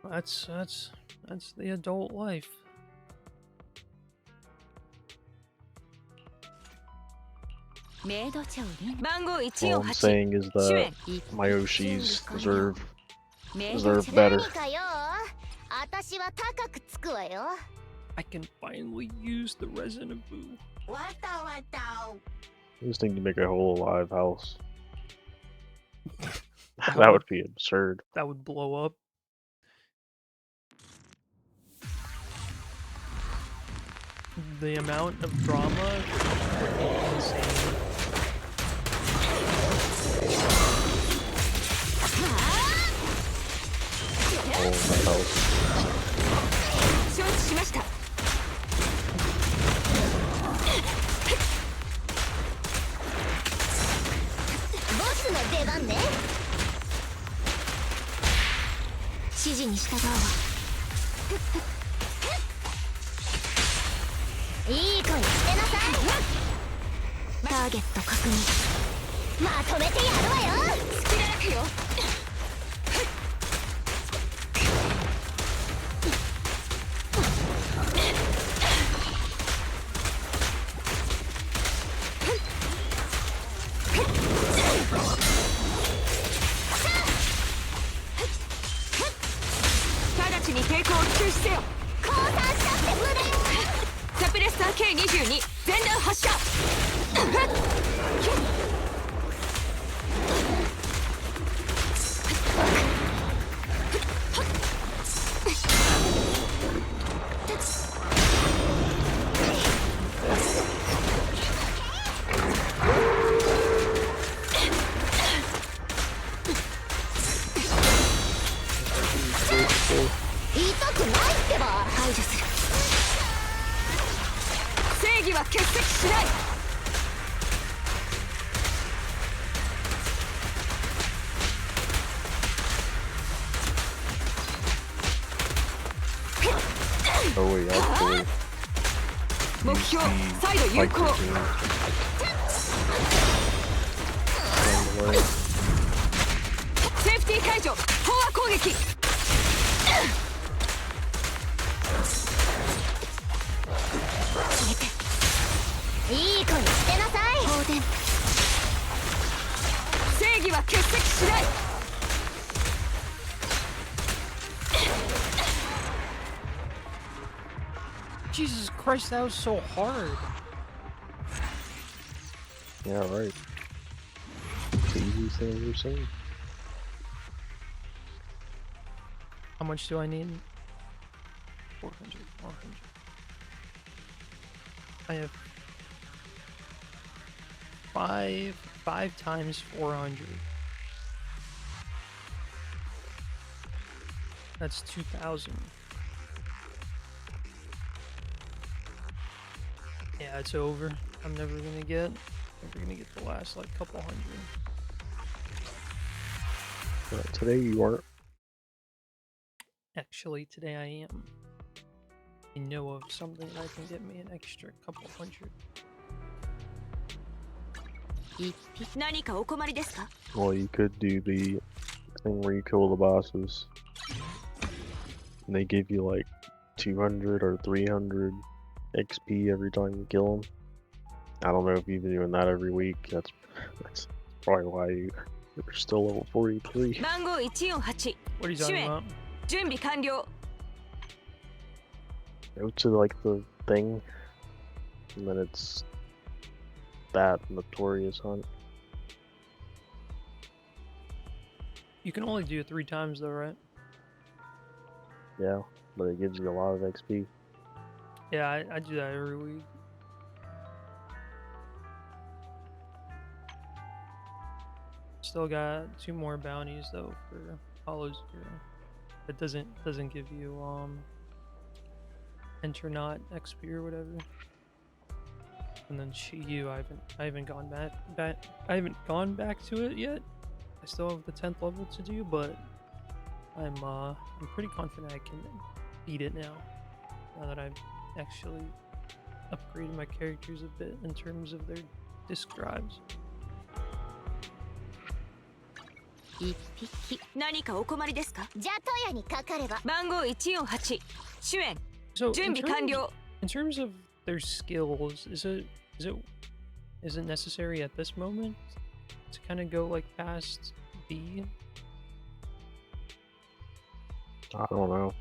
That's the adult life. All I'm saying is that my Yoshis deserve better. I can finally use the resin of Boo. I just need to make a whole alive house. That would be absurd. That would blow up. The amount of drama would be insane. Oh, my health. 承知しました。ボスの出番ね。指示に従うわ。いい子にしてなさい。ターゲット確認。まとめてやるわよ。隙だらけよ。直ちに抵抗を中止せよ。降参したって無駄。サプレッサー K22 全弾発射。痛くないってば。排除する。正義は欠席しない。Oh wait, actually, 目標再度有 like 効。 the game. On the way. セーフティー解除。飽和攻撃。消えて。いい子にしてなさい。放電。正義は欠席しない。Jesus Christ, that was so hard. Yeah, right. It's the easiest thing I've ever seen. How much do I need? 400, 400. I have five times 400. That's 2,000. Yeah, it's over. I'm never gonna get the last like couple hundred. Today you aren't. Actually, today I am. I know of something that can get me an extra couple hundred. 何かお困りですか？ Well, you could do the thing where you kill the bosses. And they give you like 200 or 300 XP every time you kill them. I don't know if you've been doing that every week. That's probably why you're still level 43. 番号148。 What are you talking about? 準備完了。 Go to like the thing, and then it's that notorious hunt. You can only do it 3 times though, right? Yeah, but it gives you a lot of XP. Yeah, I do that every week. Still got 2 more bounties though for Hollow Zero. It doesn't give you enter not XP or whatever. And then Shiyu, I haven't gone back to it yet. I still have the 10th level to do, but I'm pretty confident I can beat it now that I've actually upgraded my characters a bit in terms of their disc drives. 一匹。何かお困りですか？じゃとやにかかれば。番号148。主演。 So 準備完了。 in terms of their skills, is it necessary at this moment to kind of go like past B? I don't know.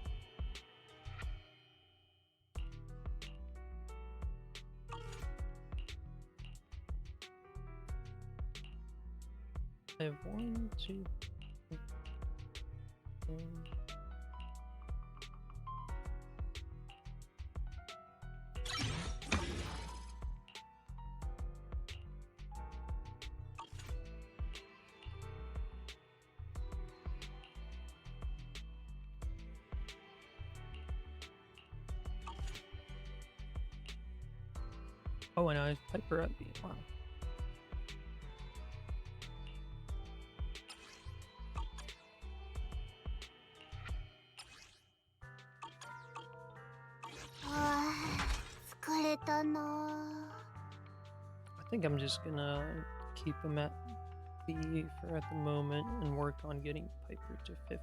I have 1, 2, 3. Oh, and I Piper up. Wow. I think I'm just gonna keep him at B for at the moment and work on getting Piper to 50.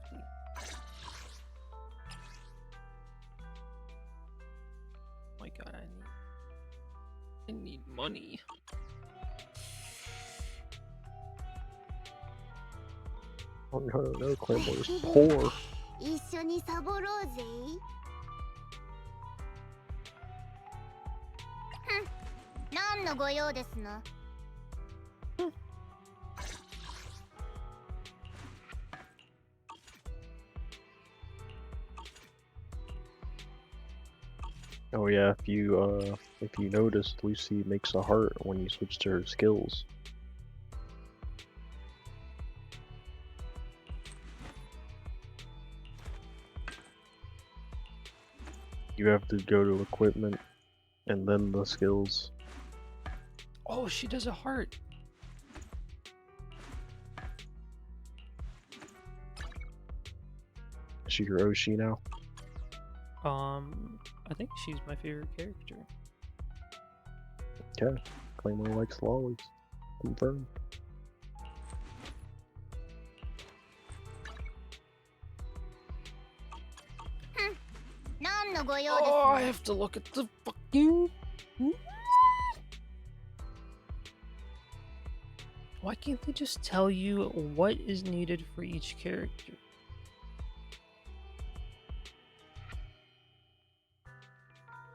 Oh my god, I need money. Oh no, Claymore is poor. 一緒にサボろうぜ。何のご用ですの？ Oh yeah, if you noticed, Lucy makes a heart when you switch to her skills. You have to go to equipment and then the skills. Oh, she does a heart. Is she your Oshi now? I think she's my favorite character. Okay, Claymore likes lollies. Confirmed. Oh, I have to look at the fucking... Why can't they just tell you what is needed for each character?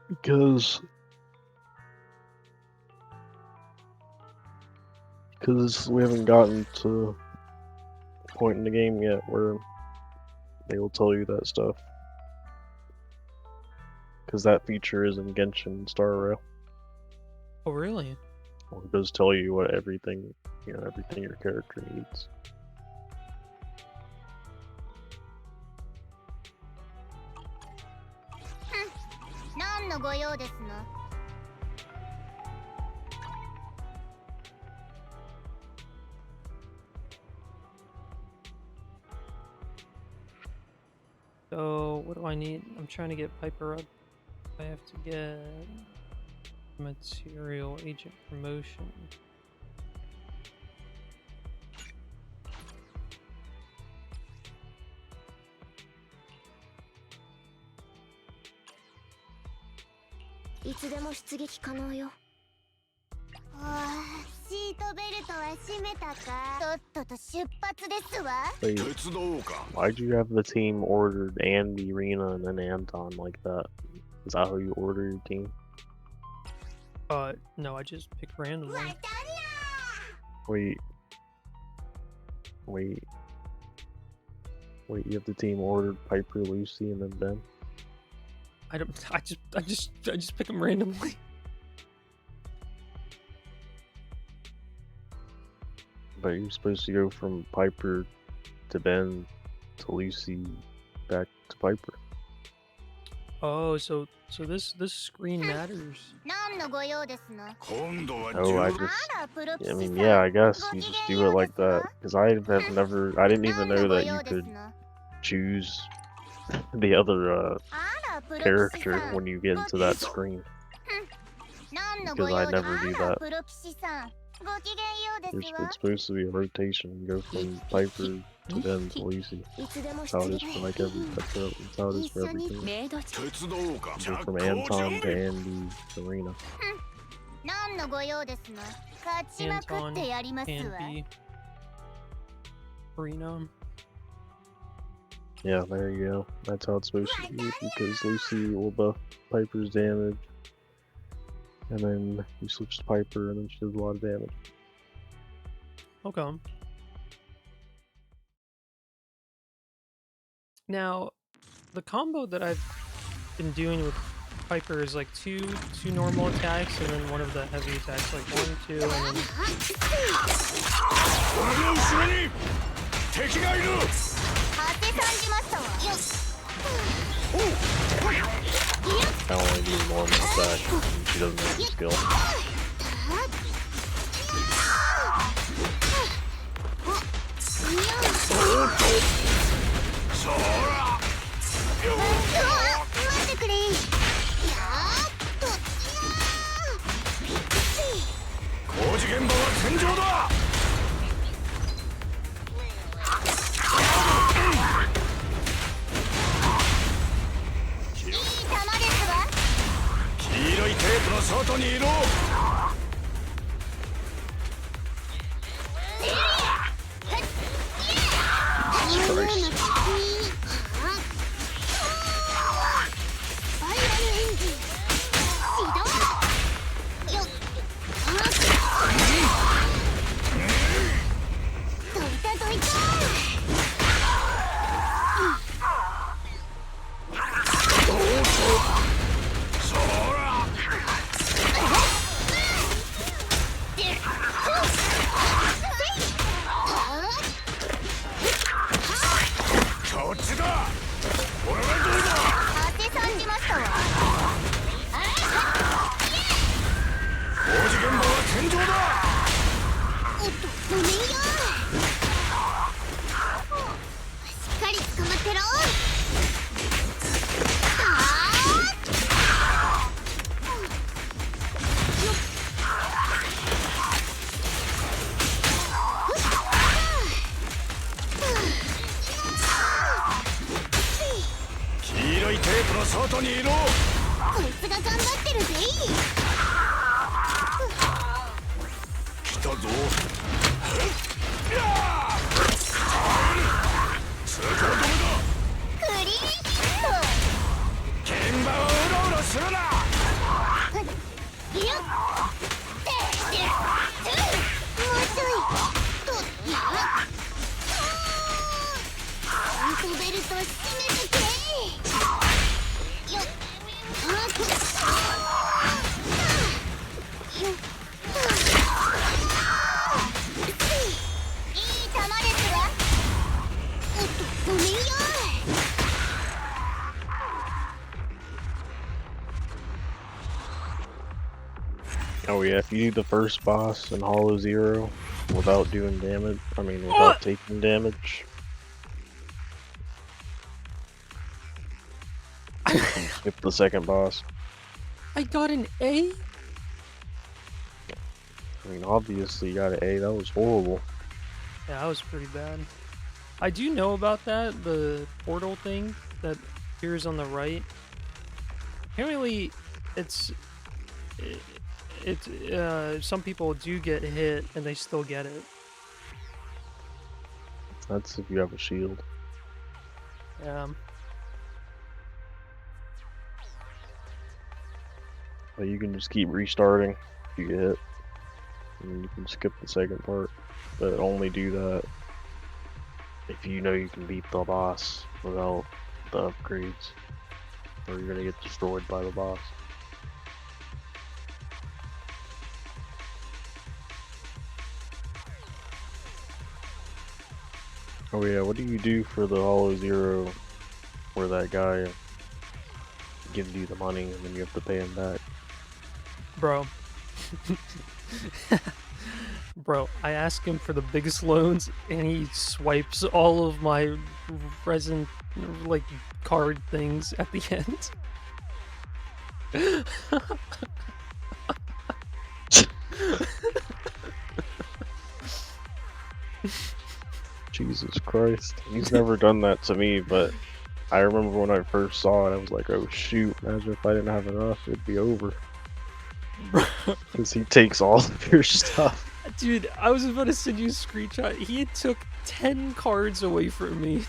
Because we haven't gotten to a point in the game yet where they will tell you that stuff. Because that feature is in Genshin Star Rail. Oh, really? Well, it does tell you what everything your character needs. So, what do I need? I'm trying to get Piper up. I have to get material agent promotion. Wait, why'd you have the team ordered Andy, Rena, and then Anton like that? Is that how you order your team? No, I just pick randomly. Wait, you have the team ordered Piper, Lucy, and then Ben? I just pick them randomly. But you're supposed to go from Piper to Ben to Lucy back to Piper. Oh, so this screen matters. Oh, I mean, yeah, I guess you just do it like that. Because I didn't even know that you could choose the other character when you get into that screen. Because I never do that. It's supposed to be a rotation. You go from Piper to Ben to Lucy. That's how it is for like that's how it is for everything. Go from Anton to Andy to Rena. Anton, Andy, Rena. Yeah, there you go. That's how it's supposed to be, because Lucy will buff Piper's damage. And then you switch to Piper, and then she does a lot of damage. Okay. Now, the combo that I've been doing with Piper is like two normal attacks, and then one of the heavy attacks, like 1, 2, and then... I only do normal attack. And she doesn't have the skill. Oh yeah, if you do the first boss in Hollow Zero without doing damage, without taking damage, you can skip the second boss. I got an A? Obviously you got an A, that was horrible. Yeah, that was pretty bad. I do know about that, the portal thing that appears on the right. Apparently, some people do get hit and they still get it. That's if you have a shield. But you can just keep restarting if you get hit. And you can skip the second part. But only do that if you know you can beat the boss without the upgrades. Or you're gonna get destroyed by the boss. Oh yeah, what do you do for the Hollow Zero where that guy gives you the money and then you have to pay him back? Bro. Bro, I ask him for the biggest loans and he swipes all of my present card things at the end. Jesus Christ. He's never done that to me, but I remember when I first saw it, I was like, oh shoot, imagine if I didn't have enough, it'd be over. Because he takes all of your stuff. Dude, I was about to send you a screenshot. He took 10 cards away from me.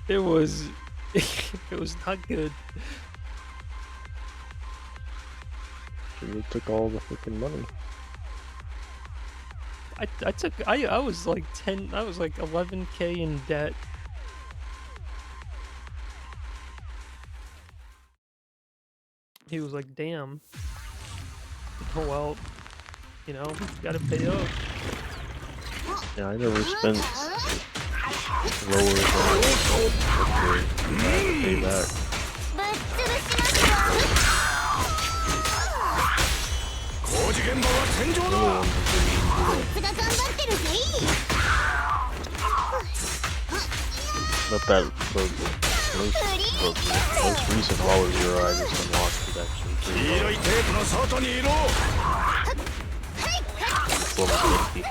It was... it was not good. He took all the freaking money. I was like 11K in debt. He was like, damn. Oh well, you know, gotta pay up. Yeah, I never spent lower than upgrade. I have to pay back. But that the most recent Hollow Zero I just unlocked is actually pretty level 50.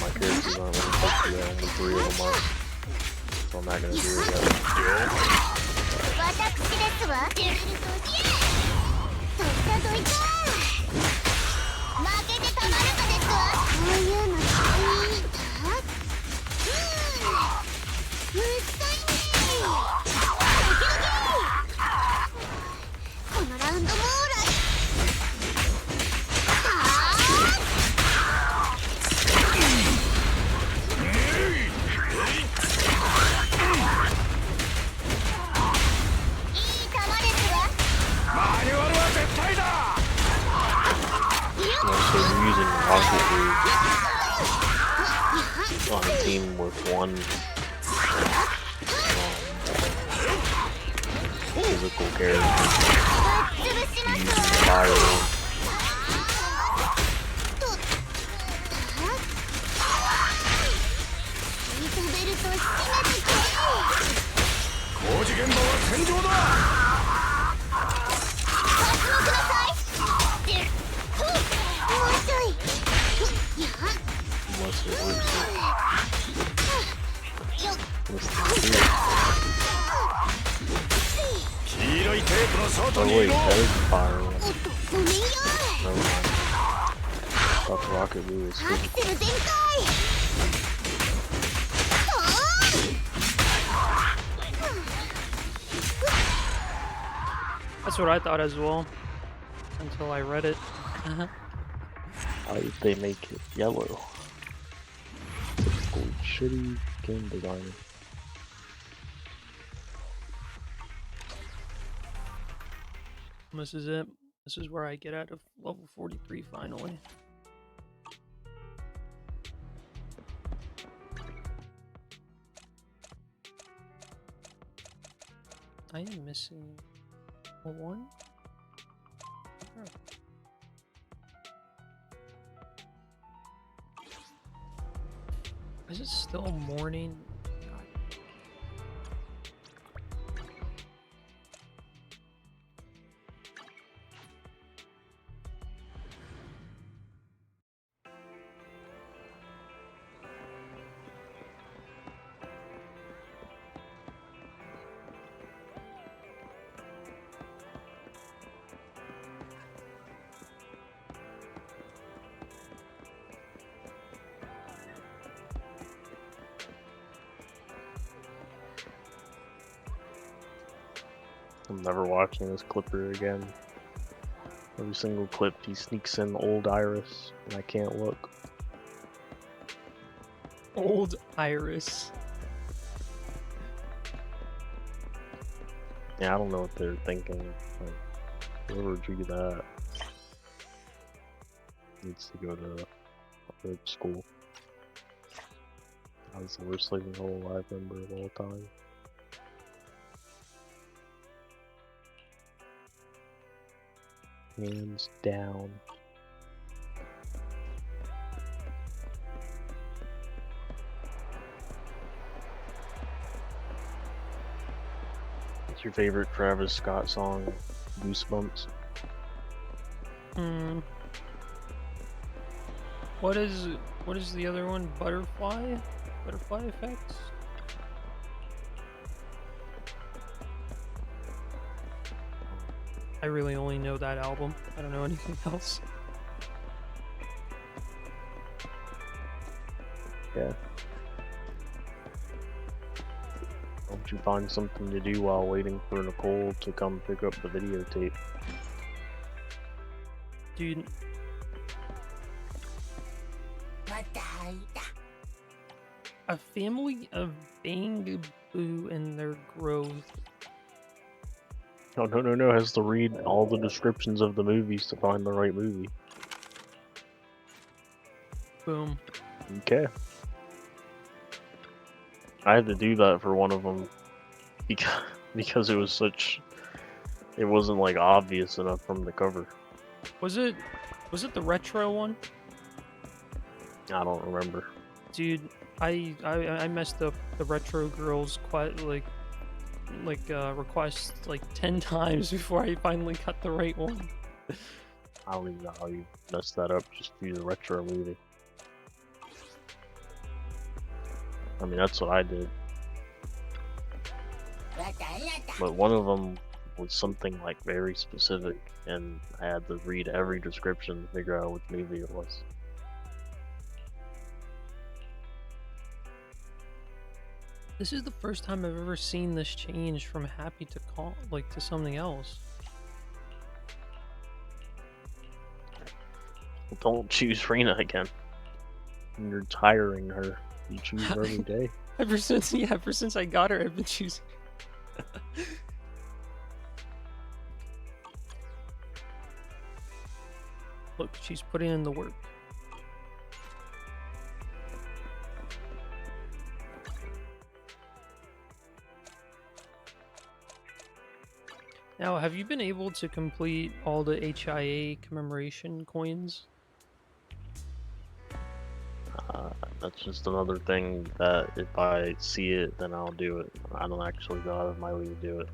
My characters aren't level 50 yet, only 3 of them are. So I'm not gonna do it yet. So you're using Rocket League on a team with one physical character. You use fire one. Unless it works. Oh wait, that is a fire one. Never mind. I thought the Rocket League was physical. That's what I thought as well, until I read it. Why did they make it yellow? Typical shitty game designer. This is it. This is where I get out of level 43 finally. I am missing a one. Oh. Is it still morning? I'm never watching this clipper again. Every single clip he sneaks in old Iris, and I can't look. Old Iris. Yeah, I don't know what they're thinking. Like, whoever drew that needs to go to art school. That was the worst sleeping hole I remember of all time. Hands down. What's your favorite Travis Scott song? Goosebumps? What is the other one? Butterfly? Butterfly Effect? I really only know that album. I don't know anything else. Yeah. Don't you find something to do while waiting for Nicole to come pick up the videotape? Dude. A family of Bangaboo and their growth. No, has to read all the descriptions of the movies to find the right movie. Boom. Okay. I had to do that for one of them because it wasn't like obvious enough from the cover. Was it the retro one? I don't remember. Dude, I messed up the retro girls quite request like 10 times before I finally got the right one. I don't even know how you messed that up just to use a retro movie. I mean, that's what I did. But one of them was something like very specific, and I had to read every description to figure out which movie it was. This is the first time I've ever seen this change from happy to calm, like to something else. Don't choose Rena again. You're tiring her. You choose her every day. Ever since I got her, I've been choosing. Look, she's putting in the work. Now, have you been able to complete all the HIA commemoration coins? That's just another thing that if I see it, then I'll do it. I don't actually go out of my way to do it.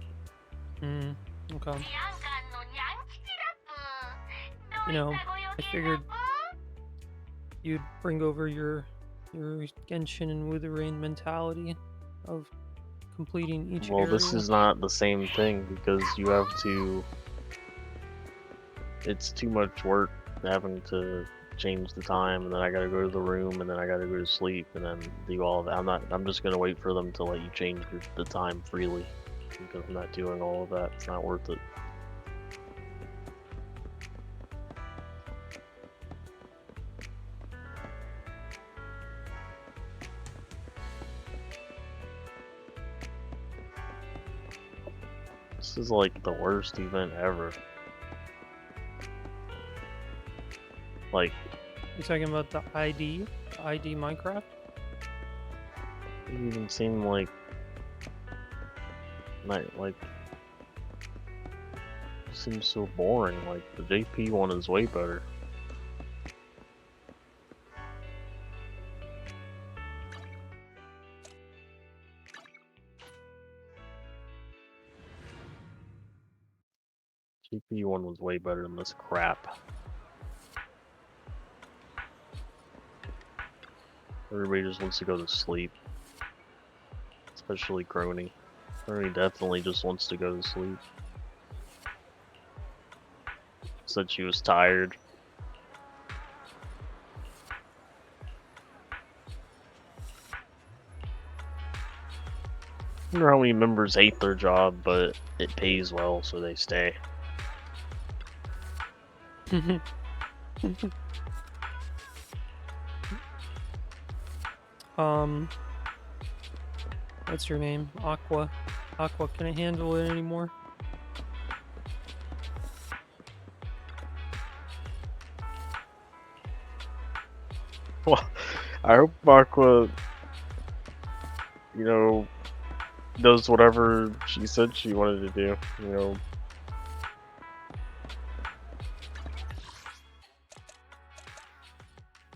Okay. You know, I figured you'd bring over your Genshin and Withering mentality of completing each area. Well, this is not the same thing because you have to. It's too much work having to change the time, and then I gotta go to the room, and then I gotta go to sleep, and then do all of that. I'm just gonna wait for them to let you change the time freely because I'm not doing all of that. It's not worth it. This is like the worst event ever. Like, you talking about the ID Minecraft? it even seemed like it seems so boring. Like the JP one is way better. JP one was way better than this crap. Everybody just wants to go to sleep. Especially Crony. Crony definitely just wants to go to sleep. Said she was tired. I wonder how many members hate their job, but it pays well, so they stay. What's your name? Aqua. Aqua, can I handle it anymore? Well, I hope Aqua, you know, does whatever she said she wanted to do, you know.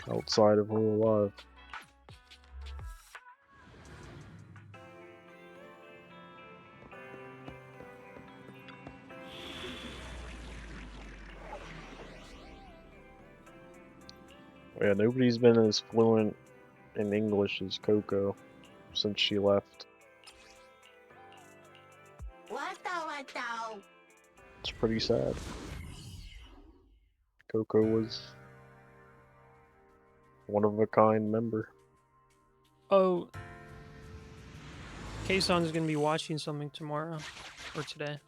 Outside of Who Alive. Yeah, nobody's been as fluent in English as Coco since she left. It's pretty sad. Coco was one of a kind member. Oh, Kason is gonna be watching something tomorrow or today.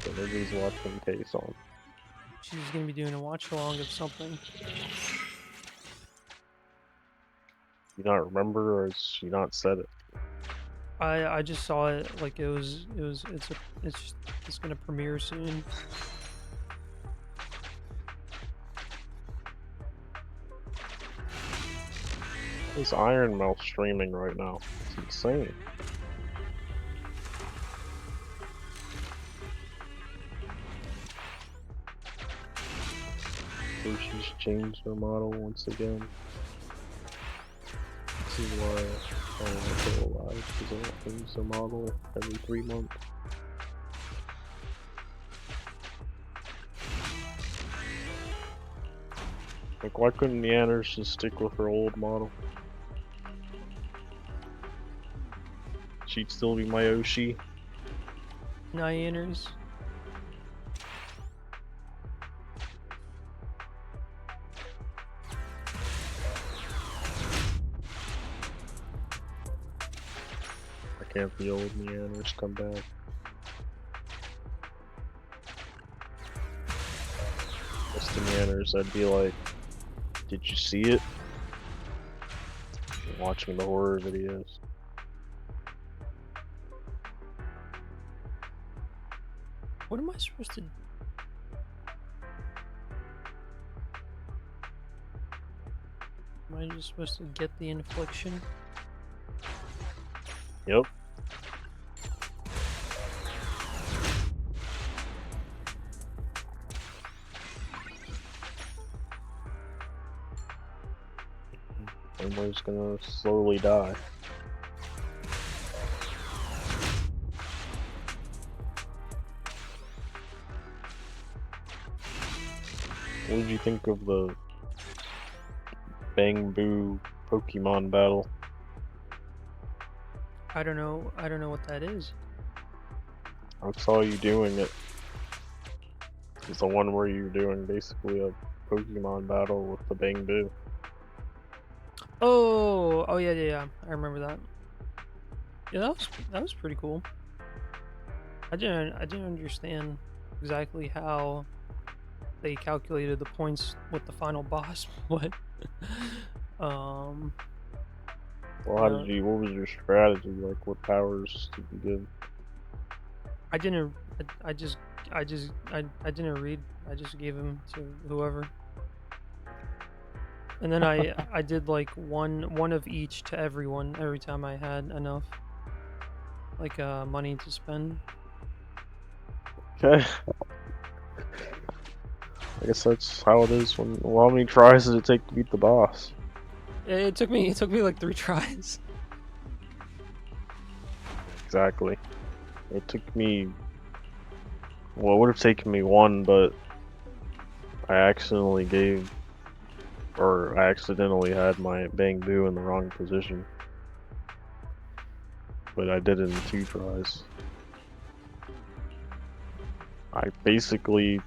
So nobody's watching Kason. She's gonna be doing a watch along of something. You not remember, or has she not said it? I just saw it like it's gonna premiere soon. This Iron Mouth streaming right now. It's insane. She's changed her model once again. This is why I want to go alive, because I don't change the model every 3 months. Like, why couldn't Neanners just stick with her old model? She'd still be my Oshi. Nyaners. Why can't the old Neanners come back? Just the Neanners, I'd be like, did you see it? Watching the horror videos. What am I supposed to? Am I just supposed to get the infliction? Yep. Homer's gonna slowly die. What did you think of the Bang Boo Pokemon battle? I don't know what that is. I saw you doing it. It's the one where you're doing basically a Pokemon battle with the Bang Boo. Oh yeah. I remember that. Yeah, that was pretty cool. I didn't understand exactly how they calculated the points with the final boss, but um, Well, you how know, did you? What was your strategy? Like, what powers did you give? I didn't. I didn't read. I just gave him to whoever, and then I did like one of each to everyone every time I had enough like money to spend. Okay. I guess that's how it is when. Well, how many tries did it take to beat the boss? It took me like 3 tries. Exactly. It took me. Well, it would have taken me 1, but I accidentally gave, or I accidentally had my Bang Boo in the wrong position. But I did it in 2 tries. I basically,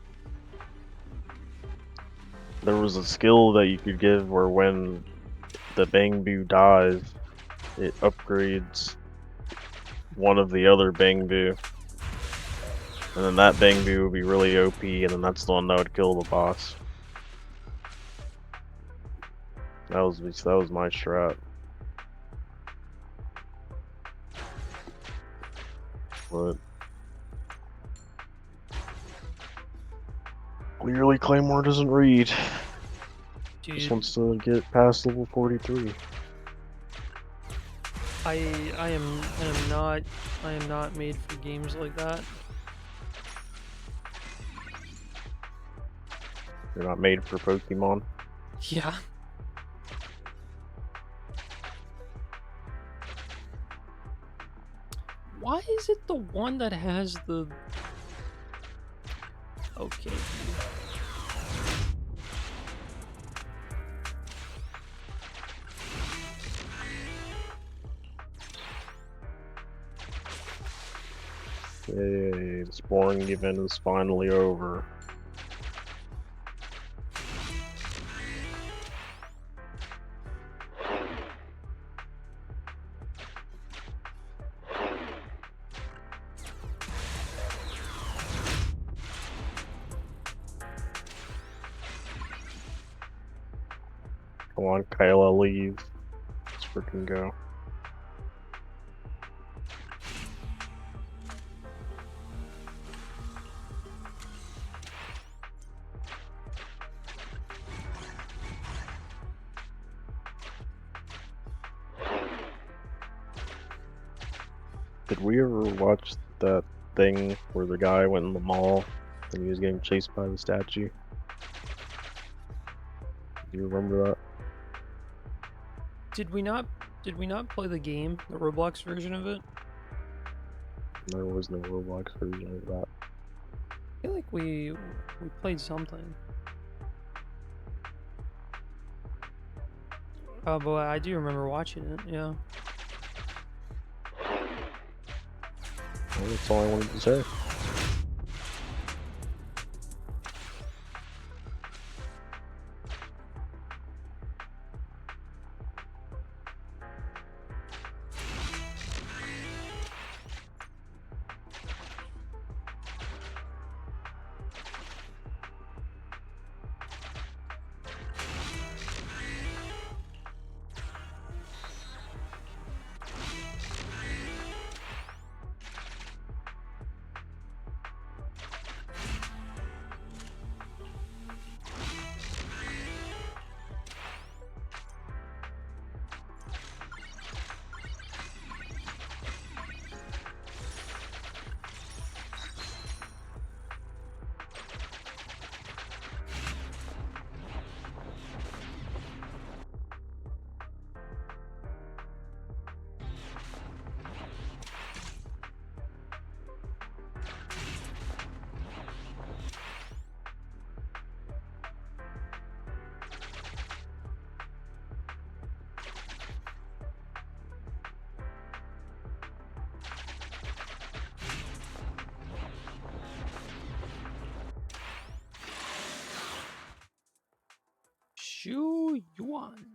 there was a skill that you could give where when the Bang Boo dies, it upgrades one of the other Bang Boo. And then that Bang Boo would be really OP, and then that's the one that would kill the boss. That was my strat. But clearly Claymore doesn't read. Dude, Just wants to get past level 43. I am not made for games like that. You're not made for Pokemon. Yeah. Why is it the one that has the... Okay. Yay, this boring event is finally over. Come on, Kyla, leave. Let's freaking go. Did we ever watch that thing where the guy went in the mall and he was getting chased by the statue? Do you remember that? Did we not play the game, the Roblox version of it? There was no Roblox version of that. I feel like we played something. Oh boy, I do remember watching it, yeah. Well, that's all I wanted to say. Shu Yuan.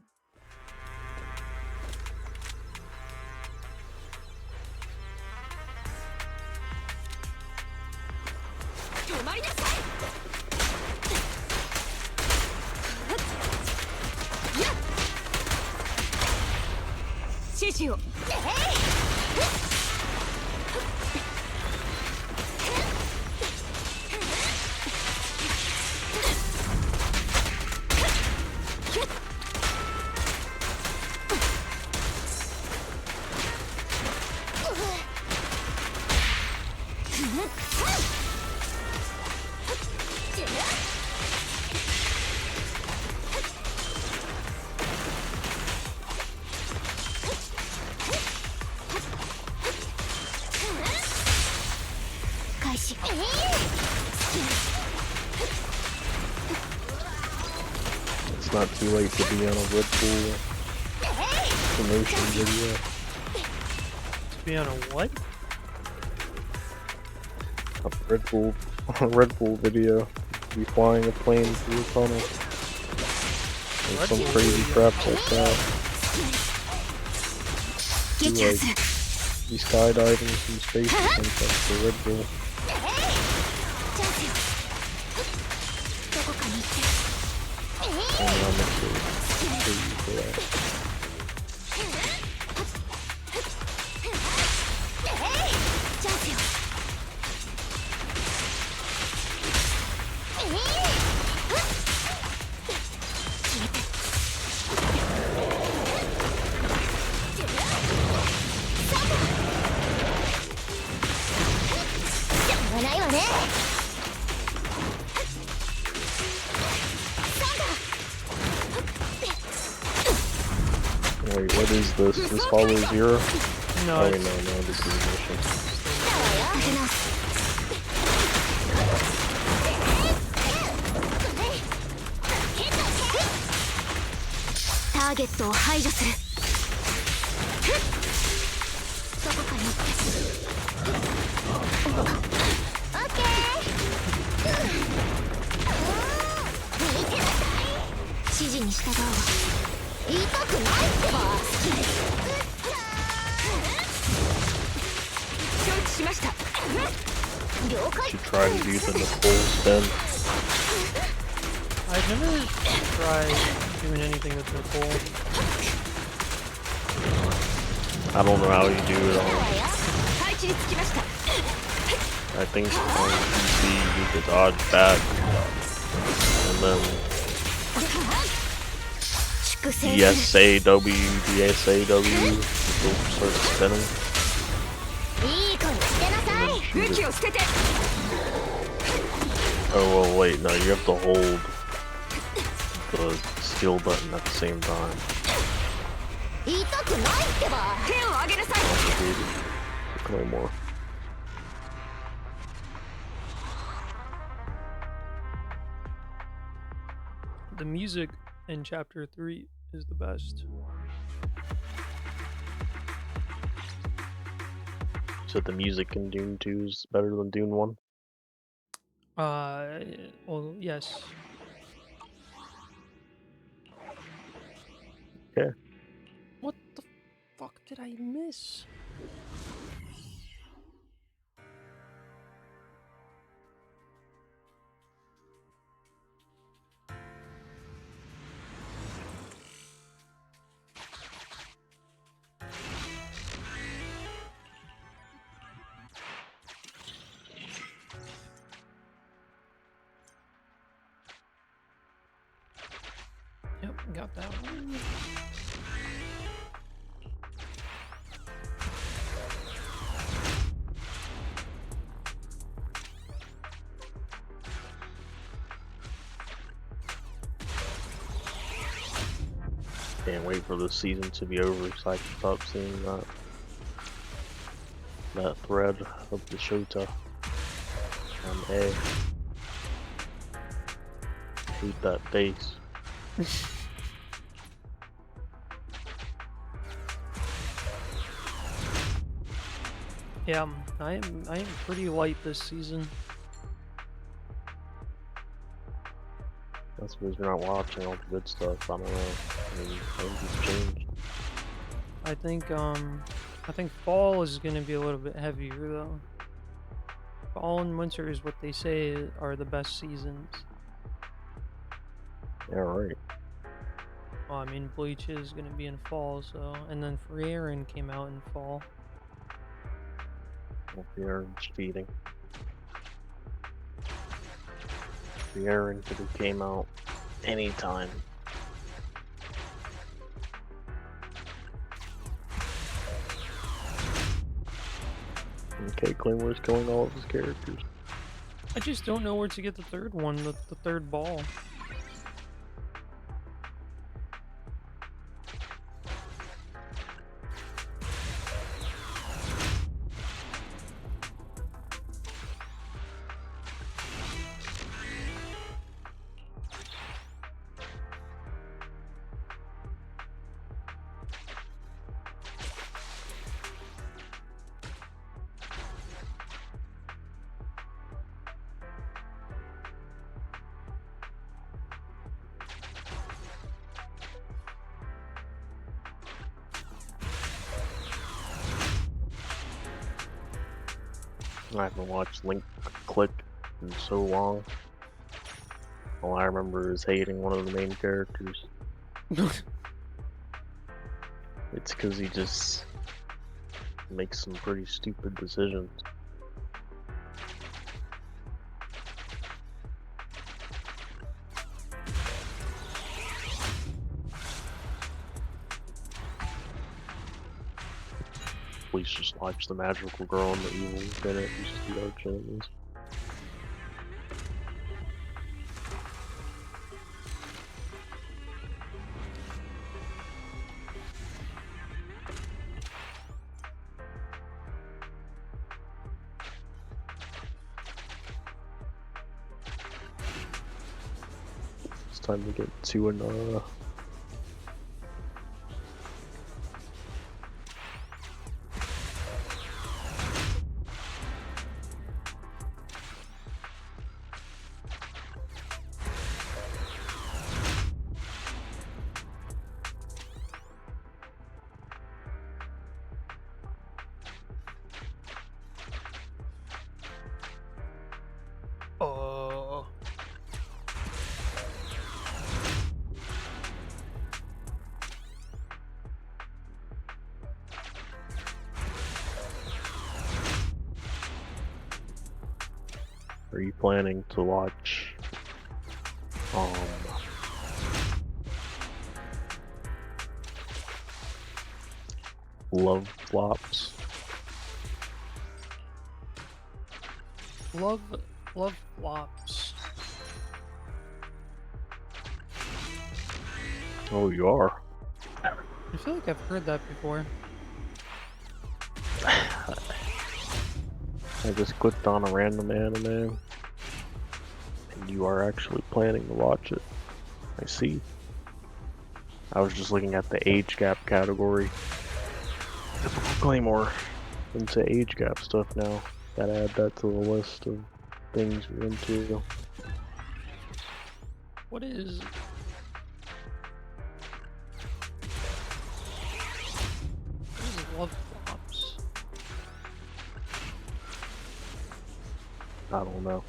It's not too late to be on a Red Bull promotion video. To be on a what? A Red Bull video. Be flying a plane through a tunnel. And some crazy crap like that. Be skydiving from space and stuff for Red Bull. And I'm actually for that. Wait, what is this? This follow zero? No, oh, wait, no, this is a mission. Targetを排除する。どこかに。オッケー。見てなさい。指示に従うわ。痛くないってば。承知しました。了解。 Should try to do the Nicole spin. I've never tried doing anything with Nicole. I don't know how you do it on. I think on PC you could dodge back and then DSAW, will start spinning. いい子にしてなさい。武器を捨てて。 Oh, well, wait, no, you have to hold the skill button at the same time. 痛くないってば。手を上げなさい。 Claymore. The music in Chapter 3 is the best. So the music in Dune 2 is better than Dune 1? Well, yes. Okay. What the fuck did I miss? Yep, got that one. Can't wait for this season to be over so I can stop seeing that thread of the Shota on A. Hate that face. Yeah, I am pretty light this season. That's because you're not watching all the good stuff. I don't know. I mean, things have changed. I think fall is gonna be a little bit heavier though. Fall and winter is what they say are the best seasons. Yeah, right. Well, I mean, Bleach is gonna be in fall, so, and then Free Aaron came out in fall. Well, the Aaron's cheating. The Aaron could have came out anytime. Okay, Claymore's killing all of his characters. I just don't know where to get the third one, the third ball. I haven't watched Link Click in so long. All I remember is hating one of the main characters. It's because he just makes some pretty stupid decisions. Please just watch the magical girl and the evil lieutenant, who's the arch enemies. It's time to get to an Are you planning to watch Love Flops? Love flops. Oh, you are. I feel like I've heard that before. I just clicked on a random anime, and you are actually planning to watch it. I see. I was just looking at the age gap category. We're more into age gap stuff now. Gotta add that to the list of things we're into. What is love flops? I don't know.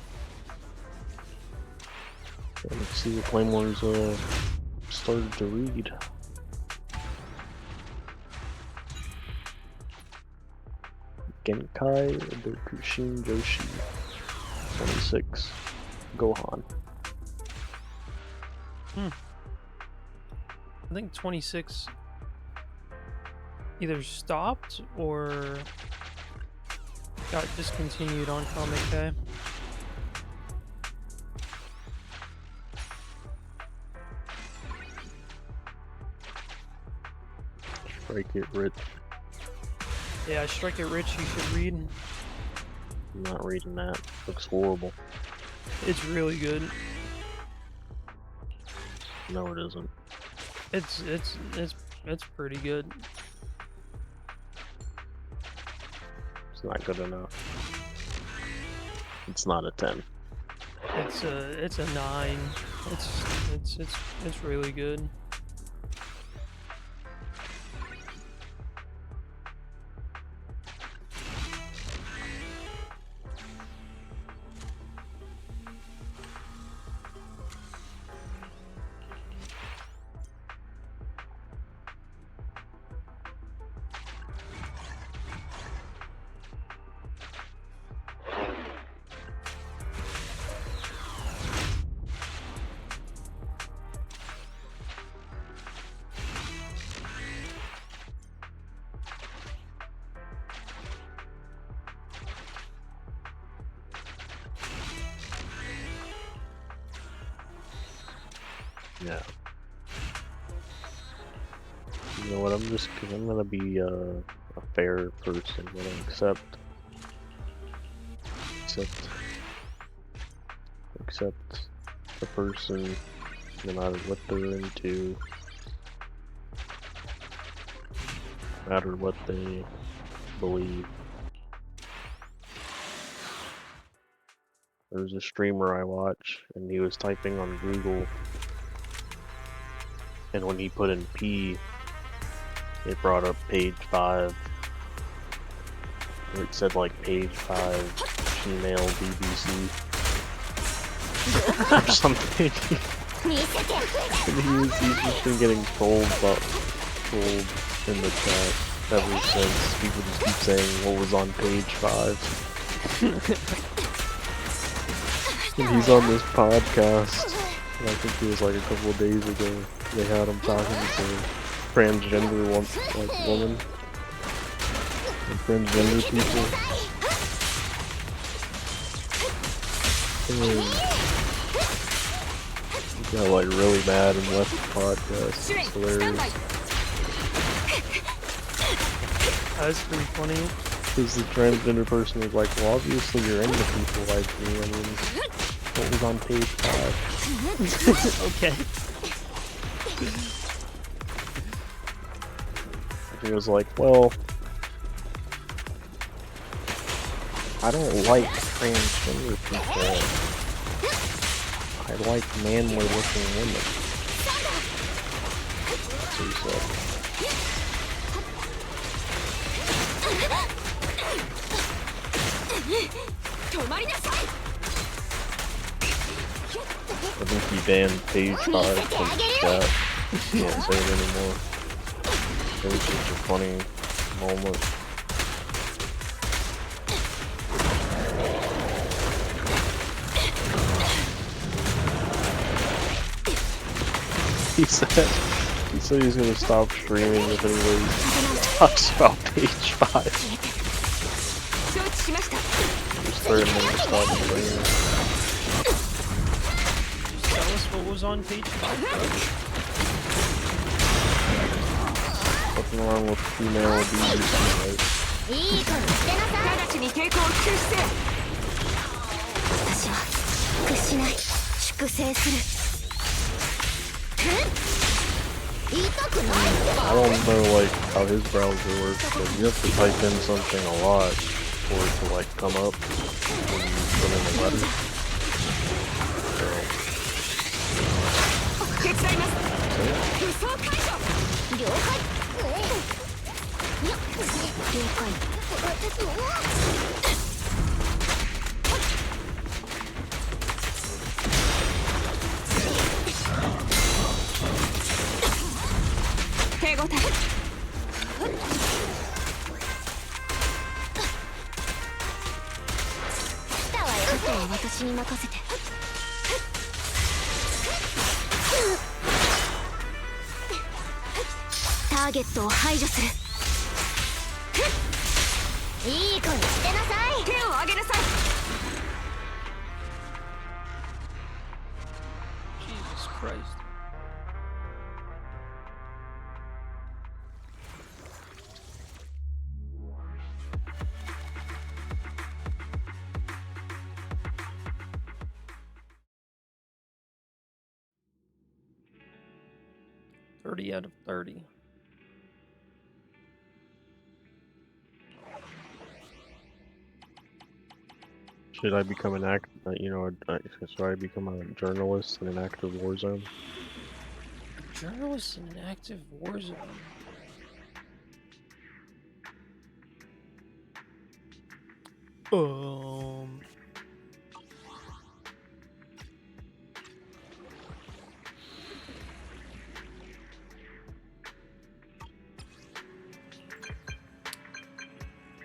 Yeah, let's see what Claymore's started to read. Genkai Dokushин Joshi 26 Gohan. I think 26 either stopped or got discontinued on Comic Day. Strike It Rich. Yeah, Strike It Rich you should read. I'm not reading that. Looks horrible. It's really good. No, it isn't. It's pretty good. It's not good enough. It's not a 10. It's a 9. It's really good. Yeah. You know what? I'm gonna be a fair person. I'm gonna accept the person, no matter what they're into, no matter what they believe. There's a streamer I watch, and he was typing on Google, and when he put in P, it brought up page 5. It said like page 5 female BBC or something. And he's just been getting trolled in the chat ever since. People just keep saying what was on page 5. And he's on this podcast, and I think it was like a couple of days ago. They had him talking to transgender woman and transgender people. And he got like really mad and left the podcast. It's hilarious. That's pretty funny. Because the transgender person was like, well, obviously you're into people like me. I mean, what was on page 5? Okay. He was like, well, I don't like transgender people. I like manly looking women. That's what he said. I think he banned page 5 from the chat. Can't say it anymore. It was just a funny moment. He said he's gonna stop streaming if anybody talks about page 5. just threatening to stop the training. Tell us what was on page 5, Nothing wrong with female abuse, right? いいから捨てなさい。直ちに抵抗を中止せ。私は屈しない。粛清する。痛くない。I don't know like how his browser works, but you have to type in something a lot for it to like come up when you put in a letter. So. 手伝います。武装解除。了解。いや、了解。手応え。来たわよ。あとは私に任せて。ターゲットを排除する。いい子にしてなさい。手を上げなさい。Jesus Christ. $30 out of 30. Should I become an should I become a journalist in an active war zone? A journalist in an active war zone.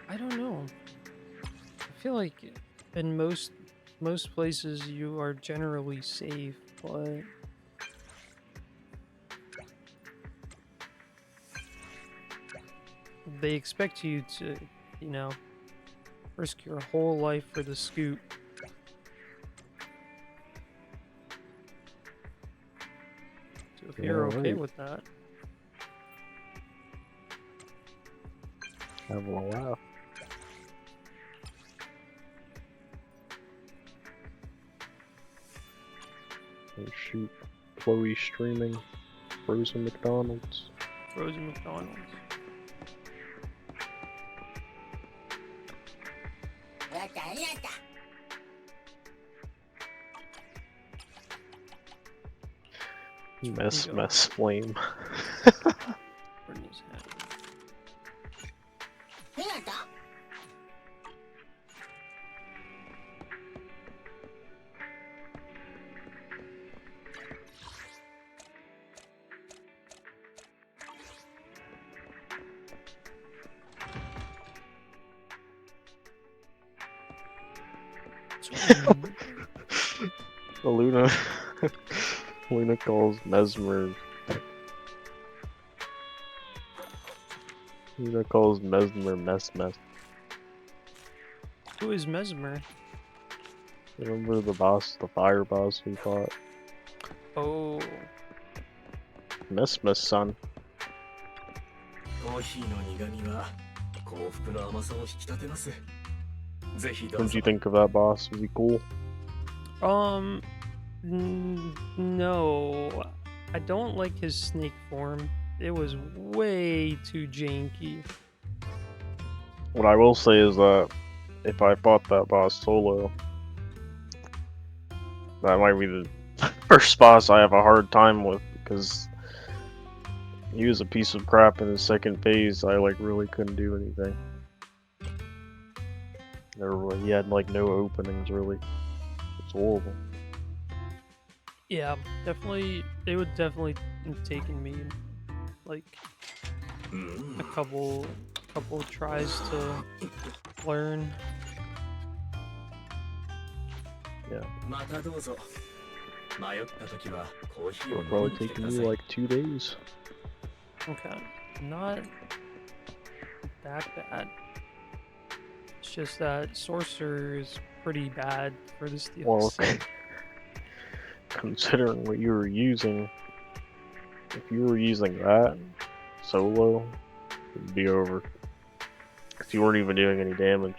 I don't know. I feel like in most places you are generally safe, but they expect you to, you know, risk your whole life for the scoop. So if you're okay with that, having a laugh. Oh shoot. Chloe streaming frozen McDonald's. Frozen McDonald's. Mess flame. Luna calls Mesmer. Luna calls Mesmer mess. Who is Mesmer? Remember the boss, the fire boss we fought? Oh. Mess, son. What did you think of that boss? Was he cool? No. I don't like his snake form. It was way too janky. What I will say is that if I fought that boss solo, that might be the first boss I have a hard time with, because he was a piece of crap in his second phase. I like really couldn't do anything. He had like no openings really. It's horrible. Yeah, definitely. It would definitely have taken me like a couple tries to learn. Yeah. It'll probably take me like 2 days. Okay, not that bad. It's just that Sorcerer is pretty bad for this Well, DLC. considering what you were using, if you were using that solo, it'd be over. Because you weren't even doing any damage.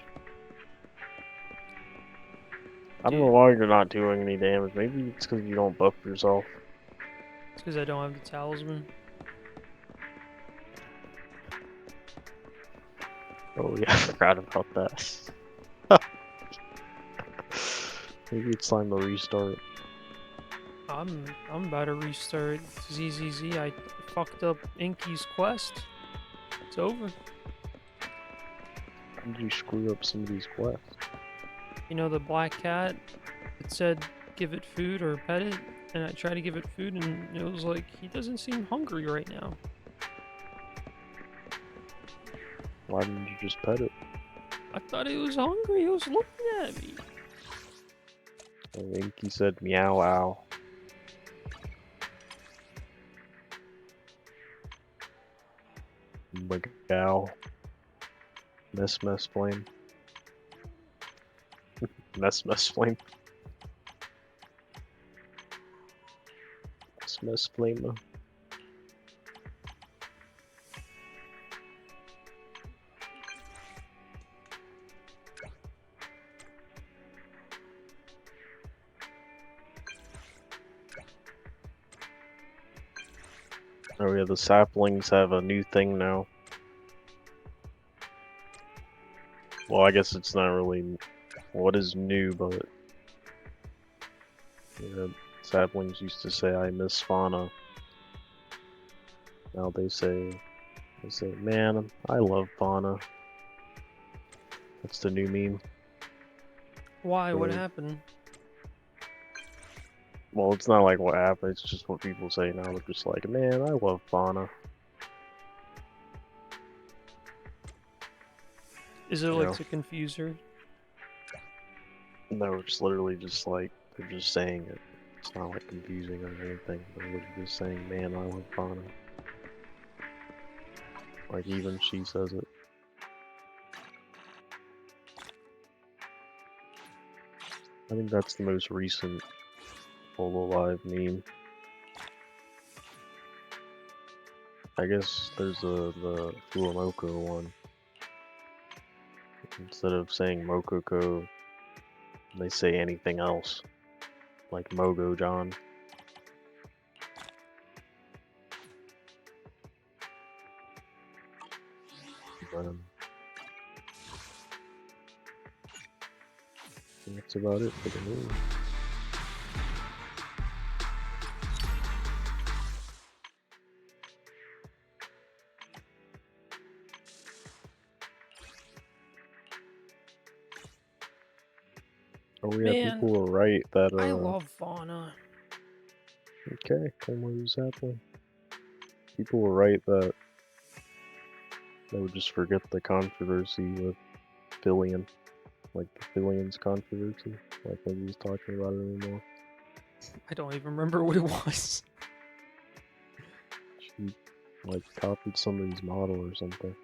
I don't know Dude, why you're not doing any damage. Maybe it's because you don't buff yourself. it's because I don't have the talisman. Oh yeah, I forgot about that. Maybe it's time to restart. I'm about to restart ZZZ. I fucked up Inky's quest. It's over. How did you screw up some of these quests? You know the black cat? It said give it food or pet it, and I tried to give it food, and it was like he doesn't seem hungry right now. Why didn't you just pet it? I thought it was hungry. It was looking at me. I think he said meow ow. Like ow. Mess flame. Mess flame. Mess flame. Oh yeah, the saplings have a new thing now. Well, I guess it's not really what is new, but yeah, saplings used to say I miss fauna. Now they say, man, I love fauna. That's the new meme. Why? What So, happened? well, it's not like what happened, it's just what people say now. They're just like, man, I love fauna. Is it You like know? to confuse her? No, it's literally just like, they're just saying it. It's not like confusing or anything. They're literally just saying, man, I love fauna. Like, even she says it. I think that's the most recent Hololive meme. I guess there's the Fulamoko one. Instead of saying Mokoko, they say anything else. Like Mogo John. Um, that's about it for the news. Oh yeah, Man, people were right that I love fauna. okay, come on, who's happening? People were right that they would just forget the controversy with Fillion. Like the Fillion's controversy. Like nobody's talking about it anymore. I don't even remember what it was. She like copied somebody's model or something.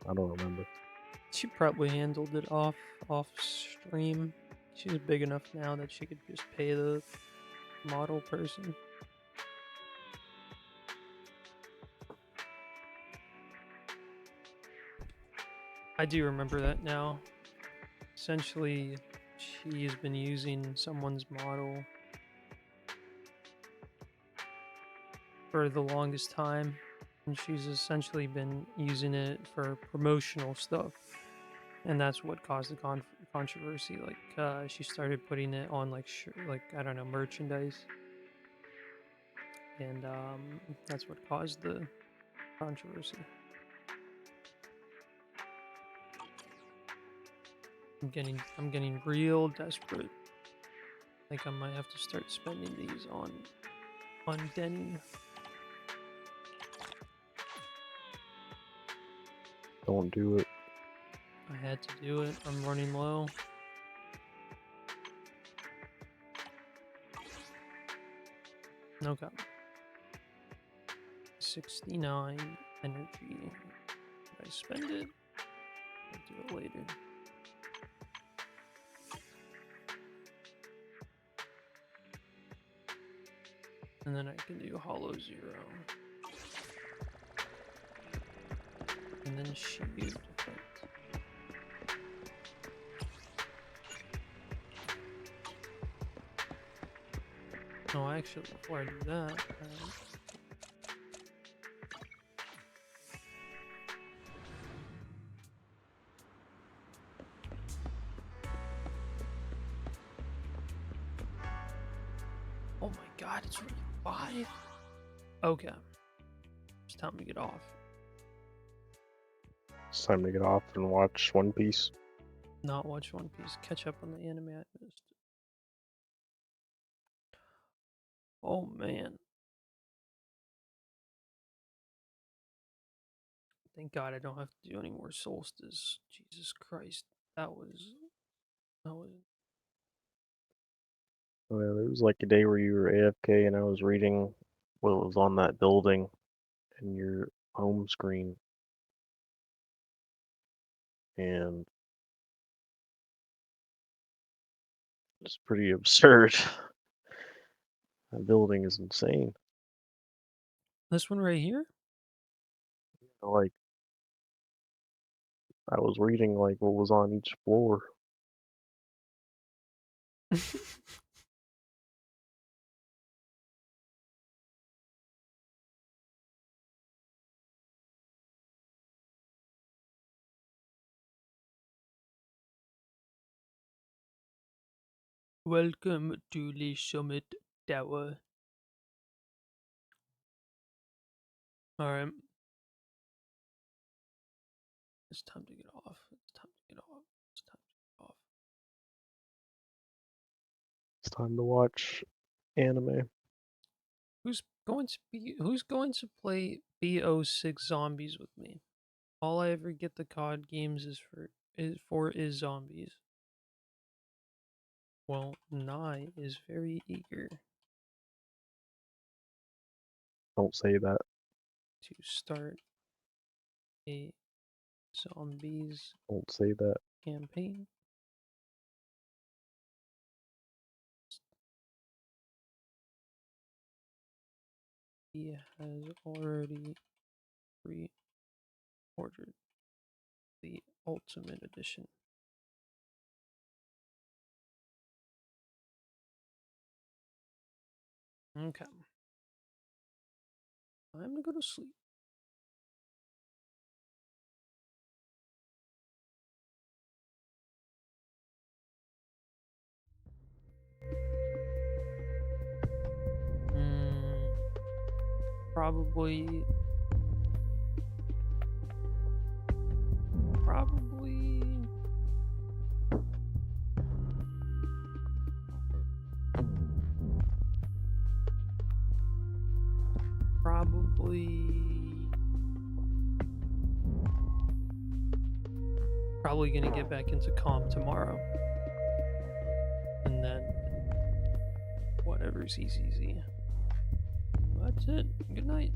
I don't remember. She probably handled it off stream. She's big enough now that she could just pay the model person. I do remember that now. Essentially, she has been using someone's model for the longest time, and she's essentially been using it for promotional stuff, and that's what caused the controversy. Like, she started putting it on like I don't know, merchandise, and that's what caused the controversy. I'm getting real desperate. Like I might have to start spending these on Denny. Don't do it. I had to do it. I'm running low. Okay. 69 energy. Did I spend it? I'll do it later. And then I can do Hollow Zero. And then Shield. No, actually, before I do that, oh my god, it's already 5? Okay. It's time to get off. It's time to get off and watch One Piece. Not watch One Piece. Catch up on the anime I missed. Oh man. Thank God I don't have to do any more Solstice. Jesus Christ. That was... Well, it was like a day where you were AFK and I was reading what was on that building in your home screen. And it's pretty absurd. That building is insane. This one right here? Like, I was reading like what was on each floor. Welcome to the Summit Tower. Alright. It's time to get off. It's time to get off. It's time to get off. It's time to watch anime. Who's going to play BO6 zombies with me? All I ever get the COD games is zombies. Well, Nye is very eager Don't say that. to start a zombies Don't say that. campaign. He has already pre-ordered the Ultimate Edition. Okay. Time to go to sleep. Probably probably gonna get back into comp tomorrow. And then whatever's easy. That's it. Good night.